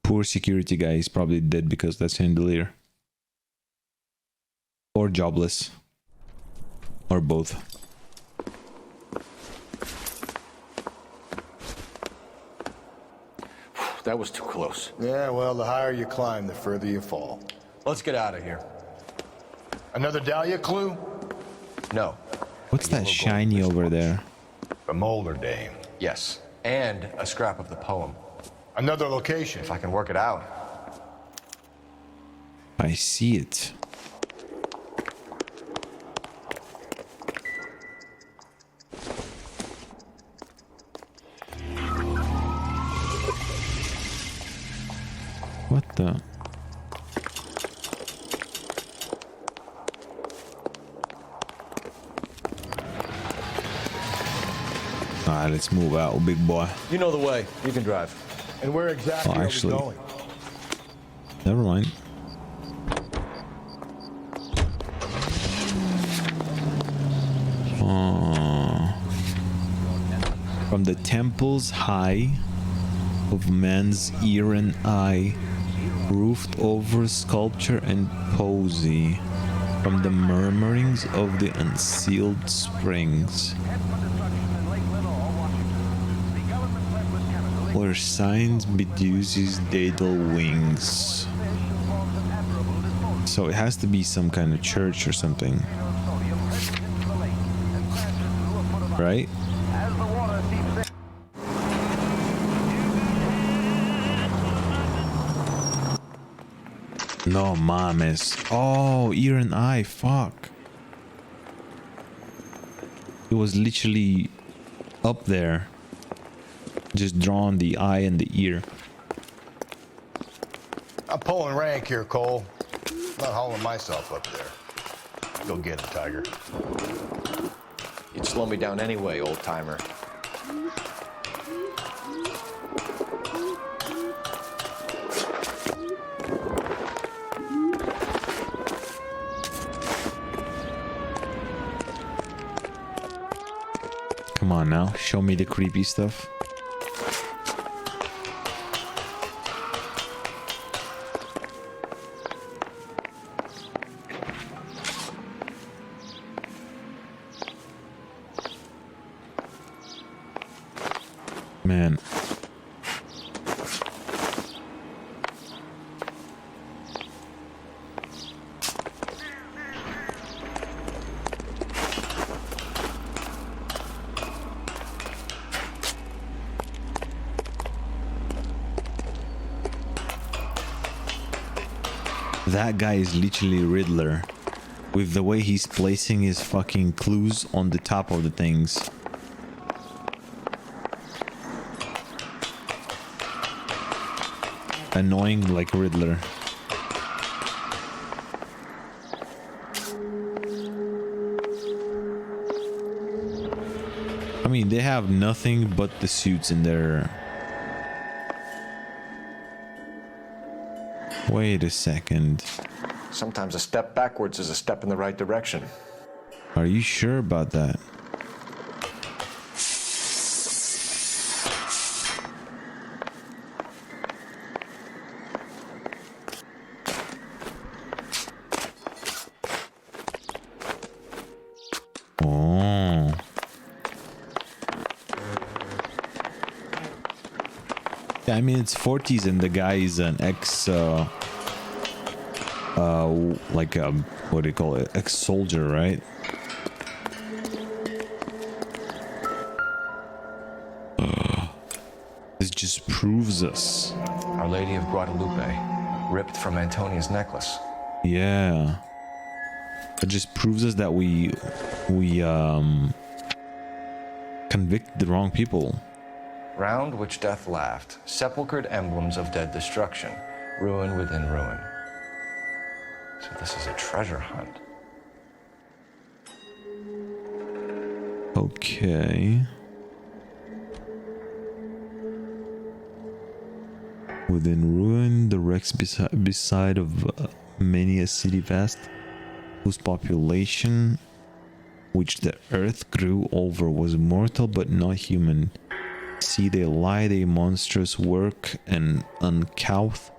Poor security guy is probably dead because that's chandelier. Or jobless. Or both. That was too close. Yeah, well, the higher you climb, the further you fall. Let's get out of here. Another Dahlia clue? No. What's that shiny over there? A Molder dame. Yes. And a scrap of the poem. Another location. If I can work it out. I see it. What the? Alright, let's move out, big boy. You know the way. You can drive. And where exactly Oh, actually, are we going? Never mind. From the temple's high of man's ear and eye, roofed over sculpture and posy, from the murmurings of the unsealed springs, where signs bedews daedal wings. So it has to be some kind of church or something, right? No mames. Oh, ear and eye, fuck. It was literally up there. Just drawn the eye and the ear. I'm pulling rank here, Cole. Not hauling myself up there. Go get him, Tiger. You'd slow me down anyway, old timer. Come on now, show me the creepy stuff. Man. That guy is literally Riddler, with the way he's placing his fucking clues on the top of the things. Annoying like Riddler. I mean, they have nothing but the suits in there. Wait a second. Sometimes a step backwards is a step in the right direction. Are you sure about that? I mean, it's 40s and the guy is an ex like what do you call it, ex-soldier, right? This just proves us. Our Lady of Guadalupe, ripped from Antonia's necklace. Yeah, it just proves us that we convict the wrong people. Round which death laughed, sepulchred emblems of dead destruction, ruin within ruin. So this is a treasure hunt. Okay. Within ruin, the wrecks beside of many a city vast, whose population, which the earth grew over, was mortal but not human. See they lie, they monstrous work and uncouth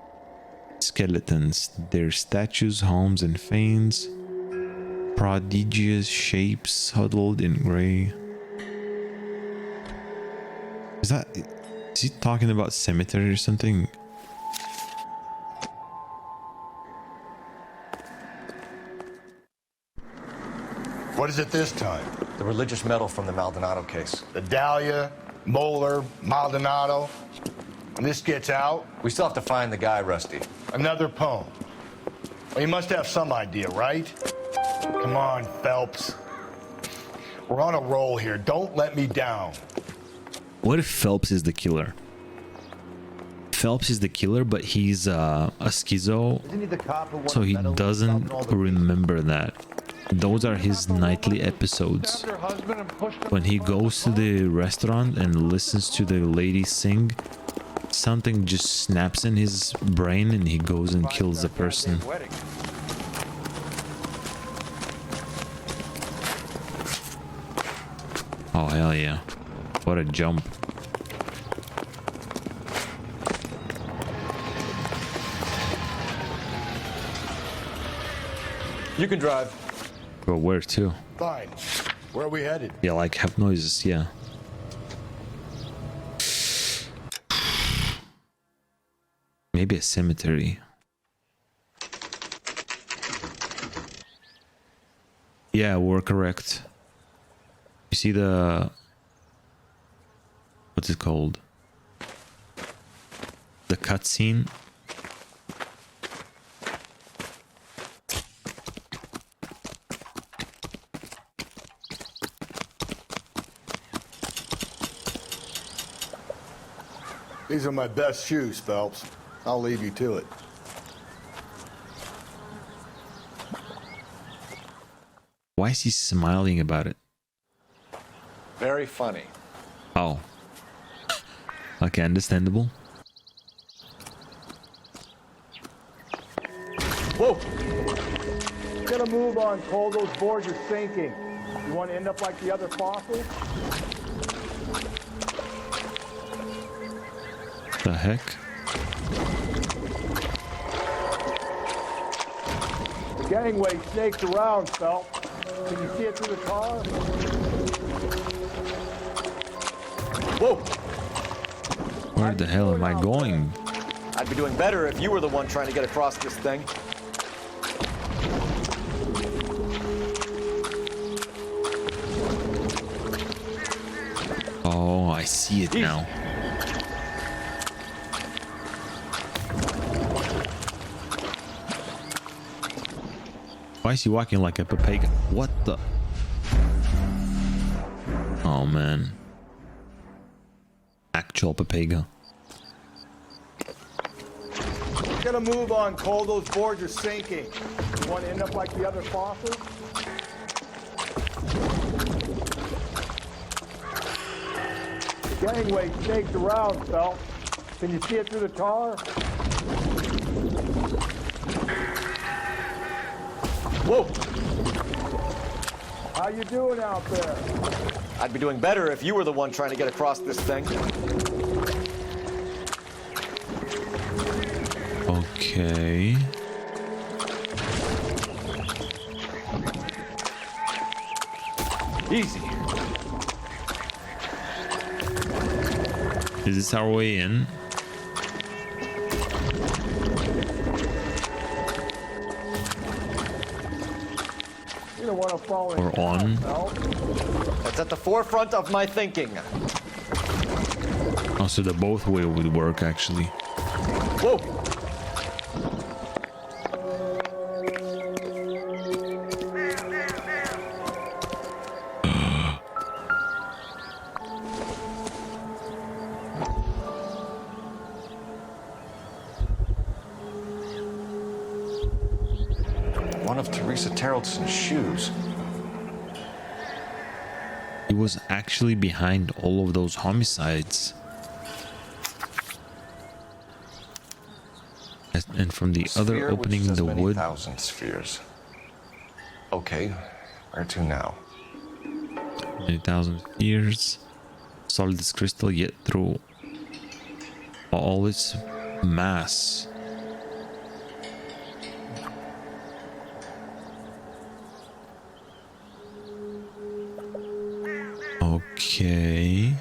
skeletons, their statues, homes and fanes, prodigious shapes huddled in grey. Is he talking about cemetery or something? What is it this time? The religious medal from the Maldonado case. The Dahlia, Moeller, Maldonado. When this gets out... We still have to find the guy, Rusty. Another poem. Well, you must have some idea, right? Come on, Phelps. We're on a roll here. Don't let me down. What if Phelps is the killer? Phelps is the killer, but he's a schizo, so he doesn't remember that. Those are his nightly episodes. When he goes to the restaurant and listens to the lady sing, something just snaps in his brain and he goes and kills the person. Oh, hell yeah. What a jump. You can drive. But where to? Fine. Where are we headed? Yeah, like have noises, yeah. Maybe a cemetery. Yeah, we're correct. You see the... what's it called? The cutscene. These are my best shoes, Phelps. I'll leave you to it. Why is he smiling about it? Very funny. Oh. Okay, understandable. Whoa! Get a move on, Cole. Those boards are sinking. You want to end up like the other fossils? The heck? The gangway snakes around, Phelps. Can you see it through the car? Whoa! Where the hell am I going? I'd be doing better if you were the one trying to get across this thing. Oh, I see it now. Why is he walking like a papega? What the? Oh man. Actual papega. Get a move on, Cole. Those boards are sinking. You want to end up like the other fossils? The gangway snakes around, Phelps. Can you see it through the tar? Whoa! How you doing out there? I'd be doing better if you were the one trying to get across this thing. Okay. Easy. Is this our way in? want to fall in. Or on. That's at the forefront of my thinking. Oh, so the both way would work actually. Whoa! One of Teresa Terrelson's shoes. He was actually behind all of those homicides. And from the other opening in the wood. 1,000 spheres. Okay, where to now? Many thousand years. Solid as crystal, yet through all its mass. Okay.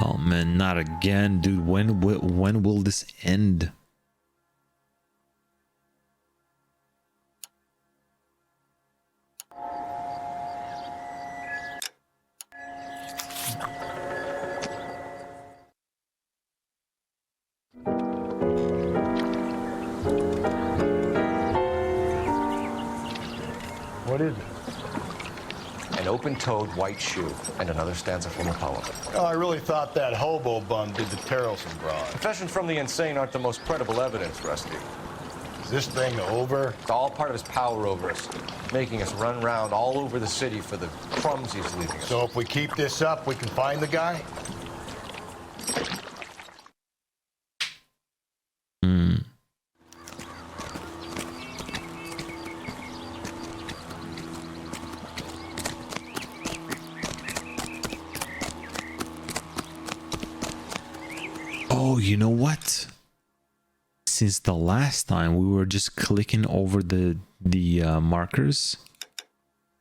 Oh man, not again, dude. When will this end? What is it? An open-toed white shoe and another stanza from a poem. Oh, I really thought that hobo bum did the Terrelson broad. Confessions from the insane aren't the most credible evidence, Rusty. Is this thing over? It's all part of his power over us, making us run around all over the city for the crumbs he's leaving us. So if we keep this up, we can find the guy? Oh, you know what? Since the last time we were just clicking over the markers,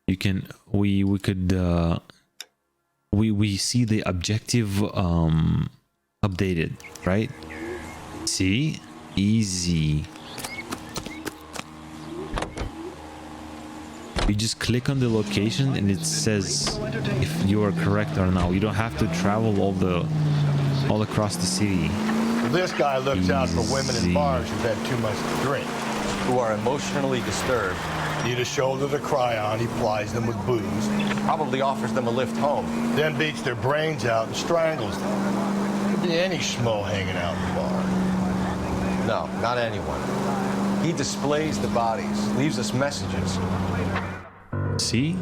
we could see the objective updated, right? See? Easy. You just click on the location and it says if you are correct or not. You don't have to travel all across the city. Well, this guy looks out for women in bars who've had too much to drink. Who are emotionally disturbed. Need a shoulder to cry on, he plies them with booze. Probably offers them a lift home. Then beats their brains out and strangles them. Could be any schmo hanging out in the bar. No, not anyone. He displays the bodies, leaves us messages. See?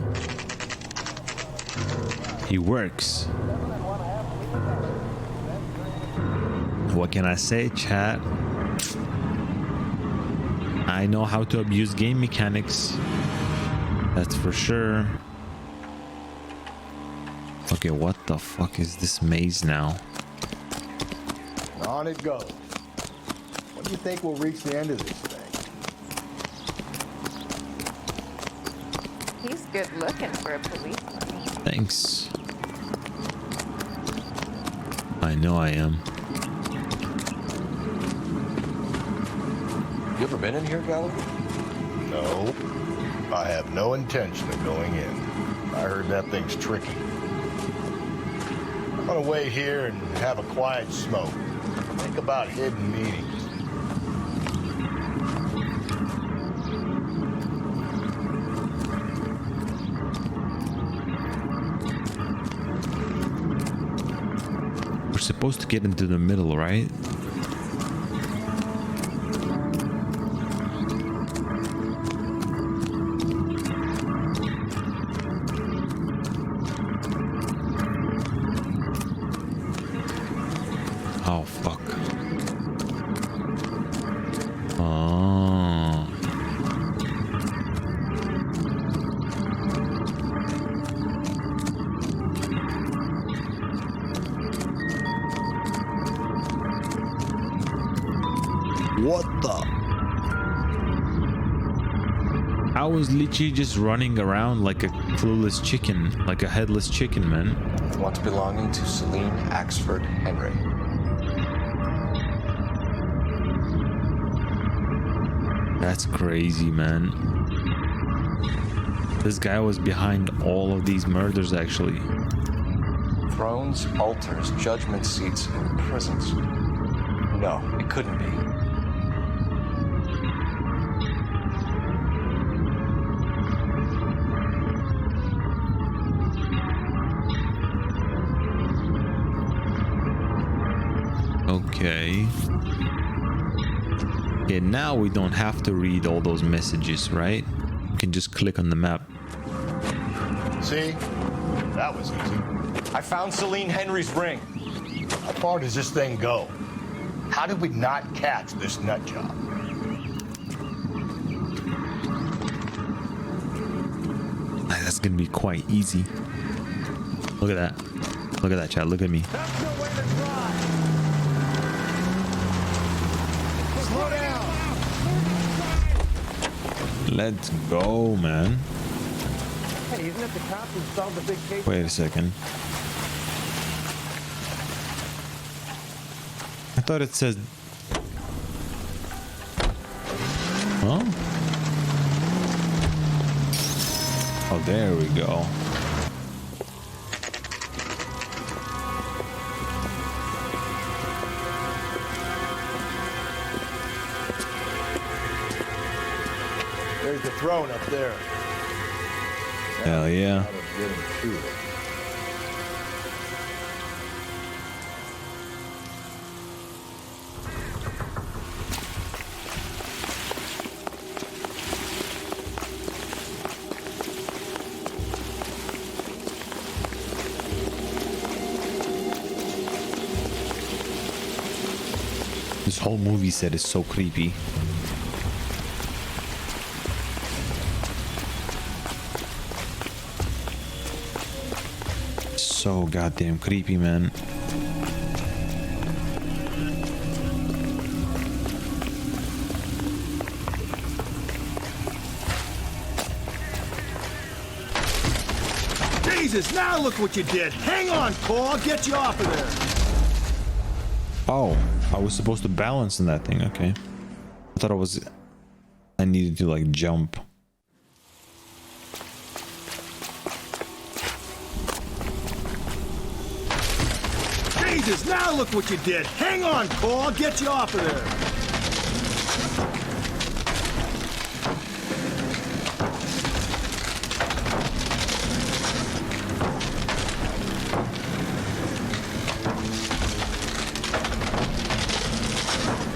He works. What can I say, chat? I know how to abuse game mechanics. That's for sure. Okay, what the fuck is this maze now? And on it goes. When do you think we'll reach the end of this thing? He's good looking for a policeman. Thanks. I know I am. You ever been in here, Gallo? No. I have no intention of going in. I heard that thing's tricky. I'm gonna wait here and have a quiet smoke. Think about hidden meetings. We're supposed to get into the middle, right? Oh, fuck. Oh. I was literally just running around like a clueless chicken, like a headless chicken, man. Once belonging to Celine Axford Henry. That's crazy, man. This guy was behind all of these murders, actually. Thrones, altars, judgment seats, and prisons. No, it couldn't be. Okay. Okay, now we don't have to read all those messages, right? We can just click on the map. See? That was easy. I found Celine Henry's ring. How far does this thing go? How did we not catch this nut job? That's gonna be quite easy. Look at that. Look at that, Chad. Look at me. Slow down. Let's go, man. Hey, isn't it the cops who solved the big case? Wait a second. I thought it says... Huh? Oh, there we go. There's the throne up there. Hell yeah. How to get him to it. This whole movie set is so creepy. So goddamn creepy, man. Jesus, now look what you did. Hang on, Cole. I'll get you off of there. Oh, I was supposed to balance in that thing. Okay. I thought I needed to like jump. Jesus, now look what you did. Hang on, Cole. I'll get you off of there.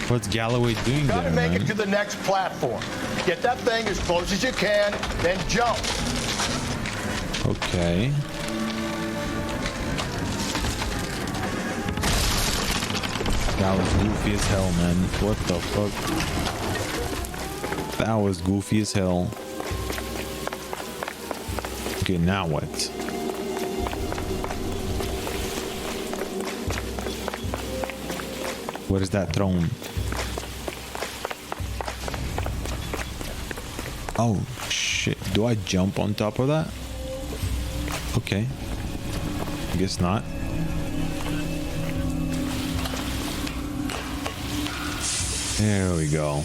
What's Galloway doing Gotta there, make man? it to the next platform. Get that thing as close as you can, then jump. Okay. That was goofy as hell, man. What the fuck? That was goofy as hell. Okay, now what? What is that throne? Oh, shit. Do I jump on top of that? Okay. I guess not. There we go.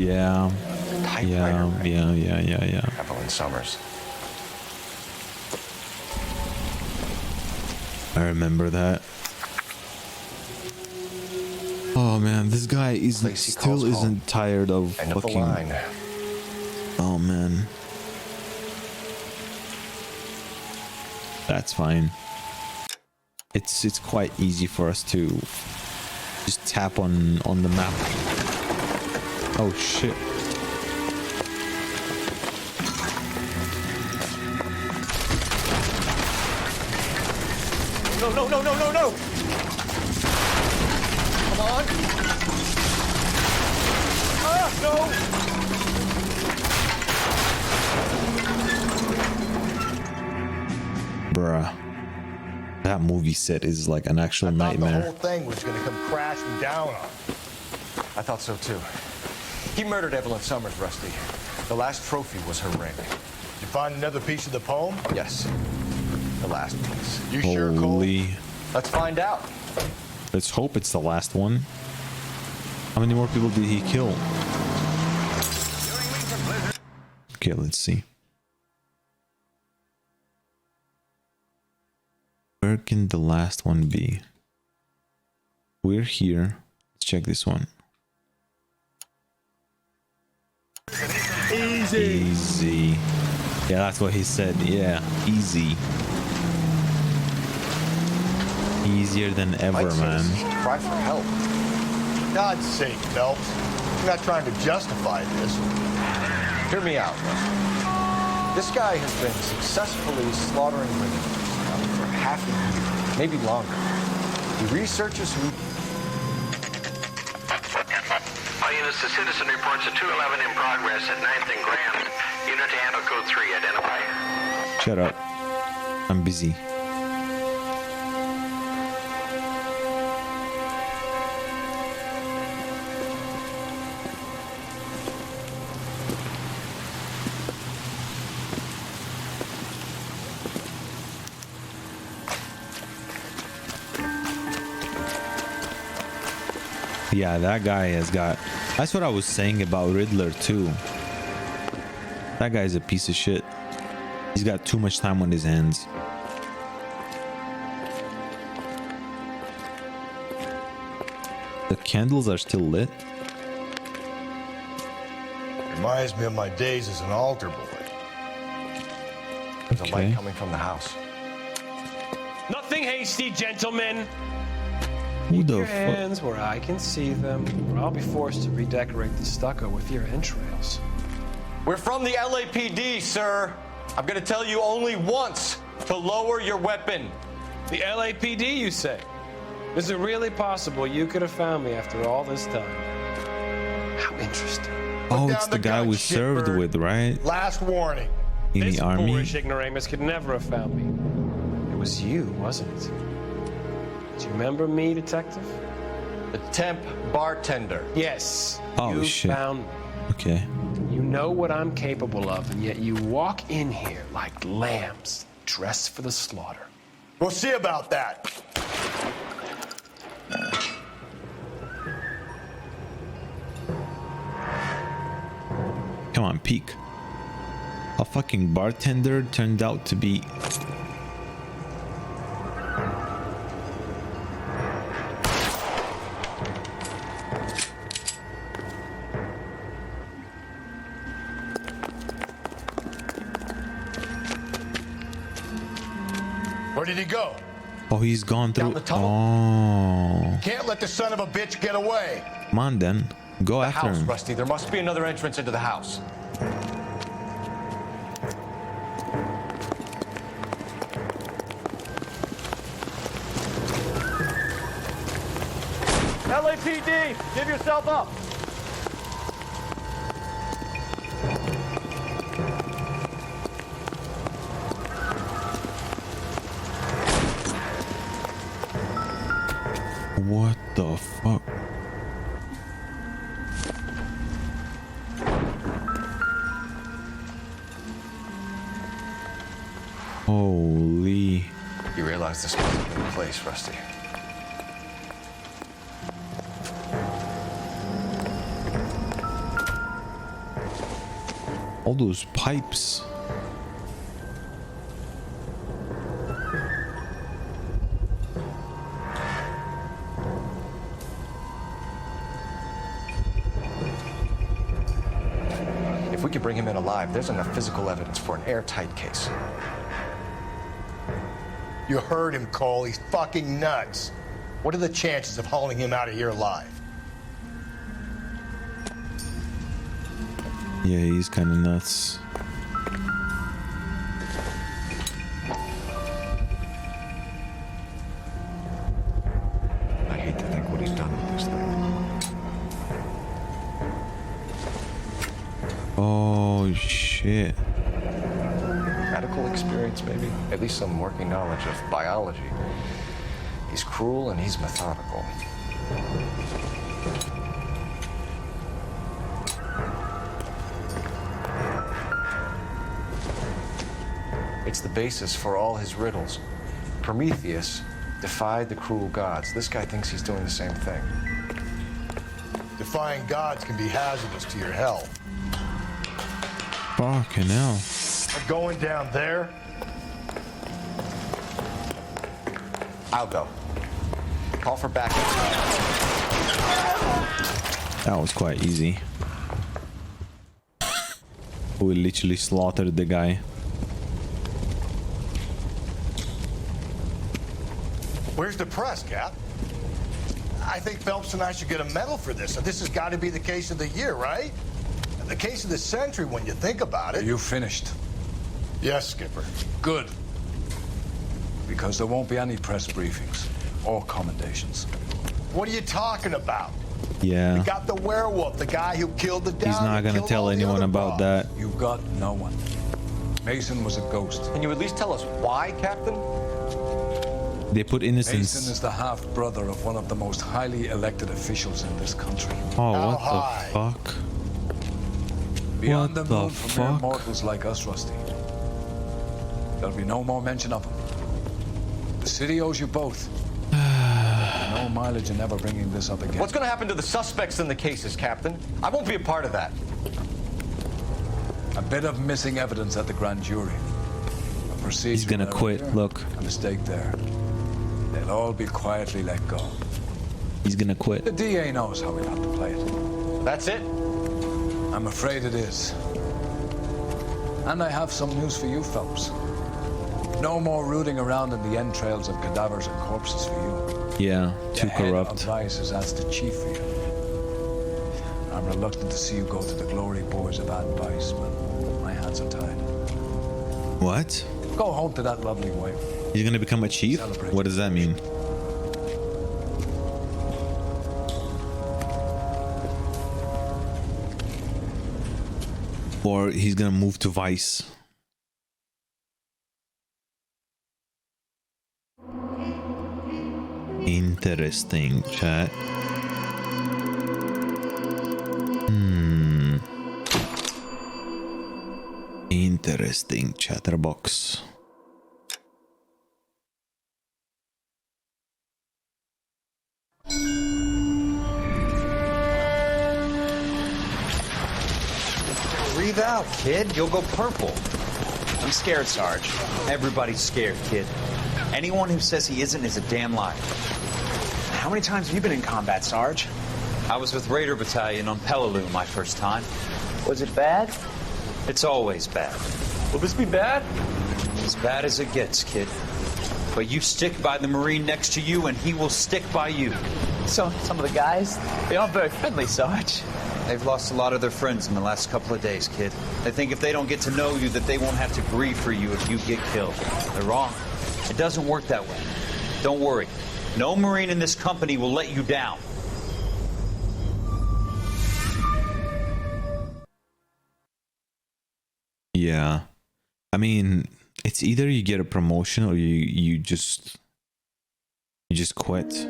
Yeah. Yeah. Evelyn Summers. I remember that. Oh man, this guy still isn't tired of End of the fucking. line. Oh man. That's fine. It's quite easy for us to just tap on the map. Oh shit. No. Come on. Ah, no. That movie set is like an actual The nightmare. whole thing was going to come crashing down on. I thought so too. He murdered Evelyn Summers, Rusty. The last trophy was her ring. Did you find another piece of the poem? Yes. The last piece. You sure, Cole? Holy. Let's find out. Let's hope it's the last one. How many more people did he kill? Okay, let's see. Where can the last one be? We're here. Let's check this one. Easy. Easy. Yeah, that's what he said. Yeah, easy. Easier than ever, man. Cry for help. God's sake, Phelps. I'm not trying to justify this. Hear me out, Rusty. This guy has been successfully slaughtering women now for half a year, maybe longer. He researches who... All units, the citizen reports a 211 in progress at 9th and Grand. Unit to handle code 3, identify. Shut up. I'm busy. Yeah, that guy has got... That's what I was saying about Riddler too. That guy's a piece of shit. He's got too much time on his hands. The candles are still lit. Reminds me of my days as an altar boy. There's a light coming from the house. Nothing hasty, gentlemen. Who the Your fuck? hands where I can see them, or I'll be forced to redecorate the stucco with your entrails. We're from the LAPD, sir. I'm gonna tell you only once to lower your weapon. The LAPD, you say? Is it really possible you could have found me after all this time? How interesting. Oh, it's the guy we served with, right? Last warning. In This the army? foolish ignoramus could never have found me. It was you, wasn't it? Do you remember me, detective? The temp bartender. Yes. Oh, you shit. found me. Okay. You know what I'm capable of, and yet you walk in here like lambs dressed for the slaughter. We'll see about that. Come on, peek. A fucking bartender turned out to be... Where did he go? Oh, he's gone through... Down the tunnel? Oh. Can't let the son of a bitch get away. Come on, then. Go after House, him. Rusty. There must be another entrance into the house. LAPD, give yourself up. What the fuck? Holy. You realize this must have been the place, Rusty. All those pipes. If we could bring him in alive, there's enough physical evidence for an airtight case. You heard him, Cole. He's fucking nuts. What are the chances of hauling him out of here alive? Yeah, he's kind of nuts. I hate to think what he's done with this thing. Oh, shit. Medical medical experience, maybe? At least some working knowledge of biology. He's cruel and he's methodical. It's the basis for all his riddles. Prometheus defied the cruel gods. This guy thinks he's doing the same thing. Defying gods can be hazardous to your health. Fucking hell. Going down there? I'll go. Call for backup. That was quite easy. We literally slaughtered the guy. Where's the press, Cap? I think Phelps and I should get a medal for this. And this has got to be the case of the year, right? The case of the century when you think about it. You finished? Yes, Skipper. Good. Because there won't be any press briefings or commendations. What are you talking about? Yeah. We got the werewolf, the guy who killed the He's not gonna tell anyone about that. You got no one. Mason was a ghost. Can you at least tell us why, Captain? They put innocence. Mason is the half-brother of one of the most highly elected officials in this country. Oh, what the fuck? Beyond What the the moon for mere fuck? mortals like us, Rusty. There'll be no more mention of him. The city owes you both. No mileage in ever bringing this up again. What's going to happen to the suspects in the cases, Captain? I won't be a part of that. A bit of missing evidence at the grand jury. A procedure. He's gonna quit. Here, Look. A mistake there. They'll all be quietly let go. He's gonna quit. The DA knows how we have to play it. That's it? I'm afraid it is. And I have some news for you, Phelps. No more rooting around in the entrails of cadavers and corpses for you. Yeah, too The head corrupt. of Vice is asked to chief for you. I'm reluctant to see you go to the glory boys of Ad Vice, but my hands are tied. What? Go home to that lovely wife. He's gonna become a chief? What does that mean? Or he's gonna move to Vice. Interesting, chat. Interesting, chatterbox. Breathe out, kid. You'll go purple. I'm scared, Sarge. Everybody's scared, kid. Anyone who says he isn't is a damn liar. How many times have you been in combat, Sarge? I was with Raider Battalion on Peleliu my first time. Was it bad? It's always bad. Will this be bad? As bad as it gets, kid. But you stick by the Marine next to you, and he will stick by you. So, some of the guys, they aren't very friendly, Sarge. They've lost a lot of their friends in the last couple of days, kid. They think if they don't get to know you, that they won't have to grieve for you if you get killed. They're wrong. It doesn't work that way. Don't worry. No Marine in this company will let you down. Yeah. I mean, it's either you get a promotion or you just quit.